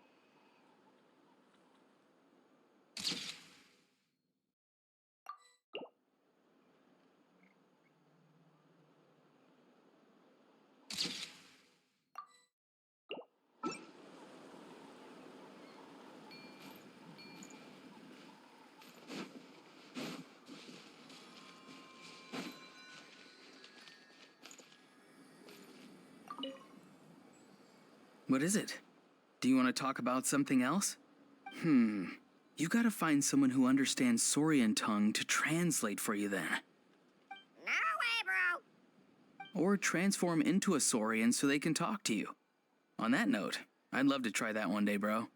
What is it? Do you want to talk about something else? You gotta find someone who understands Saurian tongue to translate for you then. No way, bro. Or transform into a Saurian so they can talk to you. On that note, I'd love to try that one day, bro.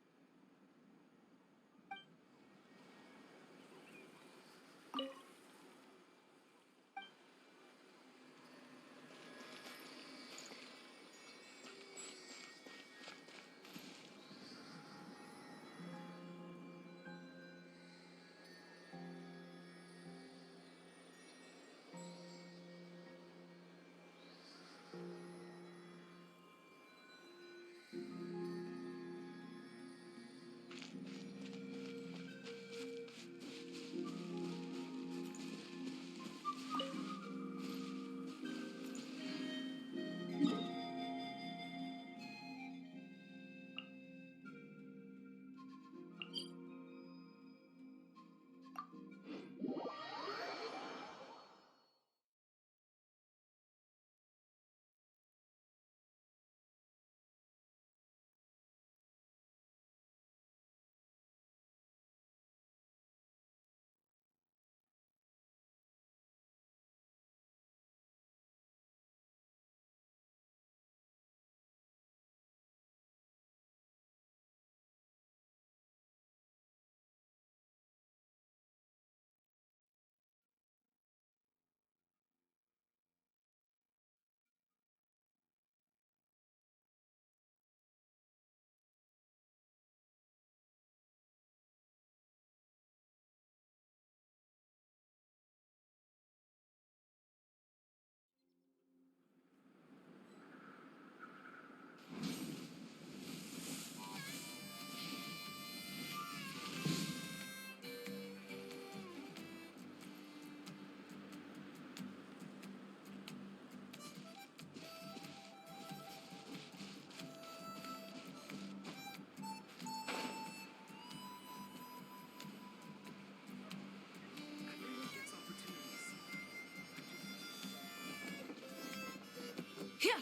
Yeah.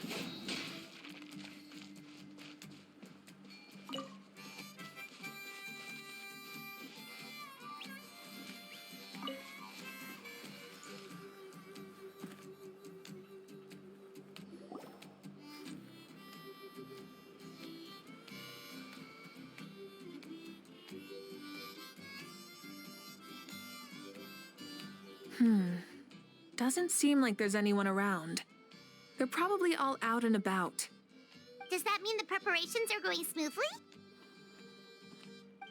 Doesn't seem like there's anyone around. They're probably all out and about. Does that mean the preparations are going smoothly?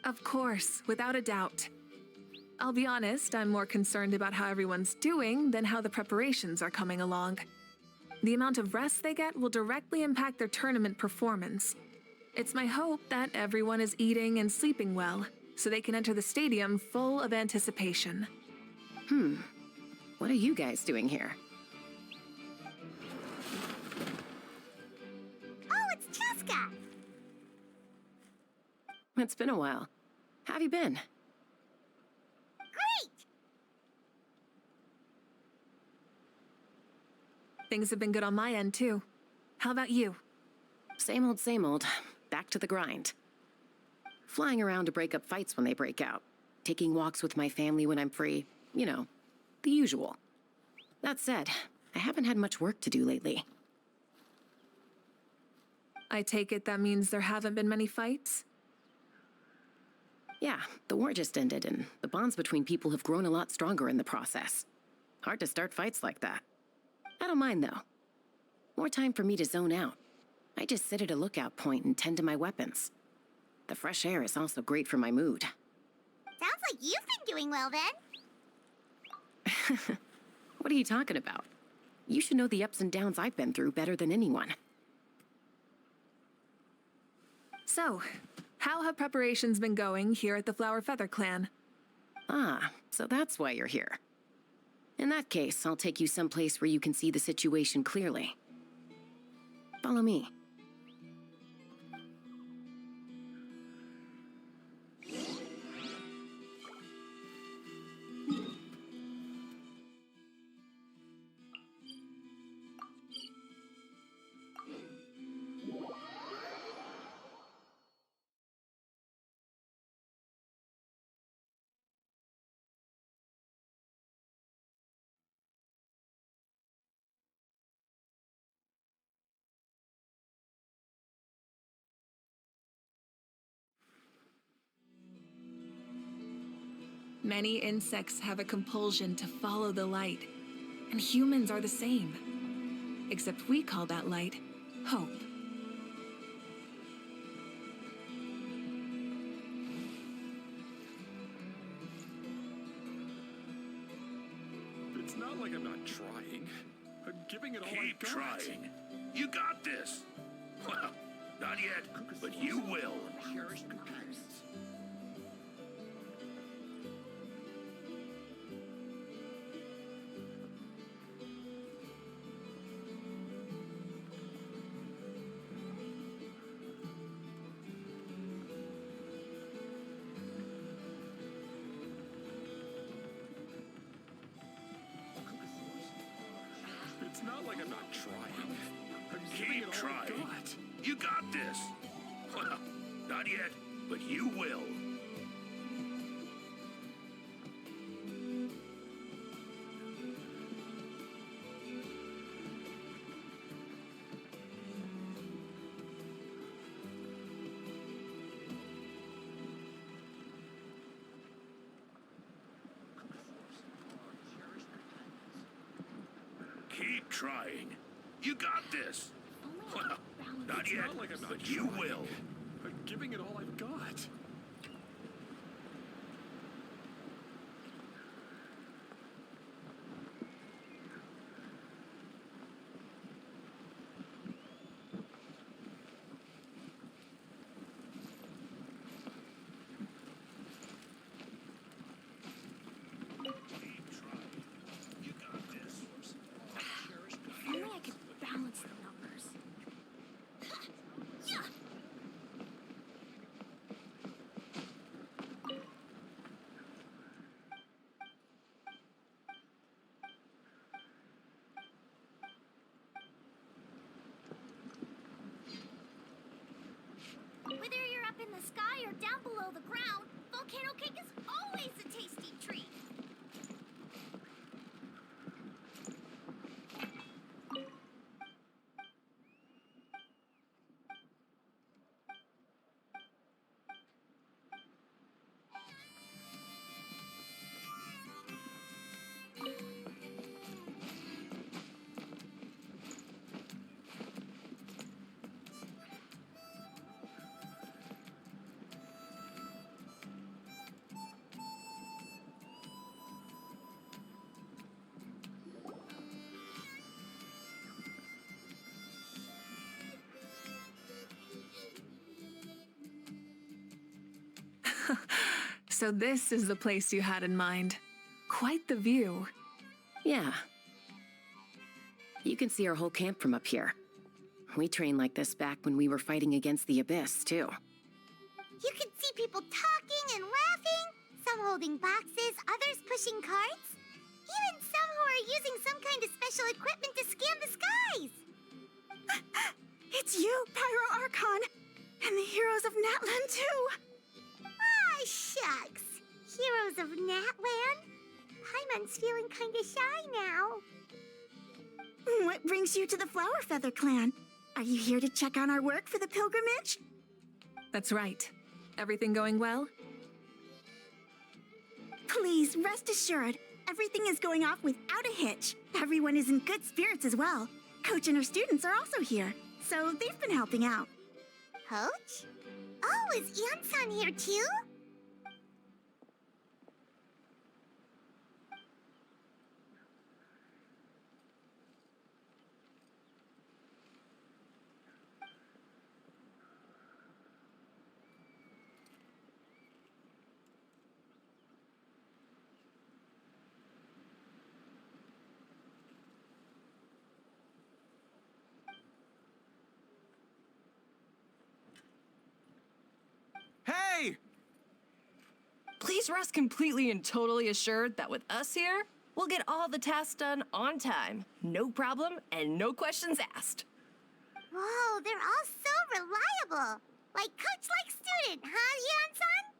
Of course, without a doubt. I'll be honest, I'm more concerned about how everyone's doing than how the preparations are coming along. The amount of rest they get will directly impact their tournament performance. It's my hope that everyone is eating and sleeping well, so they can enter the stadium full of anticipation. What are you guys doing here? Oh, it's Cheska! It's been a while. How have you been? Great! Things have been good on my end, too. How about you? Same old, same old. Back to the grind. Flying around to break up fights when they break out. Taking walks with my family when I'm free. You know, the usual. That said, I haven't had much work to do lately. I take it that means there haven't been many fights? Yeah, the war just ended, and the bonds between people have grown a lot stronger in the process. Hard to start fights like that. I don't mind, though. More time for me to zone out. I just sit at a lookout point and tend to my weapons. The fresh air is also great for my mood. Sounds like you've been doing well, then. What are you talking about? You should know the ups and downs I've been through better than anyone. So, how have preparations been going here at the Flower Feather Clan? Ah, so that's why you're here. In that case, I'll take you someplace where you can see the situation clearly. Follow me. Many insects have a compulsion to follow the light, and humans are the same. Except we call that light hope. It's not like I'm not trying. I'm giving it all I Keep got. trying. You got this. Well, not yet, but you will. Cherished companions. It's not like I'm not trying. I'm giving it Keep all I trying. got. You got this. Well, not yet, but you will. Keep trying. You got this. Well, not It's yet, not like I'm not but you trying. will. I'm giving it all I've got. Only I could balance the numbers. Whether you're up in the sky or down below the ground, volcano cake is always a tasty treat. So this is the place you had in mind. Quite the view. Yeah. You can see our whole camp from up here. We trained like this back when we were fighting against the Abyss, too. You can see people talking and laughing, some holding boxes, others pushing carts. Even some who are using some kind of special equipment to scan the skies. It's you, Pyro Archon, and the heroes of Natlan too. Ah, shucks. Heroes of Natlan? Paimon's feeling kinda shy now. What brings you to the Flower Feather Clan? Are you here to check on our work for the pilgrimage? That's right. Everything going well? Please, rest assured, everything is going off without a hitch. Everyone is in good spirits as well. Coach and her students are also here, so they've been helping out. Coach? Oh, is Anson here too? way! Please rest completely and totally assured that with us here, we'll get all the tasks done on time. No problem and no questions asked. Whoa, they're all so reliable. Like coach-like student, huh, Yan-san?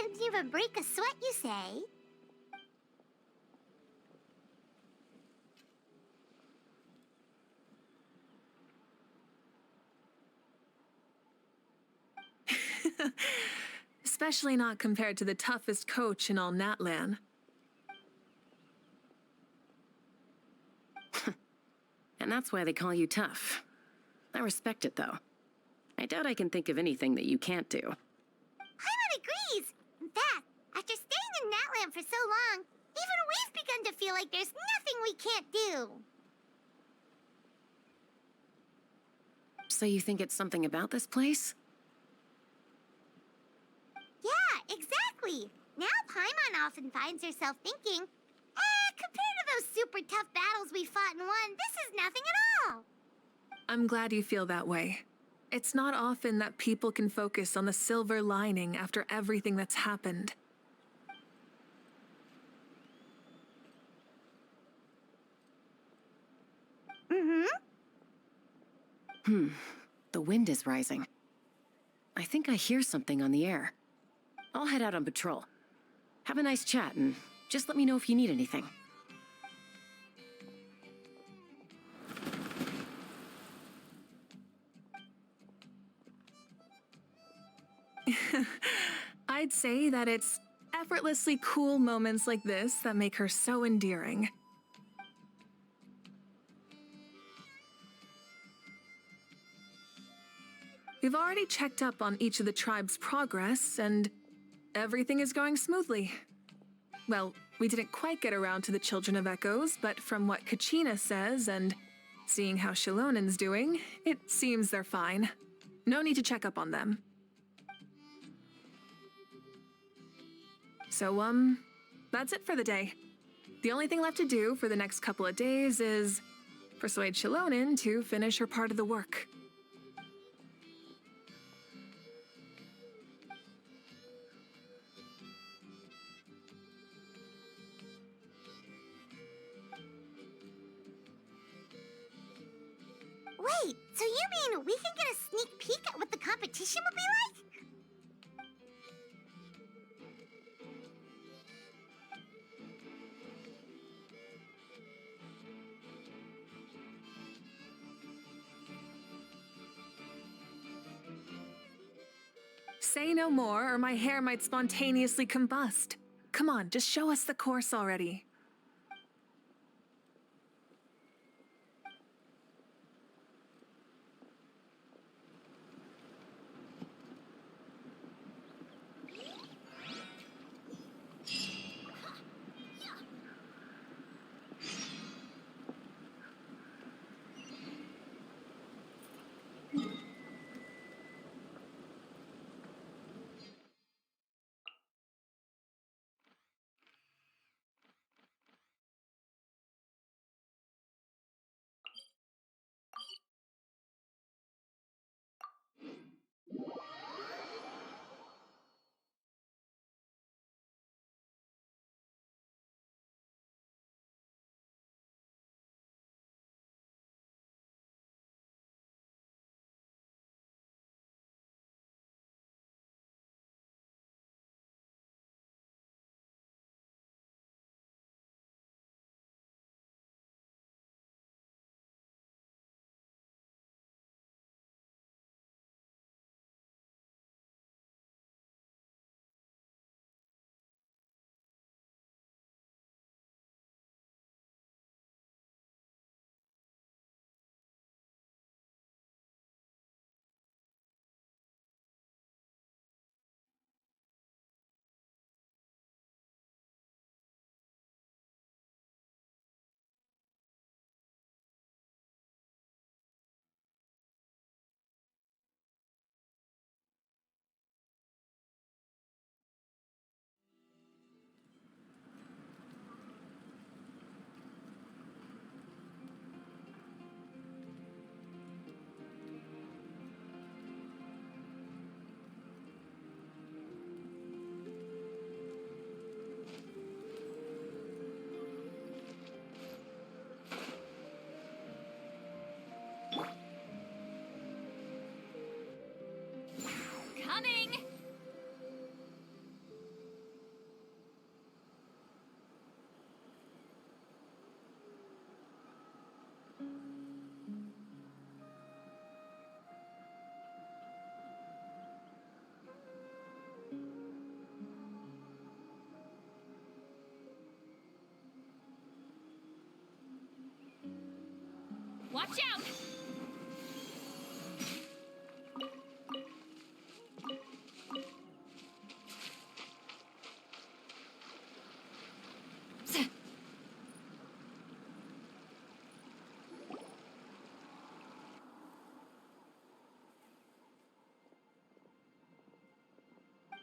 Didn't even break a sweat, you say? Especially not compared to the toughest coach in all Natlan. And that's why they call you tough. I respect it, though. I doubt I can think of anything that you can't do. Paimon agrees! In fact, after staying in Natlan for so long, even we've begun to feel like there's nothing we can't do. So you think it's something about this place? Yeah, exactly! Now Paimon often finds herself thinking, compared to those super tough battles we fought and won, this is nothing at all! I'm glad you feel that way. It's not often that people can focus on the silver lining after everything that's happened. The wind is rising. I think I hear something on the air. I'll head out on patrol. Have a nice chat, and just let me know if you need anything. I'd say that it's effortlessly cool moments like this that make her so endearing. We've already checked up on each of the tribe's progress, and everything is going smoothly. Well, we didn't quite get around to the Children of Echoes, but from what Kachina says and seeing how Shilonen's doing, it seems they're fine. No need to check up on them. So, that's it for the day. The only thing left to do for the next couple of days is persuade Shilonen to finish her part of the work. Wait, so you mean we can get a sneak peek at what the competition will be like? Say no more, or my hair might spontaneously combust. Come on, just show us the course already. Coming! Watch out!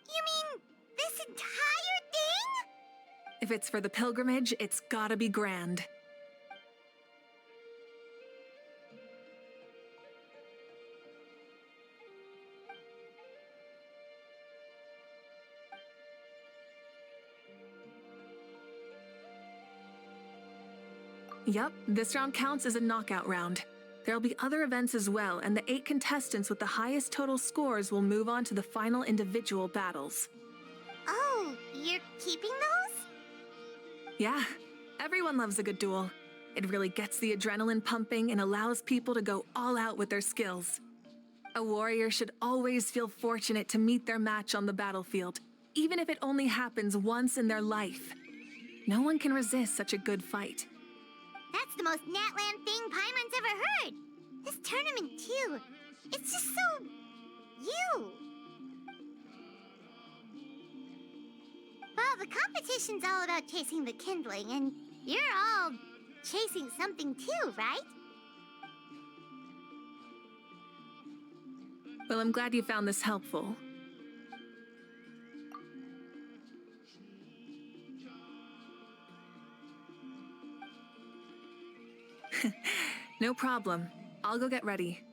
You mean this entire thing? If it's for the pilgrimage, it's gotta be grand. Yep, this round counts as a knockout round. There'll be other events as well, and the 8 contestants with the highest total scores will move on to the final individual battles. Oh, you're keeping those? Yeah, everyone loves a good duel. It really gets the adrenaline pumping and allows people to go all out with their skills. A warrior should always feel fortunate to meet their match on the battlefield, even if it only happens once in their life. No one can resist such a good fight. That's the most Natland thing Paimon's ever heard. This tournament, too. It's just so... you. Well, the competition's all about chasing the kindling, and you're all chasing something too, right? Well, I'm glad you found this helpful. No problem. I'll go get ready.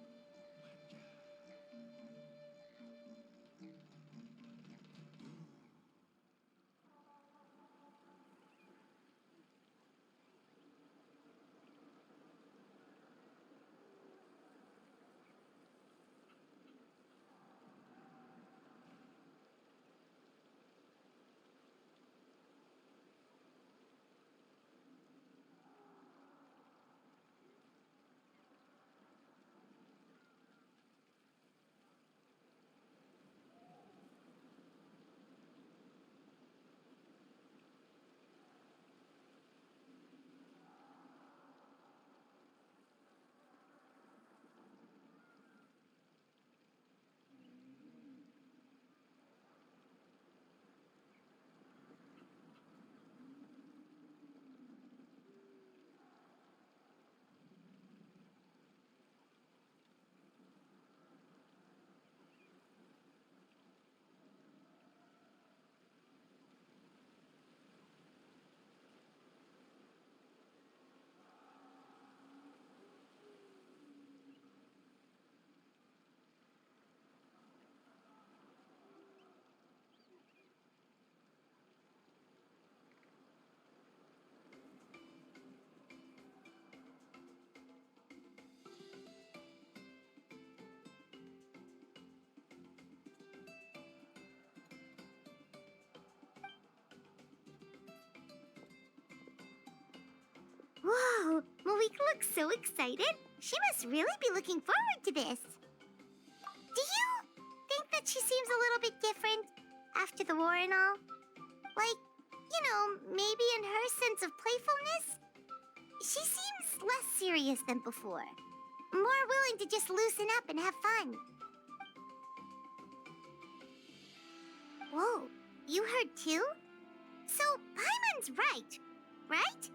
Whoa, Mavuika looks so excited. She must really be looking forward to this. Do you think that she seems a little bit different after the war and all? Like, you know, maybe in her sense of playfulness? She seems less serious than before. More willing to just loosen up and have fun. Whoa, you heard too? So, Paimon's right, right?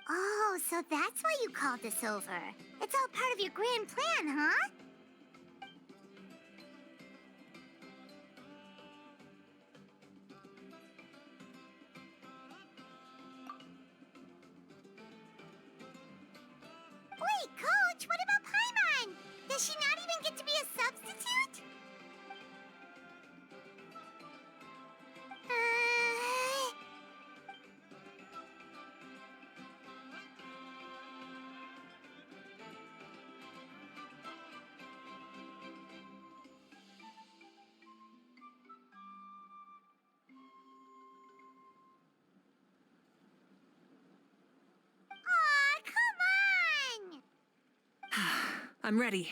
Oh, so that's why you called us over. It's all part of your grand plan, huh? Wait, Coach, what about Paimon? Does she not even get to be a substitute? Aw, come on! I'm ready.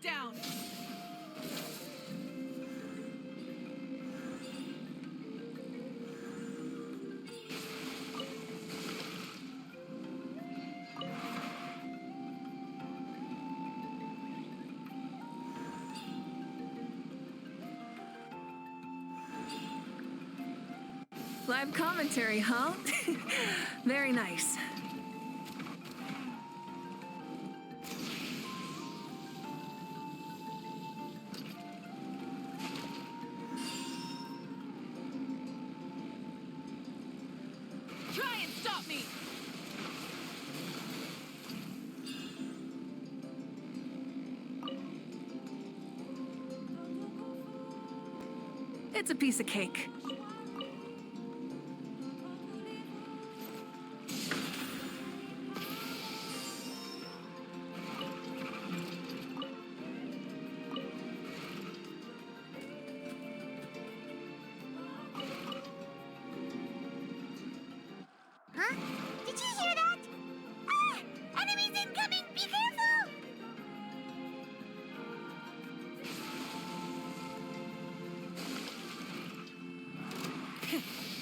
down! Live commentary, huh? Very nice. Try and stop me! It's a piece of cake. Huh? Did you hear that? Ah! Enemies incoming! Be careful!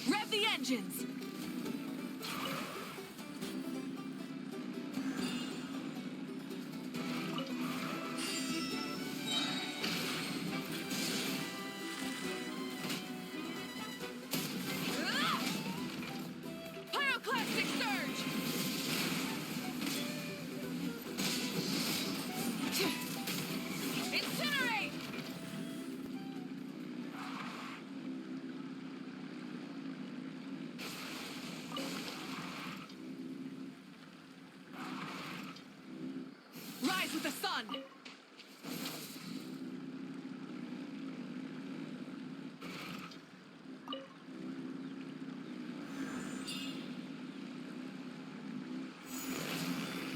Rev the engines! Pyroclastic surge! Incinerate! Rise with the sun!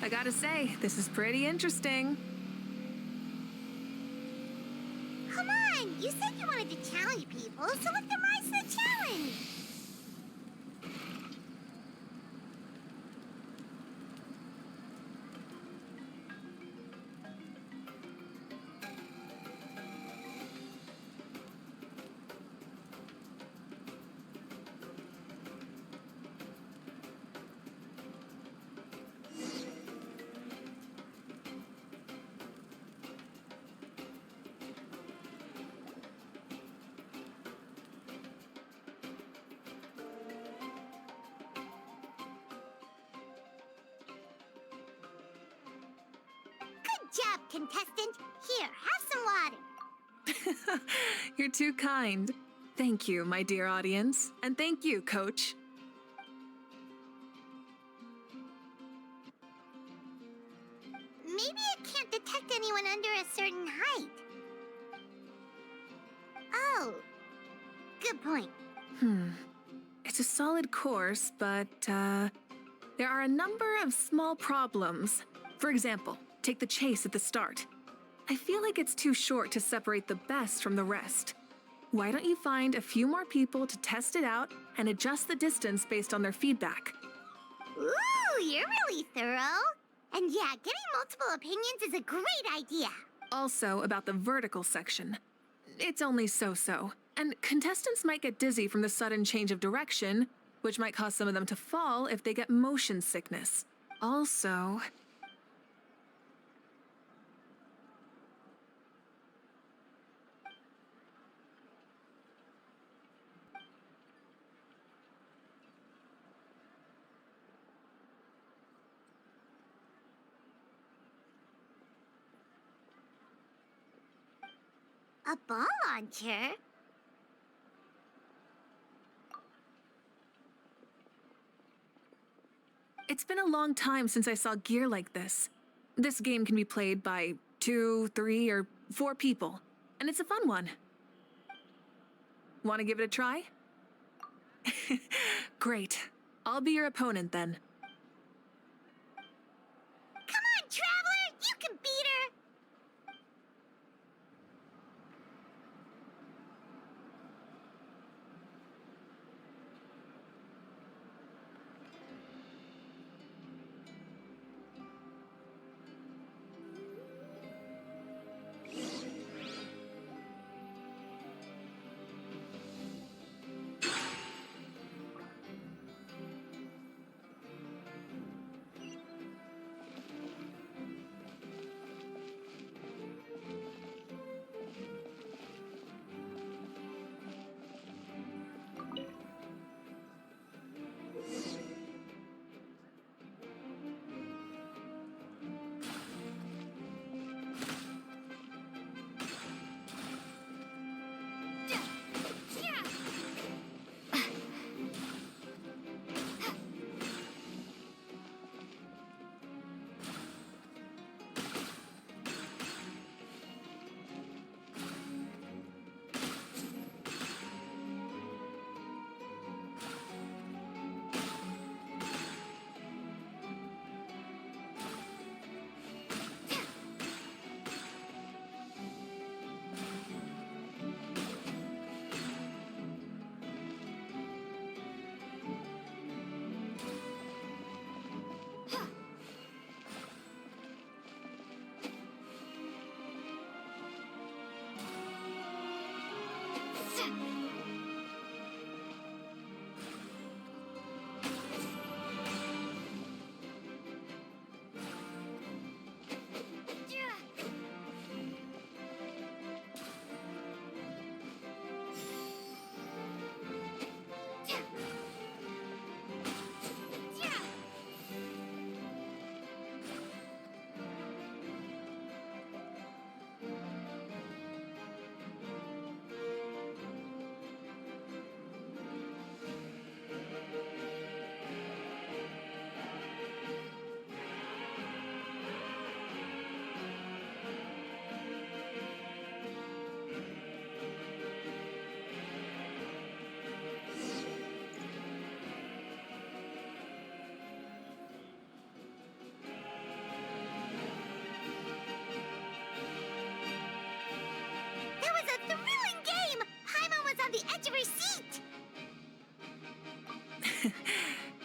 I gotta say, this is pretty interesting. Come on! You said you wanted to challenge people, so let them rise to the challenge! Good job, contestant. Here, have some water. You're too kind. Thank you, my dear audience. And thank you, Coach. Maybe it can't detect anyone under a certain height. Oh, good point. It's a solid course, but, there are a number of small problems. For example, take the chase at the start. I feel like it's too short to separate the best from the rest. Why don't you find a few more people to test it out and adjust the distance based on their feedback? Ooh, you're really thorough. And yeah, getting multiple opinions is a great idea. Also, about the vertical section. It's only so-so, and contestants might get dizzy from the sudden change of direction, which might cause some of them to fall if they get motion sickness. Also... A ball launcher? It's been a long time since I saw gear like this. This game can be played by 2, 3, or 4 people, and it's a fun one. Want to give it a try? Great. I'll be your opponent then. Come on, Traveler! You can beat her!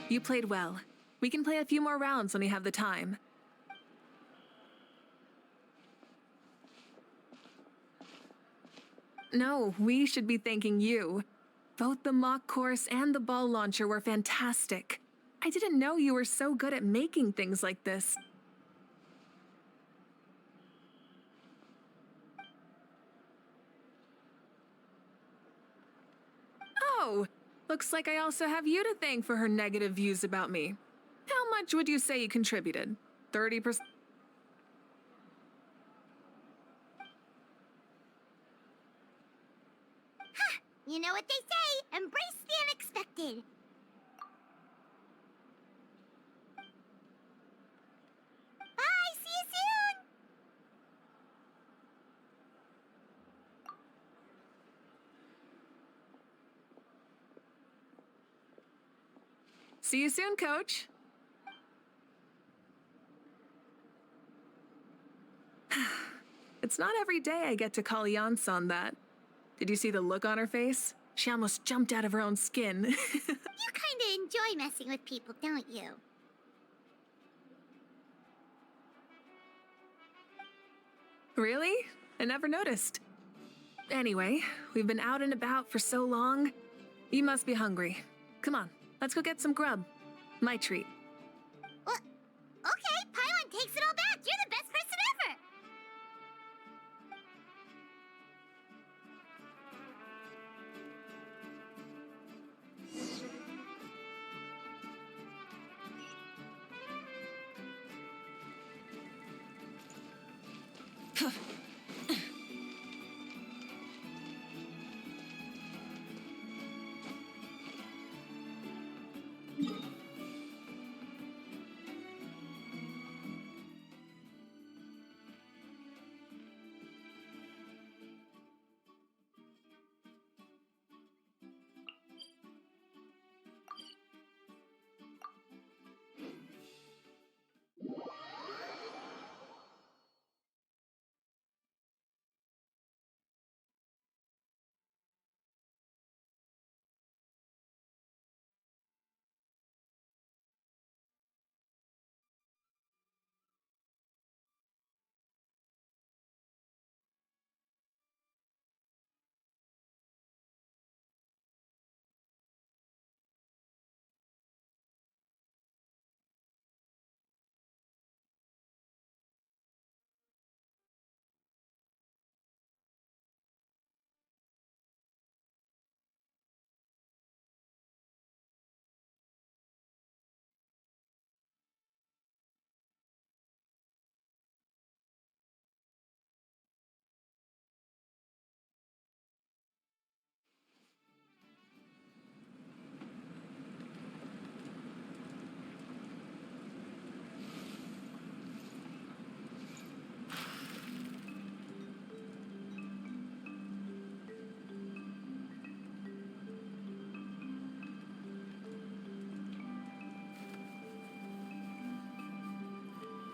You played well. We can play a few more rounds when we have the time. No, we should be thanking you. Both the mock course and the ball launcher were fantastic. I didn't know you were so good at making things like this. Oh, looks like I also have you to thank for her negative views about me. How much would you say you contributed? 30%? You know what they say, embrace the unexpected. Bye, see you soon! See you soon, Coach. It's not every day I get to call Yansan that. Did you see the look on her face? She almost jumped out of her own skin. You kinda enjoy messing with people, don't you? Really? I never noticed. Anyway, we've been out and about for so long. You must be hungry. Come on, let's go get some grub. My treat. What? Okay, Paimon takes it all back. You're the best person ever.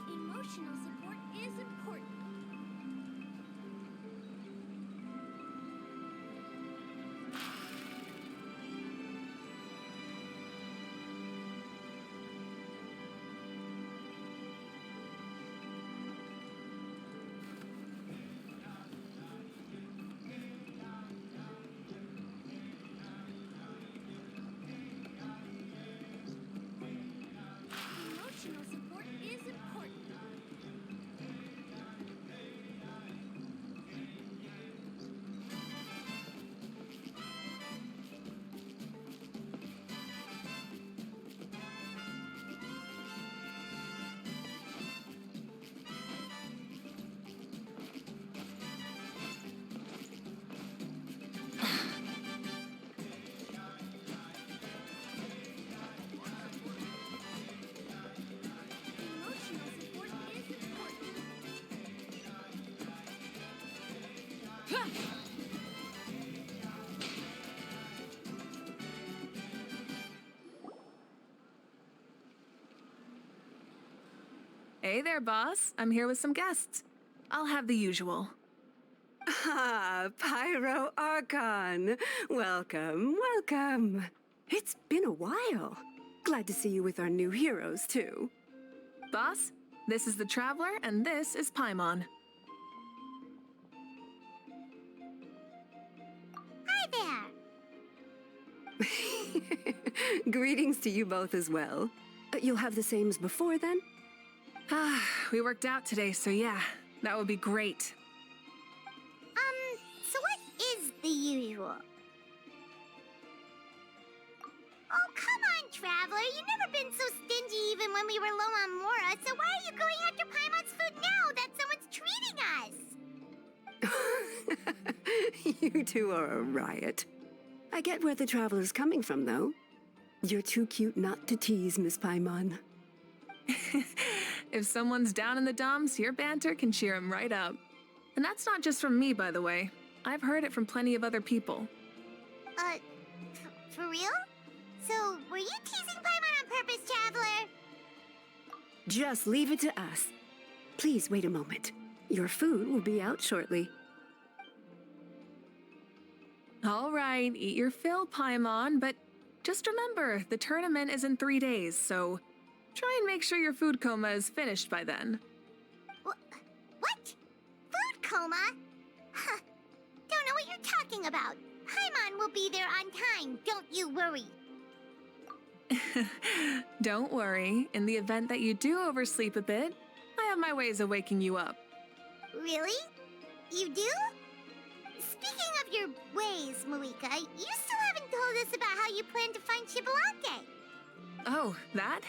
Emotional support is important. Emotional support is important. Emotional support is important. Hey there, boss. I'm here with some guests. I'll have the usual. Ah, Pyro Archon. Welcome, welcome. It's been a while. Glad to see you with our new heroes, too. Boss, this is the Traveler, and this is Paimon. Hi there! Greetings to you both as well. You'll have the same as before, then? We worked out today, so yeah, that would be great. So what is the usual? Oh, come on, Traveler. You've never been so stingy even when we were low on Mora, so why are you going after Paimon's food now that someone's treating us? You two are a riot. I get where the Traveler's coming from, though. You're too cute not to tease, Miss Paimon. If someone's down in the dumps, your banter can cheer him right up. And that's not just from me, by the way. I've heard it from plenty of other people. For real? So, were you teasing Paimon on purpose, Traveler? Just leave it to us. Please wait a moment. Your food will be out shortly. All right, eat your fill, Paimon, but just remember, the tournament is in 3 days, so try and make sure your food coma is finished by then. What? Food coma? Huh. Don't know what you're talking about. Paimon will be there on time, don't you worry. Don't worry, in the event that you do oversleep a bit, I have my ways of waking you up. Really? You do? Speaking of your ways, Mavuika, you still haven't told us about how you plan to find Xbalanque. Oh, that?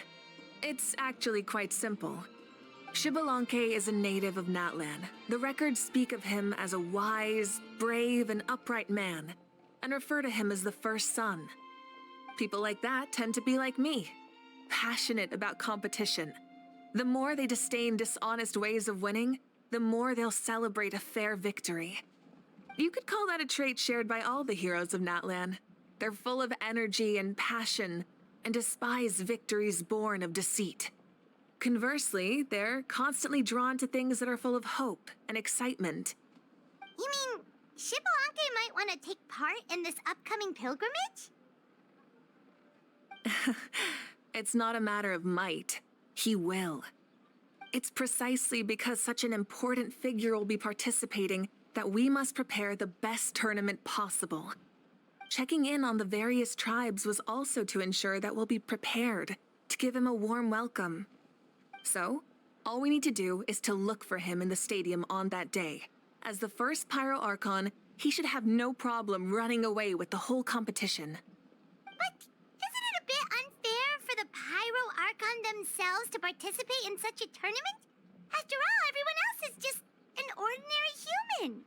It's actually quite simple. Xbalanque is a native of Natlan. The records speak of him as a wise, brave, and upright man, and refer to him as the first son. People like that tend to be like me, passionate about competition. The more they disdain dishonest ways of winning, the more they'll celebrate a fair victory. You could call that a trait shared by all the heroes of Natlan. They're full of energy and passion, and despise victories born of deceit. Conversely, they're constantly drawn to things that are full of hope and excitement. You mean Xbalanque might want to take part in this upcoming pilgrimage? It's not a matter of might. He will. It's precisely because such an important figure will be participating that we must prepare the best tournament possible. Checking in on the various tribes was also to ensure that we'll be prepared to give him a warm welcome. So, all we need to do is to look for him in the stadium on that day. As the first Pyro Archon, he should have no problem running away with the whole competition. But isn't it a bit unfair for the Pyro Archon themselves to participate in such a tournament? After all, everyone else is just an ordinary human.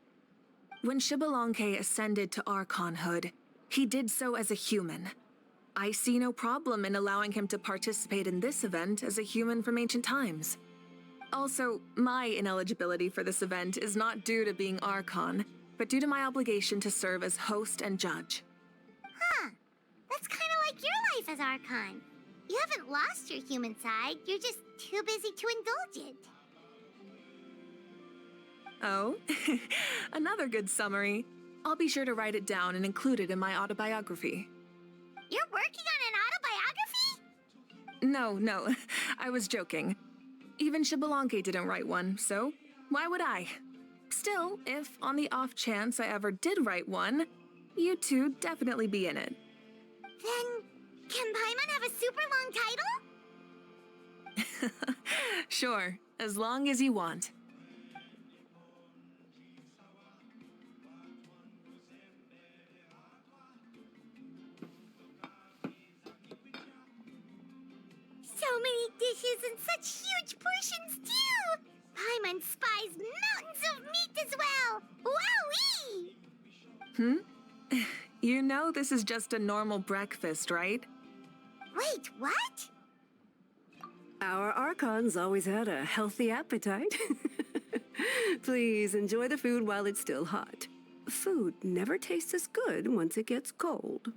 When Xbalanque ascended to Archonhood, he did so as a human. I see no problem in allowing him to participate in this event as a human from ancient times. Also, my ineligibility for this event is not due to being Archon, but due to my obligation to serve as host and judge. Huh. That's kind of like your life as Archon. You haven't lost your human side, you're just too busy to indulge it. Oh, another good summary. I'll be sure to write it down and include it in my autobiography. You're working on an autobiography? No, I was joking. Even Xbalanque didn't write one, so why would I? Still, if on the off chance I ever did write one, you two definitely be in it. Then, can Paimon have a super long title? Sure, as long as you want. So many dishes and such huge portions, too! Paimon spies mountains of meat as well! Wowee! You know this is just a normal breakfast, right? Wait, what? Our Archons always had a healthy appetite. Please enjoy the food while it's still hot. Food never tastes as good once it gets cold.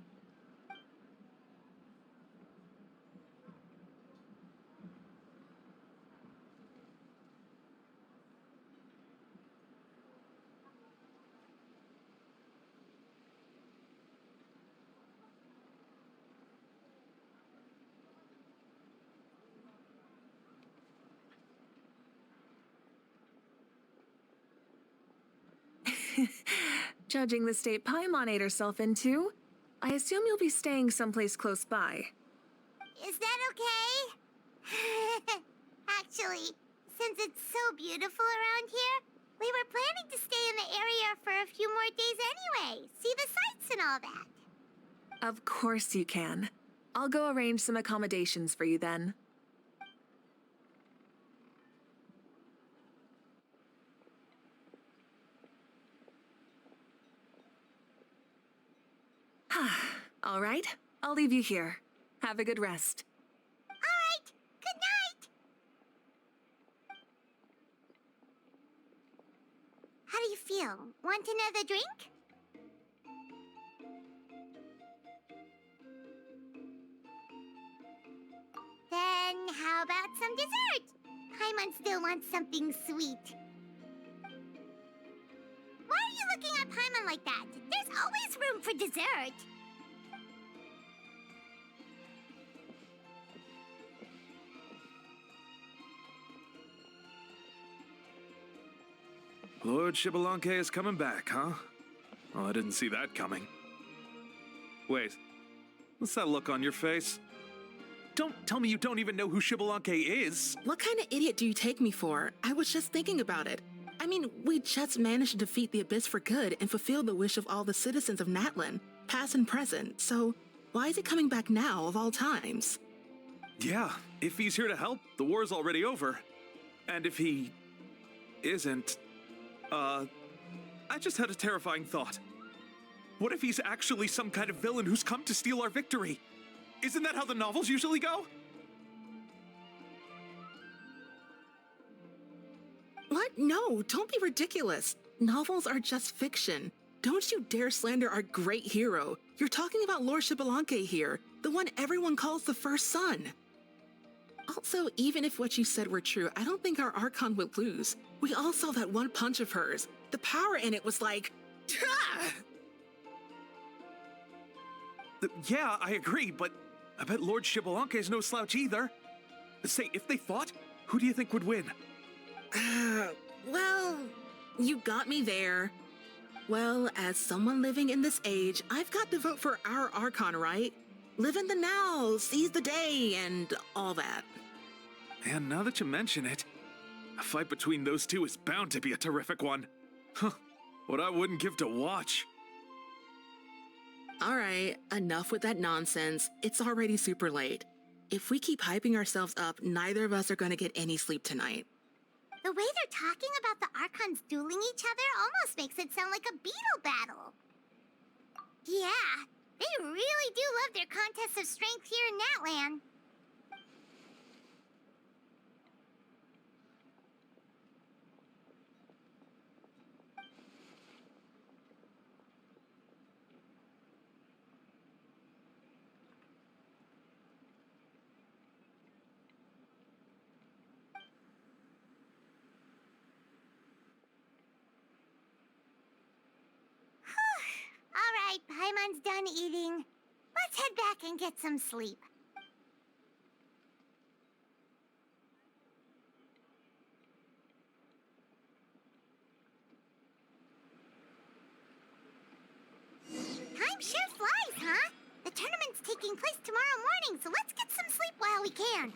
Judging the state Paimon ate herself into, I assume you'll be staying someplace close by. Is that okay? Actually, since it's so beautiful around here, we were planning to stay in the area for a few more days anyway. See the sights and all that. Of course you can. I'll go arrange some accommodations for you then. All right, I'll leave you here. Have a good rest. All right, good night. How do you feel? Want another drink? Then how about some dessert? Paimon still wants something sweet. Why are you looking at Paimon like that? There's always room for dessert. Lord Xbalanque is coming back, huh? Well, I didn't see that coming. Wait, what's that look on your face? Don't tell me you don't even know who Xbalanque is! What kind of idiot do you take me for? I was just thinking about it. I mean, we just managed to defeat the Abyss for good and fulfill the wish of all the citizens of Natlan, past and present, so why is he coming back now of all times? Yeah, if he's here to help, the war's already over. And if he isn't, I just had a terrifying thought. What if he's actually some kind of villain who's come to steal our victory? Isn't that how the novels usually go? What? No, don't be ridiculous. Novels are just fiction. Don't you dare slander our great hero. You're talking about Lord Xbalanque here, the one everyone calls the first son. Also, even if what you said were true, I don't think our Archon would lose. We all saw that one punch of hers. The power in it was like... Yeah, I agree, but I bet Lord Xbalanque is no slouch either. Say, if they fought, who do you think would win? Well, you got me there. Well, as someone living in this age, I've got to vote for our Archon, right? Live in the now, seize the day, and all that. And now that you mention it, a fight between those two is bound to be a terrific one. Huh, what I wouldn't give to watch. All right, enough with that nonsense. It's already super late. If we keep hyping ourselves up, neither of us are going to get any sleep tonight. The way they're talking about the Archons dueling each other almost makes it sound like a beetle battle. Yeah, they really do love their contests of strength here in Natlan. All right, Paimon's done eating. Let's head back and get some sleep. Time sure flies, huh? The tournament's taking place tomorrow morning, so let's get some sleep while we can.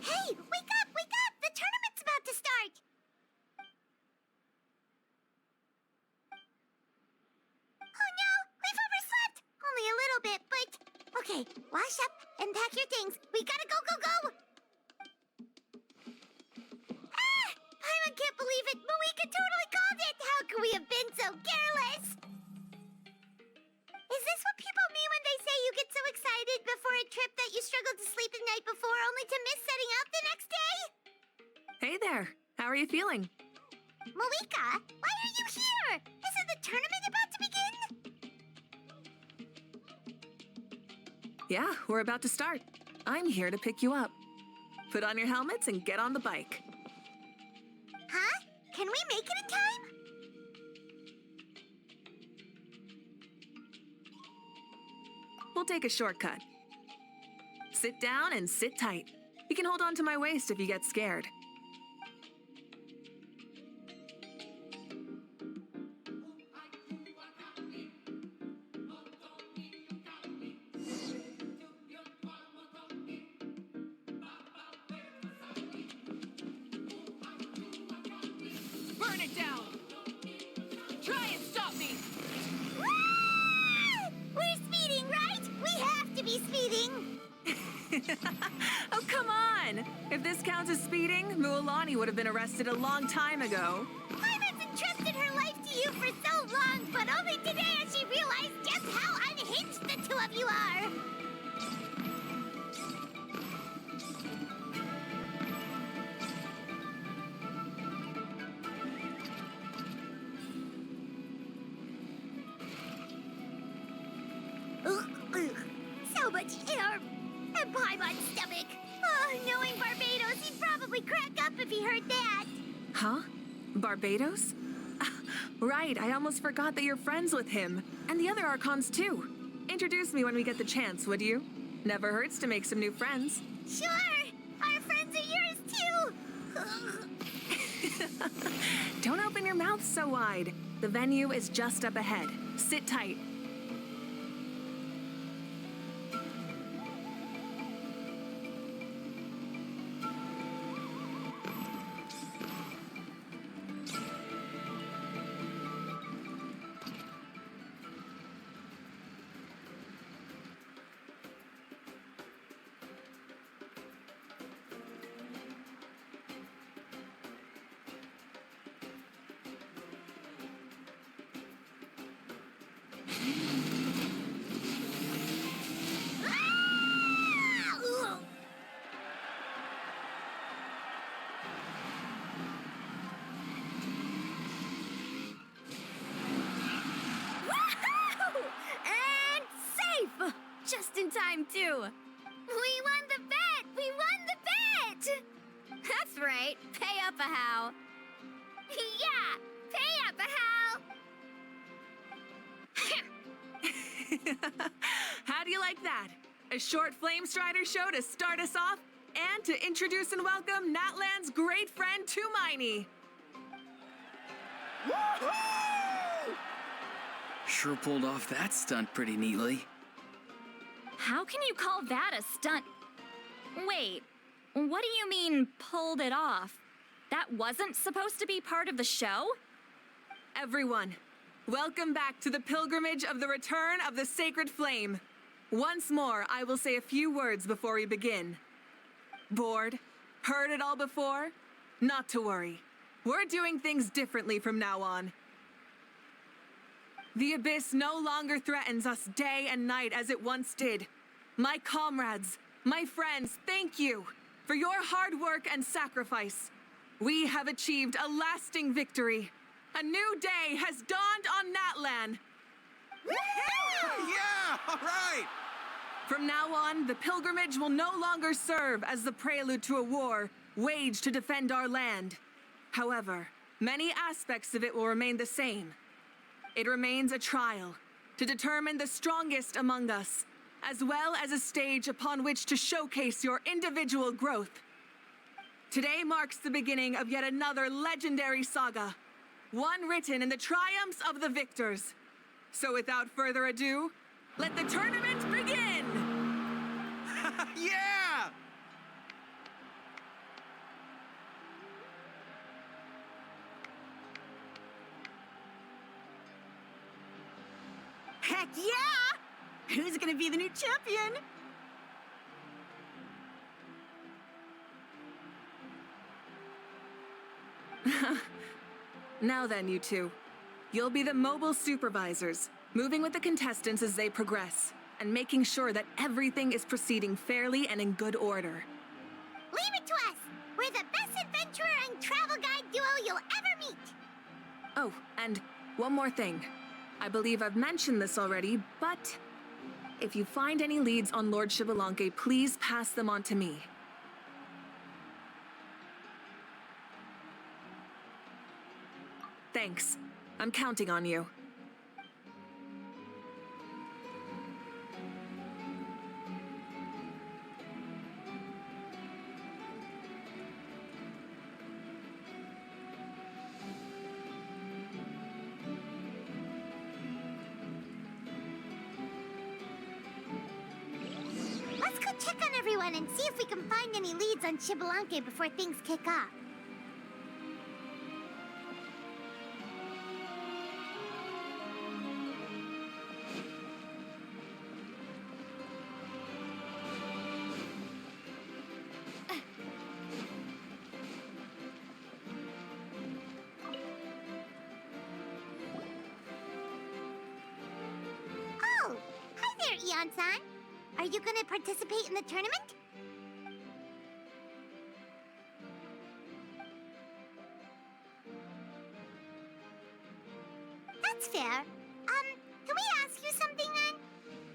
Hey, wake up, wake up! The tournament's about to start! Oh no, we've overslept! Only a little bit, but... Okay, wash up and pack your things. We gotta go, go, go! Ah! Paimon can't believe it! Mavuika totally called it! How could we have been so careless? Is this what people mean when they say you get so excited before a trip that you struggled to sleep the night before only to miss setting out the next day? Hey there. How are you feeling? Mavuika, why are you here? Isn't the tournament about to begin? Yeah, we're about to start. I'm here to pick you up. Put on your helmets and get on the bike. Huh? Can we make it in time? We'll take a shortcut. Sit down and sit tight. You can hold on to my waist if you get scared. Burn it down! Try and stop me! We're speeding, right? We have to be speeding! Oh, come on! If this counts as speeding, Mualani would have been arrested a long time ago. Paimon's entrusted her life to you for so long, but only today has she realized just how unhinged the two of you are! So much air! And Paimon's stomach! Oh, knowing Barbados, he'd probably crack up if he heard that! Huh? Barbados? Right, I almost forgot that you're friends with him. And the other Archons, too. Introduce me when we get the chance, would you? Never hurts to make some new friends. Sure! Our friends are yours, too! Don't open your mouth so wide. The venue is just up ahead. Sit tight. Just in time, too. We won the bet! We won the bet! That's right. Pay up a how. Yeah! Pay up a how! How do you like that? A short Flame Strider show to start us off and to introduce and welcome Natlan's great friend, Tumaini. Woohoo! Sure pulled off that stunt pretty neatly. How can you call that a stunt? Wait, what do you mean, pulled it off? That wasn't supposed to be part of the show? Everyone, welcome back to the pilgrimage of the return of the sacred flame. Once more, I will say a few words before we begin. Bored? Heard it all before? Not to worry. We're doing things differently from now on. The abyss no longer threatens us day and night as it once did. My comrades, my friends, thank you for your hard work and sacrifice. We have achieved a lasting victory. A new day has dawned on Natlan. Yeah, all right! From now on, the pilgrimage will no longer serve as the prelude to a war waged to defend our land. However, many aspects of it will remain the same. It remains a trial to determine the strongest among us, as well as a stage upon which to showcase your individual growth. Today marks the beginning of yet another legendary saga, one written in the triumphs of the victors. So without further ado, Let the tournament begin! Yeah! Heck yeah! Who's gonna be the new champion? Now then, you two. You'll be the mobile supervisors, moving with the contestants as they progress, and making sure that everything is proceeding fairly and in good order. Leave it to us! We're the best adventurer and travel guide duo you'll ever meet! Oh, and one more thing. I believe I've mentioned this already, but if you find any leads on Lord Xbalanque, please pass them on to me. Thanks. I'm counting on you. Let's go check on everyone and see if we can find any leads on Xbalanque before things kick off. Oh, hi there, Eon-san. Are you gonna participate in the tournament? That's fair. Can we ask you something then?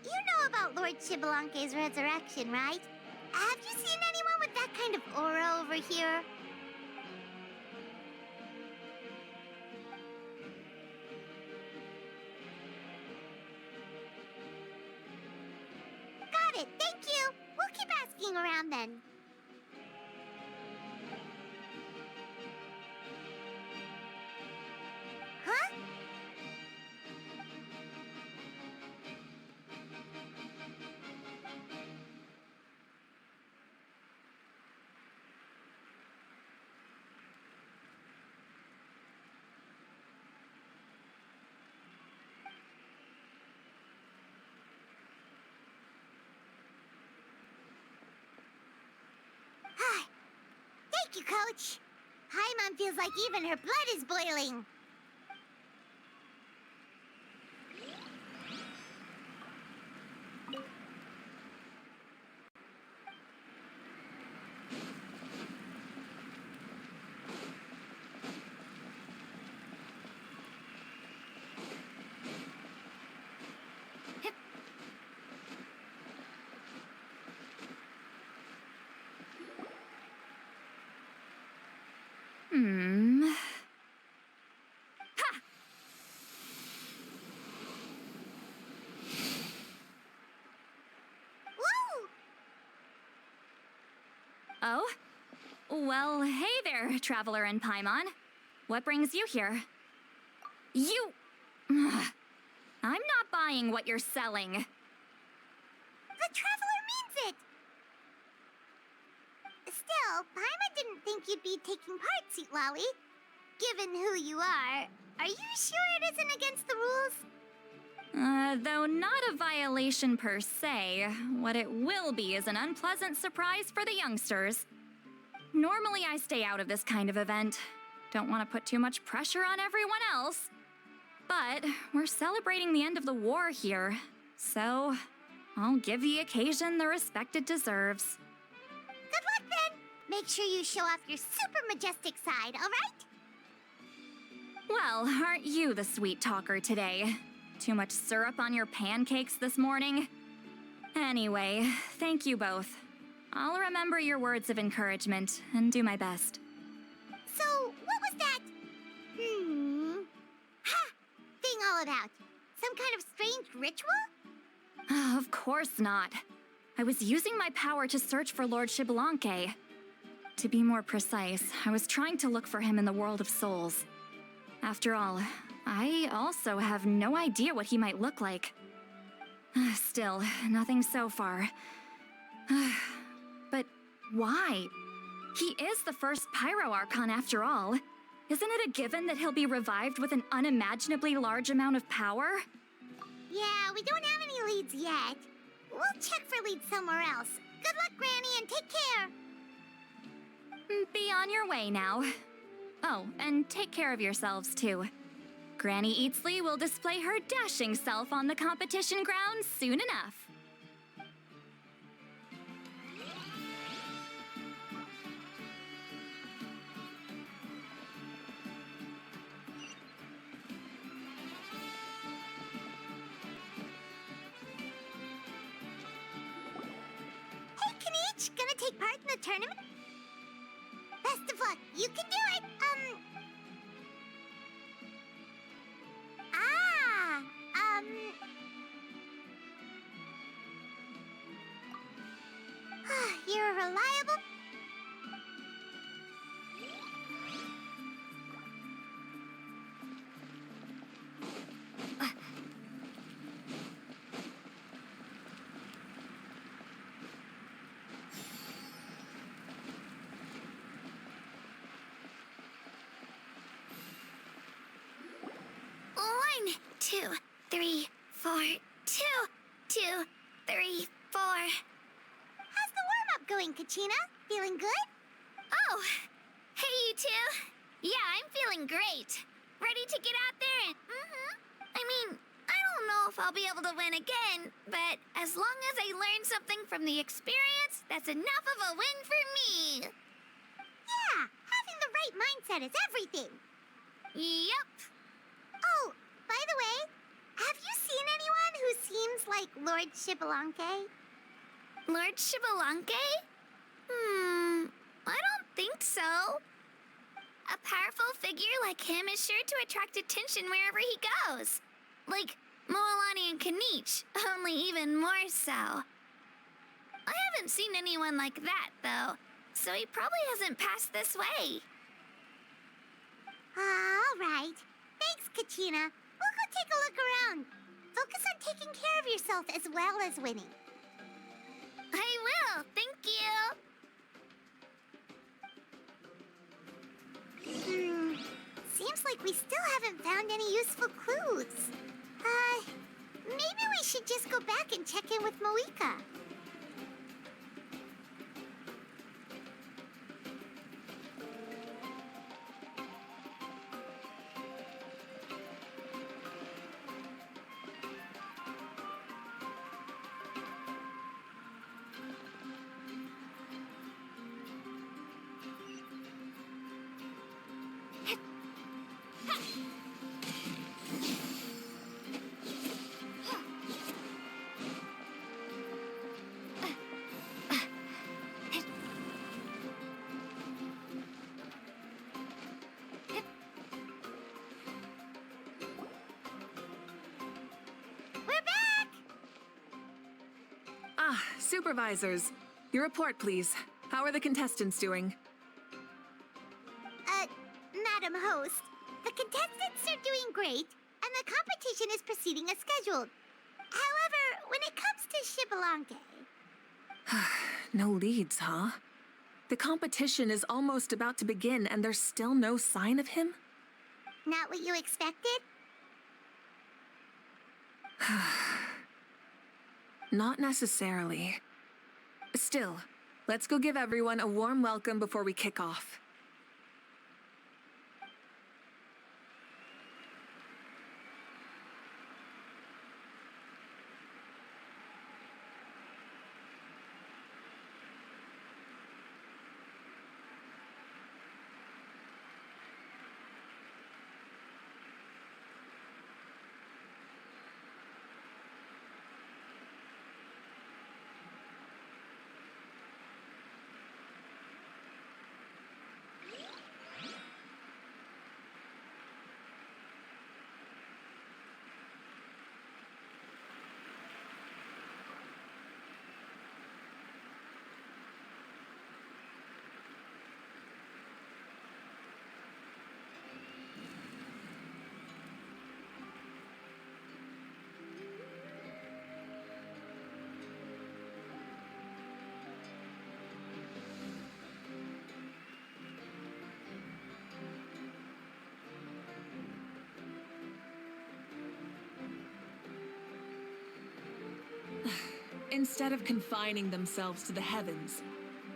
You know about Lord Xbalanque's resurrection, right? Have you seen anyone with that kind of aura over here? Got it, thank you. We'll keep asking around then. Huh? Thank you, Coach. Paimon feels like even her blood is boiling. Ha! Woo! Oh? Well, hey there, Traveler and Paimon. What brings you here? You... I'm not buying what you're selling. The Traveler means it! Still, Paimon didn't think you'd be taking part, Citlali. Given who you are you sure it isn't against the rules? Though not a violation per se, what it will be is an unpleasant surprise for the youngsters. Normally I stay out of this kind of event. Don't want to put too much pressure on everyone else. But we're celebrating the end of the war here, so I'll give the occasion the respect it deserves. Good luck then! Make sure you show off your super majestic side, alright? Well, aren't you the sweet talker today? Too much syrup on your pancakes this morning? Anyway, thank you both. I'll remember your words of encouragement and do my best. So, what was that? Ha! Thing all about? Some kind of strange ritual? Of course not. I was using my power to search for Lord Xbalanque. To be more precise, I was trying to look for him in the world of souls. After all, I also have no idea what he might look like. Still, nothing so far. But why? He is the first Pyro Archon after all. Isn't it a given that he'll be revived with an unimaginably large amount of power? Yeah, we don't have any leads yet. We'll check for leads somewhere else. Good luck, Granny, and take care. Be on your way now. Oh, and take care of yourselves, too. Granny Eatsley will display her dashing self on the competition grounds soon enough. Hey, Kanich, gonna take part in the tournament? Best of luck. You can do it. You're reliable. One, two, three, four, two, three, four. How's the warm-up going, Kachina? Feeling good? Oh, hey, you two. Yeah, I'm feeling great. Ready to get out there and... I mean, I don't know if I'll be able to win again, but as long as I learn something from the experience, that's enough of a win for me. Yeah, having the right mindset is everything. Yep. Oh, by the way, have you seen anyone who seems like Lord Shibalanke? Lord Shibalanke? I don't think so. A powerful figure like him is sure to attract attention wherever he goes. Like Moalani and Kanich, only even more so. I haven't seen anyone like that, though, so he probably hasn't passed this way. All right. Thanks, Kachina. We'll go take a look around. Focus on taking care of yourself as well as winning. I will, thank you. Seems like we still haven't found any useful clues. Maybe we should just go back and check in with Mavuika. Supervisors, your report, please. How are the contestants doing? Madam Host, the contestants are doing great, and the competition is proceeding as scheduled. However, when it comes to Shibalanke... No leads, huh? The competition is almost about to begin, and there's still no sign of him? Not what you expected? Not necessarily. Still, let's go give everyone a warm welcome before we kick off. Instead of confining themselves to the heavens,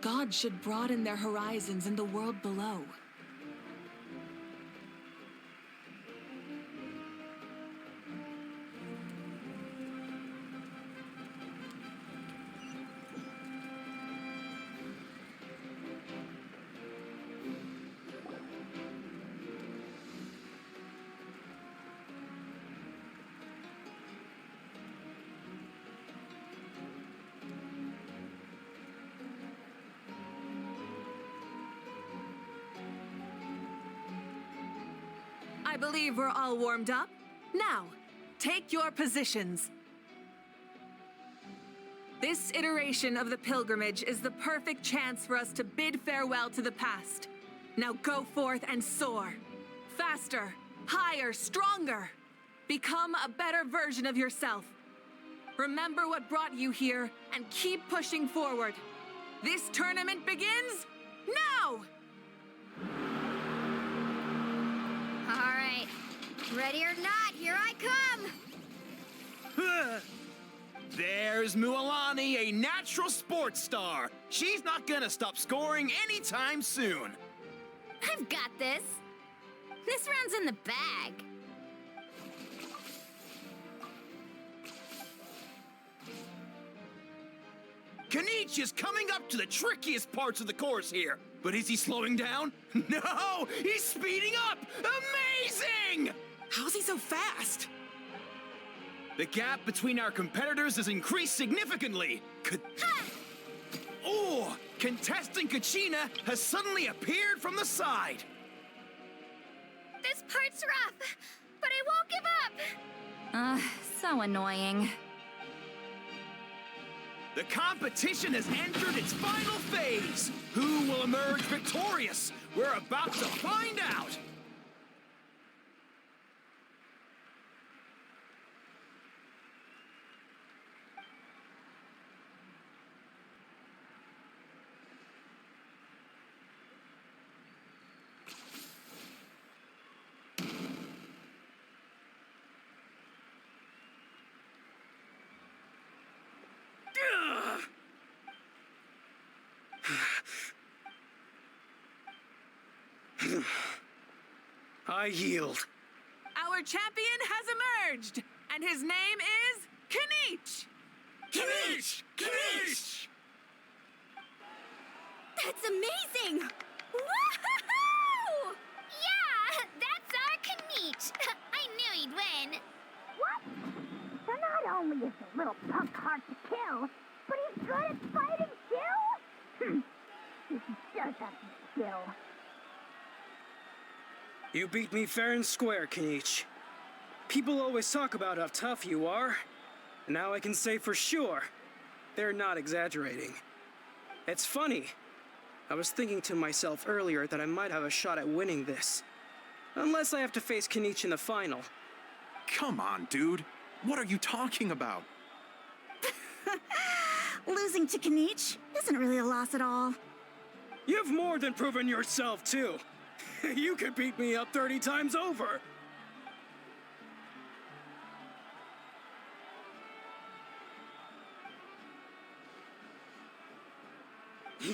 gods should broaden their horizons in the world below. I believe we're all warmed up. Now, take your positions. This iteration of the pilgrimage is the perfect chance for us to bid farewell to the past. Now go forth and soar. Faster, higher, stronger. Become a better version of yourself. Remember what brought you here and keep pushing forward. This tournament begins now! All right. Ready or not, here I come! There's Mualani, a natural sports star. She's not gonna stop scoring anytime soon. I've got this. This round's in the bag. Kanich is coming up to the trickiest parts of the course here. But is he slowing down? No! He's speeding up! Amazing! How's he so fast? The gap between our competitors has increased significantly. Oh! Contestant Kachina has suddenly appeared from the side. This part's rough, but I won't give up! So annoying. The competition has entered its final phase. Who will emerge victorious? We're about to find out. I yield. Our champion has emerged, and his name is Kanich! Kanich! Kanich! That's amazing! Woohoo! Yeah, that's our Kanich. I knew he'd win. What? So not only is the little punk hard to kill, but he's good at fighting too? He does have some skill. You beat me fair and square, Kanich. People always talk about how tough you are. And now I can say for sure, they're not exaggerating. It's funny. I was thinking to myself earlier that I might have a shot at winning this. Unless I have to face Kanich in the final. Come on, dude. What are you talking about? Losing to Kanich isn't really a loss at all. You've more than proven yourself, too. You could beat me up 30 times over.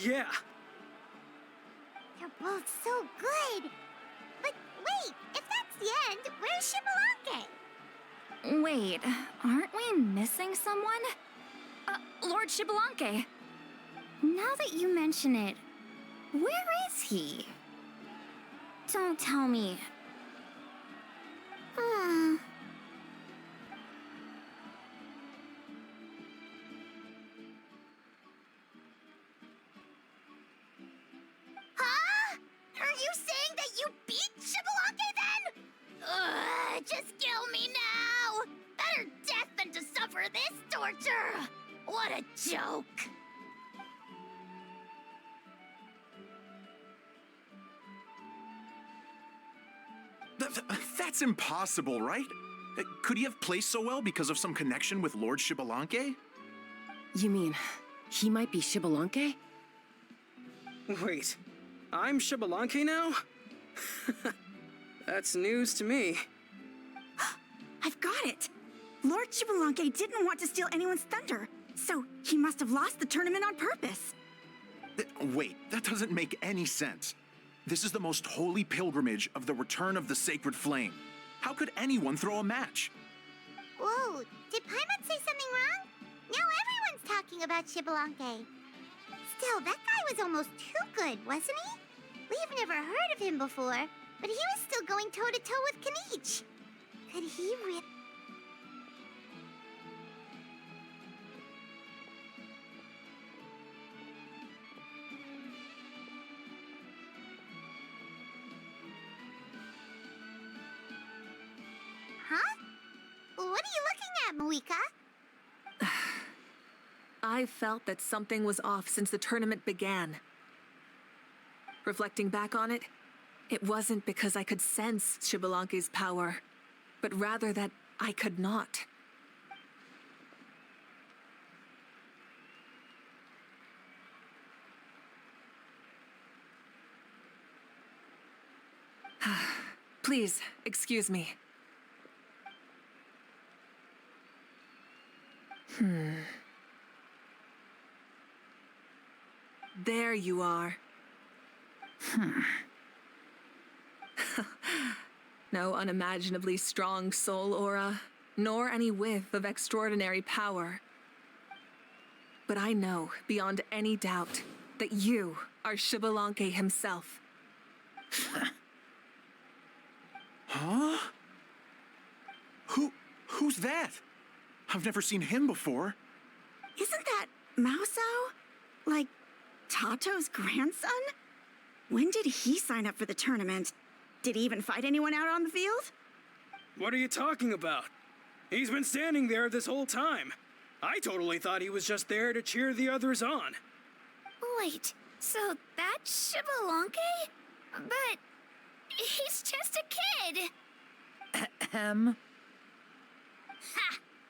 Yeah. They're both so good. But wait, if that's the end, where's Shibalanke? Wait, aren't we missing someone? Lord Shibalanke. Now that you mention it, where is he? Don't tell me. Huh? Are you saying that you beat Shibalanke then? Ugh, just kill me now! Better death than to suffer this torture! What a joke! That's impossible, right? Could he have placed so well because of some connection with Lord Shibalanke? You mean, he might be Shibalanke? Wait, I'm Shibalanke now? That's news to me. I've got it! Lord Shibalanke didn't want to steal anyone's thunder, So he must have lost the tournament on purpose. Wait, that doesn't make any sense. This is the most holy pilgrimage of the return of the sacred flame. How could anyone throw a match? Whoa, did Paimon say something wrong? Now everyone's talking about Xbalanque. Still, that guy was almost too good, wasn't he? We've never heard of him before, but he was still going toe-to-toe with Kanich. Could he really... Huh? What are you looking at, Mavuika? I felt that something was off since the tournament began. Reflecting back on it, it wasn't because I could sense Xbalanque's power, but rather that I could not. Please, excuse me. There you are. No unimaginably strong soul aura, nor any whiff of extraordinary power. But I know, beyond any doubt, that you are Xbalanque himself. Huh? Who's that? I've never seen him before. Isn't that Mauso? Like, Tato's grandson? When did he sign up for the tournament? Did he even fight anyone out on the field? What are you talking about? He's been standing there this whole time. I totally thought he was just there to cheer the others on. Wait, so that's Xbalanque? But he's just a kid. Ha!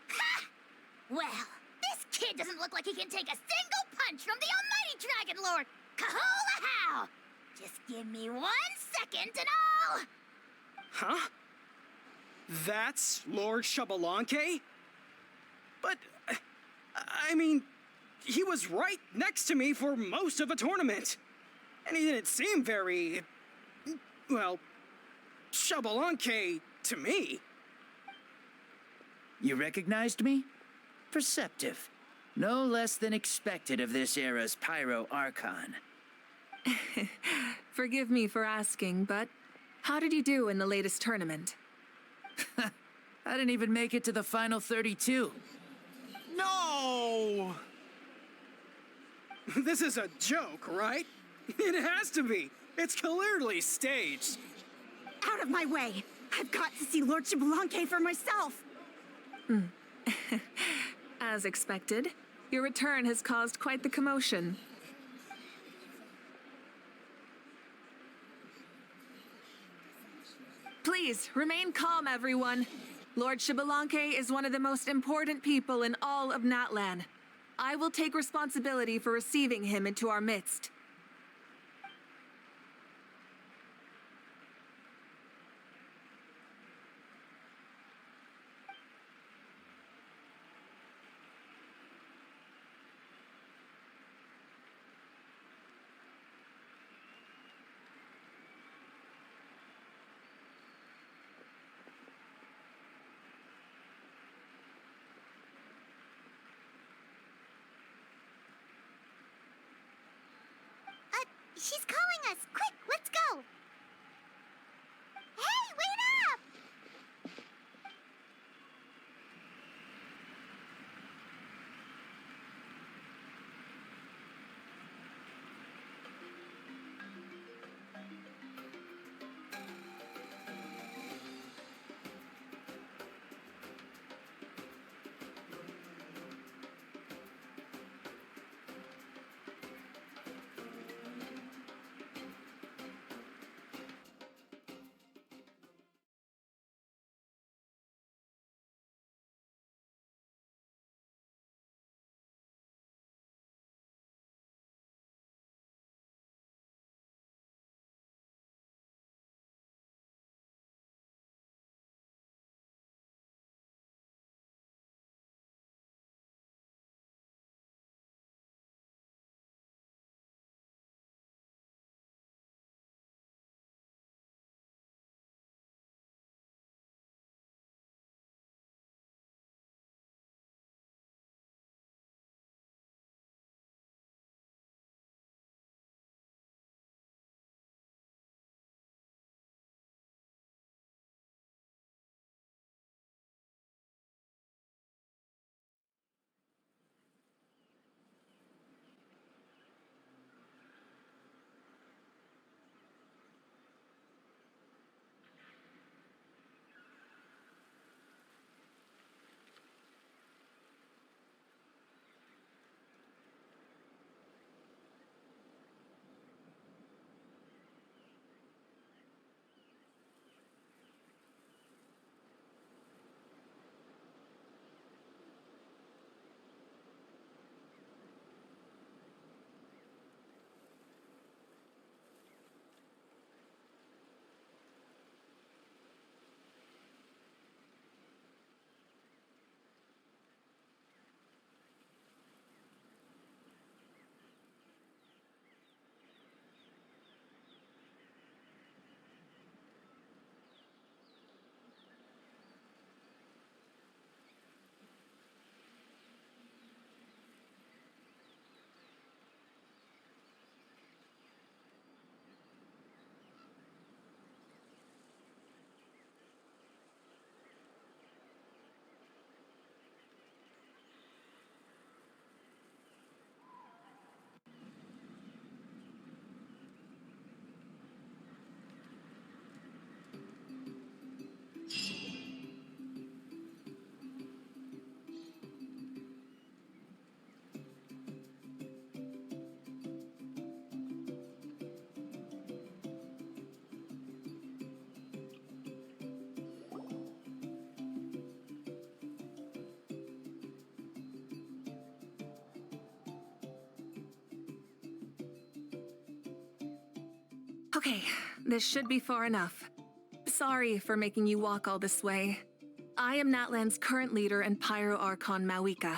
Ha! Well, this kid doesn't look like he can take a single punch from the almighty Dragon Lord! Kahola how! Just give me 1 second and I'll... Huh? That's Lord Xbalanque? But, I mean, he was right next to me for most of the tournament. And he didn't seem very, well, Xbalanque to me. You recognized me? Perceptive. No less than expected of this era's Pyro Archon. Forgive me for asking, but how did you do in the latest tournament? I didn't even make it to the final 32. No! This is a joke, right? It has to be. It's clearly staged. Out of my way! I've got to see Lord Xbalanque for myself! As expected, your return has caused quite the commotion. Please, remain calm, everyone. Lord Xbalanque is one of the most important people in all of Natlan. I will take responsibility for receiving him into our midst. She's calling us! Quick, let's go! Hey, wait up! Okay, this should be far enough. Sorry for making you walk all this way. I am Natlan's current leader and Pyro Archon Mavuika.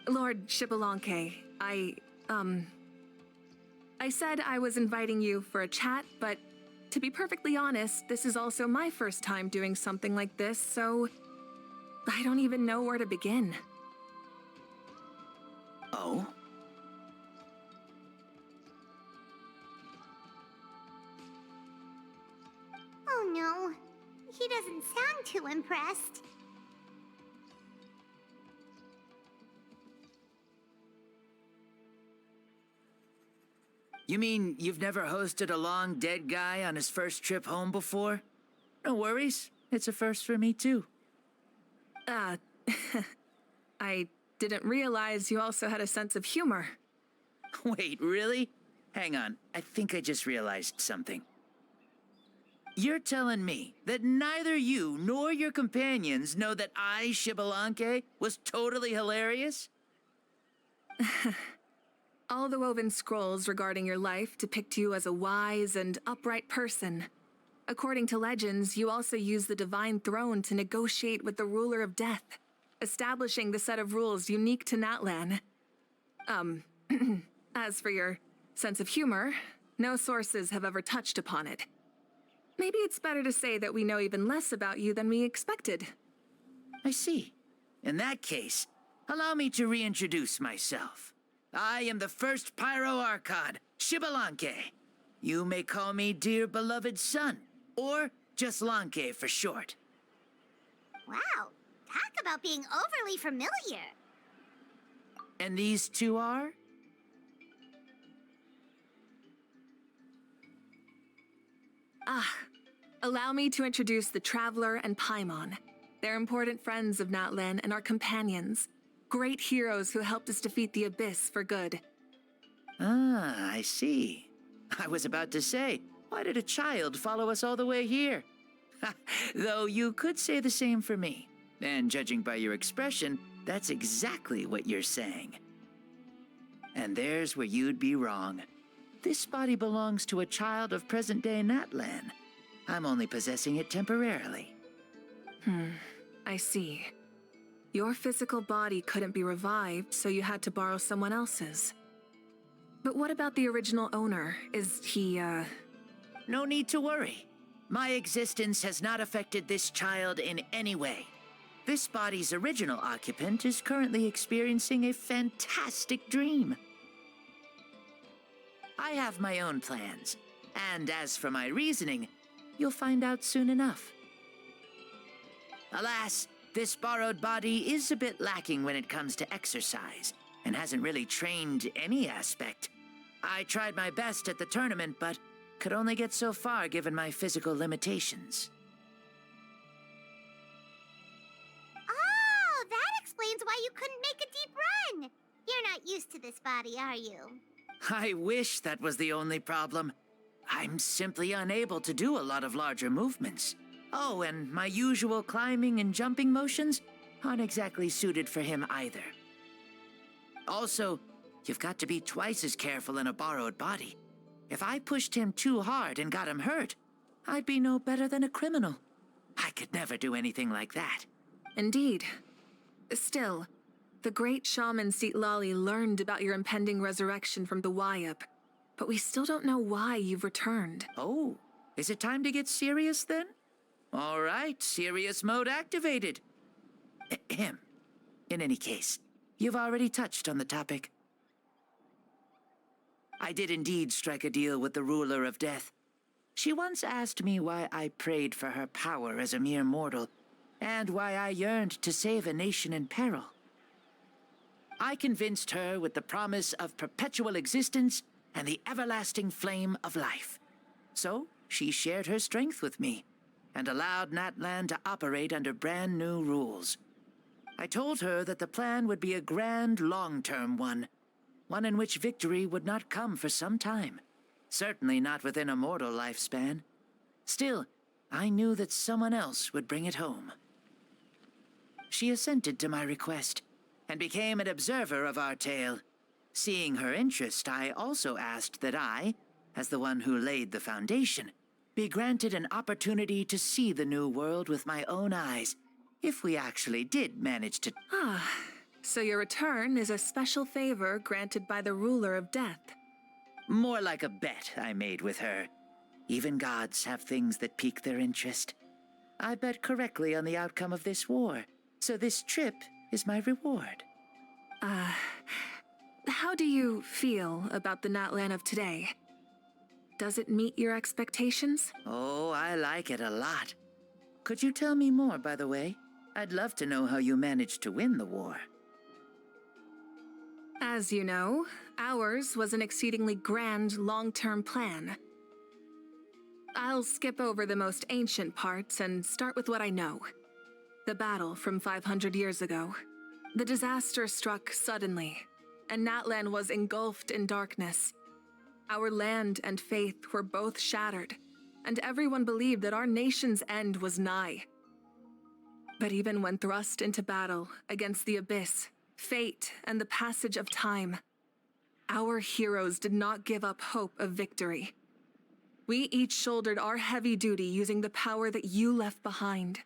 Lord Xbalanque, I said I was inviting you for a chat, but to be perfectly honest, this is also my first time doing something like this, so I don't even know where to begin. Oh? Oh no, he doesn't sound too impressed. You mean you've never hosted a long dead guy on his first trip home before? No worries, it's a first for me too. I didn't realize you also had a sense of humor. Wait, really? Hang on, I think I just realized something. You're telling me that neither you nor your companions know that I, Xbalanque, was totally hilarious? All the woven scrolls regarding your life depict you as a wise and upright person. According to legends, you also use the divine throne to negotiate with the ruler of death, establishing the set of rules unique to Natlan. As for your sense of humor, no sources have ever touched upon it. Maybe it's better to say that we know even less about you than we expected. I see. In that case, allow me to reintroduce myself. I am the first Pyro Archon, Xbalanque. You may call me dear beloved son, or just Lanque for short. Wow, talk about being overly familiar. And these two are? Allow me to introduce the Traveler and Paimon. They're important friends of Natlan and our companions. Great heroes who helped us defeat the Abyss for good. Ah, I see. I was about to say, why did a child follow us all the way here? Though you could say the same for me. And judging by your expression, that's exactly what you're saying. And there's where you'd be wrong. This body belongs to a child of present-day Natlan. I'm only possessing it temporarily. I see. Your physical body couldn't be revived, so you had to borrow someone else's. But what about the original owner? Is he, No need to worry. My existence has not affected this child in any way. This body's original occupant is currently experiencing a fantastic dream. I have my own plans, and as for my reasoning, you'll find out soon enough. Alas, this borrowed body is a bit lacking when it comes to exercise, and hasn't really trained any aspect. I tried my best at the tournament, but could only get so far given my physical limitations. Oh, that explains why you couldn't make a deep run. You're not used to this body, are you? I wish that was the only problem. I'm simply unable to do a lot of larger movements. Oh, and my usual climbing and jumping motions aren't exactly suited for him either. Also, you've got to be twice as careful in a borrowed body. If I pushed him too hard and got him hurt, I'd be no better than a criminal. I could never do anything like that. Indeed. Still, the great shaman Citlali learned about your impending resurrection from the Wayup, but we still don't know why you've returned. Oh, is it time to get serious then? All right, serious mode activated. Ahem. In any case, you've already touched on the topic. I did indeed strike a deal with the ruler of death. She once asked me why I prayed for her power as a mere mortal, and why I yearned to save a nation in peril. I convinced her with the promise of perpetual existence and the everlasting flame of life. So she shared her strength with me, and allowed Natlan to operate under brand new rules. I told her that the plan would be a grand, long-term one in which victory would not come for some time. Certainly not within a mortal lifespan. Still, I knew that someone else would bring it home. She assented to my request, and became an observer of our tale. Seeing her interest, I also asked that I, as the one who laid the foundation, be granted an opportunity to see the new world with my own eyes, if we actually did manage to... So your return is a special favor granted by the ruler of death. More like a bet I made with her. Even gods have things that pique their interest. I bet correctly on the outcome of this war, so this trip is my reward. How do you feel about the Natlan of today? Does it meet your expectations? Oh, I like it a lot. Could you tell me more, by the way? I'd love to know how you managed to win the war. As you know, ours was an exceedingly grand, long-term plan. I'll skip over the most ancient parts and start with what I know. The battle from 500 years ago. The disaster struck suddenly, and Natlan was engulfed in darkness. Our land and faith were both shattered, and everyone believed that our nation's end was nigh. But even when thrust into battle against the abyss, fate, and the passage of time, our heroes did not give up hope of victory. We each shouldered our heavy duty using the power that you left behind.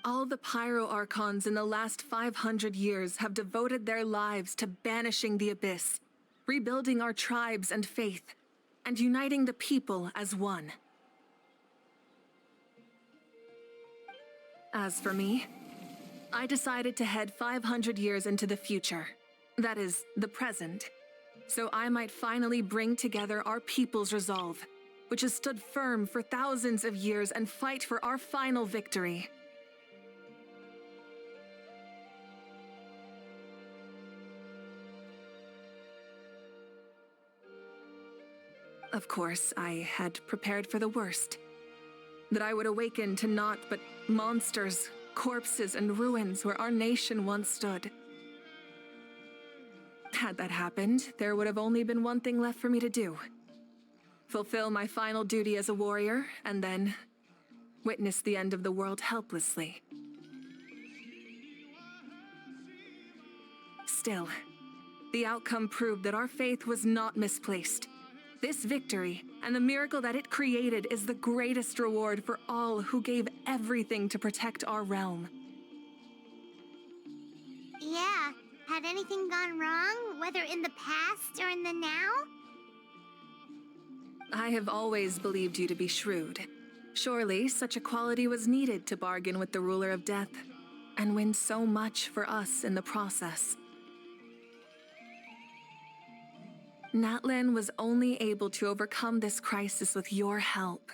All the Pyro Archons in the last 500 years have devoted their lives to banishing the abyss, rebuilding our tribes and faith, and uniting the people as one. As for me, I decided to head 500 years into the future, that is, the present, so I might finally bring together our people's resolve, which has stood firm for thousands of years, and fight for our final victory. Of course, I had prepared for the worst. That I would awaken to naught but monsters, corpses, and ruins where our nation once stood. Had that happened, there would have only been one thing left for me to do. Fulfill my final duty as a warrior, and then witness the end of the world helplessly. Still, the outcome proved that our faith was not misplaced. This victory and the miracle that it created is the greatest reward for all who gave everything to protect our realm. Yeah, had anything gone wrong, whether in the past or in the now? I have always believed you to be shrewd. Surely, such a quality was needed to bargain with the ruler of death, and win so much for us in the process. Natlan was only able to overcome this crisis with your help.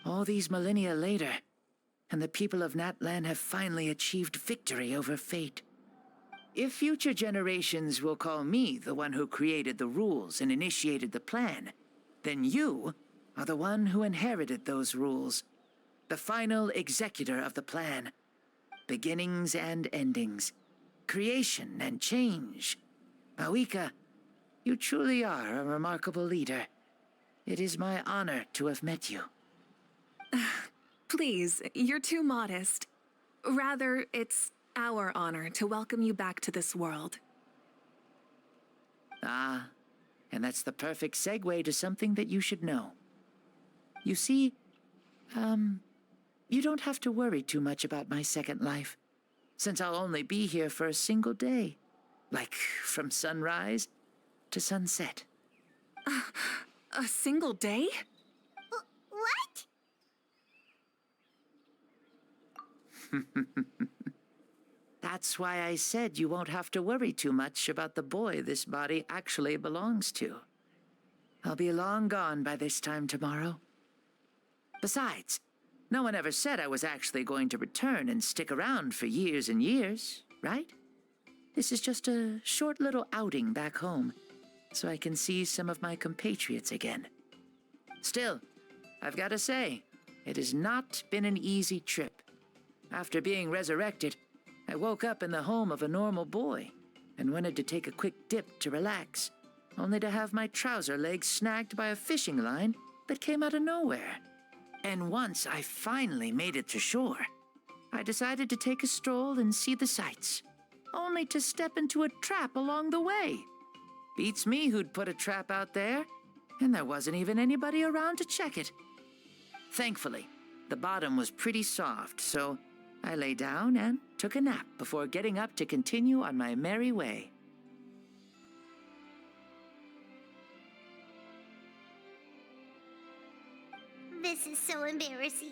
All these millennia later, and the people of Natlan have finally achieved victory over fate. If future generations will call me the one who created the rules and initiated the plan, then you are the one who inherited those rules, the final executor of the plan. Beginnings and endings, creation and change. Mavuika, you truly are a remarkable leader. It is my honor to have met you. Please, you're too modest. Rather, it's our honor to welcome you back to this world. Ah, and that's the perfect segue to something that you should know. You see, you don't have to worry too much about my second life, since I'll only be here for a single day. Like, from sunrise to sunset. A single day? What? That's why I said you won't have to worry too much about the boy this body actually belongs to. I'll be long gone by this time tomorrow. Besides, no one ever said I was actually going to return and stick around for years and years, right? This is just a short little outing back home, so I can see some of my compatriots again. Still, I've got to say, it has not been an easy trip. After being resurrected, I woke up in the home of a normal boy and wanted to take a quick dip to relax, only to have my trouser legs snagged by a fishing line that came out of nowhere. And once I finally made it to shore, I decided to take a stroll and see the sights, only to step into a trap along the way. Beats me who'd put a trap out there, and there wasn't even anybody around to check it. Thankfully, the bottom was pretty soft, so I lay down and took a nap before getting up to continue on my merry way. This is so embarrassing.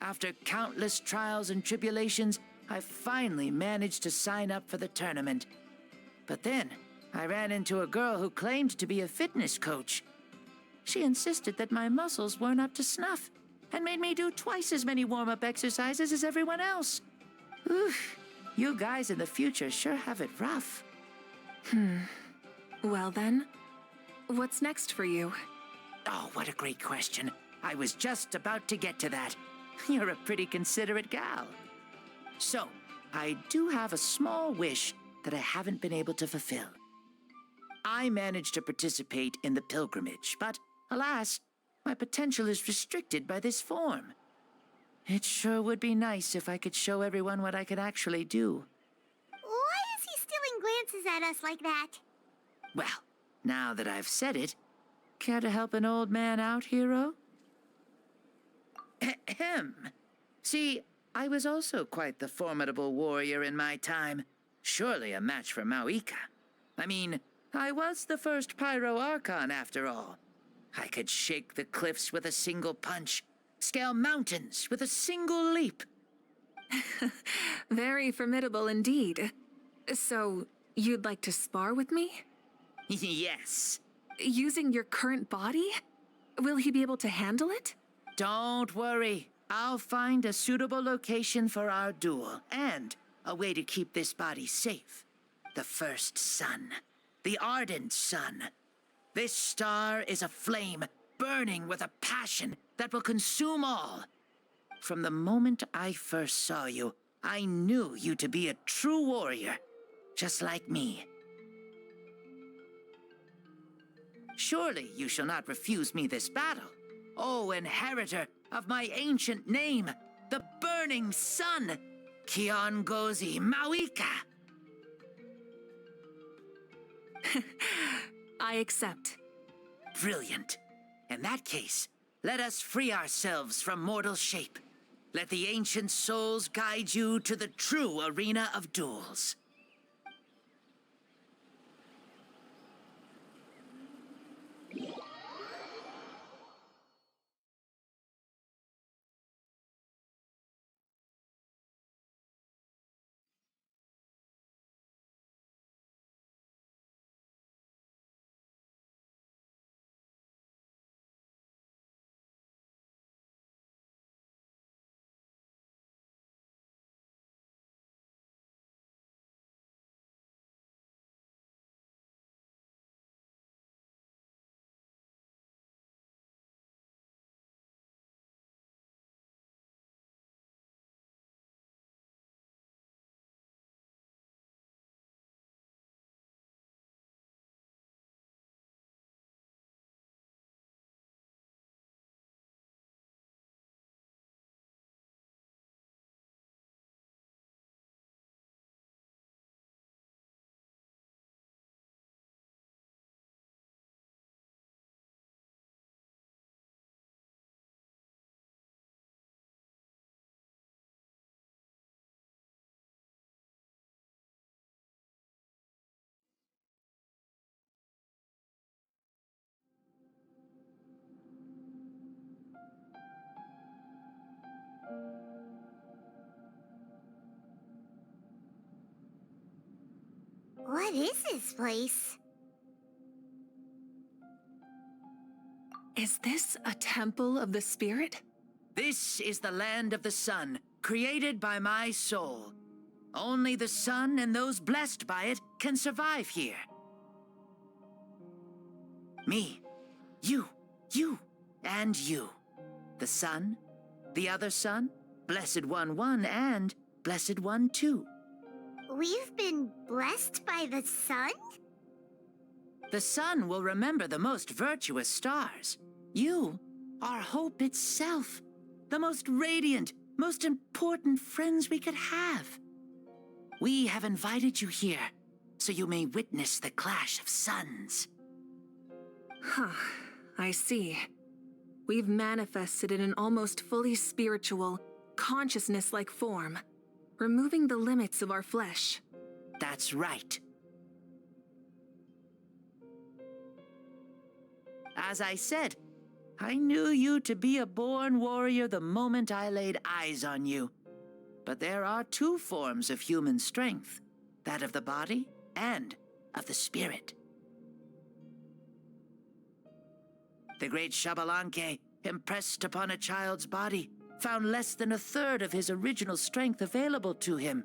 After countless trials and tribulations, I finally managed to sign up for the tournament. But then, I ran into a girl who claimed to be a fitness coach. She insisted that my muscles weren't up to snuff, and made me do twice as many warm-up exercises as everyone else. Oof, you guys in the future sure have it rough. Well then, what's next for you? Oh, what a great question. I was just about to get to that. You're a pretty considerate gal. So, I do have a small wish that I haven't been able to fulfill. I managed to participate in the pilgrimage, but alas, my potential is restricted by this form. It sure would be nice if I could show everyone what I could actually do. Why is he stealing glances at us like that? Well, now that I've said it, care to help an old man out, hero? Ahem. See, I was also quite the formidable warrior in my time. Surely a match for Mavuika. I mean, I was the first Pyro Archon after all. I could shake the cliffs with a single punch, scale mountains with a single leap. Very formidable indeed. So, you'd like to spar with me? Yes. Using your current body? Will he be able to handle it? Don't worry. I'll find a suitable location for our duel, and a way to keep this body safe. The first sun. The ardent sun. This star is a flame, burning with a passion that will consume all. From the moment I first saw you, I knew you to be a true warrior, just like me. Surely you shall not refuse me this battle, O inheritor of my ancient name, the Burning Sun, Kiongozi Mavuika. I accept. Brilliant. In that case, let us free ourselves from mortal shape. Let the ancient souls guide you to the true arena of duels. What is this place? Is this a temple of the spirit? This is the land of the sun, created by my soul. Only the sun and those blessed by it can survive here. Me, you, and you. The sun, the other sun, Blessed One 1, and Blessed One 2. We've been blessed by the sun? The sun will remember the most virtuous stars. You are hope itself. The most radiant, most important friends we could have. We have invited you here, so you may witness the clash of suns. Huh, I see. We've manifested in an almost fully spiritual, consciousness-like form, removing the limits of our flesh. That's right. As I said, I knew you to be a born warrior the moment I laid eyes on you. But there are two forms of human strength, that of the body and of the spirit. The great Xbalanque, impressed upon a child's body, found less than a third of his original strength available to him.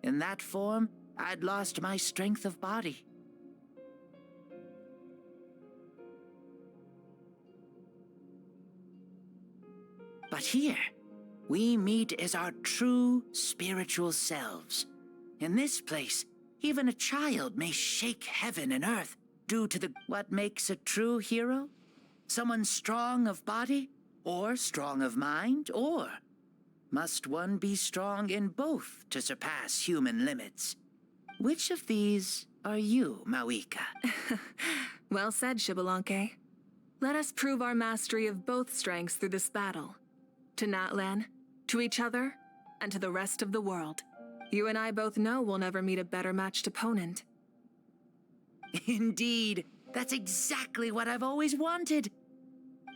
In that form, I'd lost my strength of body. But here, we meet as our true spiritual selves. In this place, even a child may shake heaven and earth due to what makes a true hero? Someone strong of body, or strong of mind, or must one be strong in both to surpass human limits? Which of these are you, Mavuika? Well said, Xbalanque. Let us prove our mastery of both strengths through this battle. To Natlan, to each other, and to the rest of the world. You and I both know we'll never meet a better matched opponent. Indeed, that's exactly what I've always wanted.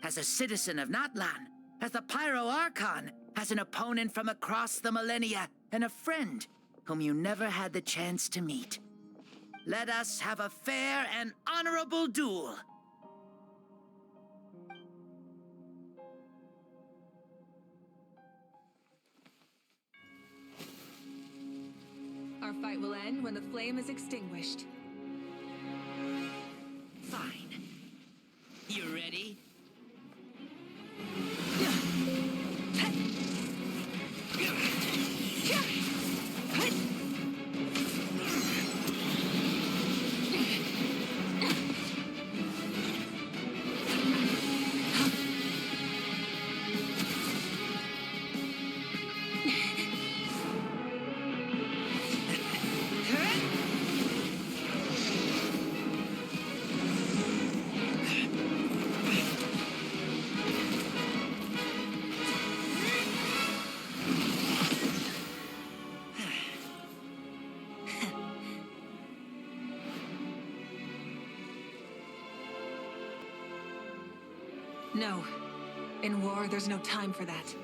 As a citizen of Natlan, as the Pyro Archon, as an opponent from across the millennia, and a friend whom you never had the chance to meet. Let us have a fair and honorable duel. Our fight will end when the flame is extinguished. Fine. You ready? No. In war, there's no time for that.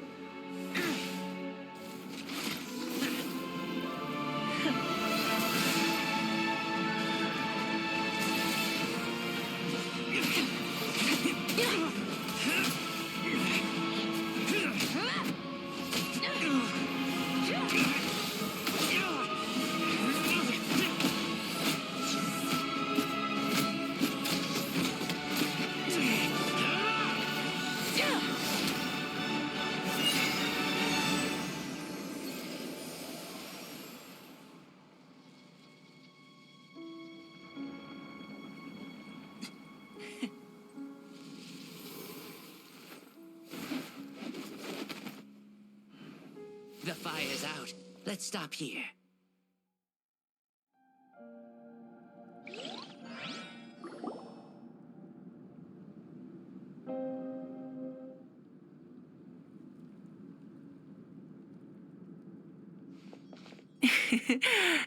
The fire's out. Let's stop here.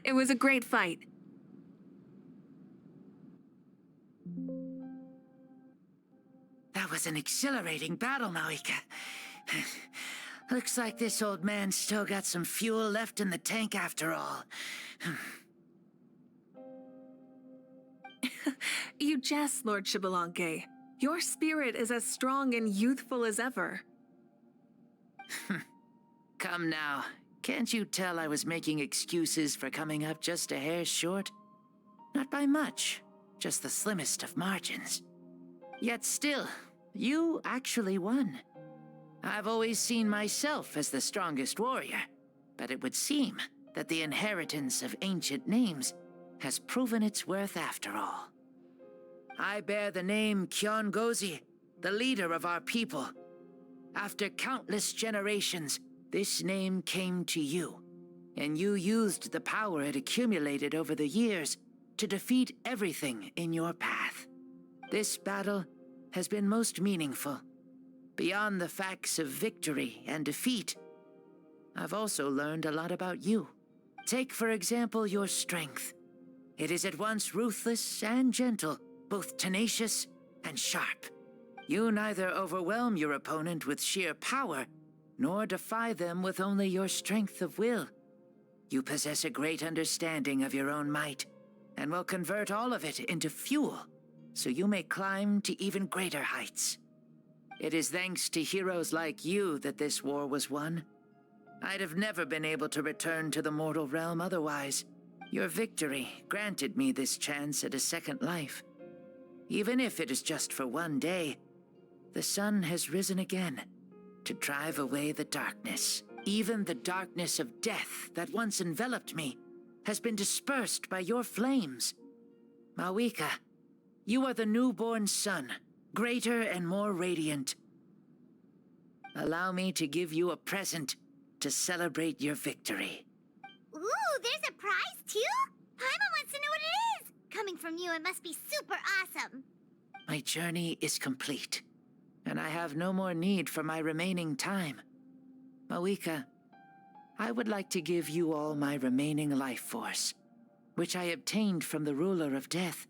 It was a great fight. That was an exhilarating battle, Mavuika. Looks like this old man's still got some fuel left in the tank after all. You jest, Lord Xbalanque. Your spirit is as strong and youthful as ever. Come now. Can't you tell I was making excuses for coming up just a hair short? Not by much, just the slimmest of margins. Yet still, you actually won. I've always seen myself as the strongest warrior, but it would seem that the inheritance of ancient names has proven its worth after all. I bear the name Kiongozi, the leader of our people. After countless generations, this name came to you, and you used the power it accumulated over the years to defeat everything in your path. This battle has been most meaningful. Beyond the facts of victory and defeat, I've also learned a lot about you. Take, for example, your strength. It is at once ruthless and gentle, both tenacious and sharp. You neither overwhelm your opponent with sheer power, nor defy them with only your strength of will. You possess a great understanding of your own might, and will convert all of it into fuel, so you may climb to even greater heights. It is thanks to heroes like you that this war was won. I'd have never been able to return to the mortal realm otherwise. Your victory granted me this chance at a second life. Even if it is just for one day, the sun has risen again to drive away the darkness. Even the darkness of death that once enveloped me has been dispersed by your flames. Mavuika, you are the newborn sun, greater and more radiant. Allow me to give you a present to celebrate your victory. Ooh, there's a prize too? Paimon wants to know what it is! Coming from you, it must be super awesome. My journey is complete, and I have no more need for my remaining time. Mavuika, I would like to give you all my remaining life force, which I obtained from the ruler of death.